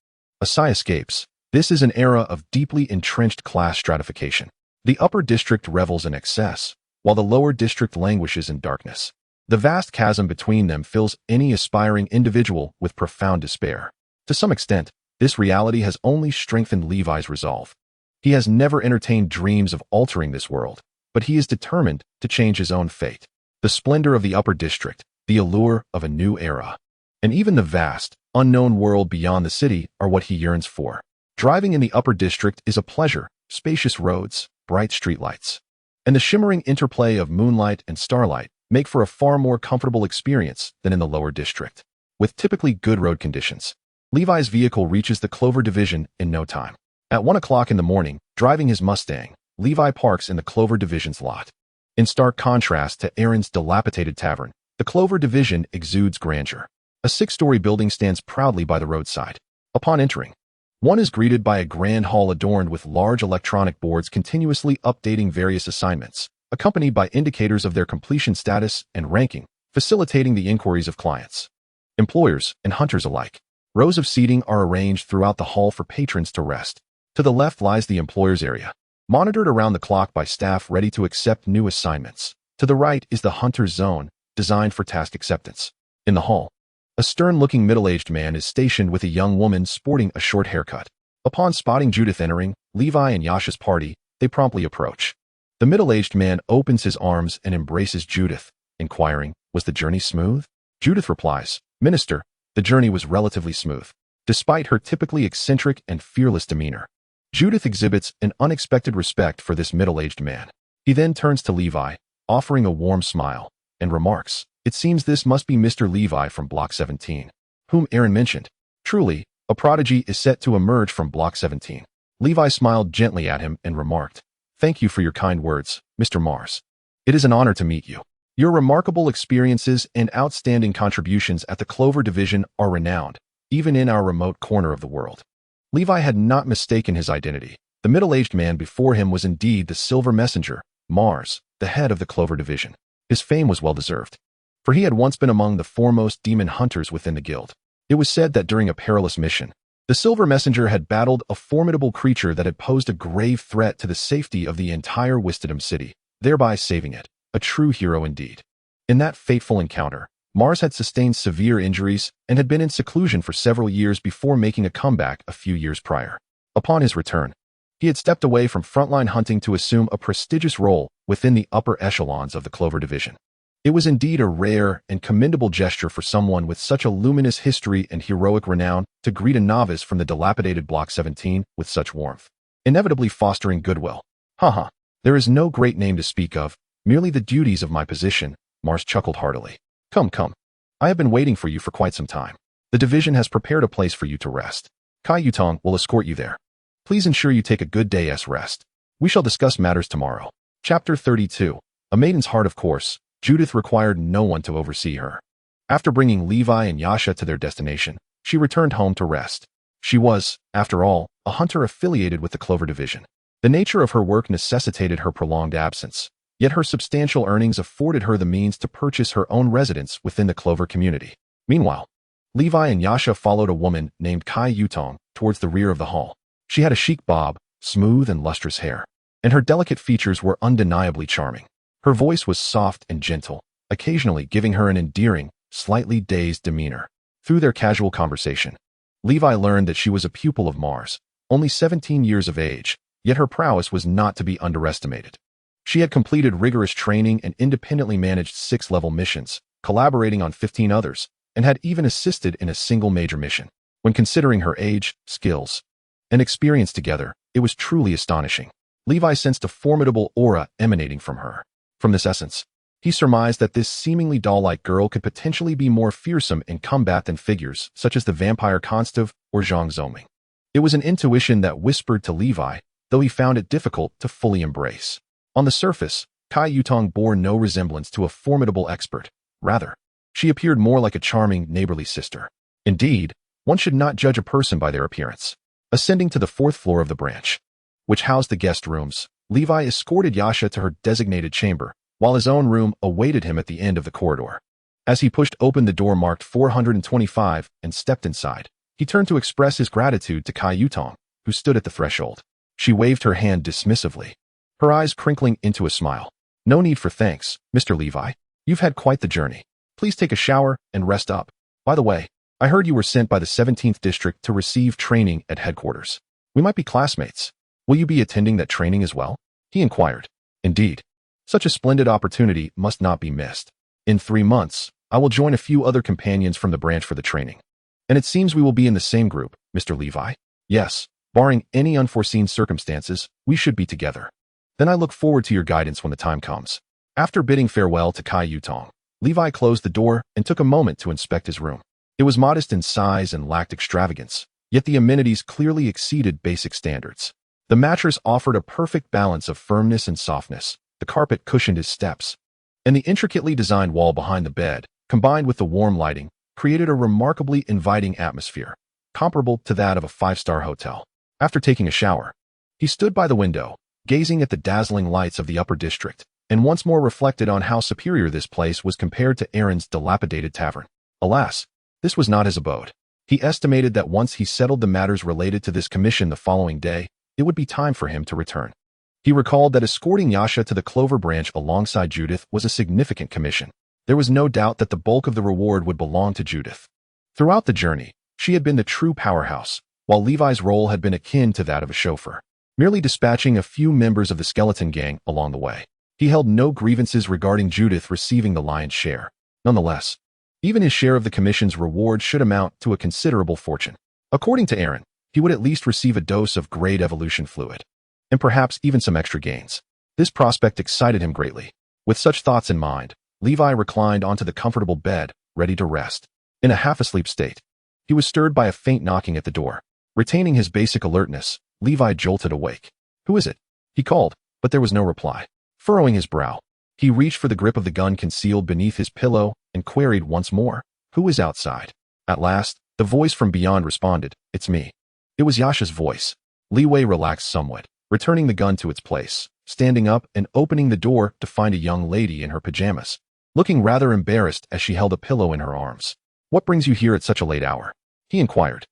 Asai escapes. This is an era of deeply entrenched class stratification. The upper district revels in excess, while the lower district languishes in darkness. The vast chasm between them fills any aspiring individual with profound despair. To some extent, this reality has only strengthened Levi's resolve. He has never entertained dreams of altering this world, but he is determined to change his own fate. The splendor of the upper district, the allure of a new era, and even the vast, unknown world beyond the city are what he yearns for. Driving in the upper district is a pleasure: spacious roads, bright streetlights, and the shimmering interplay of moonlight and starlight make for a far more comfortable experience than in the lower district. With typically good road conditions, Levi's vehicle reaches the Clover Division in no time. At 1 o'clock in the morning, driving his Mustang, Levi parks in the Clover Division's lot. In stark contrast to Aaron's dilapidated tavern, the Clover Division exudes grandeur. A 6-story building stands proudly by the roadside. Upon entering, one is greeted by a grand hall adorned with large electronic boards continuously updating various assignments, accompanied by indicators of their completion status and ranking, facilitating the inquiries of clients, employers, and hunters alike. Rows of seating are arranged throughout the hall for patrons to rest. To the left lies the employer's area, monitored around the clock by staff ready to accept new assignments. To the right is the hunter's zone, designed for task acceptance. In the hall, a stern-looking middle-aged man is stationed with a young woman sporting a short haircut. Upon spotting Judith entering, Levi and Yasha's party, they promptly approach. The middle-aged man opens his arms and embraces Judith, inquiring, "Was the journey smooth?" Judith replies, "Minister, the journey was relatively smooth." Despite her typically eccentric and fearless demeanor, Judith exhibits an unexpected respect for this middle-aged man. He then turns to Levi, offering a warm smile, and remarks, "It seems this must be Mr. Levi from Block 17, whom Aaron mentioned. Truly, a prodigy is set to emerge from Block 17. Levi smiled gently at him and remarked, "Thank you for your kind words, Mr. Mars. It is an honor to meet you. Your remarkable experiences and outstanding contributions at the Clover Division are renowned, even in our remote corner of the world." Levi had not mistaken his identity. The middle-aged man before him was indeed the Silver Messenger, Mars, the head of the Clover Division. His fame was well-deserved, for he had once been among the foremost demon hunters within the guild. It was said that during a perilous mission, the Silver Messenger had battled a formidable creature that had posed a grave threat to the safety of the entire Wistedom city, thereby saving it. A true hero indeed. In that fateful encounter, Mars had sustained severe injuries and had been in seclusion for several years before making a comeback a few years prior. Upon his return, he had stepped away from frontline hunting to assume a prestigious role within the upper echelons of the Clover Division. It was indeed a rare and commendable gesture for someone with such a luminous history and heroic renown to greet a novice from the dilapidated Block 17 with such warmth, inevitably fostering goodwill. Haha, there is no great name to speak of, merely the duties of my position, Mars chuckled heartily. Come, come. I have been waiting for you for quite some time. The division has prepared a place for you to rest. Kai Yutong will escort you there. Please ensure you take a good day's rest. We shall discuss matters tomorrow. Chapter 32. A Maiden's Heart. Of course, Judith required no one to oversee her. After bringing Levi and Yasha to their destination, she returned home to rest. She was, after all, a hunter affiliated with the Clover Division. The nature of her work necessitated her prolonged absence, yet her substantial earnings afforded her the means to purchase her own residence within the Clover community. Meanwhile, Levi and Yasha followed a woman named Kai Yutong towards the rear of the hall. She had a chic bob, smooth and lustrous hair, and her delicate features were undeniably charming. Her voice was soft and gentle, occasionally giving her an endearing, slightly dazed demeanor. Through their casual conversation, Levi learned that she was a pupil of Mars, only 17 years of age, yet her prowess was not to be underestimated. She had completed rigorous training and independently managed 6-level missions, collaborating on 15 others, and had even assisted in a single major mission. When considering her age, skills, and experience together, it was truly astonishing. Levi sensed a formidable aura emanating from her. From this essence, he surmised that this seemingly doll-like girl could potentially be more fearsome in combat than figures such as the vampire Konstov or Zhang Zoming. It was an intuition that whispered to Levi, though he found it difficult to fully embrace. On the surface, Kai Yutong bore no resemblance to a formidable expert. Rather, she appeared more like a charming, neighborly sister. Indeed, one should not judge a person by their appearance. Ascending to the 4th floor of the branch, which housed the guest rooms, Levi escorted Yasha to her designated chamber, while his own room awaited him at the end of the corridor. As he pushed open the door marked 425 and stepped inside, he turned to express his gratitude to Kai Yutong, who stood at the threshold. She waved her hand dismissively, her eyes crinkling into a smile. No need for thanks, Mr. Levi. You've had quite the journey. Please take a shower and rest up. By the way, I heard you were sent by the 17th District to receive training at headquarters. We might be classmates. Will you be attending that training as well? He inquired. Indeed. Such a splendid opportunity must not be missed. In 3 months, I will join a few other companions from the branch for the training. And it seems we will be in the same group, Mr. Levi. Yes, barring any unforeseen circumstances, we should be together. Then I look forward to your guidance when the time comes. After bidding farewell to Kai Yutong, Levi closed the door and took a moment to inspect his room. It was modest in size and lacked extravagance, yet the amenities clearly exceeded basic standards. The mattress offered a perfect balance of firmness and softness, the carpet cushioned his steps, and the intricately designed wall behind the bed, combined with the warm lighting, created a remarkably inviting atmosphere, comparable to that of a 5-star hotel. After taking a shower, he stood by the window, gazing at the dazzling lights of the upper district, and once more reflected on how superior this place was compared to Aaron's dilapidated tavern. Alas, this was not his abode. He estimated that once he settled the matters related to this commission the following day, it would be time for him to return. He recalled that escorting Yasha to the Clover branch alongside Judith was a significant commission. There was no doubt that the bulk of the reward would belong to Judith. Throughout the journey, she had been the true powerhouse, while Levi's role had been akin to that of a chauffeur, merely dispatching a few members of the skeleton gang along the way. He held no grievances regarding Judith receiving the lion's share. Nonetheless, even his share of the commission's reward should amount to a considerable fortune. According to Aaron, he would at least receive a dose of great evolution fluid, and perhaps even some extra gains. This prospect excited him greatly. With such thoughts in mind, Levi reclined onto the comfortable bed, ready to rest. In a half-asleep state, he was stirred by a faint knocking at the door. Retaining his basic alertness, Levi jolted awake. Who is it? He called, but there was no reply. Furrowing his brow, he reached for the grip of the gun concealed beneath his pillow and queried once more, "Who is outside?" At last, the voice from beyond responded, "It's me." It was Yasha's voice. Li Wei relaxed somewhat, returning the gun to its place, standing up and opening the door to find a young lady in her pajamas, looking rather embarrassed as she held a pillow in her arms. "What brings you here at such a late hour?" he inquired.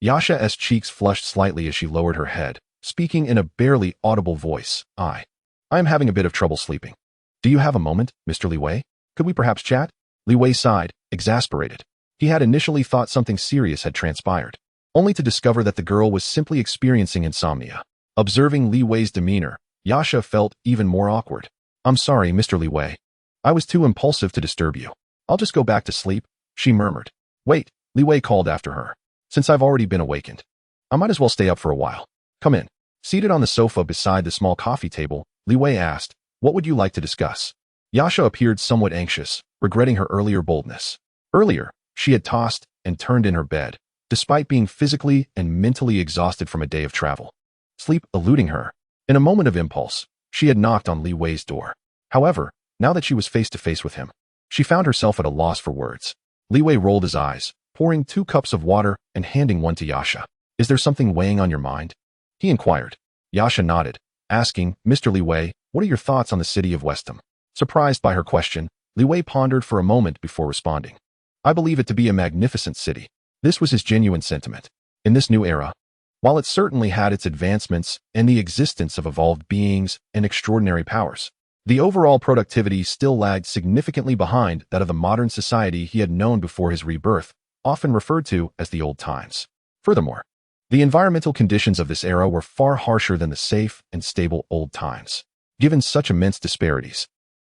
Yasha's cheeks flushed slightly as she lowered her head, speaking in a barely audible voice. I am having a bit of trouble sleeping. Do you have a moment, Mr. Li Wei? Could we perhaps chat?" Li Wei sighed, exasperated. He had initially thought something serious had transpired, only to discover that the girl was simply experiencing insomnia. Observing Li Wei's demeanor, Yasha felt even more awkward. "I'm sorry, Mr. Li Wei. I was too impulsive to disturb you. I'll just go back to sleep," she murmured. "Wait," Li Wei called after her. "Since I've already been awakened, I might as well stay up for a while. Come in." Seated on the sofa beside the small coffee table, Li Wei asked, "What would you like to discuss?" Yasha appeared somewhat anxious, regretting her earlier boldness. Earlier, she had tossed and turned in her bed, despite being physically and mentally exhausted from a day of travel. Sleep eluding her. In a moment of impulse, she had knocked on Li Wei's door. However, now that she was face to face with him, she found herself at a loss for words. Li Wei rolled his eyes, pouring 2 cups of water and handing one to Yasha. "Is there something weighing on your mind?" he inquired. Yasha nodded, asking, "Mr. Li Wei, what are your thoughts on the city of Westham?" Surprised by her question, Li Wei pondered for a moment before responding. "I believe it to be a magnificent city." This was his genuine sentiment. In this new era, while it certainly had its advancements and the existence of evolved beings and extraordinary powers, the overall productivity still lagged significantly behind that of the modern society he had known before his rebirth, often referred to as the old times. Furthermore, the environmental conditions of this era were far harsher than the safe and stable old times. Given such immense disparities,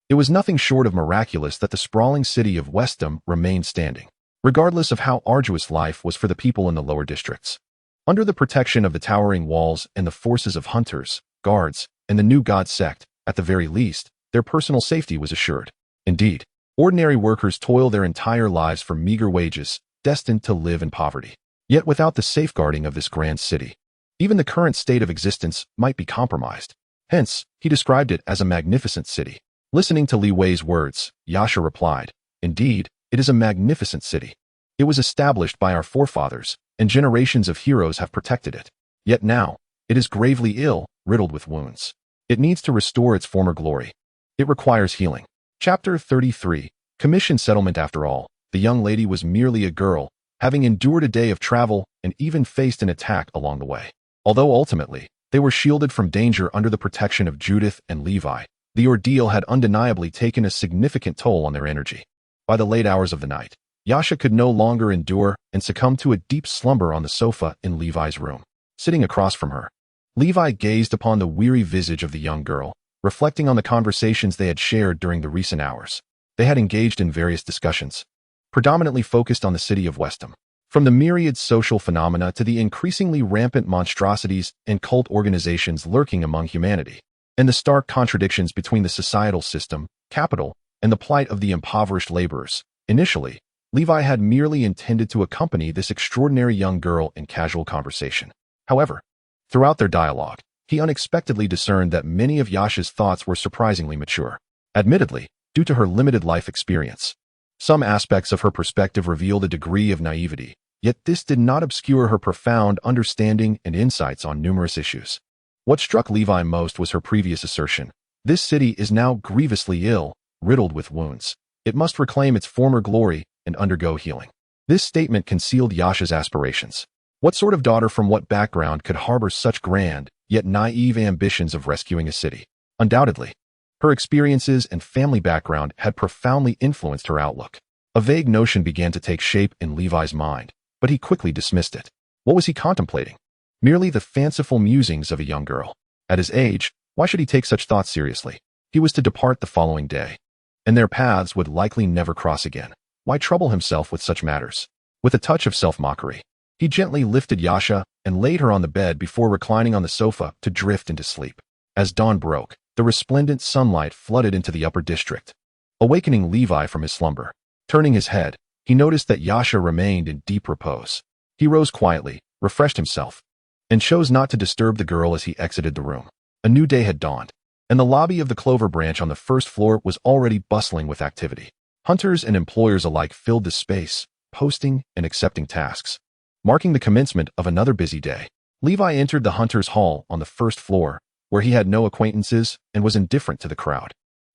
it was nothing short of miraculous that the sprawling city of Westham remained standing, regardless of how arduous life was for the people in the lower districts. Under the protection of the towering walls and the forces of hunters, guards, and the new god sect, at the very least, their personal safety was assured. Indeed, ordinary workers toil their entire lives for meager wages, destined to live in poverty. Yet without the safeguarding of this grand city, even the current state of existence might be compromised. Hence, he described it as a magnificent city. Listening to Li Wei's words, Yasha replied, "Indeed, it is a magnificent city. It was established by our forefathers, and generations of heroes have protected it. Yet now, it is gravely ill, riddled with wounds. It needs to restore its former glory. It requires healing." Chapter 33. Commission settlement. After all, the young lady was merely a girl, having endured a day of travel and even faced an attack along the way. Although ultimately, they were shielded from danger under the protection of Judith and Levi, the ordeal had undeniably taken a significant toll on their energy. By the late hours of the night, Yasha could no longer endure and succumbed to a deep slumber on the sofa in Levi's room. Sitting across from her, Levi gazed upon the weary visage of the young girl, reflecting on the conversations they had shared during the recent hours. They had engaged in various discussions, predominantly focused on the city of Westham. From the myriad social phenomena to the increasingly rampant monstrosities and cult organizations lurking among humanity, and the stark contradictions between the societal system, capital, and the plight of the impoverished laborers. Initially, Levi had merely intended to accompany this extraordinary young girl in casual conversation. However, throughout their dialogue, he unexpectedly discerned that many of Yasha's thoughts were surprisingly mature. Admittedly, due to her limited life experience, some aspects of her perspective revealed a degree of naivety, yet this did not obscure her profound understanding and insights on numerous issues. What struck Levi most was her previous assertion: "This city is now grievously ill, riddled with wounds. It must reclaim its former glory and undergo healing." This statement concealed Yasha's aspirations. What sort of daughter from what background could harbor such grand, yet naive ambitions of rescuing a city? Undoubtedly, her experiences and family background had profoundly influenced her outlook. A vague notion began to take shape in Levi's mind, but he quickly dismissed it. What was he contemplating? Merely the fanciful musings of a young girl. At his age, why should he take such thoughts seriously? He was to depart the following day, and their paths would likely never cross again. Why trouble himself with such matters? With a touch of self-mockery, he gently lifted Yasha and laid her on the bed before reclining on the sofa to drift into sleep. As dawn broke, the resplendent sunlight flooded into the upper district, awakening Levi from his slumber. Turning his head, he noticed that Yasha remained in deep repose. He rose quietly, refreshed himself, and chose not to disturb the girl as he exited the room. A new day had dawned, and the lobby of the Clover branch on the first floor was already bustling with activity. Hunters and employers alike filled the space, posting and accepting tasks, marking the commencement of another busy day. Levi entered the Hunters' Hall on the first floor, where he had no acquaintances and was indifferent to the crowd.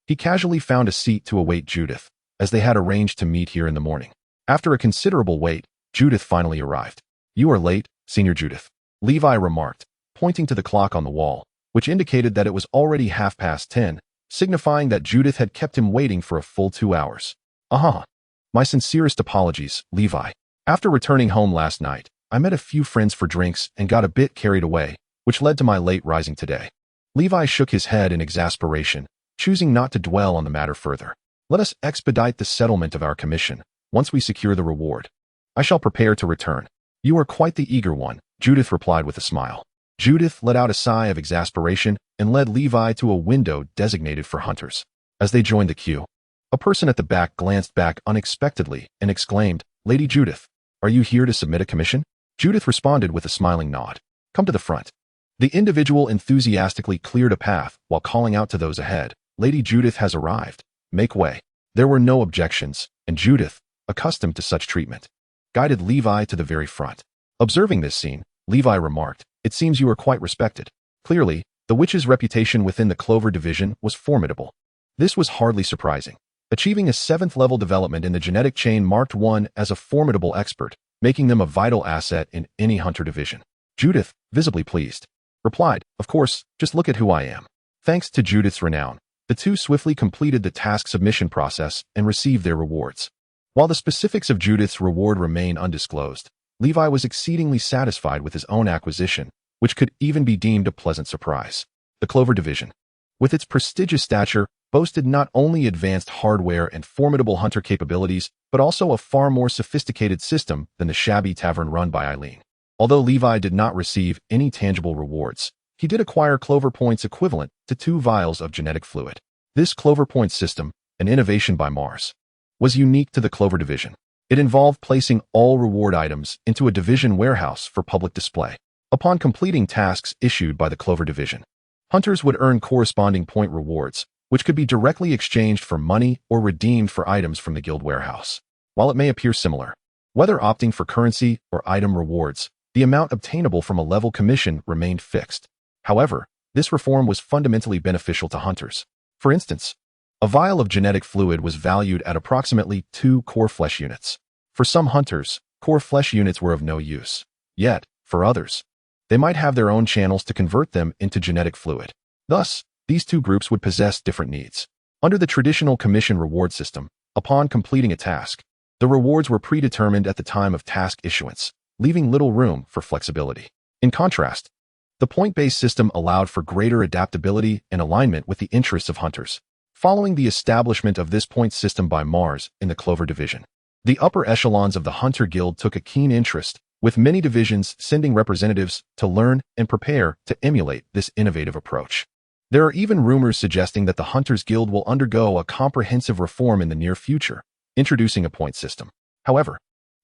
He casually found a seat to await Judith, as they had arranged to meet here in the morning. After a considerable wait, Judith finally arrived. "You are late, Senior Judith," Levi remarked, pointing to the clock on the wall, which indicated that it was already 10:30, signifying that Judith had kept him waiting for a full 2 hours. "Aha! My sincerest apologies, Levi. After returning home last night, I met a few friends for drinks and got a bit carried away, which led to my late rising today. Levi shook his head in exasperation, choosing not to dwell on the matter further. Let us expedite the settlement of our commission, once we secure the reward. I shall prepare to return. You are quite the eager one, Judith replied with a smile. Judith let out a sigh of exasperation and led Levi to a window designated for hunters. As they joined the queue, a person at the back glanced back unexpectedly and exclaimed, Lady Judith, are you here to submit a commission? Judith responded with a smiling nod. Come to the front. The individual enthusiastically cleared a path while calling out to those ahead, Lady Judith has arrived. Make way. There were no objections, and Judith, accustomed to such treatment, guided Levi to the very front. Observing this scene, Levi remarked, It seems you are quite respected. Clearly, the witch's reputation within the Clover division was formidable. This was hardly surprising. Achieving a 7th level development in the genetic chain marked one as a formidable expert, making them a vital asset in any hunter division. Judith, visibly pleased, replied, Of course, just look at who I am. Thanks to Judith's renown, the two swiftly completed the task submission process and received their rewards. While the specifics of Judith's reward remain undisclosed, Levi was exceedingly satisfied with his own acquisition, which could even be deemed a pleasant surprise. The Clover division, with its prestigious stature, boasted not only advanced hardware and formidable hunter capabilities, but also a far more sophisticated system than the shabby tavern run by Eileen. Although Levi did not receive any tangible rewards, he did acquire Clover points equivalent to 2 vials of genetic fluid. This Clover point system, an innovation by Mars, was unique to the Clover division. It involved placing all reward items into a division warehouse for public display. Upon completing tasks issued by the Clover division, hunters would earn corresponding point rewards, which could be directly exchanged for money or redeemed for items from the guild warehouse. While it may appear similar, whether opting for currency or item rewards, the amount obtainable from a level commission remained fixed. However, this reform was fundamentally beneficial to hunters. For instance, a vial of genetic fluid was valued at approximately 2 core flesh units. For some hunters, core flesh units were of no use. Yet, for others, they might have their own channels to convert them into genetic fluid. Thus, these two groups would possess different needs. Under the traditional commission reward system, upon completing a task, the rewards were predetermined at the time of task issuance, leaving little room for flexibility. In contrast, the point-based system allowed for greater adaptability and alignment with the interests of hunters. Following the establishment of this point system by Mars in the Clover division, the upper echelons of the Hunter Guild took a keen interest, with many divisions sending representatives to learn and prepare to emulate this innovative approach. There are even rumors suggesting that the Hunters Guild will undergo a comprehensive reform in the near future, introducing a point system. However,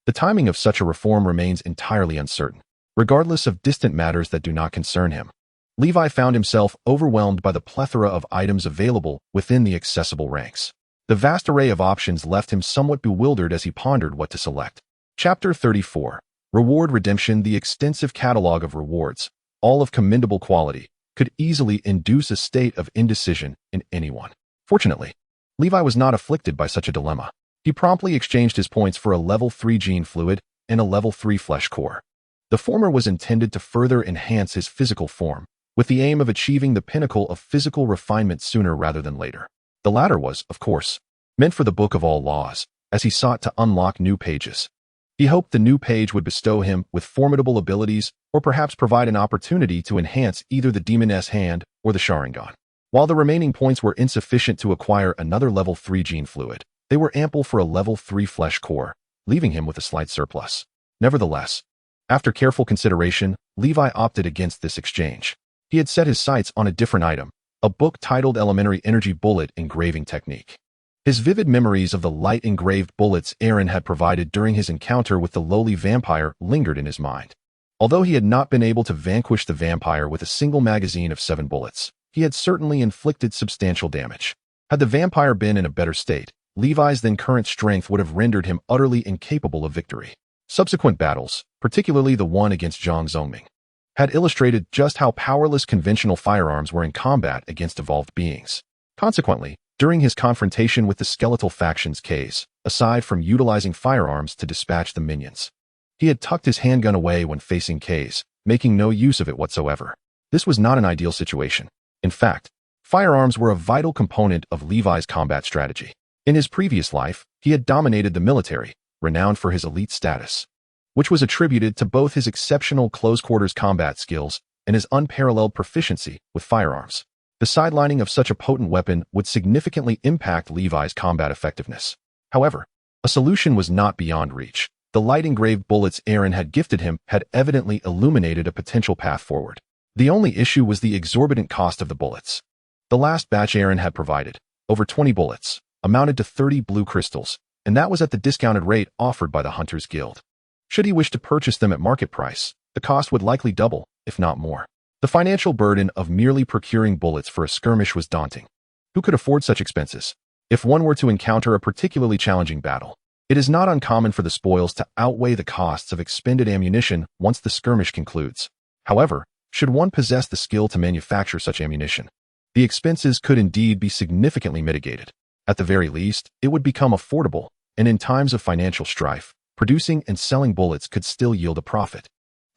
the timing of such a reform remains entirely uncertain. Regardless of distant matters that do not concern him, Levi found himself overwhelmed by the plethora of items available within the accessible ranks. The vast array of options left him somewhat bewildered as he pondered what to select. Chapter 34. Reward Redemption. The extensive catalog of rewards, all of commendable quality, could easily induce a state of indecision in anyone. Fortunately, Levi was not afflicted by such a dilemma. He promptly exchanged his points for a level 3 gene fluid and a level 3 flesh core. The former was intended to further enhance his physical form, with the aim of achieving the pinnacle of physical refinement sooner rather than later. The latter was, of course, meant for the Book of All Laws, as he sought to unlock new pages. He hoped the new page would bestow him with formidable abilities or perhaps provide an opportunity to enhance either the Demoness Hand or the Sharingan. While the remaining points were insufficient to acquire another level 3 gene fluid, they were ample for a level 3 flesh core, leaving him with a slight surplus. Nevertheless, after careful consideration, Levi opted against this exchange. He had set his sights on a different item, a book titled Elementary Energy Bullet Engraving Technique. His vivid memories of the light-engraved bullets Aaron had provided during his encounter with the lowly vampire lingered in his mind. Although he had not been able to vanquish the vampire with a single magazine of 7 bullets, he had certainly inflicted substantial damage. Had the vampire been in a better state, Levi's then current strength would have rendered him utterly incapable of victory. Subsequent battles, particularly the one against Zhang Zongming, had illustrated just how powerless conventional firearms were in combat against evolved beings. Consequently, during his confrontation with the skeletal faction's K's, aside from utilizing firearms to dispatch the minions, he had tucked his handgun away when facing K's, making no use of it whatsoever. This was not an ideal situation. In fact, firearms were a vital component of Levi's combat strategy. In his previous life, He had dominated the military, renowned for his elite status, which was attributed to both his exceptional close-quarters combat skills and his unparalleled proficiency with firearms. The sidelining of such a potent weapon would significantly impact Levi's combat effectiveness. However, a solution was not beyond reach. The light-engraved bullets Aaron had gifted him had evidently illuminated a potential path forward. The only issue was the exorbitant cost of the bullets. The last batch Aaron had provided, over 20 bullets, amounted to 30 blue crystals, and that was at the discounted rate offered by the Hunters Guild. Should he wish to purchase them at market price, the cost would likely double, if not more. The financial burden of merely procuring bullets for a skirmish was daunting. Who could afford such expenses? If one were to encounter a particularly challenging battle, it is not uncommon for the spoils to outweigh the costs of expended ammunition once the skirmish concludes. However, should one possess the skill to manufacture such ammunition, the expenses could indeed be significantly mitigated. At the very least, it would become affordable, and in times of financial strife, producing and selling bullets could still yield a profit.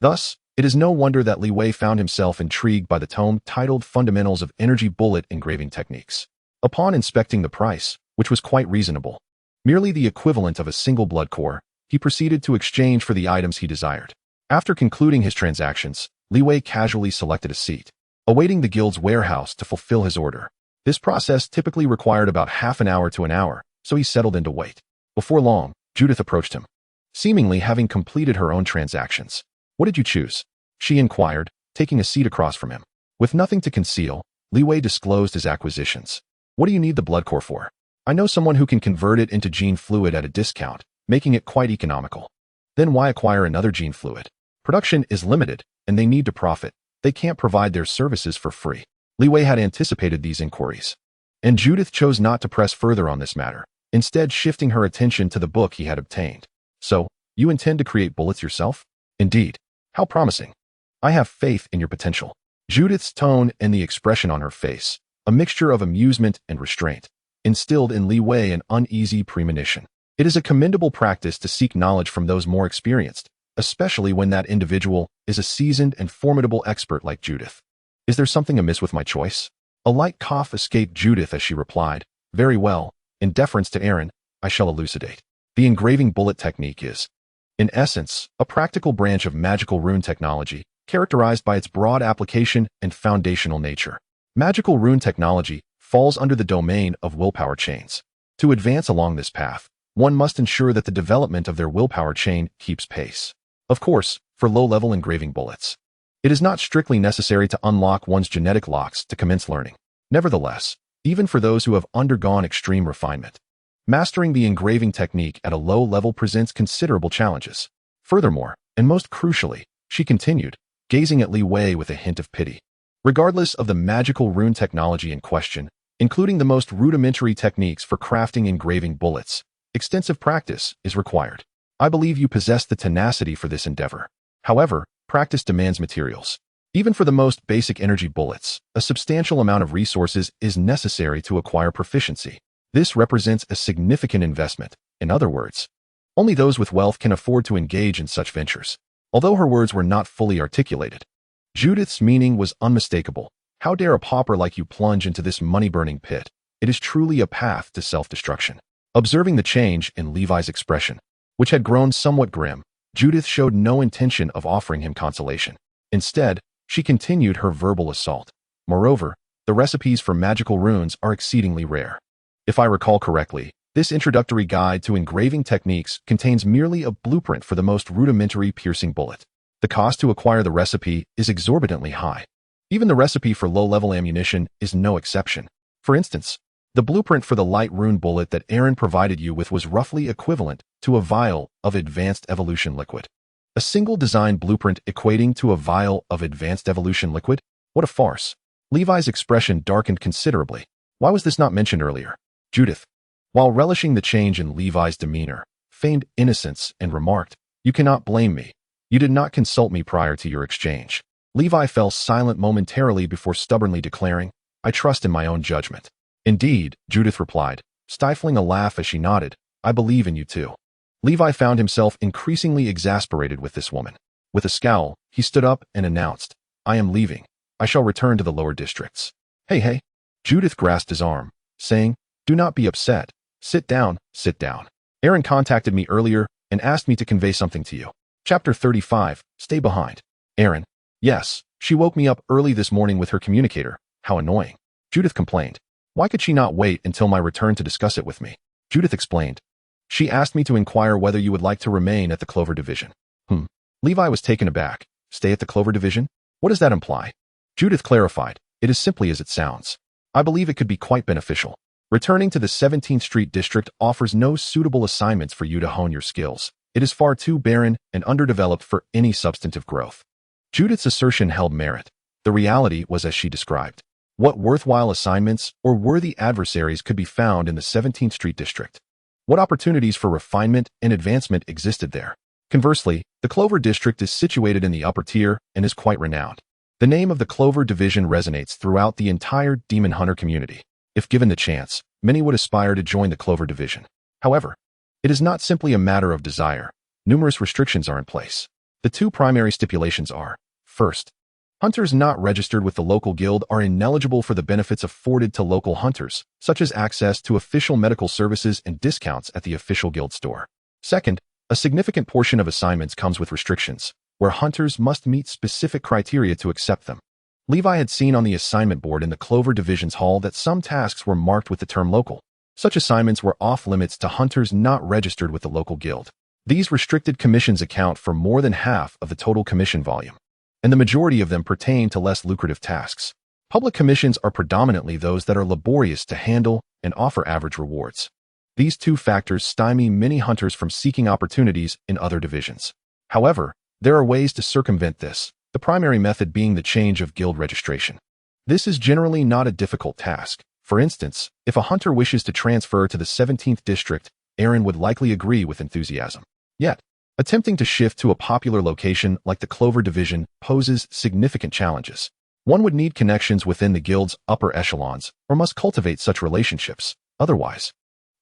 Thus, it is no wonder that Li Wei found himself intrigued by the tome titled Fundamentals of Energy Bullet Engraving Techniques. Upon inspecting the price, which was quite reasonable, merely the equivalent of a single blood core, he proceeded to exchange for the items he desired. After concluding his transactions, Li Wei casually selected a seat, awaiting the guild's warehouse to fulfill his order. This process typically required about half an hour to an hour, so he settled in to wait. Before long, Judith approached him, seemingly having completed her own transactions. "What did you choose?" she inquired, taking a seat across from him. With nothing to conceal, Li Wei disclosed his acquisitions. "What do you need the blood core for?" "I know someone who can convert it into gene fluid at a discount, making it quite economical." "Then why acquire another gene fluid? Production is limited, and they need to profit. They can't provide their services for free." Li Wei had anticipated these inquiries, and Judith chose not to press further on this matter, instead shifting her attention to the book he had obtained. "So, you intend to create bullets yourself?" "Indeed. How promising. I have faith in your potential." Judith's tone and the expression on her face, a mixture of amusement and restraint, instilled in Li Wei an uneasy premonition. It is a commendable practice to seek knowledge from those more experienced, especially when that individual is a seasoned and formidable expert like Judith. "Is there something amiss with my choice?" A light cough escaped Judith as she replied, "Very well, in deference to Aaron, I shall elucidate. The engraving bullet technique is, in essence, a practical branch of magical rune technology, characterized by its broad application and foundational nature. Magical rune technology falls under the domain of willpower chains. To advance along this path, one must ensure that the development of their willpower chain keeps pace. Of course, for low-level engraving bullets, it is not strictly necessary to unlock one's genetic locks to commence learning. Nevertheless, even for those who have undergone extreme refinement, mastering the engraving technique at a low level presents considerable challenges. Furthermore, and most crucially, she continued, gazing at Li Wei with a hint of pity, regardless of the magical rune technology in question, including the most rudimentary techniques for crafting engraving bullets, extensive practice is required. I believe you possess the tenacity for this endeavor. However, practice demands materials. Even for the most basic energy bullets, a substantial amount of resources is necessary to acquire proficiency. This represents a significant investment. In other words, only those with wealth can afford to engage in such ventures." Although her words were not fully articulated, Judith's meaning was unmistakable. How dare a pauper like you plunge into this money-burning pit? It is truly a path to self-destruction. Observing the change in Levi's expression, which had grown somewhat grim, Judith showed no intention of offering him consolation. Instead, she continued her verbal assault. "Moreover, the recipes for magical runes are exceedingly rare. If I recall correctly, this introductory guide to engraving techniques contains merely a blueprint for the most rudimentary piercing bullet. The cost to acquire the recipe is exorbitantly high. Even the recipe for low-level ammunition is no exception. For instance, the blueprint for the light rune bullet that Aaron provided you with was roughly equivalent to a vial of advanced evolution liquid." A single design blueprint equating to a vial of advanced evolution liquid? What a farce. Levi's expression darkened considerably. Why was this not mentioned earlier? Judith, while relishing the change in Levi's demeanor, feigned innocence and remarked, "You cannot blame me. You did not consult me prior to your exchange." Levi fell silent momentarily before stubbornly declaring, "I trust in my own judgment." "Indeed," Judith replied, stifling a laugh as she nodded, "I believe in you too." Levi found himself increasingly exasperated with this woman. With a scowl, he stood up and announced, "I am leaving. I shall return to the lower districts." Hey. Judith grasped his arm, saying, "Do not be upset. Sit down, sit down." Aaron contacted me earlier and asked me to convey something to you. Chapter 35, Stay Behind. Aaron. Yes, she woke me up early this morning with her communicator. How annoying. Judith complained. Why could she not wait until my return to discuss it with me? Judith explained. She asked me to inquire whether you would like to remain at the Clover Division. Levi was taken aback. Stay at the Clover Division? What does that imply? Judith clarified. It is simply as it sounds. I believe it could be quite beneficial. Returning to the 17th Street District offers no suitable assignments for you to hone your skills. It is far too barren and underdeveloped for any substantive growth. Judith's assertion held merit. The reality was as she described. What worthwhile assignments or worthy adversaries could be found in the 17th Street District? What opportunities for refinement and advancement existed there? Conversely, the Clover District is situated in the upper tier and is quite renowned. The name of the Clover Division resonates throughout the entire Demon Hunter community. If given the chance, many would aspire to join the Clover Division. However, it is not simply a matter of desire. Numerous restrictions are in place. The two primary stipulations are, first, hunters not registered with the local guild are ineligible for the benefits afforded to local hunters, such as access to official medical services and discounts at the official guild store. Second, a significant portion of assignments comes with restrictions, where hunters must meet specific criteria to accept them. Levi had seen on the assignment board in the Clover Division's hall that some tasks were marked with the term local. Such assignments were off-limits to hunters not registered with the local guild. These restricted commissions account for more than half of the total commission volume, and the majority of them pertain to less lucrative tasks. Public commissions are predominantly those that are laborious to handle and offer average rewards. These two factors stymie many hunters from seeking opportunities in other divisions. However, there are ways to circumvent this, the primary method being the change of guild registration. This is generally not a difficult task. For instance, if a hunter wishes to transfer to the 17th District, Aaron would likely agree with enthusiasm. Yet, attempting to shift to a popular location like the Clover Division poses significant challenges. One would need connections within the guild's upper echelons or must cultivate such relationships. Otherwise,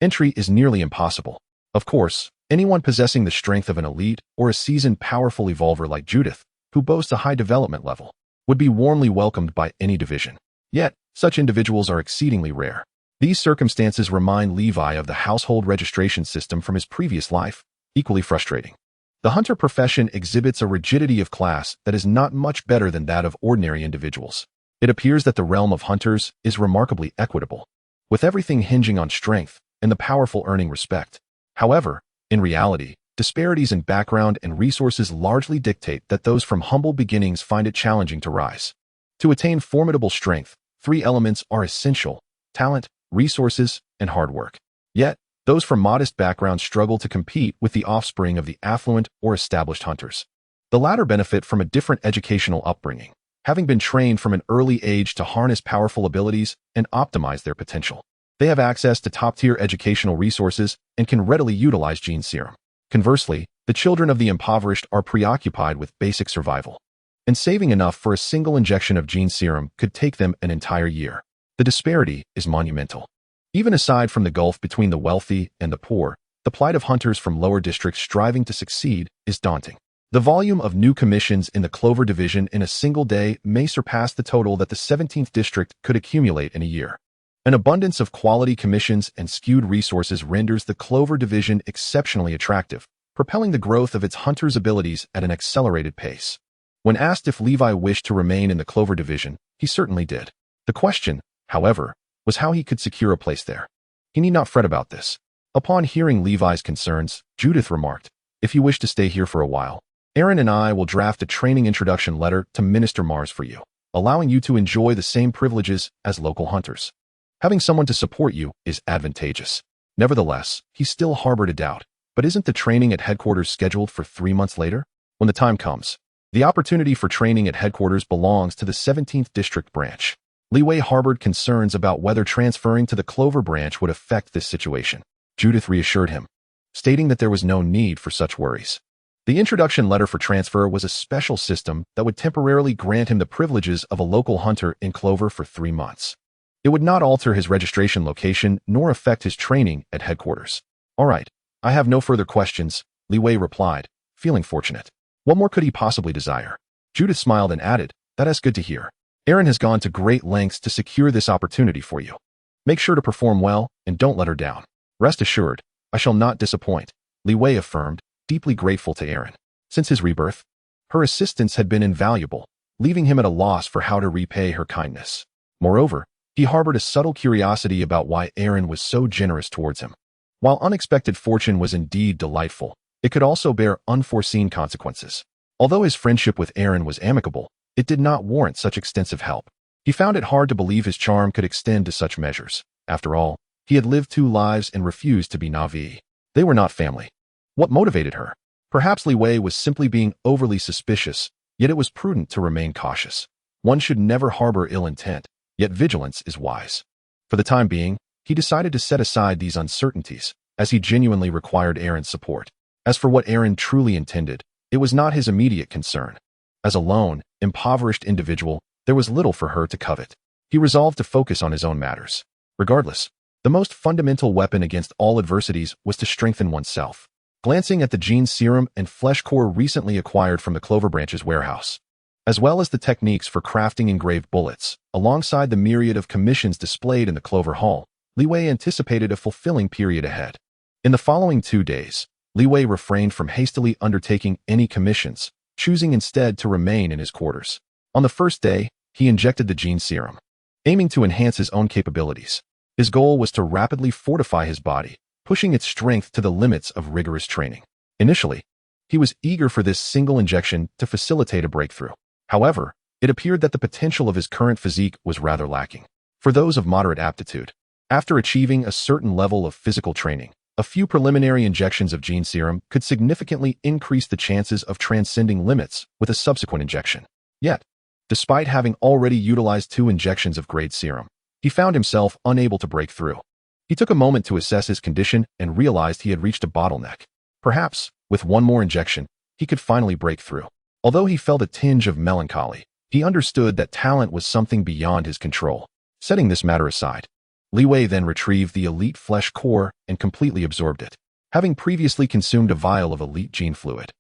entry is nearly impossible. Of course, anyone possessing the strength of an elite or a seasoned powerful evolver like Judith, who boasts a high development level, would be warmly welcomed by any division. Yet, such individuals are exceedingly rare. These circumstances remind Levi of the household registration system from his previous life, equally frustrating. The hunter profession exhibits a rigidity of class that is not much better than that of ordinary individuals. It appears that the realm of hunters is remarkably equitable, with everything hinging on strength and the powerful earning respect. However, in reality, disparities in background and resources largely dictate that those from humble beginnings find it challenging to rise. To attain formidable strength, three elements are essential: talent, resources, and hard work. Yet, those from modest backgrounds struggle to compete with the offspring of the affluent or established hunters. The latter benefit from a different educational upbringing, having been trained from an early age to harness powerful abilities and optimize their potential. They have access to top-tier educational resources and can readily utilize gene serum. Conversely, the children of the impoverished are preoccupied with basic survival, and saving enough for a single injection of gene serum could take them an entire year. The disparity is monumental. Even aside from the gulf between the wealthy and the poor, the plight of hunters from lower districts striving to succeed is daunting. The volume of new commissions in the Clover Division in a single day may surpass the total that the 17th District could accumulate in a year. An abundance of quality commissions and skewed resources renders the Clover Division exceptionally attractive, propelling the growth of its hunters' abilities at an accelerated pace. When asked if Levi wished to remain in the Clover Division, he certainly did. The question, however, was how he could secure a place there. He need not fret about this. Upon hearing Levi's concerns, Judith remarked, "If you wish to stay here for a while, Aaron and I will draft a training introduction letter to Minister Mars for you, allowing you to enjoy the same privileges as local hunters. Having someone to support you is advantageous." Nevertheless, he still harbored a doubt. But isn't the training at headquarters scheduled for 3 months later? When the time comes, the opportunity for training at headquarters belongs to the 17th District branch. Leeway harbored concerns about whether transferring to the Clover branch would affect this situation. Judith reassured him, stating that there was no need for such worries. The introduction letter for transfer was a special system that would temporarily grant him the privileges of a local hunter in Clover for 3 months. It would not alter his registration location nor affect his training at headquarters. "All right, I have no further questions," Leeway replied, feeling fortunate. What more could he possibly desire? Judith smiled and added, "That's good to hear. Aaron has gone to great lengths to secure this opportunity for you. Make sure to perform well and don't let her down." Rest assured, I shall not disappoint, Li Wei affirmed, deeply grateful to Aaron. Since his rebirth, her assistance had been invaluable, leaving him at a loss for how to repay her kindness. Moreover, he harbored a subtle curiosity about why Aaron was so generous towards him. While unexpected fortune was indeed delightful, it could also bear unforeseen consequences. Although his friendship with Aaron was amicable, it did not warrant such extensive help. He found it hard to believe his charm could extend to such measures. After all, he had lived 2 lives and refused to be Na'vi. They were not family. What motivated her? Perhaps Li Wei was simply being overly suspicious, yet it was prudent to remain cautious. One should never harbor ill intent, yet vigilance is wise. For the time being, he decided to set aside these uncertainties, as he genuinely required Aaron's support. As for what Aaron truly intended, it was not his immediate concern. As a lone, impoverished individual, there was little for her to covet. He resolved to focus on his own matters. Regardless, the most fundamental weapon against all adversities was to strengthen oneself. Glancing at the gene serum and flesh core recently acquired from the Clover Branch's warehouse, as well as the techniques for crafting engraved bullets, alongside the myriad of commissions displayed in the Clover Hall, Li Wei anticipated a fulfilling period ahead. In the following 2 days, Li Wei refrained from hastily undertaking any commissions, choosing instead to remain in his quarters. On the first day, he injected the gene serum, aiming to enhance his own capabilities. His goal was to rapidly fortify his body, pushing its strength to the limits of rigorous training. Initially, he was eager for this single injection to facilitate a breakthrough. However, it appeared that the potential of his current physique was rather lacking. For those of moderate aptitude, after achieving a certain level of physical training, a few preliminary injections of gene serum could significantly increase the chances of transcending limits with a subsequent injection. Yet, despite having already utilized 2 injections of grade serum, he found himself unable to break through. He took a moment to assess his condition and realized he had reached a bottleneck. Perhaps, with 1 more injection, he could finally break through. Although he felt a tinge of melancholy, he understood that talent was something beyond his control. Setting this matter aside, Li Wei then retrieved the elite flesh core and completely absorbed it, having previously consumed a vial of elite gene fluid.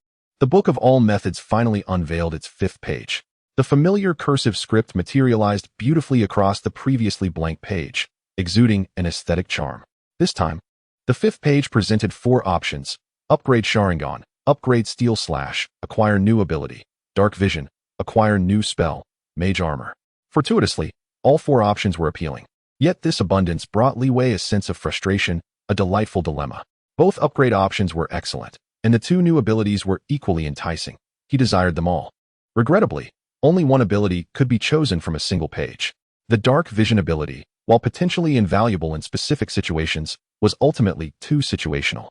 The Book of All Methods finally unveiled its 5th page. The familiar cursive script materialized beautifully across the previously blank page, exuding an aesthetic charm. This time, the 5th page presented 4 options: upgrade Sharingan, upgrade Steel Slash, acquire new ability, dark vision, acquire new spell, mage armor. Fortuitously, all 4 options were appealing. Yet this abundance brought Li Wei a sense of frustration, a delightful dilemma. Both upgrade options were excellent, and the 2 new abilities were equally enticing. He desired them all. Regrettably, only one ability could be chosen from a single page. The dark vision ability, while potentially invaluable in specific situations, was ultimately too situational,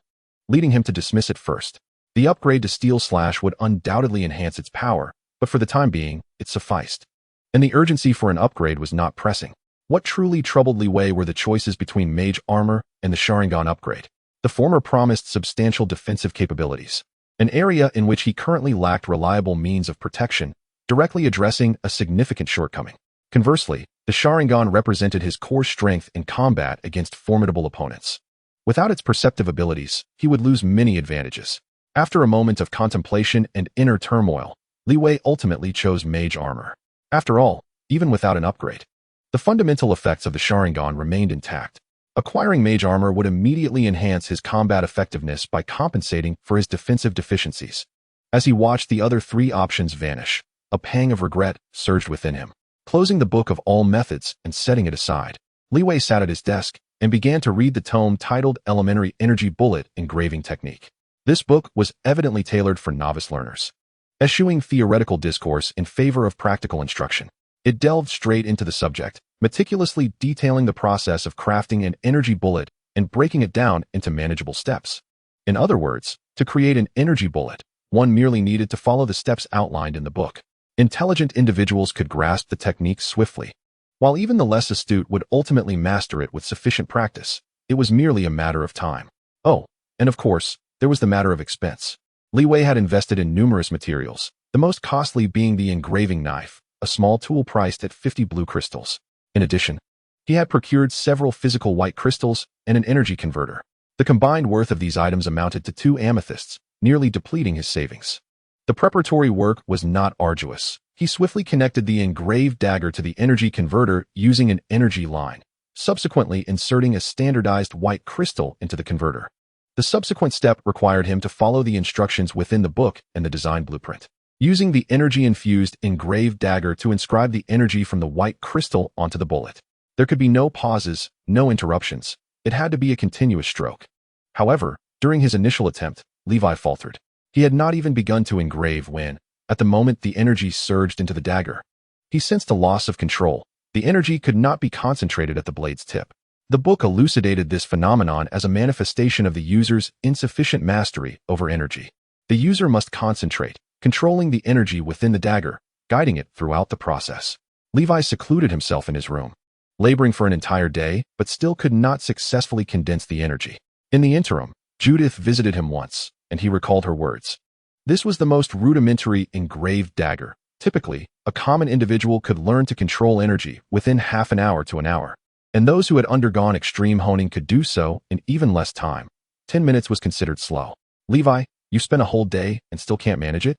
leading him to dismiss it first. The upgrade to Steel Slash would undoubtedly enhance its power, but for the time being, it sufficed. And the urgency for an upgrade was not pressing. What truly troubled Li Wei were the choices between Mage Armor and the Sharingan upgrade. The former promised substantial defensive capabilities, an area in which he currently lacked reliable means of protection, directly addressing a significant shortcoming. Conversely, the Sharingan represented his core strength in combat against formidable opponents. Without its perceptive abilities, he would lose many advantages. After a moment of contemplation and inner turmoil, Li Wei ultimately chose Mage Armor. After all, even without an upgrade, the fundamental effects of the Sharingan remained intact. Acquiring Mage Armor would immediately enhance his combat effectiveness by compensating for his defensive deficiencies. As he watched the other 3 options vanish, a pang of regret surged within him. Closing the Book of All Methods and setting it aside, Li Wei sat at his desk and began to read the tome titled Elementary Energy Bullet Engraving Technique. This book was evidently tailored for novice learners, eschewing theoretical discourse in favor of practical instruction. It delved straight into the subject, meticulously detailing the process of crafting an energy bullet and breaking it down into manageable steps. In other words, to create an energy bullet, one merely needed to follow the steps outlined in the book. Intelligent individuals could grasp the technique swiftly, while even the less astute would ultimately master it with sufficient practice. It was merely a matter of time. Oh, and of course, there was the matter of expense. Li Wei had invested in numerous materials, the most costly being the engraving knife, a small tool priced at 50 blue crystals. In addition, he had procured several physical white crystals and an energy converter. The combined worth of these items amounted to 2 amethysts, nearly depleting his savings. The preparatory work was not arduous. He swiftly connected the engraved dagger to the energy converter using an energy line, subsequently inserting a standardized white crystal into the converter. The subsequent step required him to follow the instructions within the book and the design blueprint. Using the energy-infused engraved dagger to inscribe the energy from the white crystal onto the bullet. There could be no pauses, no interruptions. It had to be a continuous stroke. However, during his initial attempt, Levi faltered. He had not even begun to engrave when, at the moment the energy surged into the dagger, he sensed a loss of control. The energy could not be concentrated at the blade's tip. The book elucidated this phenomenon as a manifestation of the user's insufficient mastery over energy. The user must concentrate, controlling the energy within the dagger, guiding it throughout the process. Levi secluded himself in his room, laboring for an entire day, but still could not successfully condense the energy. In the interim, Judith visited him once, and he recalled her words. This was the most rudimentary engraved dagger. Typically, a common individual could learn to control energy within half an hour to an hour, and those who had undergone extreme honing could do so in even less time. 10 minutes was considered slow. Levi, you spent a whole day and still can't manage it?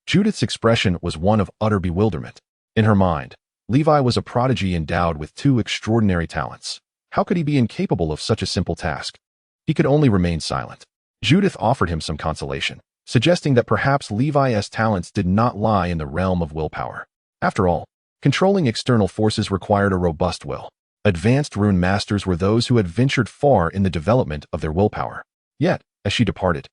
Judith's expression was one of utter bewilderment. In her mind, Levi was a prodigy endowed with two extraordinary talents. How could he be incapable of such a simple task? He could only remain silent. Judith offered him some consolation, suggesting that perhaps Levi's talents did not lie in the realm of willpower. After all, controlling external forces required a robust will. Advanced rune masters were those who had ventured far in the development of their willpower. Yet, as she departed,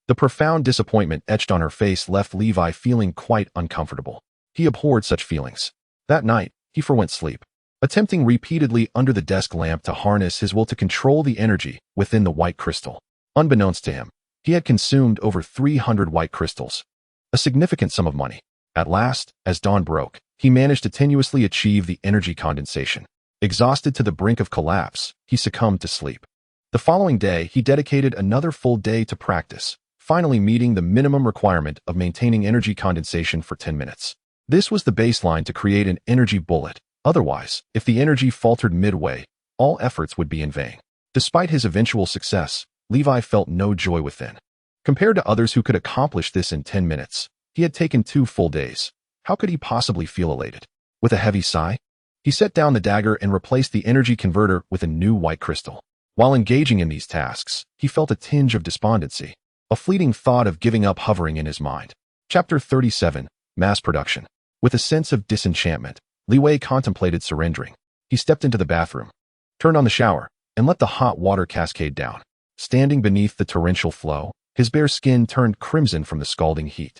the profound disappointment etched on her face left Levi feeling quite uncomfortable. He abhorred such feelings. That night, he forwent sleep, attempting repeatedly under the desk lamp to harness his will to control the energy within the white crystal. Unbeknownst to him, he had consumed over 300 white crystals, a significant sum of money. At last, as dawn broke, he managed to tenuously achieve the energy condensation. Exhausted to the brink of collapse, he succumbed to sleep. The following day, he dedicated another full day to practice, finally meeting the minimum requirement of maintaining energy condensation for 10 minutes. This was the baseline to create an energy bullet. Otherwise, if the energy faltered midway, all efforts would be in vain. Despite his eventual success, Levi felt no joy within. Compared to others who could accomplish this in 10 minutes, he had taken 2 full days. How could he possibly feel elated? With a heavy sigh, he set down the dagger and replaced the energy converter with a new white crystal. While engaging in these tasks, he felt a tinge of despondency, a fleeting thought of giving up hovering in his mind. Chapter 37, Mass Production. With a sense of disenchantment, Levi contemplated surrendering. He stepped into the bathroom, turned on the shower, and let the hot water cascade down. Standing beneath the torrential flow, his bare skin turned crimson from the scalding heat.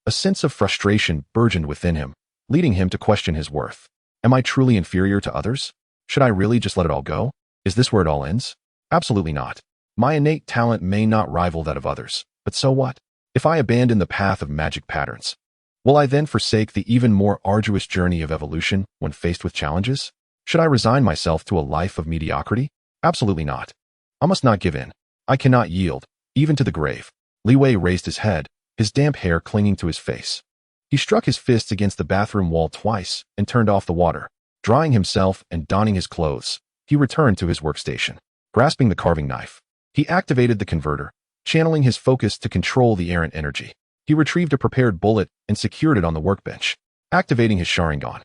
A sense of frustration burgeoned within him, leading him to question his worth. Am I truly inferior to others? Should I really just let it all go? Is this where it all ends? Absolutely not. My innate talent may not rival that of others, but so what? If I abandon the path of magic patterns, will I then forsake the even more arduous journey of evolution when faced with challenges? Should I resign myself to a life of mediocrity? Absolutely not. I must not give in. I cannot yield, even to the grave. Leeway raised his head, his damp hair clinging to his face. He struck his fists against the bathroom wall twice and turned off the water. Drying himself and donning his clothes, he returned to his workstation. Grasping the carving knife, he activated the converter, channeling his focus to control the errant energy. He retrieved a prepared bullet and secured it on the workbench. Activating his Sharingan,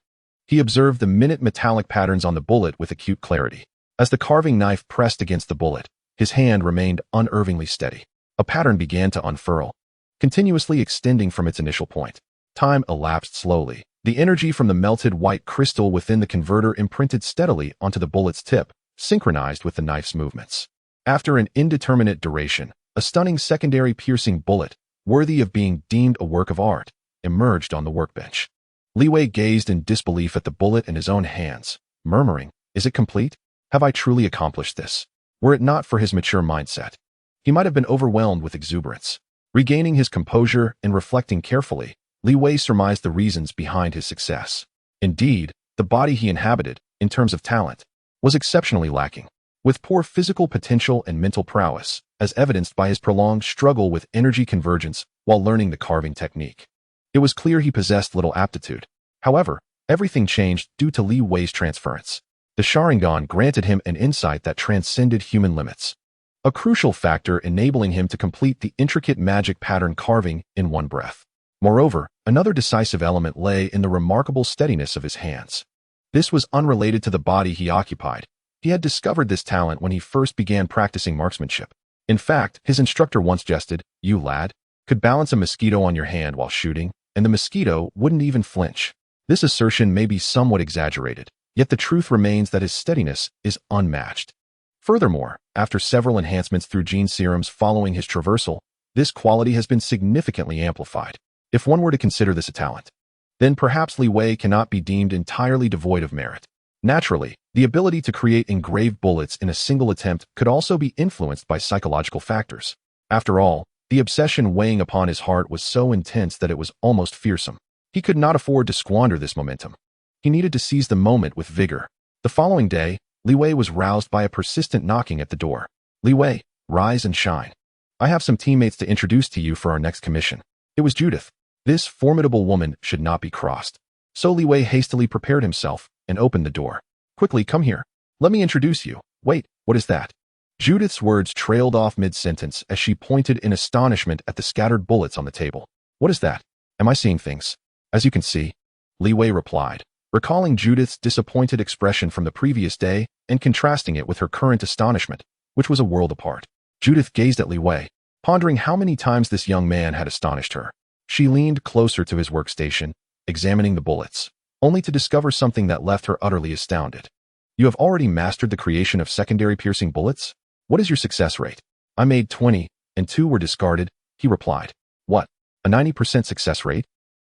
he observed the minute metallic patterns on the bullet with acute clarity. As the carving knife pressed against the bullet, his hand remained unervingly steady. A pattern began to unfurl, continuously extending from its initial point. Time elapsed slowly. The energy from the melted white crystal within the converter imprinted steadily onto the bullet's tip, synchronized with the knife's movements. After an indeterminate duration, a stunning secondary piercing bullet, worthy of being deemed a work of art, emerged on the workbench. Leeway gazed in disbelief at the bullet in his own hands, murmuring, "Is it complete? Have I truly accomplished this?" Were it not for his mature mindset, he might have been overwhelmed with exuberance. Regaining his composure and reflecting carefully, Leeway surmised the reasons behind his success. Indeed, the body he inhabited, in terms of talent, was exceptionally lacking. With poor physical potential and mental prowess, as evidenced by his prolonged struggle with energy convergence while learning the carving technique. It was clear he possessed little aptitude. However, everything changed due to Li Wei's transference. The Sharingan granted him an insight that transcended human limits, a crucial factor enabling him to complete the intricate magic pattern carving in one breath. Moreover, another decisive element lay in the remarkable steadiness of his hands. This was unrelated to the body he occupied. He had discovered this talent when he first began practicing marksmanship. In fact, his instructor once jested, "You lad, could balance a mosquito on your hand while shooting, and the mosquito wouldn't even flinch." This assertion may be somewhat exaggerated, yet the truth remains that his steadiness is unmatched. Furthermore, after several enhancements through gene serums following his traversal, this quality has been significantly amplified. If one were to consider this a talent, then perhaps Li Wei cannot be deemed entirely devoid of merit. Naturally, the ability to create engraved bullets in a single attempt could also be influenced by psychological factors. After all, the obsession weighing upon his heart was so intense that it was almost fearsome. He could not afford to squander this momentum. He needed to seize the moment with vigor. The following day, Li Wei was roused by a persistent knocking at the door. "Li Wei, rise and shine. I have some teammates to introduce to you for our next commission." It was Judith. This formidable woman should not be crossed. So Li Wei hastily prepared himself and opened the door. "Quickly, come here. Let me introduce you." "Wait, what is that?" Judith's words trailed off mid-sentence as she pointed in astonishment at the scattered bullets on the table. "What is that? Am I seeing things?" "As you can see," Li Wei replied, recalling Judith's disappointed expression from the previous day and contrasting it with her current astonishment, which was a world apart. Judith gazed at Li Wei, pondering how many times this young man had astonished her. She leaned closer to his workstation, examining the bullets, only to discover something that left her utterly astounded. "You have already mastered the creation of secondary piercing bullets? What is your success rate?" "I made 20, and 2 were discarded," he replied. "What? A 90% success rate?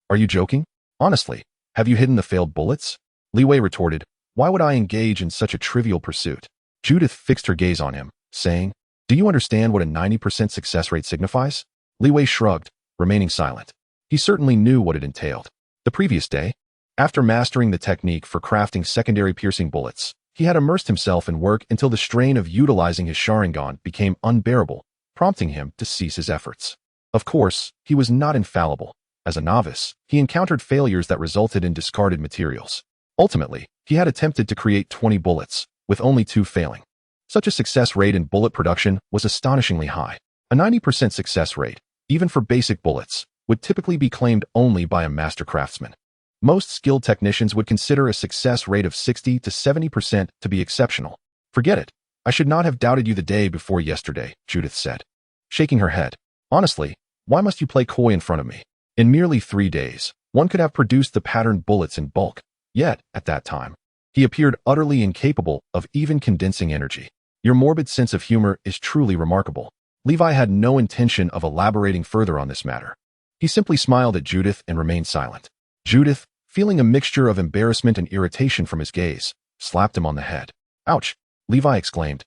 Are you joking? Honestly, have you hidden the failed bullets?" Li Wei retorted, "Why would I engage in such a trivial pursuit?" Judith fixed her gaze on him, saying, "Do you understand what a 90% success rate signifies?" Li Wei shrugged, remaining silent. He certainly knew what it entailed. The previous day, after mastering the technique for crafting secondary piercing bullets, he had immersed himself in work until the strain of utilizing his Sharingan became unbearable, prompting him to cease his efforts. Of course, he was not infallible. As a novice, he encountered failures that resulted in discarded materials. Ultimately, he had attempted to create 20 bullets, with only 2 failing. Such a success rate in bullet production was astonishingly high. A 90% success rate, even for basic bullets, would typically be claimed only by a master craftsman. Most skilled technicians would consider a success rate of 60 to 70% to be exceptional. "Forget it. I should not have doubted you the day before yesterday," Judith said, shaking her head. "Honestly, why must you play coy in front of me? In merely 3 days, one could have produced the patterned bullets in bulk. Yet, at that time, he appeared utterly incapable of even condensing energy. Your morbid sense of humor is truly remarkable." Levi had no intention of elaborating further on this matter. He simply smiled at Judith and remained silent. Judith, feeling a mixture of embarrassment and irritation from his gaze, slapped him on the head. "Ouch!" Levi exclaimed,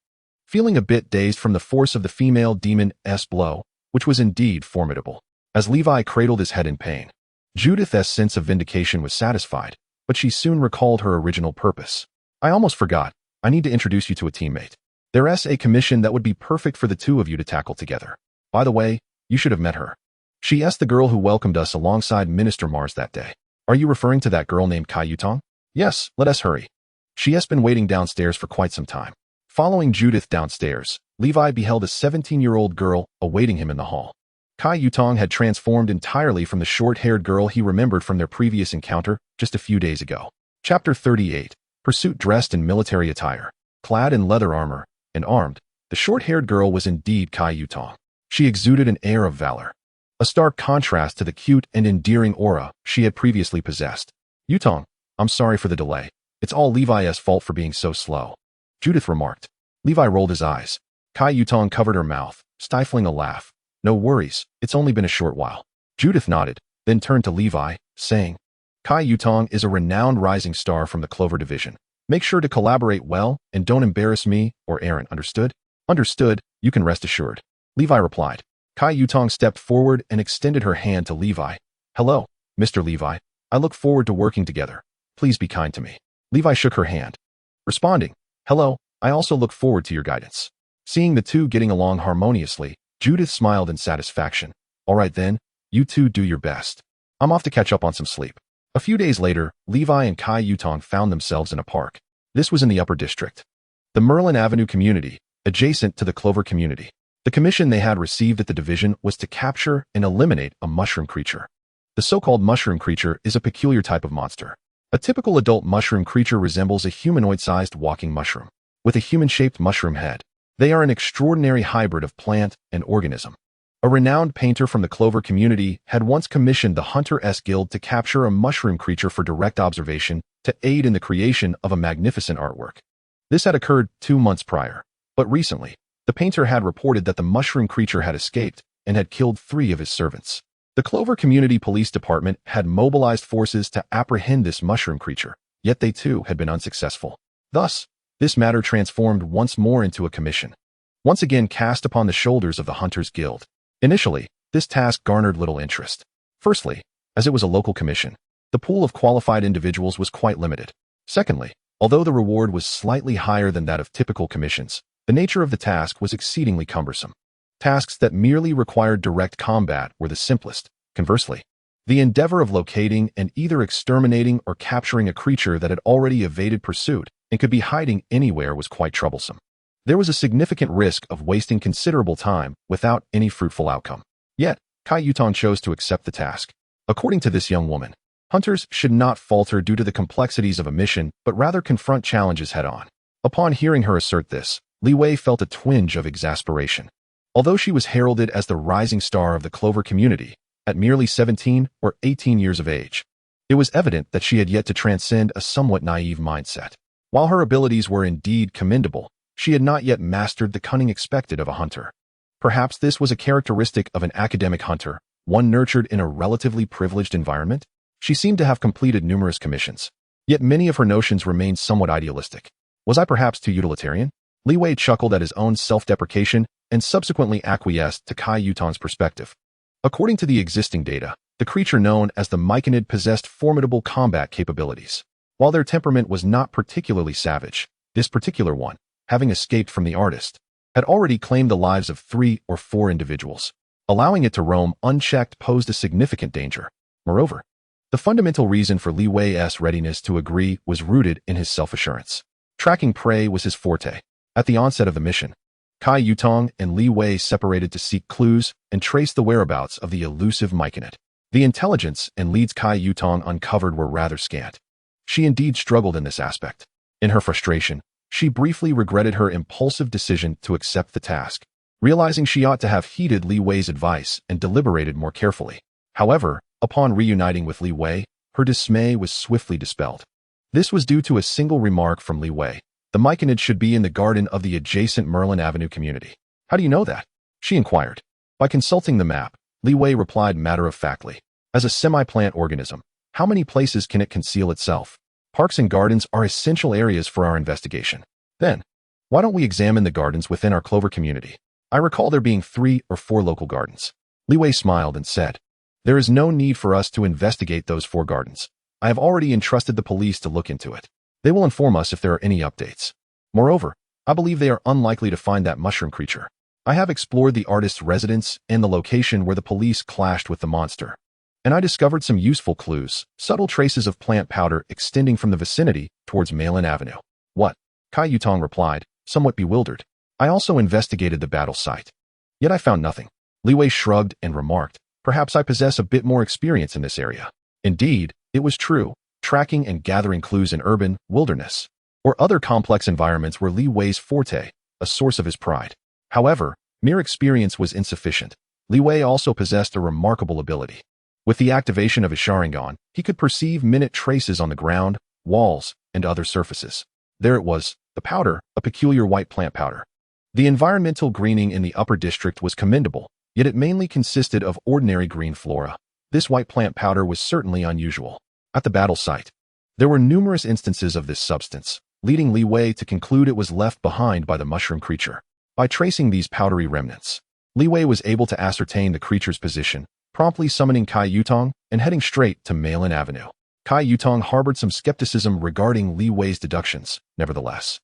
feeling a bit dazed from the force of the female demon's blow, which was indeed formidable. As Levi cradled his head in pain, Judith's sense of vindication was satisfied, but she soon recalled her original purpose. "I almost forgot. I need to introduce you to a teammate. There's a commission that would be perfect for the 2 of you to tackle together. By the way, you should have met her. She asked the girl who welcomed us alongside Minister Mars that day." "Are you referring to that girl named Kai Yutong?" "Yes, let us hurry. She has been waiting downstairs for quite some time." Following Judith downstairs, Levi beheld a 17-year-old girl awaiting him in the hall. Kai Yutong had transformed entirely from the short-haired girl he remembered from their previous encounter just a few days ago. Chapter 38. Pursuit. Dressed in military attire, clad in leather armor, and armed, the short-haired girl was indeed Kai Yutong. She exuded an air of valor, a stark contrast to the cute and endearing aura she had previously possessed. "Yutong, I'm sorry for the delay. It's all Levi's fault for being so slow," Judith remarked. Levi rolled his eyes. Kai Yutong covered her mouth, stifling a laugh. "No worries, it's only been a short while." Judith nodded, then turned to Levi, saying, "Kai Yutong is a renowned rising star from the Clover Division. Make sure to collaborate well and don't embarrass me or Aaron, understood?" "Understood, you can rest assured," Levi replied. Kai Yutong stepped forward and extended her hand to Levi. "Hello, Mr. Levi. I look forward to working together. Please be kind to me." Levi shook her hand, responding, "Hello, I also look forward to your guidance." Seeing the two getting along harmoniously, Judith smiled in satisfaction. "All right then, you two do your best. I'm off to catch up on some sleep." A few days later, Levi and Kai Yutong found themselves in a park. This was in the Upper District, the Merlin Avenue community, adjacent to the Clover community. The commission they had received at the division was to capture and eliminate a mushroom creature. The so-called mushroom creature is a peculiar type of monster. A typical adult mushroom creature resembles a humanoid-sized walking mushroom, with a human-shaped mushroom head. They are an extraordinary hybrid of plant and organism. A renowned painter from the clover community had once commissioned the Hunter S Guild to capture a mushroom creature for direct observation to aid in the creation of a magnificent artwork. This had occurred 2 months prior, but recently, the painter had reported that the mushroom creature had escaped and had killed 3 of his servants. The Clover Community Police Department had mobilized forces to apprehend this mushroom creature, yet they too had been unsuccessful. Thus, this matter transformed once more into a commission, once again cast upon the shoulders of the Hunters Guild. Initially, this task garnered little interest. Firstly, as it was a local commission, the pool of qualified individuals was quite limited. Secondly, although the reward was slightly higher than that of typical commissions, the nature of the task was exceedingly cumbersome. Tasks that merely required direct combat were the simplest. Conversely, the endeavor of locating and either exterminating or capturing a creature that had already evaded pursuit and could be hiding anywhere was quite troublesome. There was a significant risk of wasting considerable time without any fruitful outcome. Yet, Kai Yutong chose to accept the task. According to this young woman, hunters should not falter due to the complexities of a mission, but rather confront challenges head-on. Upon hearing her assert this, Li Wei felt a twinge of exasperation. Although she was heralded as the rising star of the Clover community, at merely 17 or 18 years of age, it was evident that she had yet to transcend a somewhat naive mindset. While her abilities were indeed commendable, she had not yet mastered the cunning expected of a hunter. Perhaps this was a characteristic of an academic hunter, one nurtured in a relatively privileged environment. She seemed to have completed numerous commissions, yet many of her notions remained somewhat idealistic. Was I perhaps too utilitarian? Li Wei chuckled at his own self-deprecation and subsequently acquiesced to Kai Yutong's perspective. According to the existing data, the creature known as the Myconid possessed formidable combat capabilities. While their temperament was not particularly savage, this particular one, having escaped from the artist, had already claimed the lives of 3 or 4 individuals. Allowing it to roam unchecked posed a significant danger. Moreover, the fundamental reason for Li Wei's readiness to agree was rooted in his self-assurance. Tracking prey was his forte. At the onset of the mission, Kai Yutong and Li Wei separated to seek clues and trace the whereabouts of the elusive Myconid. The intelligence and leads Kai Yutong uncovered were rather scant. She indeed struggled in this aspect. In her frustration, she briefly regretted her impulsive decision to accept the task, realizing she ought to have heeded Li Wei's advice and deliberated more carefully. However, upon reuniting with Li Wei, her dismay was swiftly dispelled. This was due to a single remark from Li Wei. The Myconid should be in the garden of the adjacent Merlin Avenue community. How do you know that? She inquired. By consulting the map, Li Wei replied matter-of-factly. As a semi-plant organism, how many places can it conceal itself? Parks and gardens are essential areas for our investigation. Then, why don't we examine the gardens within our Clover community? I recall there being 3 or 4 local gardens. Li Wei smiled and said, there is no need for us to investigate those 4 gardens. I have already entrusted the police to look into it. They will inform us if there are any updates. Moreover, I believe they are unlikely to find that mushroom creature. I have explored the artist's residence and the location where the police clashed with the monster, and I discovered some useful clues, subtle traces of plant powder extending from the vicinity towards Merlin Avenue. What? Kai Yutong replied, somewhat bewildered. I also investigated the battle site. Yet I found nothing. Li Wei shrugged and remarked, perhaps I possess a bit more experience in this area. Indeed, it was true. Tracking and gathering clues in urban, wilderness, or other complex environments were Li Wei's forte, a source of his pride. However, mere experience was insufficient. Li Wei also possessed a remarkable ability. With the activation of his Sharingan, he could perceive minute traces on the ground, walls, and other surfaces. There it was, the powder, a peculiar white plant powder. The environmental greening in the upper district was commendable, yet it mainly consisted of ordinary green flora. This white plant powder was certainly unusual. At the battle site, there were numerous instances of this substance, leading Li Wei to conclude it was left behind by the mushroom creature. By tracing these powdery remnants, Li Wei was able to ascertain the creature's position, promptly summoning Kai Yutong and heading straight to Merlin Avenue. Kai Yutong harbored some skepticism regarding Li Wei's deductions, nevertheless.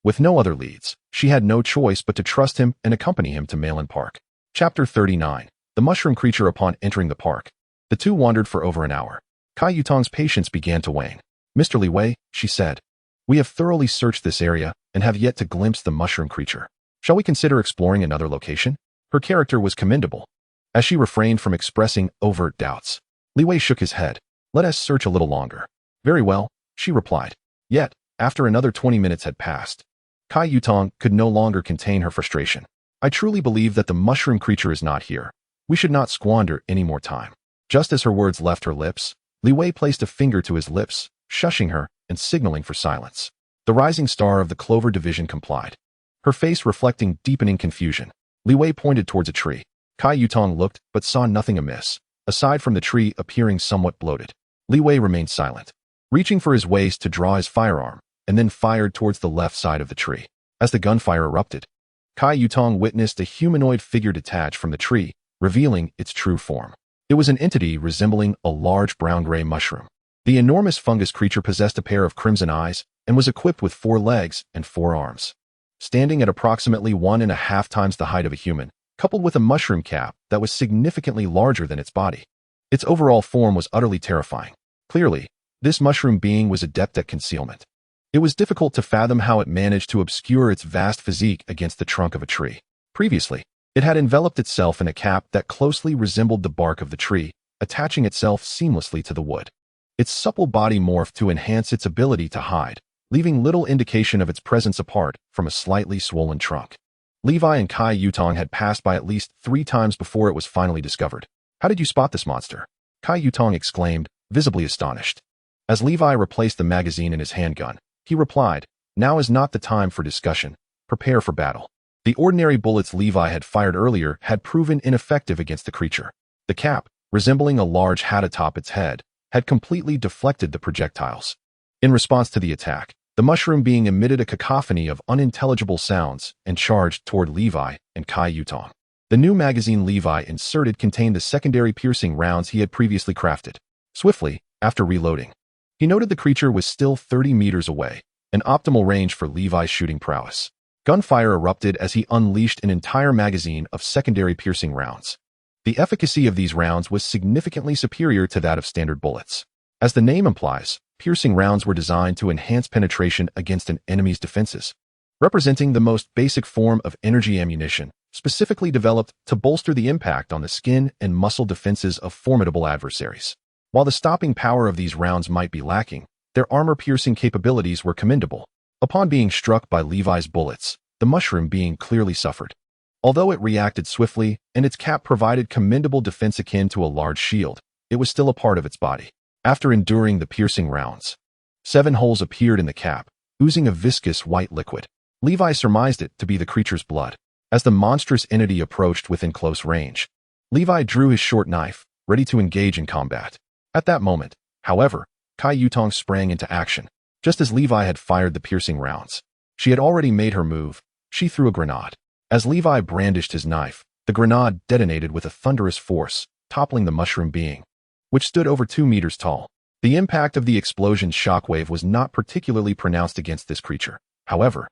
With no other leads, she had no choice but to trust him and accompany him to Merlin Park. Chapter 39. The mushroom creature. Upon entering the park, the two wandered for over an hour. Kai Yutong's patience began to wane. Mr. Li Wei, she said, we have thoroughly searched this area and have yet to glimpse the mushroom creature. Shall we consider exploring another location? Her character was commendable, as she refrained from expressing overt doubts. Li Wei shook his head. Let us search a little longer. Very well, she replied. Yet, after another 20 minutes had passed, Kai Yutong could no longer contain her frustration. I truly believe that the mushroom creature is not here. We should not squander any more time. Just as her words left her lips, Li Wei placed a finger to his lips, shushing her and signaling for silence. The rising star of the Clover Division complied. Her face reflecting deepening confusion. Li Wei pointed towards a tree. Kai Yutong looked, but saw nothing amiss, aside from the tree appearing somewhat bloated. Li Wei remained silent, reaching for his waist to draw his firearm, and then fired towards the left side of the tree. As the gunfire erupted, Kai Yutong witnessed a humanoid figure detach from the tree, revealing its true form. It was an entity resembling a large brown-gray mushroom. The enormous fungus creature possessed a pair of crimson eyes and was equipped with 4 legs and 4 arms. Standing at approximately 1.5 times the height of a human, coupled with a mushroom cap that was significantly larger than its body. Its overall form was utterly terrifying. Clearly, this mushroom being was adept at concealment. It was difficult to fathom how it managed to obscure its vast physique against the trunk of a tree. Previously, it had enveloped itself in a cap that closely resembled the bark of the tree, attaching itself seamlessly to the wood. Its supple body morphed to enhance its ability to hide, leaving little indication of its presence apart from a slightly swollen trunk. Levi and Kai Yutong had passed by at least 3 times before it was finally discovered. "How did you spot this monster?" Kai Yutong exclaimed, visibly astonished. As Levi replaced the magazine in his handgun, he replied, "Now is not the time for discussion. Prepare for battle." The ordinary bullets Levi had fired earlier had proven ineffective against the creature. The cap, resembling a large hat atop its head, had completely deflected the projectiles. In response to the attack, the mushroom being emitted a cacophony of unintelligible sounds and charged toward Levi and Kai Yutong. The new magazine Levi inserted contained the secondary piercing rounds he had previously crafted. Swiftly, after reloading, he noted the creature was still 30 meters away, an optimal range for Levi's shooting prowess. Gunfire erupted as he unleashed an entire magazine of secondary piercing rounds. The efficacy of these rounds was significantly superior to that of standard bullets. As the name implies, piercing rounds were designed to enhance penetration against an enemy's defenses, representing the most basic form of energy ammunition, specifically developed to bolster the impact on the skin and muscle defenses of formidable adversaries. While the stopping power of these rounds might be lacking, their armor-piercing capabilities were commendable. Upon being struck by Levi's bullets, the mushroom being clearly suffered. Although it reacted swiftly and its cap provided commendable defense akin to a large shield, it was still a part of its body. After enduring the piercing rounds, 7 holes appeared in the cap, oozing a viscous white liquid. Levi surmised it to be the creature's blood. As the monstrous entity approached within close range, Levi drew his short knife, ready to engage in combat. At that moment, however, Kai Yutong sprang into action. Just as Levi had fired the piercing rounds, she had already made her move. She threw a grenade. As Levi brandished his knife, the grenade detonated with a thunderous force, toppling the mushroom being, which stood over 2 meters tall. The impact of the explosion's shockwave was not particularly pronounced against this creature. However,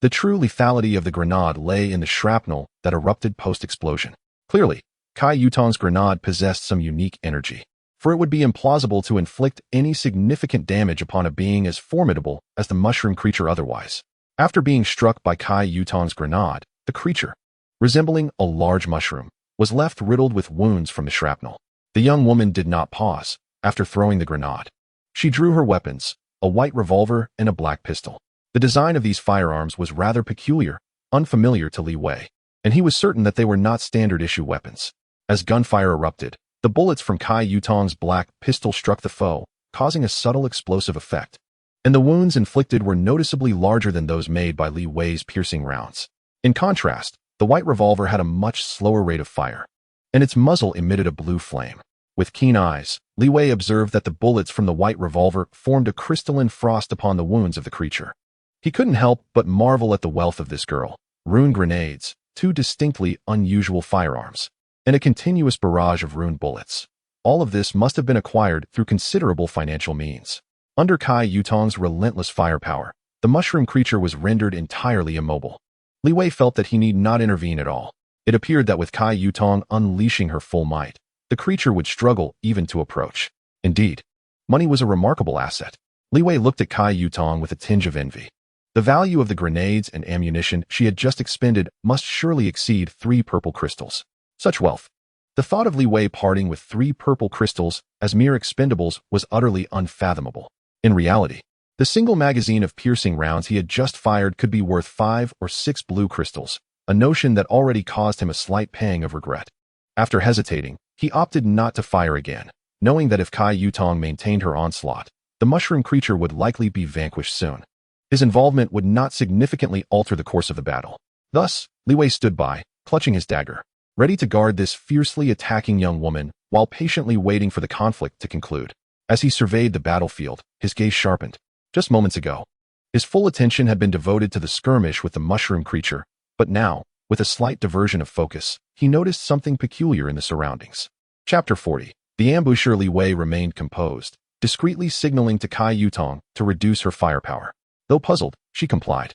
the true lethality of the grenade lay in the shrapnel that erupted post-explosion. Clearly, Kai Yutong's grenade possessed some unique energy, for it would be implausible to inflict any significant damage upon a being as formidable as the mushroom creature otherwise. After being struck by Kai Yutong's grenade, the creature, resembling a large mushroom, was left riddled with wounds from the shrapnel. The young woman did not pause after throwing the grenade. She drew her weapons, a white revolver and a black pistol. The design of these firearms was rather peculiar, unfamiliar to Li Wei, and he was certain that they were not standard-issue weapons. As gunfire erupted, the bullets from Kai Yutong's black pistol struck the foe, causing a subtle explosive effect, and the wounds inflicted were noticeably larger than those made by Li Wei's piercing rounds. In contrast, the white revolver had a much slower rate of fire, and its muzzle emitted a blue flame. With keen eyes, Li Wei observed that the bullets from the white revolver formed a crystalline frost upon the wounds of the creature. He couldn't help but marvel at the wealth of this girl. Rune grenades, 2 distinctly unusual firearms, and a continuous barrage of rune bullets. All of this must have been acquired through considerable financial means. Under Kai Yutong's relentless firepower, the mushroom creature was rendered entirely immobile. Li Wei felt that he need not intervene at all. It appeared that with Kai Yutong unleashing her full might, the creature would struggle even to approach. Indeed, money was a remarkable asset. Li Wei looked at Kai Yutong with a tinge of envy. The value of the grenades and ammunition she had just expended must surely exceed 3 purple crystals. Such wealth. The thought of Li Wei parting with 3 purple crystals as mere expendables was utterly unfathomable. In reality, The single magazine of piercing rounds he had just fired could be worth 5 or 6 blue crystals, a notion that already caused him a slight pang of regret. After hesitating, he opted not to fire again, knowing that if Kai Yutong maintained her onslaught, the mushroom creature would likely be vanquished soon. His involvement would not significantly alter the course of the battle. Thus, Li Wei stood by, clutching his dagger, ready to guard this fiercely attacking young woman while patiently waiting for the conflict to conclude. As he surveyed the battlefield, his gaze sharpened. Just moments ago, his full attention had been devoted to the skirmish with the mushroom creature, but now, with a slight diversion of focus, he noticed something peculiar in the surroundings. Chapter 40. The ambusher Li Wei remained composed, discreetly signaling to Kai Yutong to reduce her firepower. Though puzzled, she complied,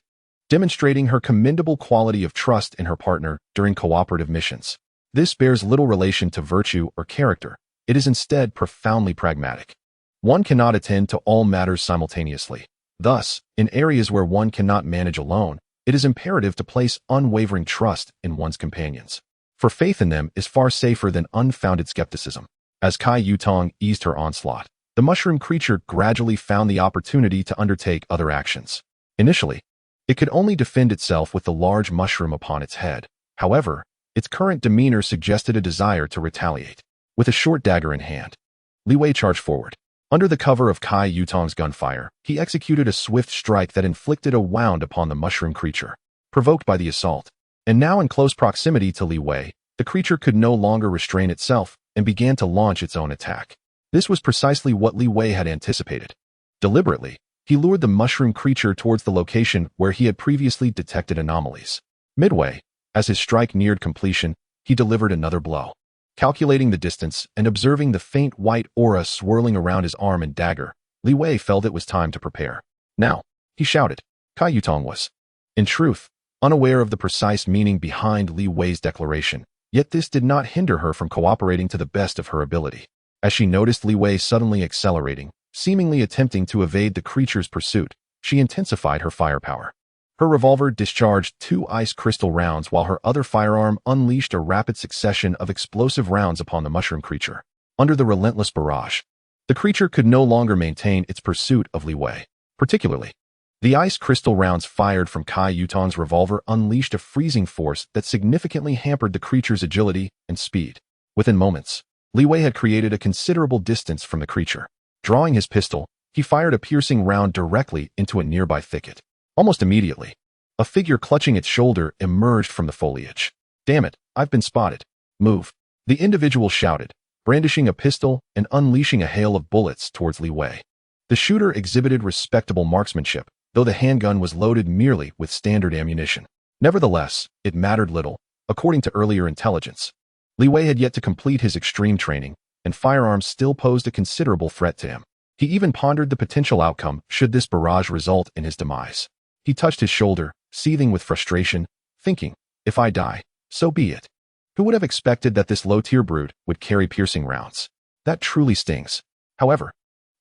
demonstrating her commendable quality of trust in her partner during cooperative missions. This bears little relation to virtue or character. It is instead profoundly pragmatic. One cannot attend to all matters simultaneously. Thus, in areas where one cannot manage alone, it is imperative to place unwavering trust in one's companions. For faith in them is far safer than unfounded skepticism. As Kai Yutong eased her onslaught, the mushroom creature gradually found the opportunity to undertake other actions. Initially, it could only defend itself with the large mushroom upon its head. However, its current demeanor suggested a desire to retaliate. With a short dagger in hand, Li Wei charged forward. Under the cover of Kai Yutong's gunfire, he executed a swift strike that inflicted a wound upon the mushroom creature, provoked by the assault. And now in close proximity to Li Wei, the creature could no longer restrain itself and began to launch its own attack. This was precisely what Li Wei had anticipated. Deliberately, he lured the mushroom creature towards the location where he had previously detected anomalies. Midway, as his strike neared completion, he delivered another blow. Calculating the distance and observing the faint white aura swirling around his arm and dagger, Li Wei felt it was time to prepare. Now, he shouted. Kai Yutong was, in truth, unaware of the precise meaning behind Li Wei's declaration, yet this did not hinder her from cooperating to the best of her ability. As she noticed Li Wei suddenly accelerating, seemingly attempting to evade the creature's pursuit, she intensified her firepower. Her revolver discharged 2 ice crystal rounds while her other firearm unleashed a rapid succession of explosive rounds upon the mushroom creature. Under the relentless barrage, the creature could no longer maintain its pursuit of Li Wei. Particularly, the ice crystal rounds fired from Kai Yutong's revolver unleashed a freezing force that significantly hampered the creature's agility and speed. Within moments, Li Wei had created a considerable distance from the creature. Drawing his pistol, he fired a piercing round directly into a nearby thicket. Almost immediately, a figure clutching its shoulder emerged from the foliage. Damn it, I've been spotted. Move. The individual shouted, brandishing a pistol and unleashing a hail of bullets towards Li Wei. The shooter exhibited respectable marksmanship, though the handgun was loaded merely with standard ammunition. Nevertheless, it mattered little, according to earlier intelligence. Li Wei had yet to complete his extreme training, and firearms still posed a considerable threat to him. He even pondered the potential outcome should this barrage result in his demise. He touched his shoulder, seething with frustration, thinking, if I die, so be it. Who would have expected that this low-tier brute would carry piercing rounds? That truly stings. However,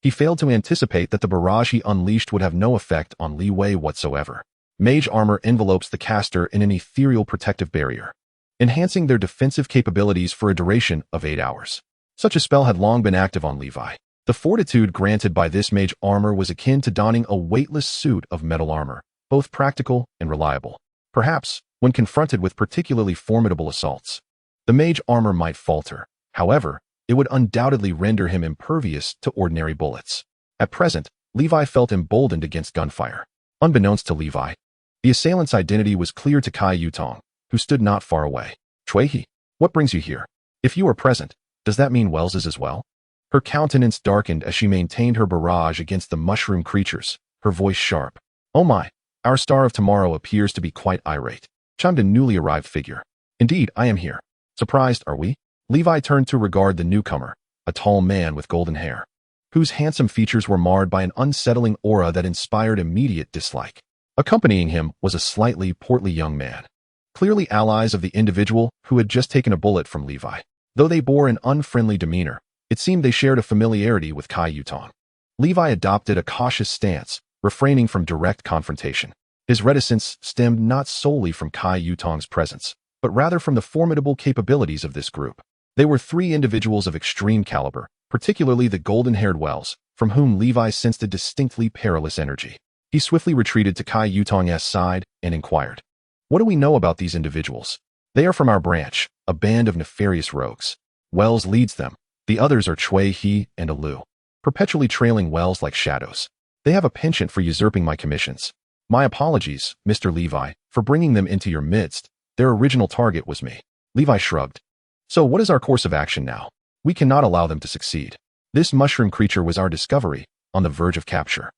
he failed to anticipate that the barrage he unleashed would have no effect on Li Wei whatsoever. Mage armor envelopes the caster in an ethereal protective barrier, enhancing their defensive capabilities for a duration of 8 hours. Such a spell had long been active on Levi. The fortitude granted by this mage armor was akin to donning a weightless suit of metal armor, both practical and reliable. Perhaps, when confronted with particularly formidable assaults, the mage armor might falter. However, it would undoubtedly render him impervious to ordinary bullets. At present, Levi felt emboldened against gunfire. Unbeknownst to Levi, the assailant's identity was clear to Kai Yutong, who stood not far away. Chuehi, what brings you here? If you are present, does that mean Wells's as well? Her countenance darkened as she maintained her barrage against the mushroom creatures, her voice sharp. Oh my, our star of tomorrow appears to be quite irate, chimed a newly arrived figure. Indeed, I am here. Surprised, are we? Levi turned to regard the newcomer, a tall man with golden hair, whose handsome features were marred by an unsettling aura that inspired immediate dislike. Accompanying him was a slightly portly young man, clearly allies of the individual who had just taken a bullet from Levi. Though they bore an unfriendly demeanor, it seemed they shared a familiarity with Kai Yutong. Levi adopted a cautious stance, refraining from direct confrontation. His reticence stemmed not solely from Kai Yutong's presence, but rather from the formidable capabilities of this group. They were 3 individuals of extreme caliber, particularly the golden-haired Wells, from whom Levi sensed a distinctly perilous energy. He swiftly retreated to Kai Yutong's side and inquired, "What do we know about these individuals?" "They are from our branch, a band of nefarious rogues. Wells leads them. The others are Chui He and Alu, perpetually trailing Wells like shadows. They have a penchant for usurping my commissions. My apologies, Mr. Levi, for bringing them into your midst. Their original target was me." Levi shrugged. "So what is our course of action now? We cannot allow them to succeed. This mushroom creature was our discovery, on the verge of capture.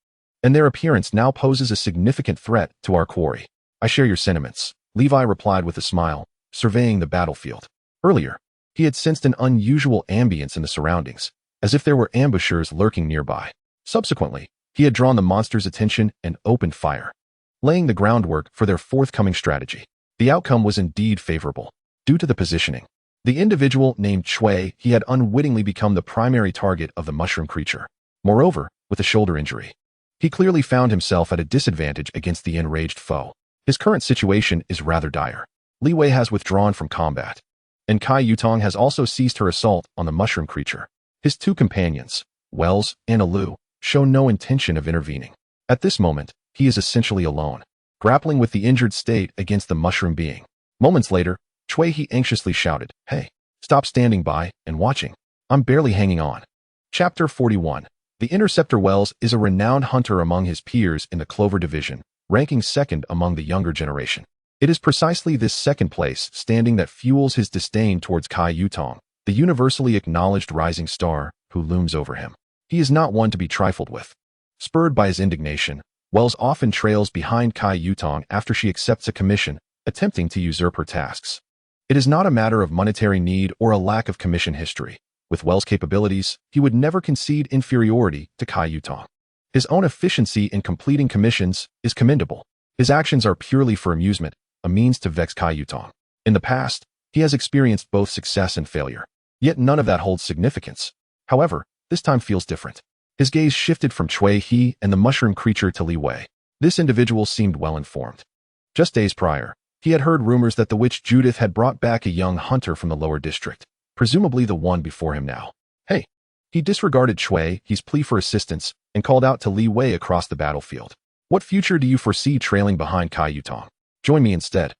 And their appearance now poses a significant threat to our quarry." "I share your sentiments," Levi replied with a smile, surveying the battlefield. Earlier, he had sensed an unusual ambience in the surroundings, as if there were ambushers lurking nearby. Subsequently, he had drawn the monster's attention and opened fire, laying the groundwork for their forthcoming strategy. The outcome was indeed favorable, due to the positioning. The individual named Chui He had unwittingly become the primary target of the mushroom creature. Moreover, with a shoulder injury, he clearly found himself at a disadvantage against the enraged foe. His current situation is rather dire. Li Wei has withdrawn from combat, and Kai Yutong has also ceased her assault on the mushroom creature. His two companions, Wells and Alu, show no intention of intervening. At this moment, he is essentially alone, grappling with the injured state against the mushroom being. Moments later, Chui He anxiously shouted, "Hey, stop standing by and watching. I'm barely hanging on." Chapter 41. The Interceptor Wells is a renowned hunter among his peers in the Clover Division, ranking second among the younger generation. It is precisely this second place standing that fuels his disdain towards Kai Yutong, the universally acknowledged rising star who looms over him. He is not one to be trifled with. Spurred by his indignation, Wells often trails behind Kai Yutong after she accepts a commission, attempting to usurp her tasks. It is not a matter of monetary need or a lack of commission history. With Wells' capabilities, he would never concede inferiority to Kai Yutong. His own efficiency in completing commissions is commendable. His actions are purely for amusement, a means to vex Kai Yutong. In the past, he has experienced both success and failure. Yet none of that holds significance. However, this time feels different. His gaze shifted from Chui He and the mushroom creature to Li Wei. This individual seemed well informed. Just days prior, he had heard rumors that the witch Judith had brought back a young hunter from the lower district, presumably the one before him now. "Hey." He disregarded Chui He's plea for assistance and called out to Li Wei across the battlefield. "What future do you foresee trailing behind Kai Yutong? Join me instead.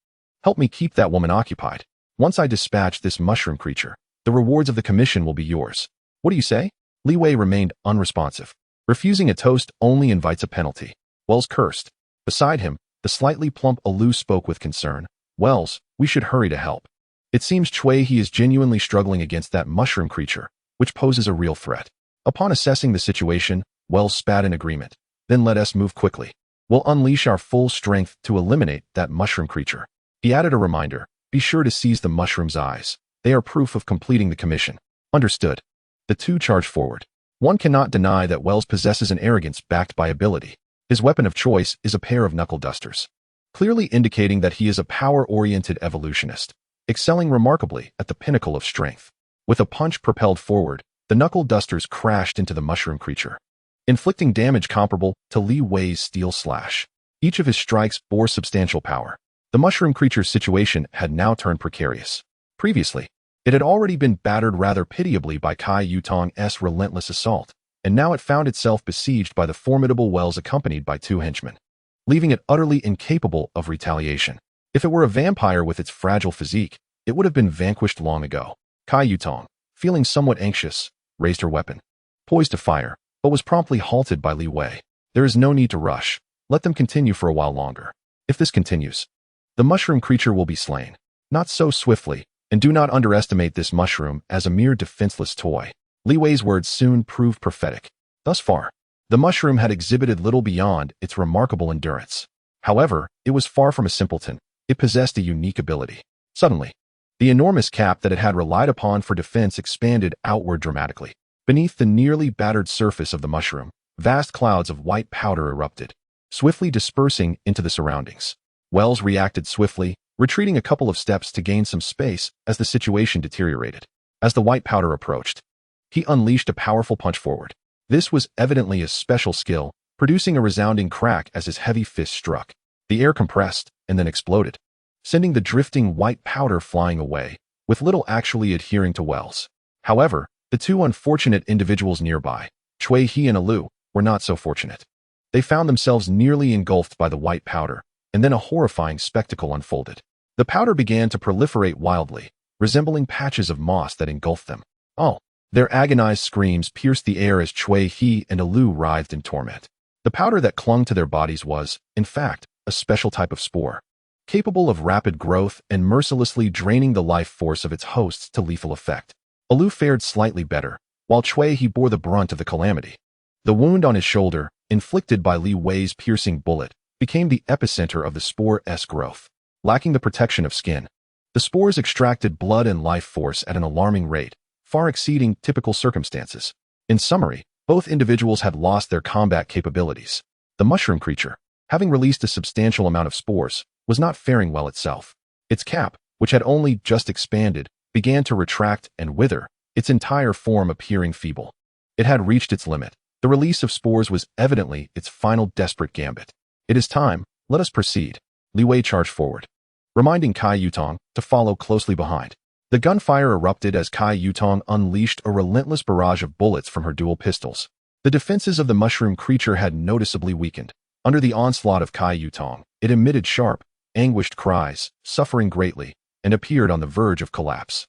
Help me keep that woman occupied. Once I dispatch this mushroom creature, the rewards of the commission will be yours. What do you say?" Li Wei remained unresponsive. Refusing a toast only invites a penalty. Wells cursed. Beside him, the slightly plump Alu spoke with concern. "Wells, we should hurry to help. It seems Chui He is genuinely struggling against that mushroom creature, which poses a real threat." Upon assessing the situation, Wells spat in agreement. "Then let us move quickly. We'll unleash our full strength to eliminate that mushroom creature." He added a reminder, "Be sure to seize the mushroom's eyes. They are proof of completing the commission." Understood. The two charged forward. One cannot deny that Wells possesses an arrogance backed by ability. His weapon of choice is a pair of knuckle dusters, clearly indicating that he is a power-oriented evolutionist, excelling remarkably at the pinnacle of strength. With a punch propelled forward, the knuckle dusters crashed into the mushroom creature, inflicting damage comparable to Li Wei's steel slash. Each of his strikes bore substantial power. The mushroom creature's situation had now turned precarious. Previously, it had already been battered rather pitiably by Kai Yutong's relentless assault, and now it found itself besieged by the formidable Wells accompanied by two henchmen, leaving it utterly incapable of retaliation. If it were a vampire with its fragile physique, it would have been vanquished long ago. Kai Yutong, feeling somewhat anxious, raised her weapon, poised to fire, but was promptly halted by Li Wei. "There is no need to rush. Let them continue for a while longer. If this continues, the mushroom creature will be slain. Not so swiftly, and do not underestimate this mushroom as a mere defenseless toy." Li Wei's words soon proved prophetic. Thus far, the mushroom had exhibited little beyond its remarkable endurance. However, it was far from a simpleton. It possessed a unique ability. Suddenly, the enormous cap that it had relied upon for defense expanded outward dramatically. Beneath the nearly battered surface of the mushroom, vast clouds of white powder erupted, swiftly dispersing into the surroundings. Wells reacted swiftly, retreating a couple of steps to gain some space as the situation deteriorated. As the white powder approached, he unleashed a powerful punch forward. This was evidently a special skill, producing a resounding crack as his heavy fist struck. The air compressed and then exploded, sending the drifting white powder flying away, with little actually adhering to Wells. However, The two unfortunate individuals nearby, Chui He and Alu, were not so fortunate. They found themselves nearly engulfed by the white powder, and then a horrifying spectacle unfolded. The powder began to proliferate wildly, resembling patches of moss that engulfed them. Oh! Their agonized screams pierced the air as Chui He and Alu writhed in torment. The powder that clung to their bodies was, in fact, a special type of spore, capable of rapid growth and mercilessly draining the life force of its hosts to lethal effect. Alu fared slightly better, while Chui He bore the brunt of the calamity. The wound on his shoulder, inflicted by Li Wei's piercing bullet, became the epicenter of the spore-esque growth. Lacking the protection of skin, the spores extracted blood and life force at an alarming rate, far exceeding typical circumstances. In summary, both individuals had lost their combat capabilities. The mushroom creature, having released a substantial amount of spores, was not faring well itself. Its cap, which had only just expanded, began to retract and wither, its entire form appearing feeble. It had reached its limit. The release of spores was evidently its final desperate gambit. It is time, let us proceed. Li Wei charged forward, reminding Kai Yutong to follow closely behind. The gunfire erupted as Kai Yutong unleashed a relentless barrage of bullets from her dual pistols. The defenses of the mushroom creature had noticeably weakened. Under the onslaught of Kai Yutong, it emitted sharp, anguished cries, suffering greatly, and appeared on the verge of collapse.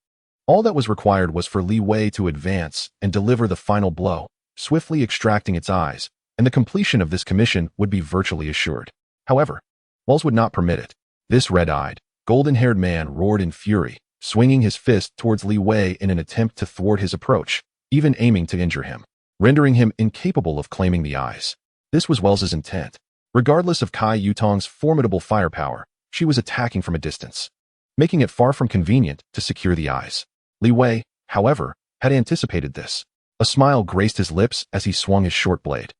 All that was required was for Li Wei to advance and deliver the final blow, swiftly extracting its eyes, and the completion of this commission would be virtually assured. However, Wells would not permit it. This red-eyed, golden-haired man roared in fury, swinging his fist towards Li Wei in an attempt to thwart his approach, even aiming to injure him, rendering him incapable of claiming the eyes. This was Wells's intent. Regardless of Kai Yutong's formidable firepower, she was attacking from a distance, making it far from convenient to secure the eyes. Li Wei, however, had anticipated this. A smile graced his lips as he swung his short blade,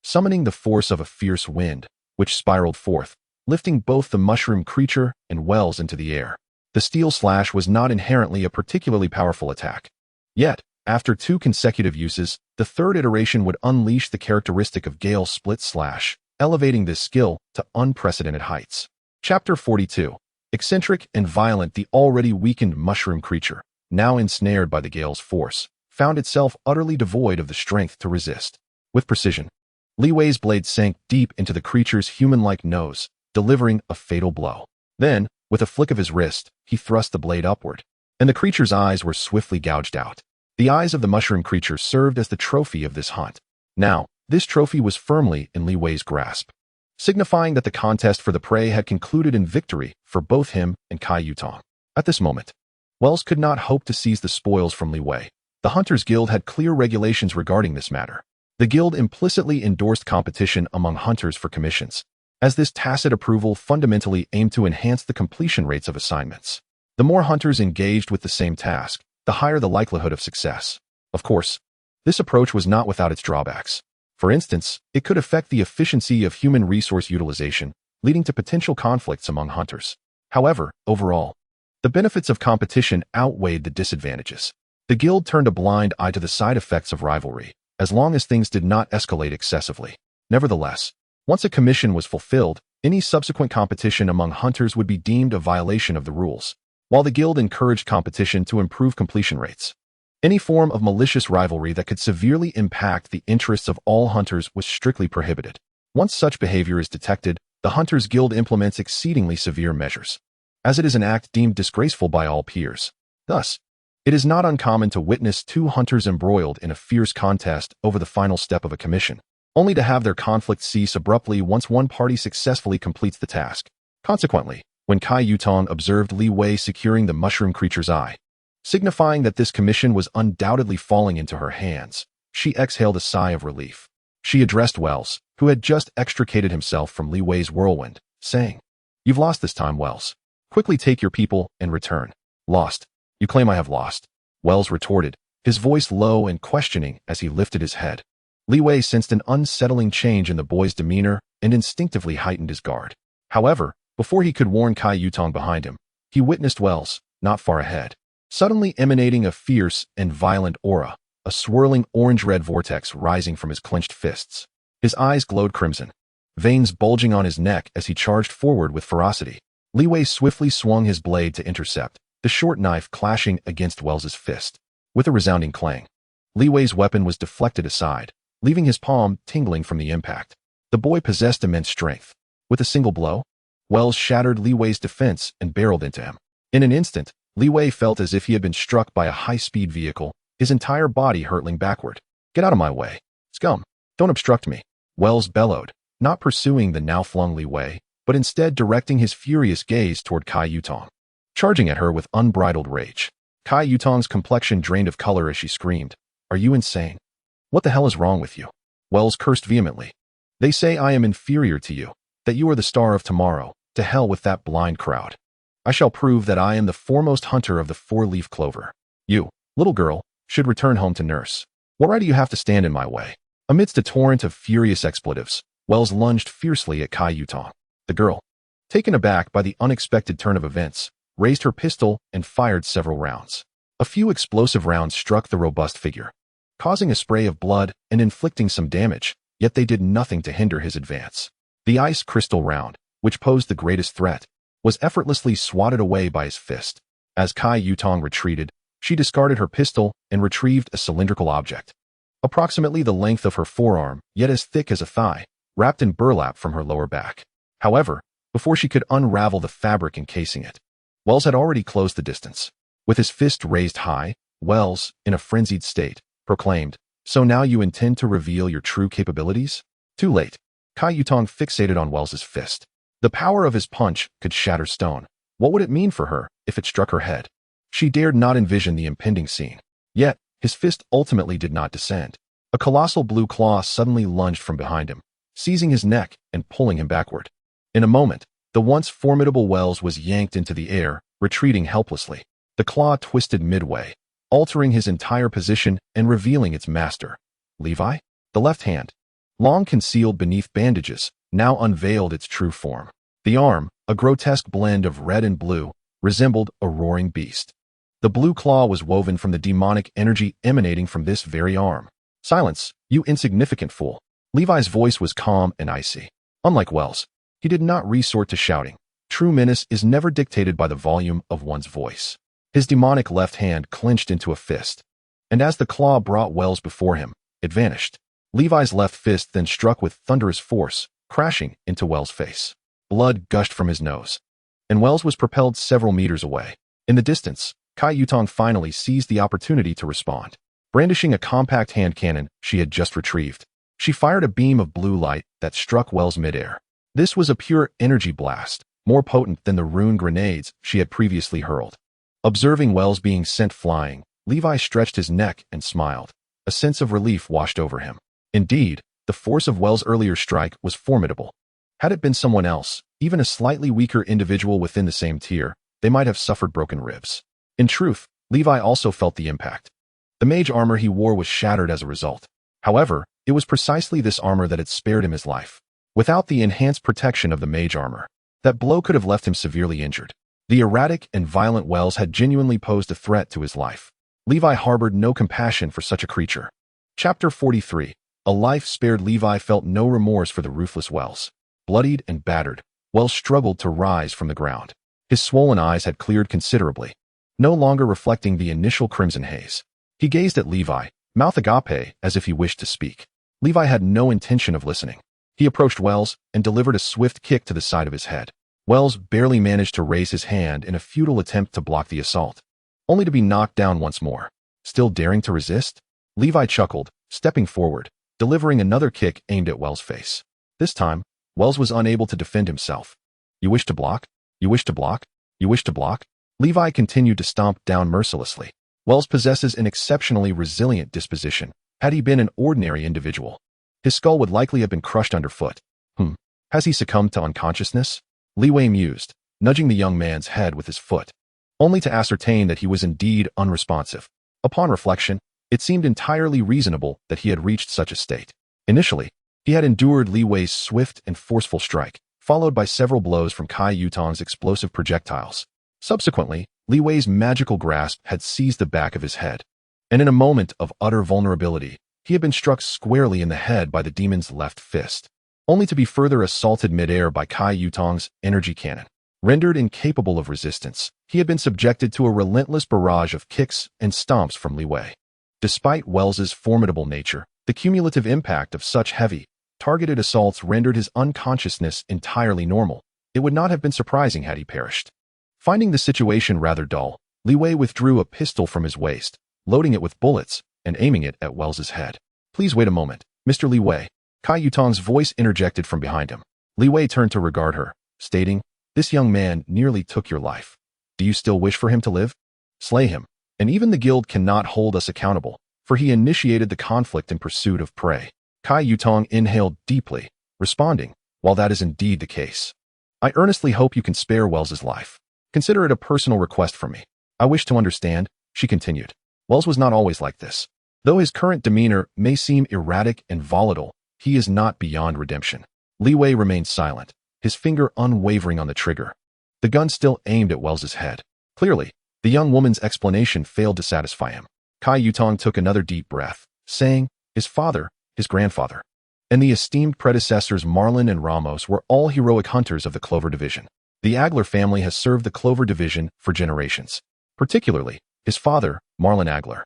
summoning the force of a fierce wind, which spiraled forth, lifting both the mushroom creature and Wells into the air. The steel slash was not inherently a particularly powerful attack. Yet, after 2 consecutive uses, the third iteration would unleash the characteristic of Gale's split slash, elevating this skill to unprecedented heights. Chapter 42. Eccentric and violent, the already weakened mushroom creature, now ensnared by the Gale's force, found itself utterly devoid of the strength to resist. With precision, Li Wei's blade sank deep into the creature's human-like nose, delivering a fatal blow. Then, with a flick of his wrist, he thrust the blade upward, and the creature's eyes were swiftly gouged out. The eyes of the mushroom creature served as the trophy of this hunt. Now, this trophy was firmly in Li Wei's grasp, signifying that the contest for the prey had concluded in victory for both him and Kai Yutong. At this moment, Wells could not hope to seize the spoils from Li Wei. The Hunters Guild had clear regulations regarding this matter. The guild implicitly endorsed competition among hunters for commissions, as this tacit approval fundamentally aimed to enhance the completion rates of assignments. The more hunters engaged with the same task, the higher the likelihood of success. Of course, this approach was not without its drawbacks. For instance, it could affect the efficiency of human resource utilization, leading to potential conflicts among hunters. However, overall, the benefits of competition outweighed the disadvantages. The guild turned a blind eye to the side effects of rivalry, as long as things did not escalate excessively. Nevertheless, once a commission was fulfilled, any subsequent competition among hunters would be deemed a violation of the rules, while the guild encouraged competition to improve completion rates. Any form of malicious rivalry that could severely impact the interests of all hunters was strictly prohibited. Once such behavior is detected, the Hunters Guild implements exceedingly severe measures, as it is an act deemed disgraceful by all peers. Thus, it is not uncommon to witness 2 hunters embroiled in a fierce contest over the final step of a commission, only to have their conflict cease abruptly once one party successfully completes the task. Consequently, when Kai Yutong observed Li Wei securing the mushroom creature's eye, signifying that this commission was undoubtedly falling into her hands, she exhaled a sigh of relief. She addressed Wells, who had just extricated himself from Li Wei's whirlwind, saying, "You've lost this time, Wells. Quickly take your people and return." "Lost? You claim I have lost?" Wells retorted, his voice low and questioning as he lifted his head. Li Wei sensed an unsettling change in the boy's demeanor and instinctively heightened his guard. However, before he could warn Kai Yutong behind him, he witnessed Wells, not far ahead, suddenly emanating a fierce and violent aura, a swirling orange-red vortex rising from his clenched fists. His eyes glowed crimson, veins bulging on his neck as he charged forward with ferocity. Li Wei swiftly swung his blade to intercept, the short knife clashing against Wells's fist. With a resounding clang, Li Wei's weapon was deflected aside, leaving his palm tingling from the impact. The boy possessed immense strength. With a single blow, Wells shattered Li Wei's defense and barreled into him. In an instant, Li Wei felt as if he had been struck by a high-speed vehicle, his entire body hurtling backward. "Get out of my way, scum! Don't obstruct me," Wells bellowed, not pursuing the now-flung Li Wei, but instead directing his furious gaze toward Cai Yutong, charging at her with unbridled rage. Cai Yutong's complexion drained of color as she screamed, "Are you insane? What the hell is wrong with you?" Wells cursed vehemently. "They say I am inferior to you, that you are the star of tomorrow. To hell with that blind crowd. I shall prove that I am the foremost hunter of the four-leaf clover. You, little girl, should return home to nurse. What right do you have to stand in my way?" Amidst a torrent of furious expletives, Wells lunged fiercely at Cai Yutong. The girl, taken aback by the unexpected turn of events, raised her pistol and fired several rounds. A few explosive rounds struck the robust figure, causing a spray of blood and inflicting some damage, yet they did nothing to hinder his advance. The ice crystal round, which posed the greatest threat, was effortlessly swatted away by his fist. As Cai Yutong retreated, she discarded her pistol and retrieved a cylindrical object, approximately the length of her forearm, yet as thick as a thigh, wrapped in burlap from her lower back. However, before she could unravel the fabric encasing it, Wells had already closed the distance. With his fist raised high, Wells, in a frenzied state, proclaimed, "So now you intend to reveal your true capabilities?" Too late. Cai Yutong fixated on Wells's fist. The power of his punch could shatter stone. What would it mean for her if it struck her head? She dared not envision the impending scene. Yet, his fist ultimately did not descend. A colossal blue claw suddenly lunged from behind him, seizing his neck and pulling him backward. In a moment, the once formidable Wells was yanked into the air, retreating helplessly. The claw twisted midway, altering his entire position and revealing its master. Levi? The left hand, long concealed beneath bandages, now unveiled its true form. The arm, a grotesque blend of red and blue, resembled a roaring beast. The blue claw was woven from the demonic energy emanating from this very arm. "Silence, you insignificant fool." Levi's voice was calm and icy. Unlike Wells, he did not resort to shouting. True menace is never dictated by the volume of one's voice. His demonic left hand clenched into a fist, and as the claw brought Wells before him, it vanished. Levi's left fist then struck with thunderous force, crashing into Wells' face. Blood gushed from his nose, and Wells was propelled several meters away. In the distance, Cai Yutong finally seized the opportunity to respond. Brandishing a compact hand cannon she had just retrieved, she fired a beam of blue light that struck Wells midair. This was a pure energy blast, more potent than the rune grenades she had previously hurled. Observing Wells being sent flying, Levi stretched his neck and smiled. A sense of relief washed over him. Indeed, the force of Wells' earlier strike was formidable. Had it been someone else, even a slightly weaker individual within the same tier, they might have suffered broken ribs. In truth, Levi also felt the impact. The mage armor he wore was shattered as a result. However, it was precisely this armor that had spared him his life. Without the enhanced protection of the mage armor, that blow could have left him severely injured. The erratic and violent Wells had genuinely posed a threat to his life. Levi harbored no compassion for such a creature. Chapter 43. A life spared. Levi felt no remorse for the ruthless Wells. Bloodied and battered, Wells struggled to rise from the ground. His swollen eyes had cleared considerably, no longer reflecting the initial crimson haze. He gazed at Levi, mouth agape, as if he wished to speak. Levi had no intention of listening. He approached Wells and delivered a swift kick to the side of his head. Wells barely managed to raise his hand in a futile attempt to block the assault, only to be knocked down once more. Still daring to resist? Levi chuckled, stepping forward, delivering another kick aimed at Wells' face. This time, Wells was unable to defend himself. "You wish to block? You wish to block? You wish to block?" Levi continued to stomp down mercilessly. Wells possesses an exceptionally resilient disposition. Had he been an ordinary individual, his skull would likely have been crushed underfoot. Has he succumbed to unconsciousness? Li Wei mused, nudging the young man's head with his foot, only to ascertain that he was indeed unresponsive. Upon reflection, it seemed entirely reasonable that he had reached such a state. Initially, he had endured Li Wei's swift and forceful strike, followed by several blows from Cai Yutong's explosive projectiles. Subsequently, Li Wei's magical grasp had seized the back of his head, and in a moment of utter vulnerability, he had been struck squarely in the head by the demon's left fist, only to be further assaulted midair by Cai Yutong's energy cannon. Rendered incapable of resistance, he had been subjected to a relentless barrage of kicks and stomps from Li Wei. Despite Wells's formidable nature, the cumulative impact of such heavy, targeted assaults rendered his unconsciousness entirely normal. It would not have been surprising had he perished. Finding the situation rather dull, Li Wei withdrew a pistol from his waist, loading it with bullets and aiming it at Wells's head. "Please wait a moment, Mr. Li Wei," Cai Yutong's voice interjected from behind him. Li Wei turned to regard her, stating, "This young man nearly took your life. Do you still wish for him to live? Slay him, and even the guild cannot hold us accountable, for he initiated the conflict in pursuit of prey." Cai Yutong inhaled deeply, responding, "While that is indeed the case, I earnestly hope you can spare Wells's life. Consider it a personal request from me. I wish to understand," she continued. "Wells was not always like this. Though his current demeanor may seem erratic and volatile, he is not beyond redemption." Li Wei remained silent, his finger unwavering on the trigger. The gun still aimed at Wells's head. Clearly, the young woman's explanation failed to satisfy him. Cai Yutong took another deep breath, saying, "His father, his grandfather, and the esteemed predecessors Marlin and Ramos were all heroic hunters of the Clover Division. The Agler family has served the Clover Division for generations. Particularly, his father, Marlin Agler,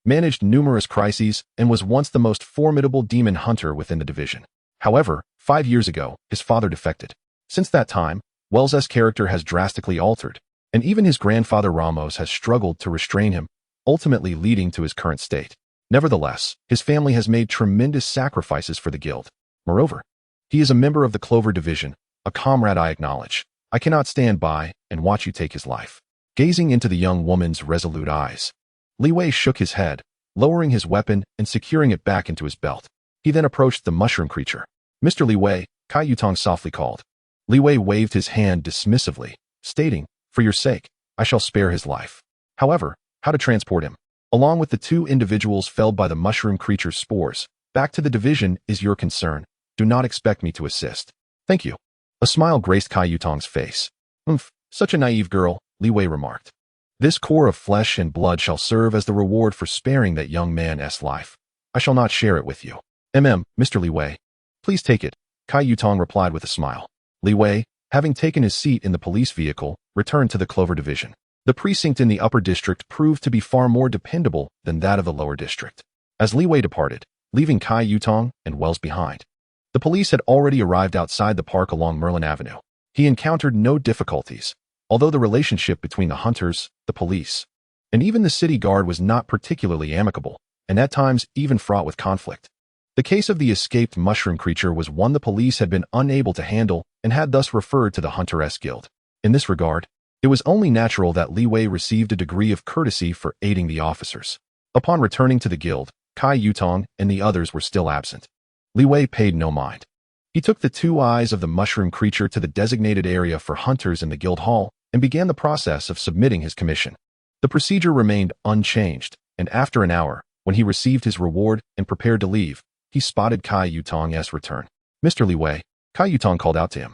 managed numerous crises and was once the most formidable demon hunter within the division. However, 5 years ago, his father defected. Since that time, Wells's character has drastically altered, and even his grandfather Ramos has struggled to restrain him, ultimately leading to his current state. Nevertheless, his family has made tremendous sacrifices for the guild. Moreover, he is a member of the Clover Division, a comrade I acknowledge. I cannot stand by and watch you take his life." Gazing into the young woman's resolute eyes, Li Wei shook his head, lowering his weapon and securing it back into his belt. He then approached the mushroom creature. "Mr. Li Wei," Cai Yutong softly called. Li Wei waved his hand dismissively, stating, "For your sake, I shall spare his life. However, how to transport him, along with the 2 individuals felled by the mushroom creature's spores, back to the division is your concern. Do not expect me to assist." "Thank you." A smile graced Cai Yutong's face. Such a naive girl," Li Wei remarked. "This core of flesh and blood shall serve as the reward for sparing that young man's life. I shall not share it with you." Mr. Li Wei." "Please take it," Cai Yutong replied with a smile. Li Wei, having taken his seat in the police vehicle, returned to the Clover Division. The precinct in the upper district proved to be far more dependable than that of the lower district. As Li Wei departed, leaving Cai Yutong and Wells behind, the police had already arrived outside the park along Merlin Avenue. He encountered no difficulties, although the relationship between the hunters, the police, and even the city guard was not particularly amicable, and at times even fraught with conflict. The case of the escaped mushroom creature was one the police had been unable to handle and had thus referred to the Hunteress Guild. In this regard, it was only natural that Li Wei received a degree of courtesy for aiding the officers. Upon returning to the guild, Cai Yutong and the others were still absent. Li Wei paid no mind. He took the 2 eyes of the mushroom creature to the designated area for hunters in the guild hall and began the process of submitting his commission. The procedure remained unchanged, and after an hour, when he received his reward and prepared to leave, he spotted Cai Yutong's return. "Mr. Li Wei," Cai Yutong called out to him.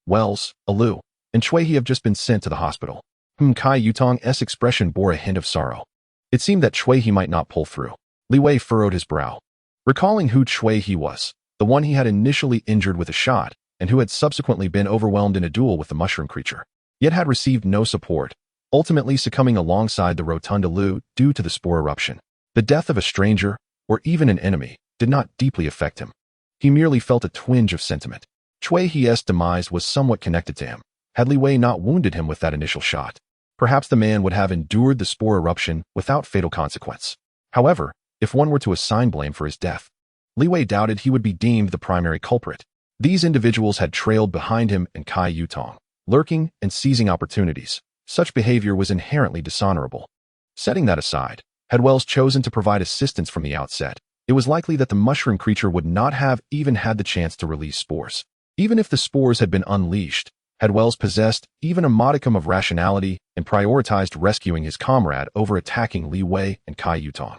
Wells, Alu, and Chui He have just been sent to the hospital." Cai Yutong's expression bore a hint of sorrow. It seemed that Chui He might not pull through. Li Wei furrowed his brow. Recalling who Chui He was, the one he had initially injured with a shot, and who had subsequently been overwhelmed in a duel with the mushroom creature, yet had received no support, ultimately succumbing alongside the Rotunda Lu due to the spore eruption. The death of a stranger, or even an enemy, did not deeply affect him. He merely felt a twinge of sentiment. Chui He's demise was somewhat connected to him. Had Li Wei not wounded him with that initial shot, perhaps the man would have endured the spore eruption without fatal consequence. However, if one were to assign blame for his death, Li Wei doubted he would be deemed the primary culprit. These individuals had trailed behind him and Cai Yutong, lurking and seizing opportunities. Such behavior was inherently dishonorable. Setting that aside, had Wells chosen to provide assistance from the outset, it was likely that the mushroom creature would not have even had the chance to release spores. Even if the spores had been unleashed, had Wells possessed even a modicum of rationality and prioritized rescuing his comrade over attacking Li Wei and Cai Yutong,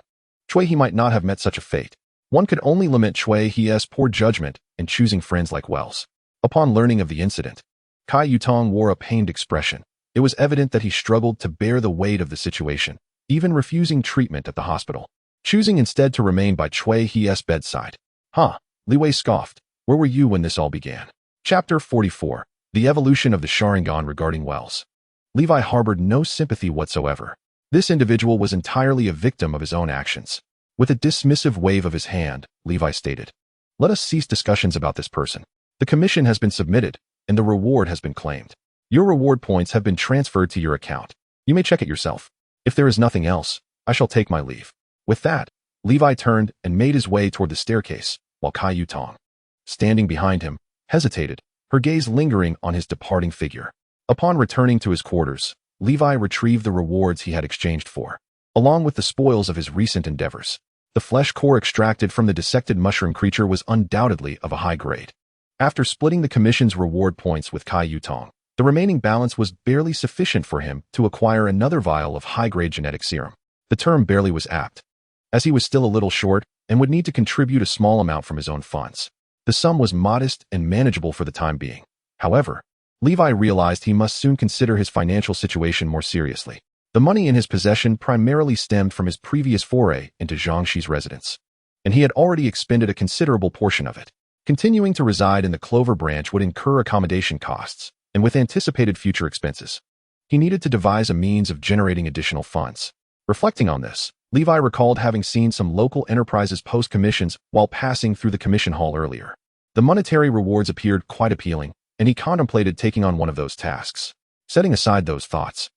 Chui He might not have met such a fate. One could only lament Chui He's poor judgment in choosing friends like Wells. Upon learning of the incident, Cai Yutong wore a pained expression. It was evident that he struggled to bear the weight of the situation, even refusing treatment at the hospital, choosing instead to remain by Chui He's bedside. Li Wei scoffed. "Where were you when this all began?" Chapter 44. The evolution of the Sharingan regarding Wells. Levi harbored no sympathy whatsoever. This individual was entirely a victim of his own actions. With a dismissive wave of his hand, Levi stated, "Let us cease discussions about this person. The commission has been submitted, and the reward has been claimed. Your reward points have been transferred to your account. You may check it yourself. If there is nothing else, I shall take my leave." With that, Levi turned and made his way toward the staircase, while Kai Yutong, standing behind him, hesitated, her gaze lingering on his departing figure. Upon returning to his quarters, Levi retrieved the rewards he had exchanged for, along with the spoils of his recent endeavors. The flesh core extracted from the dissected mushroom creature was undoubtedly of a high grade. After splitting the commission's reward points with Kai Yutong, the remaining balance was barely sufficient for him to acquire another vial of high-grade genetic serum. The term barely was apt, as he was still a little short and would need to contribute a small amount from his own funds. The sum was modest and manageable for the time being. However, Levi realized he must soon consider his financial situation more seriously. The money in his possession primarily stemmed from his previous foray into Zhangxi's residence, and he had already expended a considerable portion of it. Continuing to reside in the Clover branch would incur accommodation costs, and with anticipated future expenses, he needed to devise a means of generating additional funds. Reflecting on this, Levi recalled having seen some local enterprises post commissions while passing through the commission hall earlier. The monetary rewards appeared quite appealing, and he contemplated taking on one of those tasks. Setting aside those thoughts,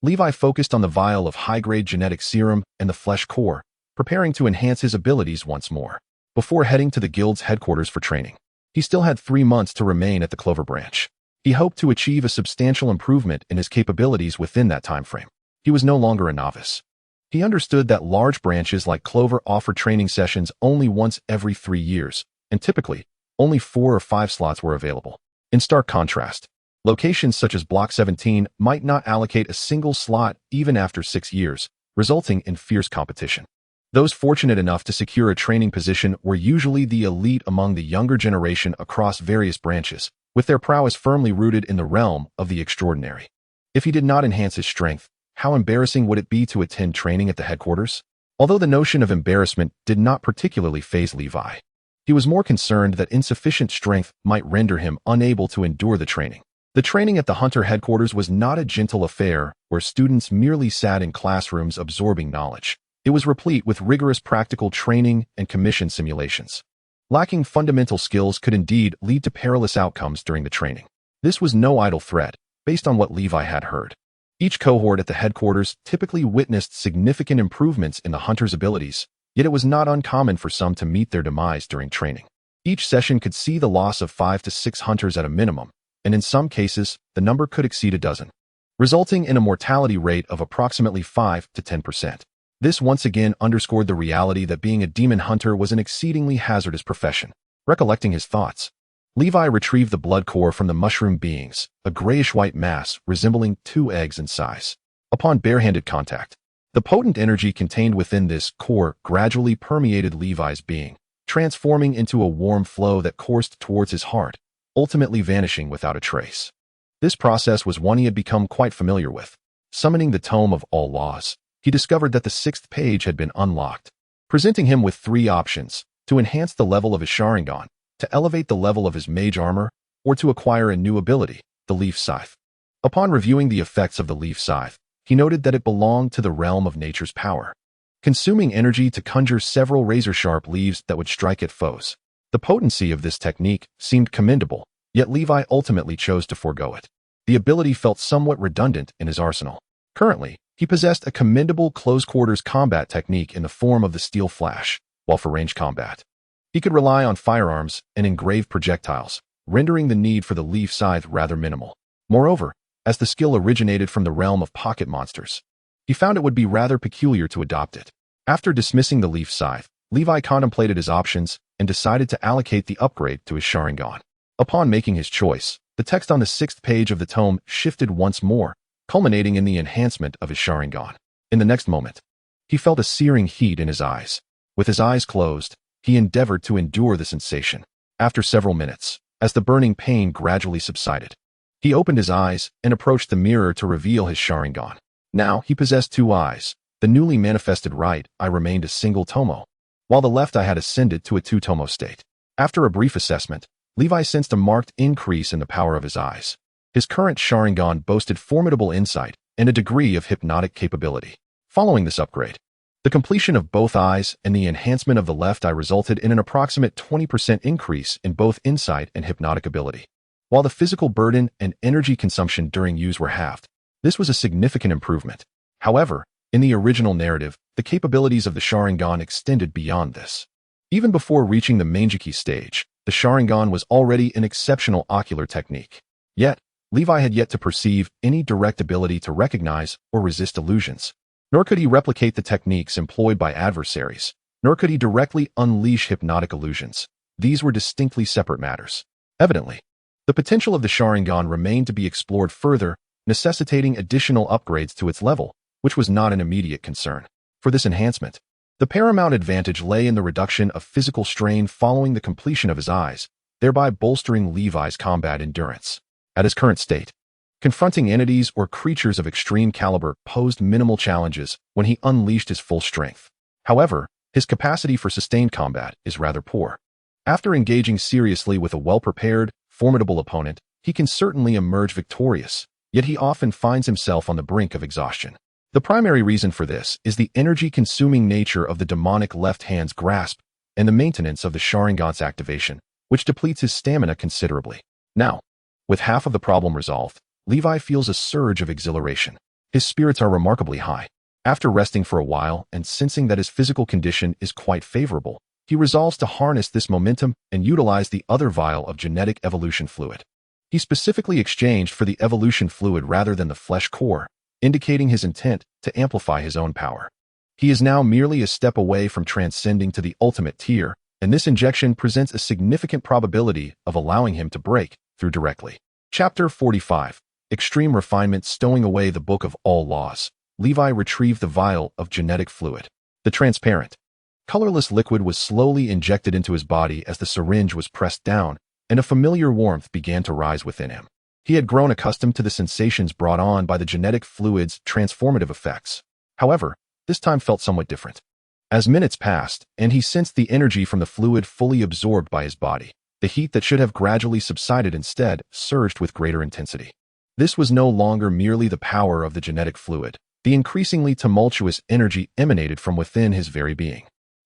Levi focused on the vial of high-grade genetic serum and the flesh core, preparing to enhance his abilities once more. Before heading to the guild's headquarters for training, he still had 3 months to remain at the Clover branch. He hoped to achieve a substantial improvement in his capabilities within that time frame. He was no longer a novice. He understood that large branches like Clover offer training sessions only once every 3 years, and typically, only 4 or 5 slots were available. In stark contrast, locations such as Block 17 might not allocate a single slot even after 6 years, resulting in fierce competition. Those fortunate enough to secure a training position were usually the elite among the younger generation across various branches, with their prowess firmly rooted in the realm of the extraordinary. If he did not enhance his strength, how embarrassing would it be to attend training at the headquarters? Although the notion of embarrassment did not particularly faze Levi, he was more concerned that insufficient strength might render him unable to endure the training. The training at the Hunter headquarters was not a gentle affair where students merely sat in classrooms absorbing knowledge. It was replete with rigorous practical training and commission simulations. Lacking fundamental skills could indeed lead to perilous outcomes during the training. This was no idle threat, based on what Levi had heard. Each cohort at the headquarters typically witnessed significant improvements in the hunter's abilities, yet it was not uncommon for some to meet their demise during training. Each session could see the loss of 5 to 6 hunters at a minimum, and in some cases, the number could exceed a dozen, resulting in a mortality rate of approximately 5 to 10%. This once again underscored the reality that being a demon hunter was an exceedingly hazardous profession. Recollecting his thoughts, Levi retrieved the blood core from the mushroom beings, a grayish-white mass resembling 2 eggs in size. Upon barehanded contact, the potent energy contained within this core gradually permeated Levi's being, transforming into a warm flow that coursed towards his heart, ultimately vanishing without a trace. This process was one he had become quite familiar with. Summoning the Tome of All Laws, he discovered that the 6th page had been unlocked, presenting him with 3 options: to enhance the level of his Sharingan, to elevate the level of his mage armor, or to acquire a new ability, the Leaf Scythe. Upon reviewing the effects of the Leaf Scythe, he noted that it belonged to the realm of nature's power, consuming energy to conjure several razor-sharp leaves that would strike at foes. The potency of this technique seemed commendable, yet Levi ultimately chose to forego it. The ability felt somewhat redundant in his arsenal. Currently, he possessed a commendable close-quarters combat technique in the form of the Steel Flash, while for ranged combat, he could rely on firearms and engraved projectiles, rendering the need for the Leaf Scythe rather minimal. Moreover, as the skill originated from the realm of pocket monsters, he found it would be rather peculiar to adopt it. After dismissing the Leaf Scythe, Levi contemplated his options and decided to allocate the upgrade to his Sharingan. Upon making his choice, the text on the 6th page of the tome shifted once more, culminating in the enhancement of his Sharingan. In the next moment, he felt a searing heat in his eyes. With his eyes closed, he endeavored to endure the sensation. After several minutes, as the burning pain gradually subsided, he opened his eyes and approached the mirror to reveal his Sharingan. Now he possessed 2 eyes. The newly manifested right eye remained a single tomo, while the left eye had ascended to a 2-tomo state. After a brief assessment, Levi sensed a marked increase in the power of his eyes. His current Sharingan boasted formidable insight and a degree of hypnotic capability. Following this upgrade, the completion of both eyes and the enhancement of the left eye resulted in an approximate 20% increase in both insight and hypnotic ability. While the physical burden and energy consumption during use were halved, this was a significant improvement. However, in the original narrative, the capabilities of the Sharingan extended beyond this. Even before reaching the Manjiki stage, the Sharingan was already an exceptional ocular technique. Yet, Levi had yet to perceive any direct ability to recognize or resist illusions. Nor could he replicate the techniques employed by adversaries, nor could he directly unleash hypnotic illusions. These were distinctly separate matters. Evidently, the potential of the Sharingan remained to be explored further, necessitating additional upgrades to its level, which was not an immediate concern. For this enhancement, the paramount advantage lay in the reduction of physical strain following the completion of his eyes, thereby bolstering Levi's combat endurance. At his current state, confronting entities or creatures of extreme caliber posed minimal challenges when he unleashed his full strength. However, his capacity for sustained combat is rather poor. After engaging seriously with a well-prepared, formidable opponent, he can certainly emerge victorious, yet he often finds himself on the brink of exhaustion. The primary reason for this is the energy-consuming nature of the demonic left hand's grasp and the maintenance of the Sharingan's activation, which depletes his stamina considerably. Now, with half of the problem resolved, Levi feels a surge of exhilaration. His spirits are remarkably high. After resting for a while and sensing that his physical condition is quite favorable, he resolves to harness this momentum and utilize the other vial of genetic evolution fluid. He specifically exchanged for the evolution fluid rather than the flesh core, indicating his intent to amplify his own power. He is now merely a step away from transcending to the ultimate tier, and this injection presents a significant probability of allowing him to break through directly. Chapter 45. Extreme Refinement. Stowing away the Book of All Laws, Levi retrieved the vial of genetic fluid. The transparent, colorless liquid was slowly injected into his body as the syringe was pressed down, and a familiar warmth began to rise within him. He had grown accustomed to the sensations brought on by the genetic fluid's transformative effects. However, this time felt somewhat different. As minutes passed, and he sensed the energy from the fluid fully absorbed by his body, the heat that should have gradually subsided instead surged with greater intensity. This was no longer merely the power of the genetic fluid. The increasingly tumultuous energy emanated from within his very being.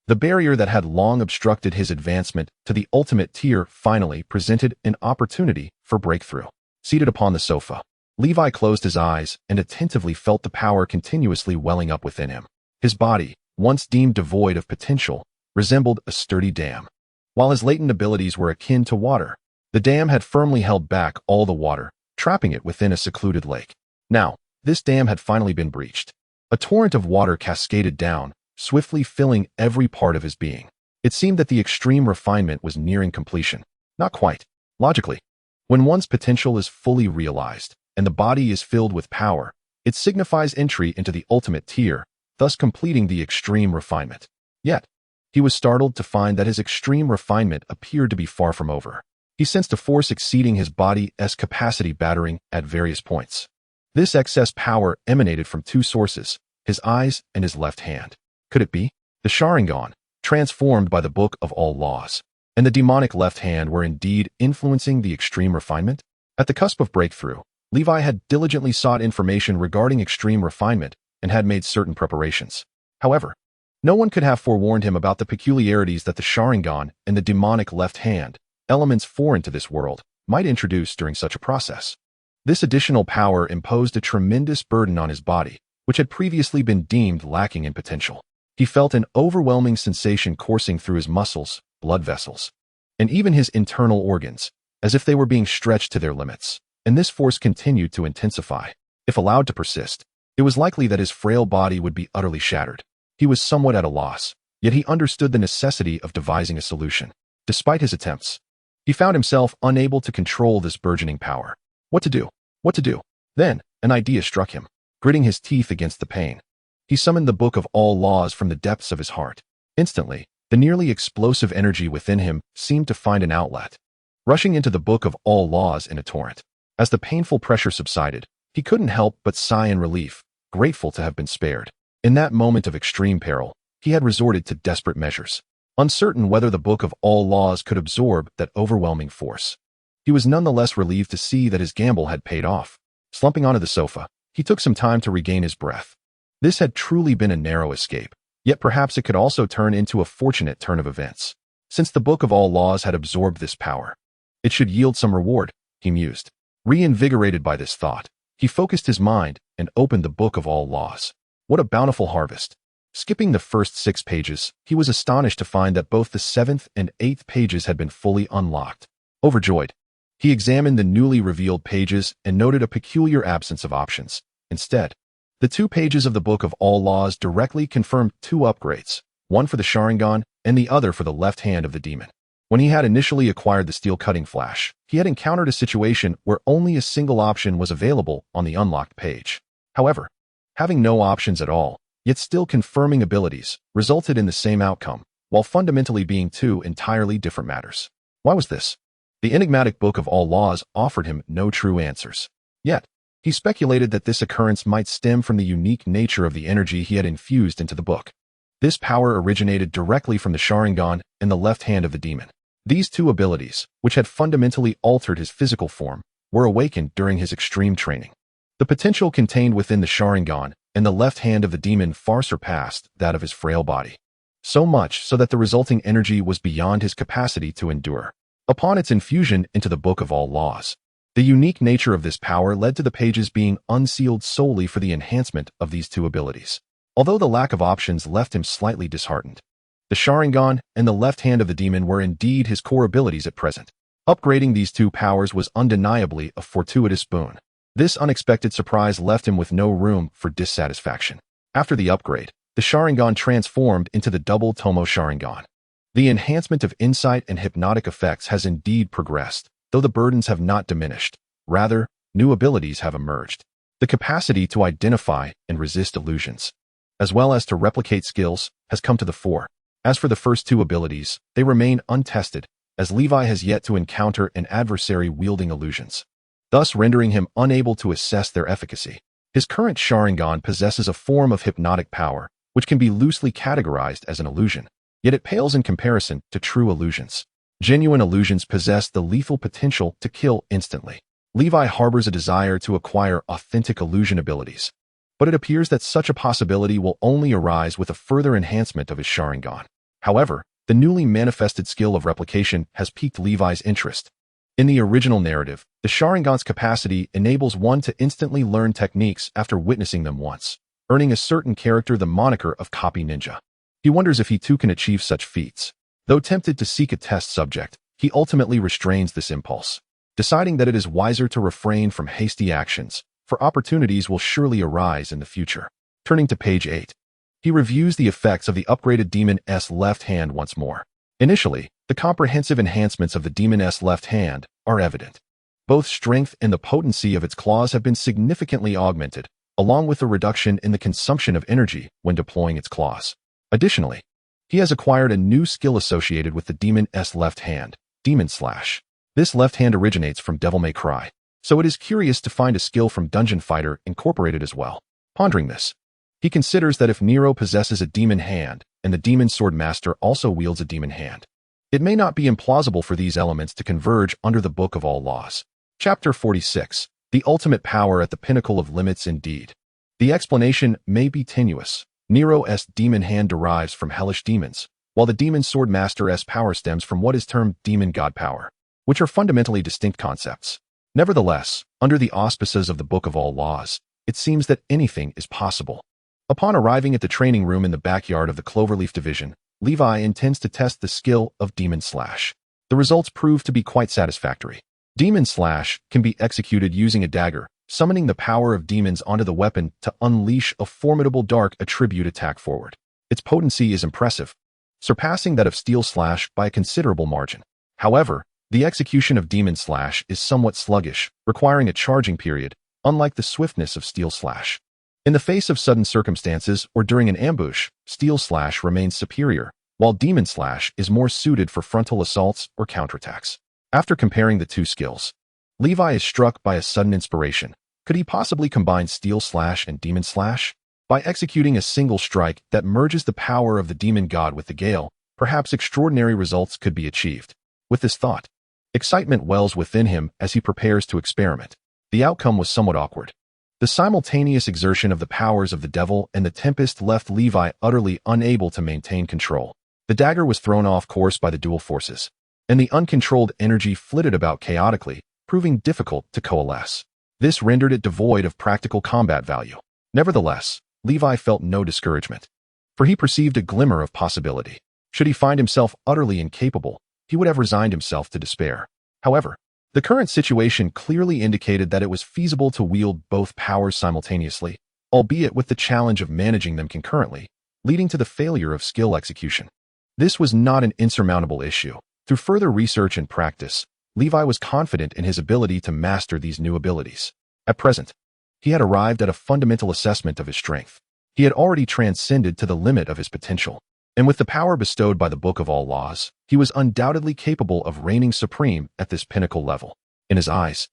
The barrier that had long obstructed his advancement to the ultimate tier finally presented an opportunity for breakthrough. Seated upon the sofa, Levi closed his eyes and attentively felt the power continuously welling up within him. His body, once deemed devoid of potential, resembled a sturdy dam. While his latent abilities were akin to water, the dam had firmly held back all the water, trapping it within a secluded lake. Now, this dam had finally been breached. A torrent of water cascaded down, swiftly filling every part of his being. It seemed that the extreme refinement was nearing completion. Not quite. Logically, when one's potential is fully realized, and the body is filled with power, it signifies entry into the ultimate tier, thus completing the extreme refinement. Yet, he was startled to find that his extreme refinement appeared to be far from over. He sensed a force exceeding his body's capacity battering at various points. This excess power emanated from two sources, his eyes and his left hand. Could it be? The Sharingan, transformed by the Book of All Laws, and the demonic left hand were indeed influencing the extreme refinement? At the cusp of breakthrough, Levi had diligently sought information regarding extreme refinement and had made certain preparations. However, no one could have forewarned him about the peculiarities that the Sharingan and the demonic left hand, elements foreign to this world, might introduce during such a process. This additional power imposed a tremendous burden on his body, which had previously been deemed lacking in potential. He felt an overwhelming sensation coursing through his muscles, blood vessels, and even his internal organs, as if they were being stretched to their limits. And this force continued to intensify. If allowed to persist, it was likely that his frail body would be utterly shattered. He was somewhat at a loss, yet he understood the necessity of devising a solution. Despite his attempts, he found himself unable to control this burgeoning power. What to do? What to do? Then, an idea struck him. Gritting his teeth against the pain, he summoned the Book of All Laws from the depths of his heart. Instantly, the nearly explosive energy within him seemed to find an outlet, rushing into the Book of All Laws in a torrent. As the painful pressure subsided, he couldn't help but sigh in relief, grateful to have been spared. In that moment of extreme peril, he had resorted to desperate measures, uncertain whether the Book of All Laws could absorb that overwhelming force. He was nonetheless relieved to see that his gamble had paid off. Slumping onto the sofa, he took some time to regain his breath. This had truly been a narrow escape, yet perhaps it could also turn into a fortunate turn of events. Since the Book of All Laws had absorbed this power, it should yield some reward, he mused. Reinvigorated by this thought, he focused his mind and opened the Book of All Laws. What a bountiful harvest! Skipping the first 6 pages, he was astonished to find that both the 7th and 8th pages had been fully unlocked. Overjoyed, he examined the newly revealed pages and noted a peculiar absence of options. Instead, the 2 pages of the Book of All Laws directly confirmed 2 upgrades, one for the Sharingan and the other for the left hand of the demon. When he had initially acquired the Steel Cutting Flash, he had encountered a situation where only a single option was available on the unlocked page. However, having no options at all, yet still confirming abilities, resulted in the same outcome, while fundamentally being 2 entirely different matters. Why was this? The enigmatic Book of All Laws offered him no true answers. Yet, he speculated that this occurrence might stem from the unique nature of the energy he had infused into the book. This power originated directly from the Sharingan and the left hand of the demon. These 2 abilities, which had fundamentally altered his physical form, were awakened during his extreme training. The potential contained within the Sharingan and the left hand of the demon far surpassed that of his frail body. So much so that the resulting energy was beyond his capacity to endure. Upon its infusion into the Book of All Laws, the unique nature of this power led to the pages being unsealed solely for the enhancement of these 2 abilities. Although the lack of options left him slightly disheartened, the Sharingan and the left hand of the demon were indeed his core abilities at present. Upgrading these 2 powers was undeniably a fortuitous boon. This unexpected surprise left him with no room for dissatisfaction. After the upgrade, the Sharingan transformed into the double Tomo Sharingan. The enhancement of insight and hypnotic effects has indeed progressed, though the burdens have not diminished. Rather, new abilities have emerged. The capacity to identify and resist illusions, as well as to replicate skills, has come to the fore. As for the first 2 abilities, they remain untested, as Levi has yet to encounter an adversary wielding illusions, thus rendering him unable to assess their efficacy. His current Sharingan possesses a form of hypnotic power, which can be loosely categorized as an illusion, yet it pales in comparison to true illusions. Genuine illusions possess the lethal potential to kill instantly. Levi harbors a desire to acquire authentic illusion abilities, but it appears that such a possibility will only arise with a further enhancement of his Sharingan. However, the newly manifested skill of replication has piqued Levi's interest. In the original narrative, the Sharingan's capacity enables one to instantly learn techniques after witnessing them once, earning a certain character the moniker of Copy Ninja. He wonders if he too can achieve such feats. Though tempted to seek a test subject, he ultimately restrains this impulse, deciding that it is wiser to refrain from hasty actions, for opportunities will surely arise in the future. Turning to page 8. He reviews the effects of the upgraded Demon's left hand once more. Initially, the comprehensive enhancements of the Demon's left hand are evident. Both strength and the potency of its claws have been significantly augmented, along with a reduction in the consumption of energy when deploying its claws. Additionally, he has acquired a new skill associated with the Demon's left hand, Demon Slash. This left hand originates from Devil May Cry, so it is curious to find a skill from Dungeon Fighter incorporated as well. Pondering this, he considers that if Nero possesses a demon hand, and the Demon Sword Master also wields a demon hand, it may not be implausible for these elements to converge under the Book of All Laws. Chapter 46. The ultimate power at the pinnacle of limits indeed. The explanation may be tenuous. Nero's demon hand derives from hellish demons, while the Demon Sword Master's power stems from what is termed demon god power, which are fundamentally distinct concepts. Nevertheless, under the auspices of the Book of All Laws, it seems that anything is possible. Upon arriving at the training room in the backyard of the Cloverleaf Division, Levi intends to test the skill of Demon Slash. The results prove to be quite satisfactory. Demon Slash can be executed using a dagger, summoning the power of demons onto the weapon to unleash a formidable dark attribute attack forward. Its potency is impressive, surpassing that of Steel Slash by a considerable margin. However, the execution of Demon Slash is somewhat sluggish, requiring a charging period, unlike the swiftness of Steel Slash. In the face of sudden circumstances or during an ambush, Steel Slash remains superior, while Demon Slash is more suited for frontal assaults or counterattacks. After comparing the two skills, Levi is struck by a sudden inspiration. Could he possibly combine Steel Slash and Demon Slash? By executing a single strike that merges the power of the demon god with the gale, perhaps extraordinary results could be achieved. With this thought, excitement wells within him as he prepares to experiment. The outcome was somewhat awkward. The The simultaneous exertion of the powers of the devil and the tempest left Levi utterly unable to maintain control. The dagger was thrown off course by the dual forces, and the uncontrolled energy flitted about chaotically, proving difficult to coalesce. This rendered it devoid of practical combat value. Nevertheless, Levi felt no discouragement, for he perceived a glimmer of possibility. Should he find himself utterly incapable, he would have resigned himself to despair. However, the current situation clearly indicated that it was feasible to wield both powers simultaneously, albeit with the challenge of managing them concurrently, leading to the failure of skill execution. This was not an insurmountable issue. Through further research and practice, Levi was confident in his ability to master these new abilities. At present, he had arrived at a fundamental assessment of his strength. He had already transcended to the limit of his potential, and with the power bestowed by the Book of All Laws, he was undoubtedly capable of reigning supreme at this pinnacle level. In his eyes,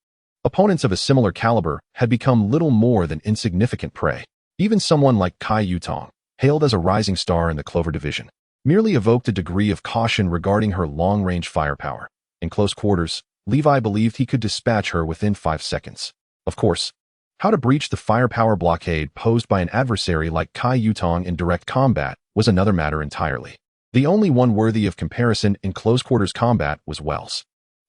opponents of a similar caliber had become little more than insignificant prey. Even someone like Kai Yutong, hailed as a rising star in the Clover Division, merely evoked a degree of caution regarding her long-range firepower. In close quarters, Levi believed he could dispatch her within 5 seconds. Of course, how to breach the firepower blockade posed by an adversary like Kai Yutong in direct combat was another matter entirely. The only one worthy of comparison in close-quarters combat was Wells.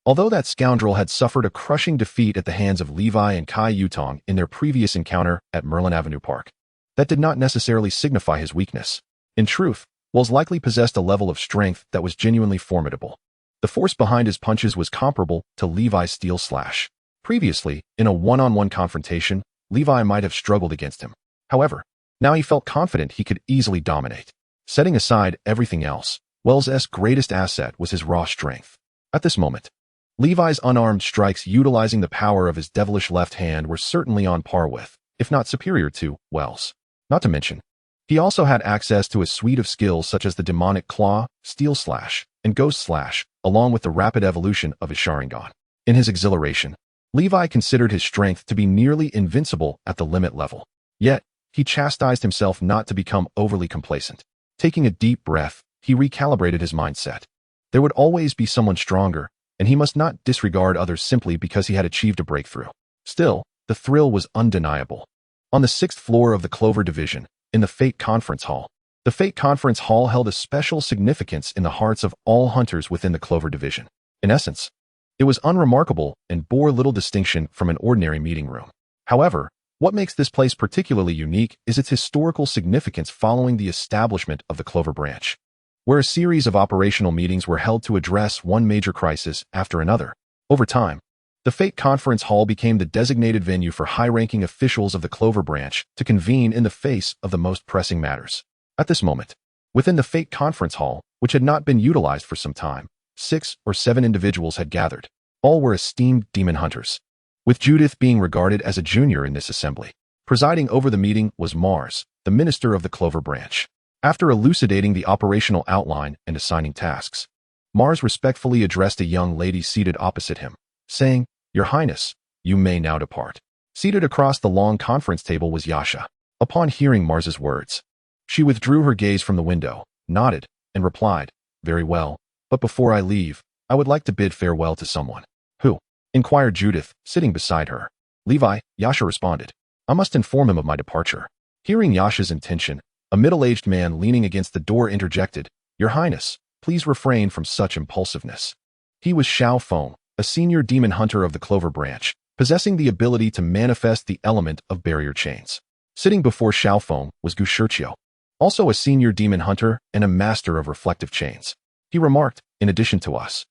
Although that scoundrel had suffered a crushing defeat at the hands of Levi and Kai Yutong in their previous encounter at Merlin Avenue Park, that did not necessarily signify his weakness. In truth, Wells likely possessed a level of strength that was genuinely formidable. The force behind his punches was comparable to Levi's steel slash. Previously, in a one-on-one confrontation, Levi might have struggled against him. However, now he felt confident he could easily dominate. Setting aside everything else, Wells' greatest asset was his raw strength. At this moment, Levi's unarmed strikes utilizing the power of his devilish left hand were certainly on par with, if not superior to, Wells. Not to mention, he also had access to a suite of skills such as the demonic claw, steel slash, and ghost slash, along with the rapid evolution of his Sharingan. In his exhilaration, Levi considered his strength to be nearly invincible at the limit level. Yet, he chastised himself not to become overly complacent. Taking a deep breath, he recalibrated his mindset. There would always be someone stronger, and he must not disregard others simply because he had achieved a breakthrough. Still, the thrill was undeniable. On the 6th floor of the Clover Division, in the Fate Conference Hall. The Fate Conference Hall held a special significance in the hearts of all hunters within the Clover Division. In essence, it was unremarkable and bore little distinction from an ordinary meeting room. However, what makes this place particularly unique is its historical significance following the establishment of the Clover Branch, where a series of operational meetings were held to address one major crisis after another. Over time, the Fate Conference Hall became the designated venue for high-ranking officials of the Clover Branch to convene in the face of the most pressing matters. At this moment, within the Fate Conference Hall, which had not been utilized for some time, 6 or 7 individuals had gathered. All were esteemed demon hunters, with Judith being regarded as a junior in this assembly. Presiding over the meeting was Mars, the minister of the Clover Branch. After elucidating the operational outline and assigning tasks, Mars respectfully addressed a young lady seated opposite him, saying, "Your Highness, you may now depart." Seated across the long conference table was Yasha. Upon hearing Mars's words, she withdrew her gaze from the window, nodded, and replied, "Very well, but before I leave, I would like to bid farewell to someone." "Who?" inquired Judith, sitting beside her. "Levi," Yasha responded. "I must inform him of my departure." Hearing Yasha's intention, a middle-aged man leaning against the door interjected, "Your Highness, please refrain from such impulsiveness." He was Xiao Feng, a senior demon hunter of the Clover Branch, possessing the ability to manifest the element of barrier chains. Sitting before Xiao Feng was Gu Shirqiu, also a senior demon hunter and a master of reflective chains. He remarked, "In addition to us,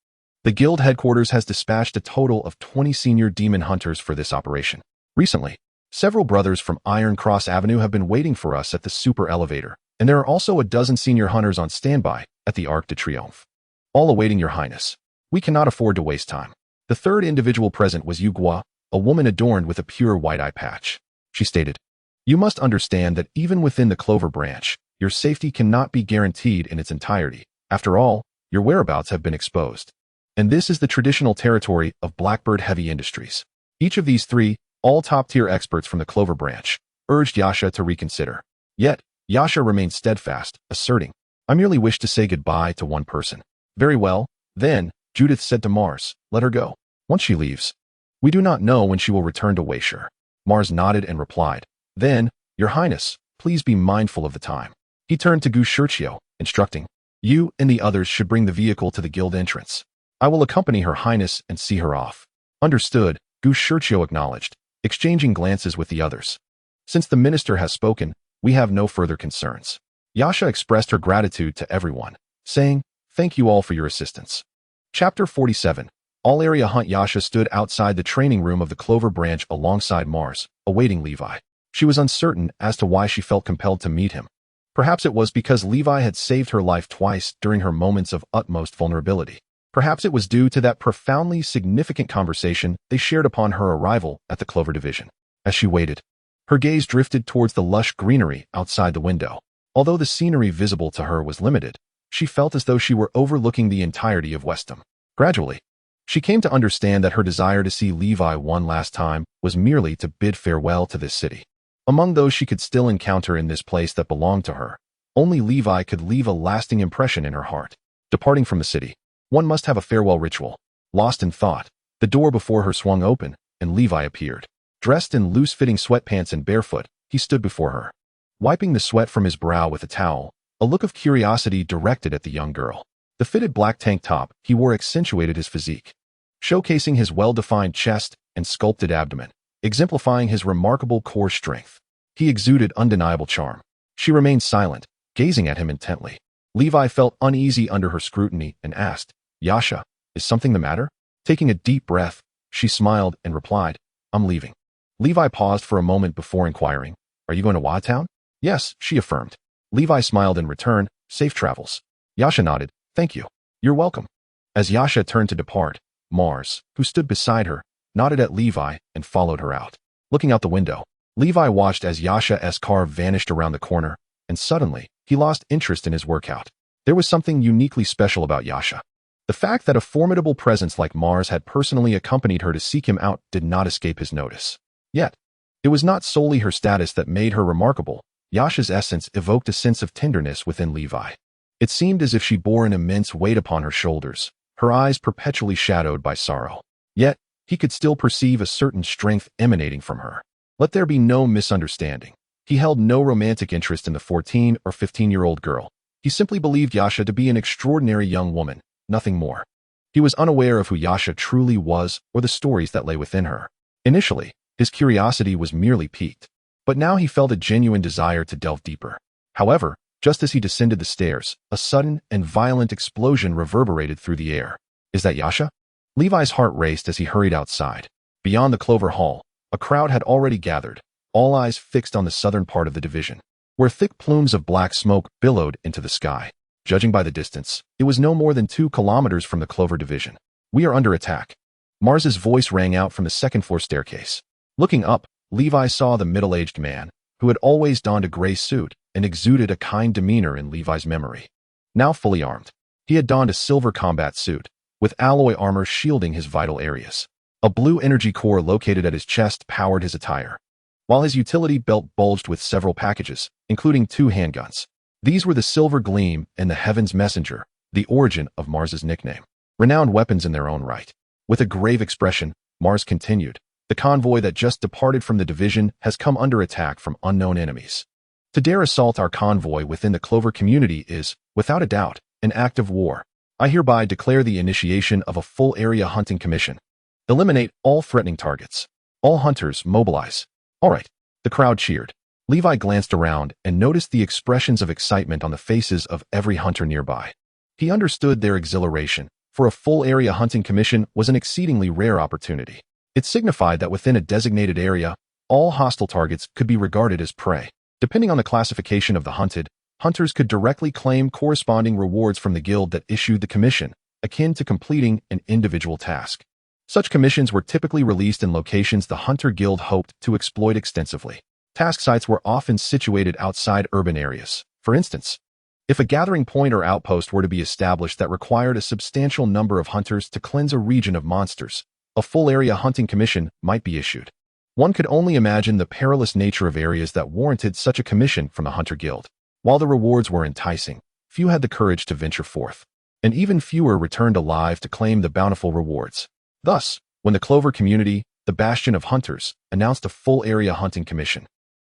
the guild headquarters has dispatched a total of 20 senior demon hunters for this operation. Recently, several brothers from Iron Cross Avenue have been waiting for us at the super elevator, and there are also a dozen senior hunters on standby at the Arc de Triomphe, all awaiting your Highness. We cannot afford to waste time." The third individual present was Yu Gua, a woman adorned with a pure white eye patch. She stated, "You must understand that even within the Clover Branch, your safety cannot be guaranteed in its entirety. After all, your whereabouts have been exposed. And this is the traditional territory of Blackbird Heavy Industries." Each of these 3, all top-tier experts from the Clover Branch, urged Yasha to reconsider. Yet, Yasha remained steadfast, asserting, "I merely wish to say goodbye to one person." "Very well, then," Judith said to Mars, "let her go. Once she leaves, we do not know when she will return to Weishur." Mars nodded and replied, "Then, Your Highness, please be mindful of the time." He turned to Gushurcio, instructing, "You and the others should bring the vehicle to the guild entrance. I will accompany Her Highness and see her off." Understood, Gushurcio acknowledged, exchanging glances with the others. "Since the minister has spoken, we have no further concerns." Yasha expressed her gratitude to everyone, saying, "Thank you all for your assistance." Chapter 47. All-area hunt. Yasha stood outside the training room of the Clover branch alongside Mars, awaiting Levi. She was uncertain as to why she felt compelled to meet him. Perhaps it was because Levi had saved her life twice during her moments of utmost vulnerability. Perhaps it was due to that profoundly significant conversation they shared upon her arrival at the Clover Division. As she waited, her gaze drifted towards the lush greenery outside the window. Although the scenery visible to her was limited, she felt as though she were overlooking the entirety of Westham. Gradually, she came to understand that her desire to see Levi one last time was merely to bid farewell to this city. Among those she could still encounter in this place that belonged to her, only Levi could leave a lasting impression in her heart. Departing from the city, one must have a farewell ritual. Lost in thought, the door before her swung open, and Levi appeared. Dressed in loose-fitting sweatpants and barefoot, he stood before her. Wiping the sweat from his brow with a towel, a look of curiosity directed at the young girl. The fitted black tank top he wore accentuated his physique, showcasing his well-defined chest and sculpted abdomen, exemplifying his remarkable core strength. He exuded undeniable charm. She remained silent, gazing at him intently. Levi felt uneasy under her scrutiny and asked, "Yasha, is something the matter?" Taking a deep breath, she smiled and replied, "I'm leaving." Levi paused for a moment before inquiring, "Are you going to Wadtown?" "Yes," she affirmed. Levi smiled in return, "Safe travels." Yasha nodded, "Thank you." "You're welcome." As Yasha turned to depart, Mars, who stood beside her, nodded at Levi and followed her out. Looking out the window, Levi watched as Yasha's car vanished around the corner, and suddenly, he lost interest in his workout. There was something uniquely special about Yasha. The fact that a formidable presence like Mars had personally accompanied her to seek him out did not escape his notice. Yet, it was not solely her status that made her remarkable. Yasha's essence evoked a sense of tenderness within Levi. It seemed as if she bore an immense weight upon her shoulders, her eyes perpetually shadowed by sorrow. Yet, he could still perceive a certain strength emanating from her. Let there be no misunderstanding. He held no romantic interest in the 14 or 15-year-old girl. He simply believed Yasha to be an extraordinary young woman, nothing more. He was unaware of who Yasha truly was or the stories that lay within her. Initially, his curiosity was merely piqued, but now he felt a genuine desire to delve deeper. However, just as he descended the stairs, a sudden and violent explosion reverberated through the air. "Is that Yasha?" Levi's heart raced as he hurried outside. Beyond the Clover Hall, a crowd had already gathered, all eyes fixed on the southern part of the division, where thick plumes of black smoke billowed into the sky. Judging by the distance, it was no more than 2 kilometers from the Clover Division. "We are under attack." Mars's voice rang out from the second-floor staircase. Looking up, Levi saw the middle-aged man, who had always donned a gray suit and exuded a kind demeanor in Levi's memory. Now fully armed, he had donned a silver combat suit, with alloy armor shielding his vital areas. A blue energy core located at his chest powered his attire, while his utility belt bulged with several packages, including 2 handguns. These were the Silver Gleam and the Heaven's Messenger, the origin of Mars's nickname. Renowned weapons in their own right. With a grave expression, Mars continued, "The convoy that just departed from the division has come under attack from unknown enemies. To dare assault our convoy within the Clover community is, without a doubt, an act of war. I hereby declare the initiation of a full-area hunting commission. Eliminate all threatening targets. All hunters mobilize." "All right." The crowd cheered. Levi glanced around and noticed the expressions of excitement on the faces of every hunter nearby. He understood their exhilaration, for a full-area hunting commission was an exceedingly rare opportunity. It signified that within a designated area, all hostile targets could be regarded as prey. Depending on the classification of the hunted, hunters could directly claim corresponding rewards from the guild that issued the commission, akin to completing an individual task. Such commissions were typically released in locations the Hunter Guild hoped to exploit extensively. Task sites were often situated outside urban areas. For instance, if a gathering point or outpost were to be established that required a substantial number of hunters to cleanse a region of monsters, a full-area hunting commission might be issued. One could only imagine the perilous nature of areas that warranted such a commission from the Hunter Guild. While the rewards were enticing, few had the courage to venture forth, and even fewer returned alive to claim the bountiful rewards. Thus, when the Clover community, the Bastion of Hunters, announced a full-area hunting commission.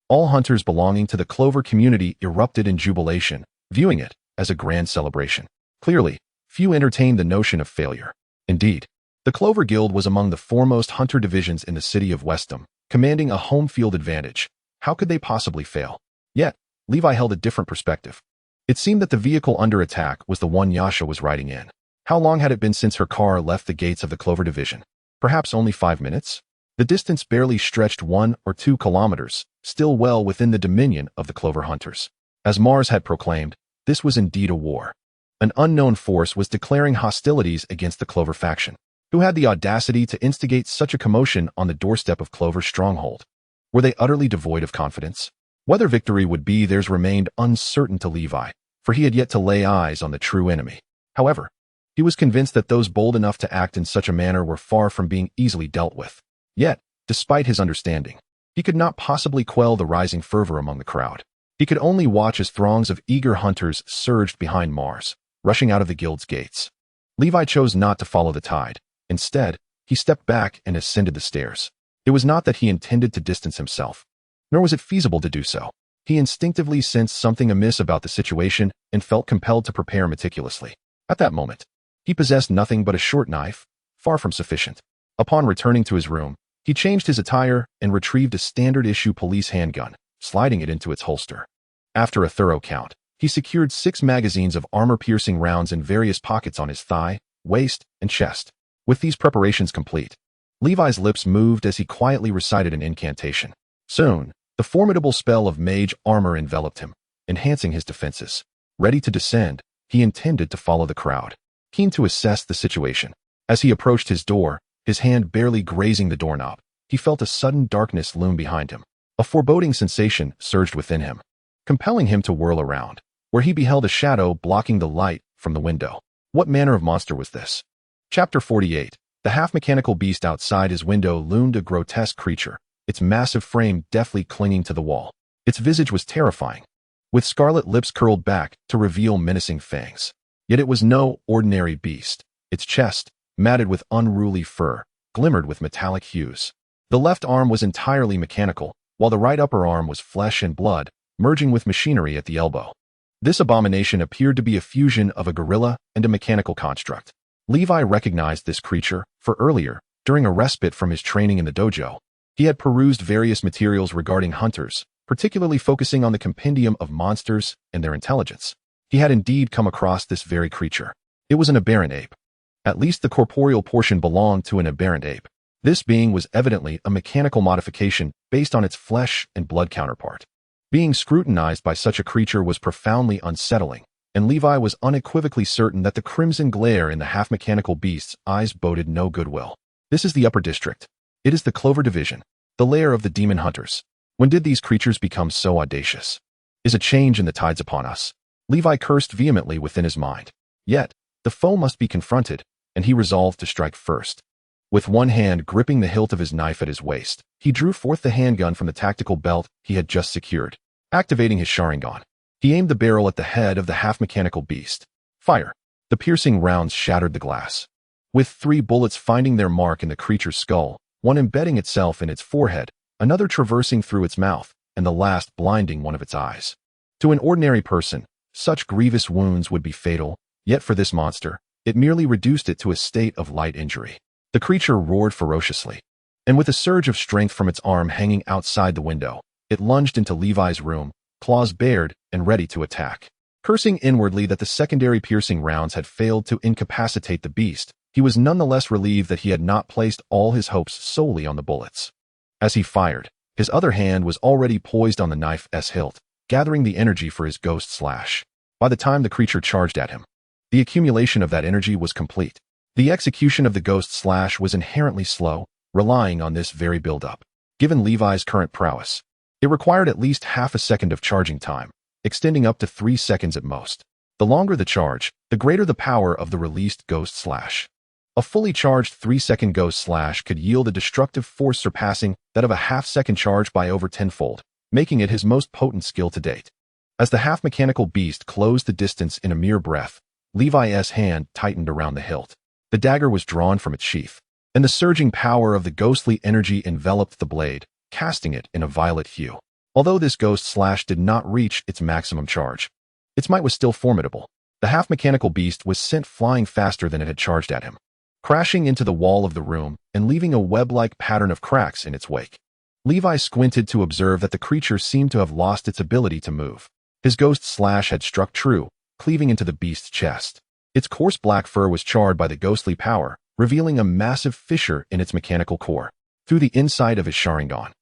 All hunters belonging to the Clover community erupted in jubilation, viewing it as a grand celebration. Clearly, few entertained the notion of failure. Indeed, the Clover Guild was among the foremost hunter divisions in the city of Westham, commanding a home field advantage. How could they possibly fail? Yet, Levi held a different perspective. It seemed that the vehicle under attack was the one Yasha was riding in. How long had it been since her car left the gates of the Clover division? Perhaps only 5 minutes? The distance barely stretched 1 or 2 kilometers, still well within the dominion of the Clover hunters. As Mars had proclaimed, this was indeed a war. An unknown force was declaring hostilities against the Clover faction. Who had the audacity to instigate such a commotion on the doorstep of Clover's stronghold? Were they utterly devoid of confidence? Whether victory would be theirs remained uncertain to Levi, for he had yet to lay eyes on the true enemy. However, he was convinced that those bold enough to act in such a manner were far from being easily dealt with. Yet, despite his understanding, he could not possibly quell the rising fervor among the crowd. He could only watch as throngs of eager hunters surged behind Mars, rushing out of the guild's gates. Levi chose not to follow the tide. Instead, he stepped back and ascended the stairs. It was not that he intended to distance himself, nor was it feasible to do so. He instinctively sensed something amiss about the situation and felt compelled to prepare meticulously. At that moment, he possessed nothing but a short knife, far from sufficient. Upon returning to his room, he changed his attire and retrieved a standard-issue police handgun, sliding it into its holster. After a thorough count, he secured 6 magazines of armor-piercing rounds in various pockets on his thigh, waist, and chest. With these preparations complete, Levi's lips moved as he quietly recited an incantation. Soon, the formidable spell of mage armor enveloped him, enhancing his defenses. Ready to descend, he intended to follow the crowd, keen to assess the situation. As he approached his door, his hand barely grazing the doorknob, he felt a sudden darkness loom behind him. A foreboding sensation surged within him, compelling him to whirl around, where he beheld a shadow blocking the light from the window. What manner of monster was this? Chapter 48. The half-mechanical beast outside his window loomed a grotesque creature, its massive frame deftly clinging to the wall. Its visage was terrifying, with scarlet lips curled back to reveal menacing fangs. Yet it was no ordinary beast. Its chest, matted with unruly fur, glimmered with metallic hues. The left arm was entirely mechanical, while the right upper arm was flesh and blood, merging with machinery at the elbow. This abomination appeared to be a fusion of a gorilla and a mechanical construct. Levi recognized this creature, for earlier, during a respite from his training in the dojo, he had perused various materials regarding hunters, particularly focusing on the compendium of monsters and their intelligence. He had indeed come across this very creature. It was an aberrant ape. At least the corporeal portion belonged to an aberrant ape. This being was evidently a mechanical modification based on its flesh and blood counterpart. Being scrutinized by such a creature was profoundly unsettling, and Levi was unequivocally certain that the crimson glare in the half-mechanical beast's eyes boded no goodwill. This is the upper district. It is the Clover division, the lair of the demon hunters. When did these creatures become so audacious? Is a change in the tides upon us? Levi cursed vehemently within his mind. Yet, the foe must be confronted, and he resolved to strike first. With one hand gripping the hilt of his knife at his waist, he drew forth the handgun from the tactical belt he had just secured. Activating his Sharingan, he aimed the barrel at the head of the half-mechanical beast. Fire! The piercing rounds shattered the glass, with 3 bullets finding their mark in the creature's skull, one embedding itself in its forehead, another traversing through its mouth, and the last blinding one of its eyes. To an ordinary person, such grievous wounds would be fatal, yet for this monster, it merely reduced it to a state of light injury. The creature roared ferociously, and with a surge of strength from its arm hanging outside the window, it lunged into Levi's room, claws bared and ready to attack. Cursing inwardly that the secondary piercing rounds had failed to incapacitate the beast, he was nonetheless relieved that he had not placed all his hopes solely on the bullets. As he fired, his other hand was already poised on the knife's hilt, gathering the energy for his ghost slash. By the time the creature charged at him, the accumulation of that energy was complete. The execution of the ghost slash was inherently slow, relying on this very build-up. Given Levi's current prowess, it required at least half a second of charging time, extending up to 3 seconds at most. The longer the charge, the greater the power of the released ghost slash. A fully charged 3-second ghost slash could yield a destructive force surpassing that of a half-second charge by over 10-fold, making it his most potent skill to date. As the half-mechanical beast closed the distance in a mere breath, Levi's hand tightened around the hilt. The dagger was drawn from its sheath. and the surging power of the ghostly energy enveloped the blade, casting it in a violet hue. Although this ghost slash did not reach its maximum charge, its might was still formidable. The half-mechanical beast was sent flying faster than it had charged at him, crashing into the wall of the room and leaving a web-like pattern of cracks in its wake. Levi squinted to observe that the creature seemed to have lost its ability to move. His ghost slash had struck true, cleaving into the beast's chest. Its coarse black fur was charred by the ghostly power, revealing a massive fissure in its mechanical core. Through the inside of his Sharingan,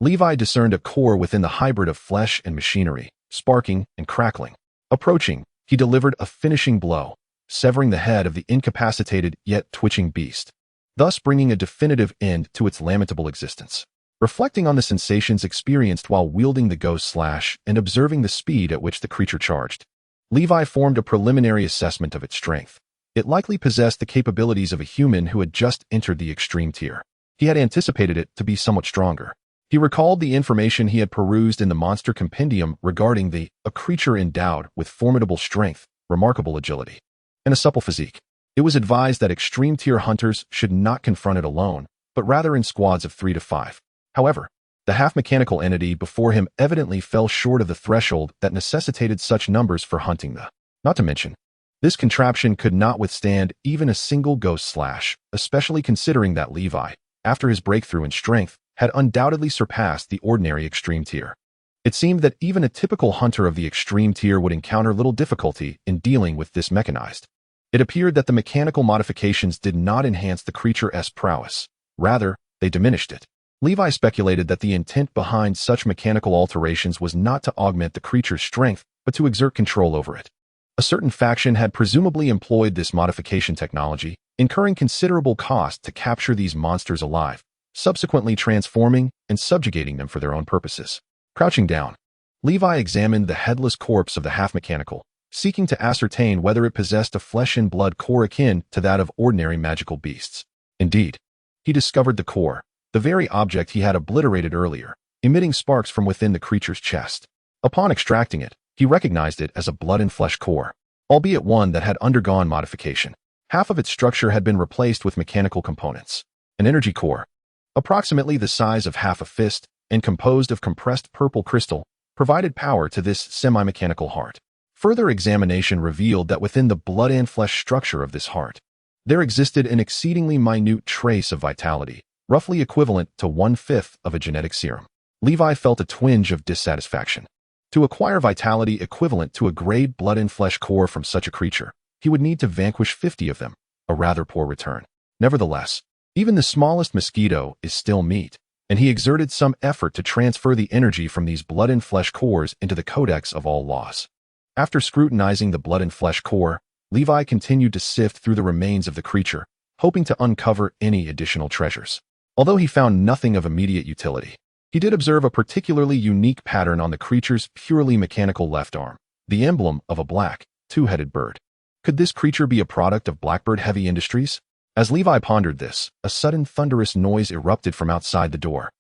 Levi discerned a core within the hybrid of flesh and machinery, sparking and crackling. Approaching, he delivered a finishing blow, severing the head of the incapacitated yet twitching beast, thus bringing a definitive end to its lamentable existence. Reflecting on the sensations experienced while wielding the ghost slash and observing the speed at which the creature charged, Levi formed a preliminary assessment of its strength. It likely possessed the capabilities of a human who had just entered the extreme tier. He had anticipated it to be somewhat stronger. He recalled the information he had perused in the monster compendium regarding a creature endowed with formidable strength, remarkable agility, and a supple physique. It was advised that extreme tier hunters should not confront it alone, but rather in squads of 3 to 5. However, the half-mechanical entity before him evidently fell short of the threshold that necessitated such numbers for hunting Not to mention, this contraption could not withstand even a single ghost slash, especially considering that Levi, after his breakthrough in strength, had undoubtedly surpassed the ordinary extreme tier. It seemed that even a typical hunter of the extreme tier would encounter little difficulty in dealing with this mechanized. It appeared that the mechanical modifications did not enhance the creature's prowess. Rather, they diminished it. Levi speculated that the intent behind such mechanical alterations was not to augment the creature's strength, but to exert control over it. A certain faction had presumably employed this modification technology, incurring considerable cost to capture these monsters alive, subsequently transforming and subjugating them for their own purposes. Crouching down, Levi examined the headless corpse of the half-mechanical, seeking to ascertain whether it possessed a flesh and blood core akin to that of ordinary magical beasts. Indeed, he discovered the core, the very object he had obliterated earlier, emitting sparks from within the creature's chest. Upon extracting it, he recognized it as a blood and flesh core, albeit one that had undergone modification. Half of its structure had been replaced with mechanical components. An energy core, approximately the size of half a fist and composed of compressed purple crystal, provided power to this semi-mechanical heart. Further examination revealed that within the blood and flesh structure of this heart, there existed an exceedingly minute trace of vitality, roughly equivalent to 1/5 of a genetic serum. Levi felt a twinge of dissatisfaction. To acquire vitality equivalent to a grade blood and flesh core from such a creature, he would need to vanquish 50 of them, a rather poor return. Nevertheless, even the smallest mosquito is still meat, and he exerted some effort to transfer the energy from these blood and flesh cores into the codex of all laws. After scrutinizing the blood and flesh core, Levi continued to sift through the remains of the creature, hoping to uncover any additional treasures. Although he found nothing of immediate utility, he did observe a particularly unique pattern on the creature's purely mechanical left arm, the emblem of a black, two-headed bird. Could this creature be a product of Blackbird Heavy Industries? As Levi pondered this, a sudden thunderous noise erupted from outside the door.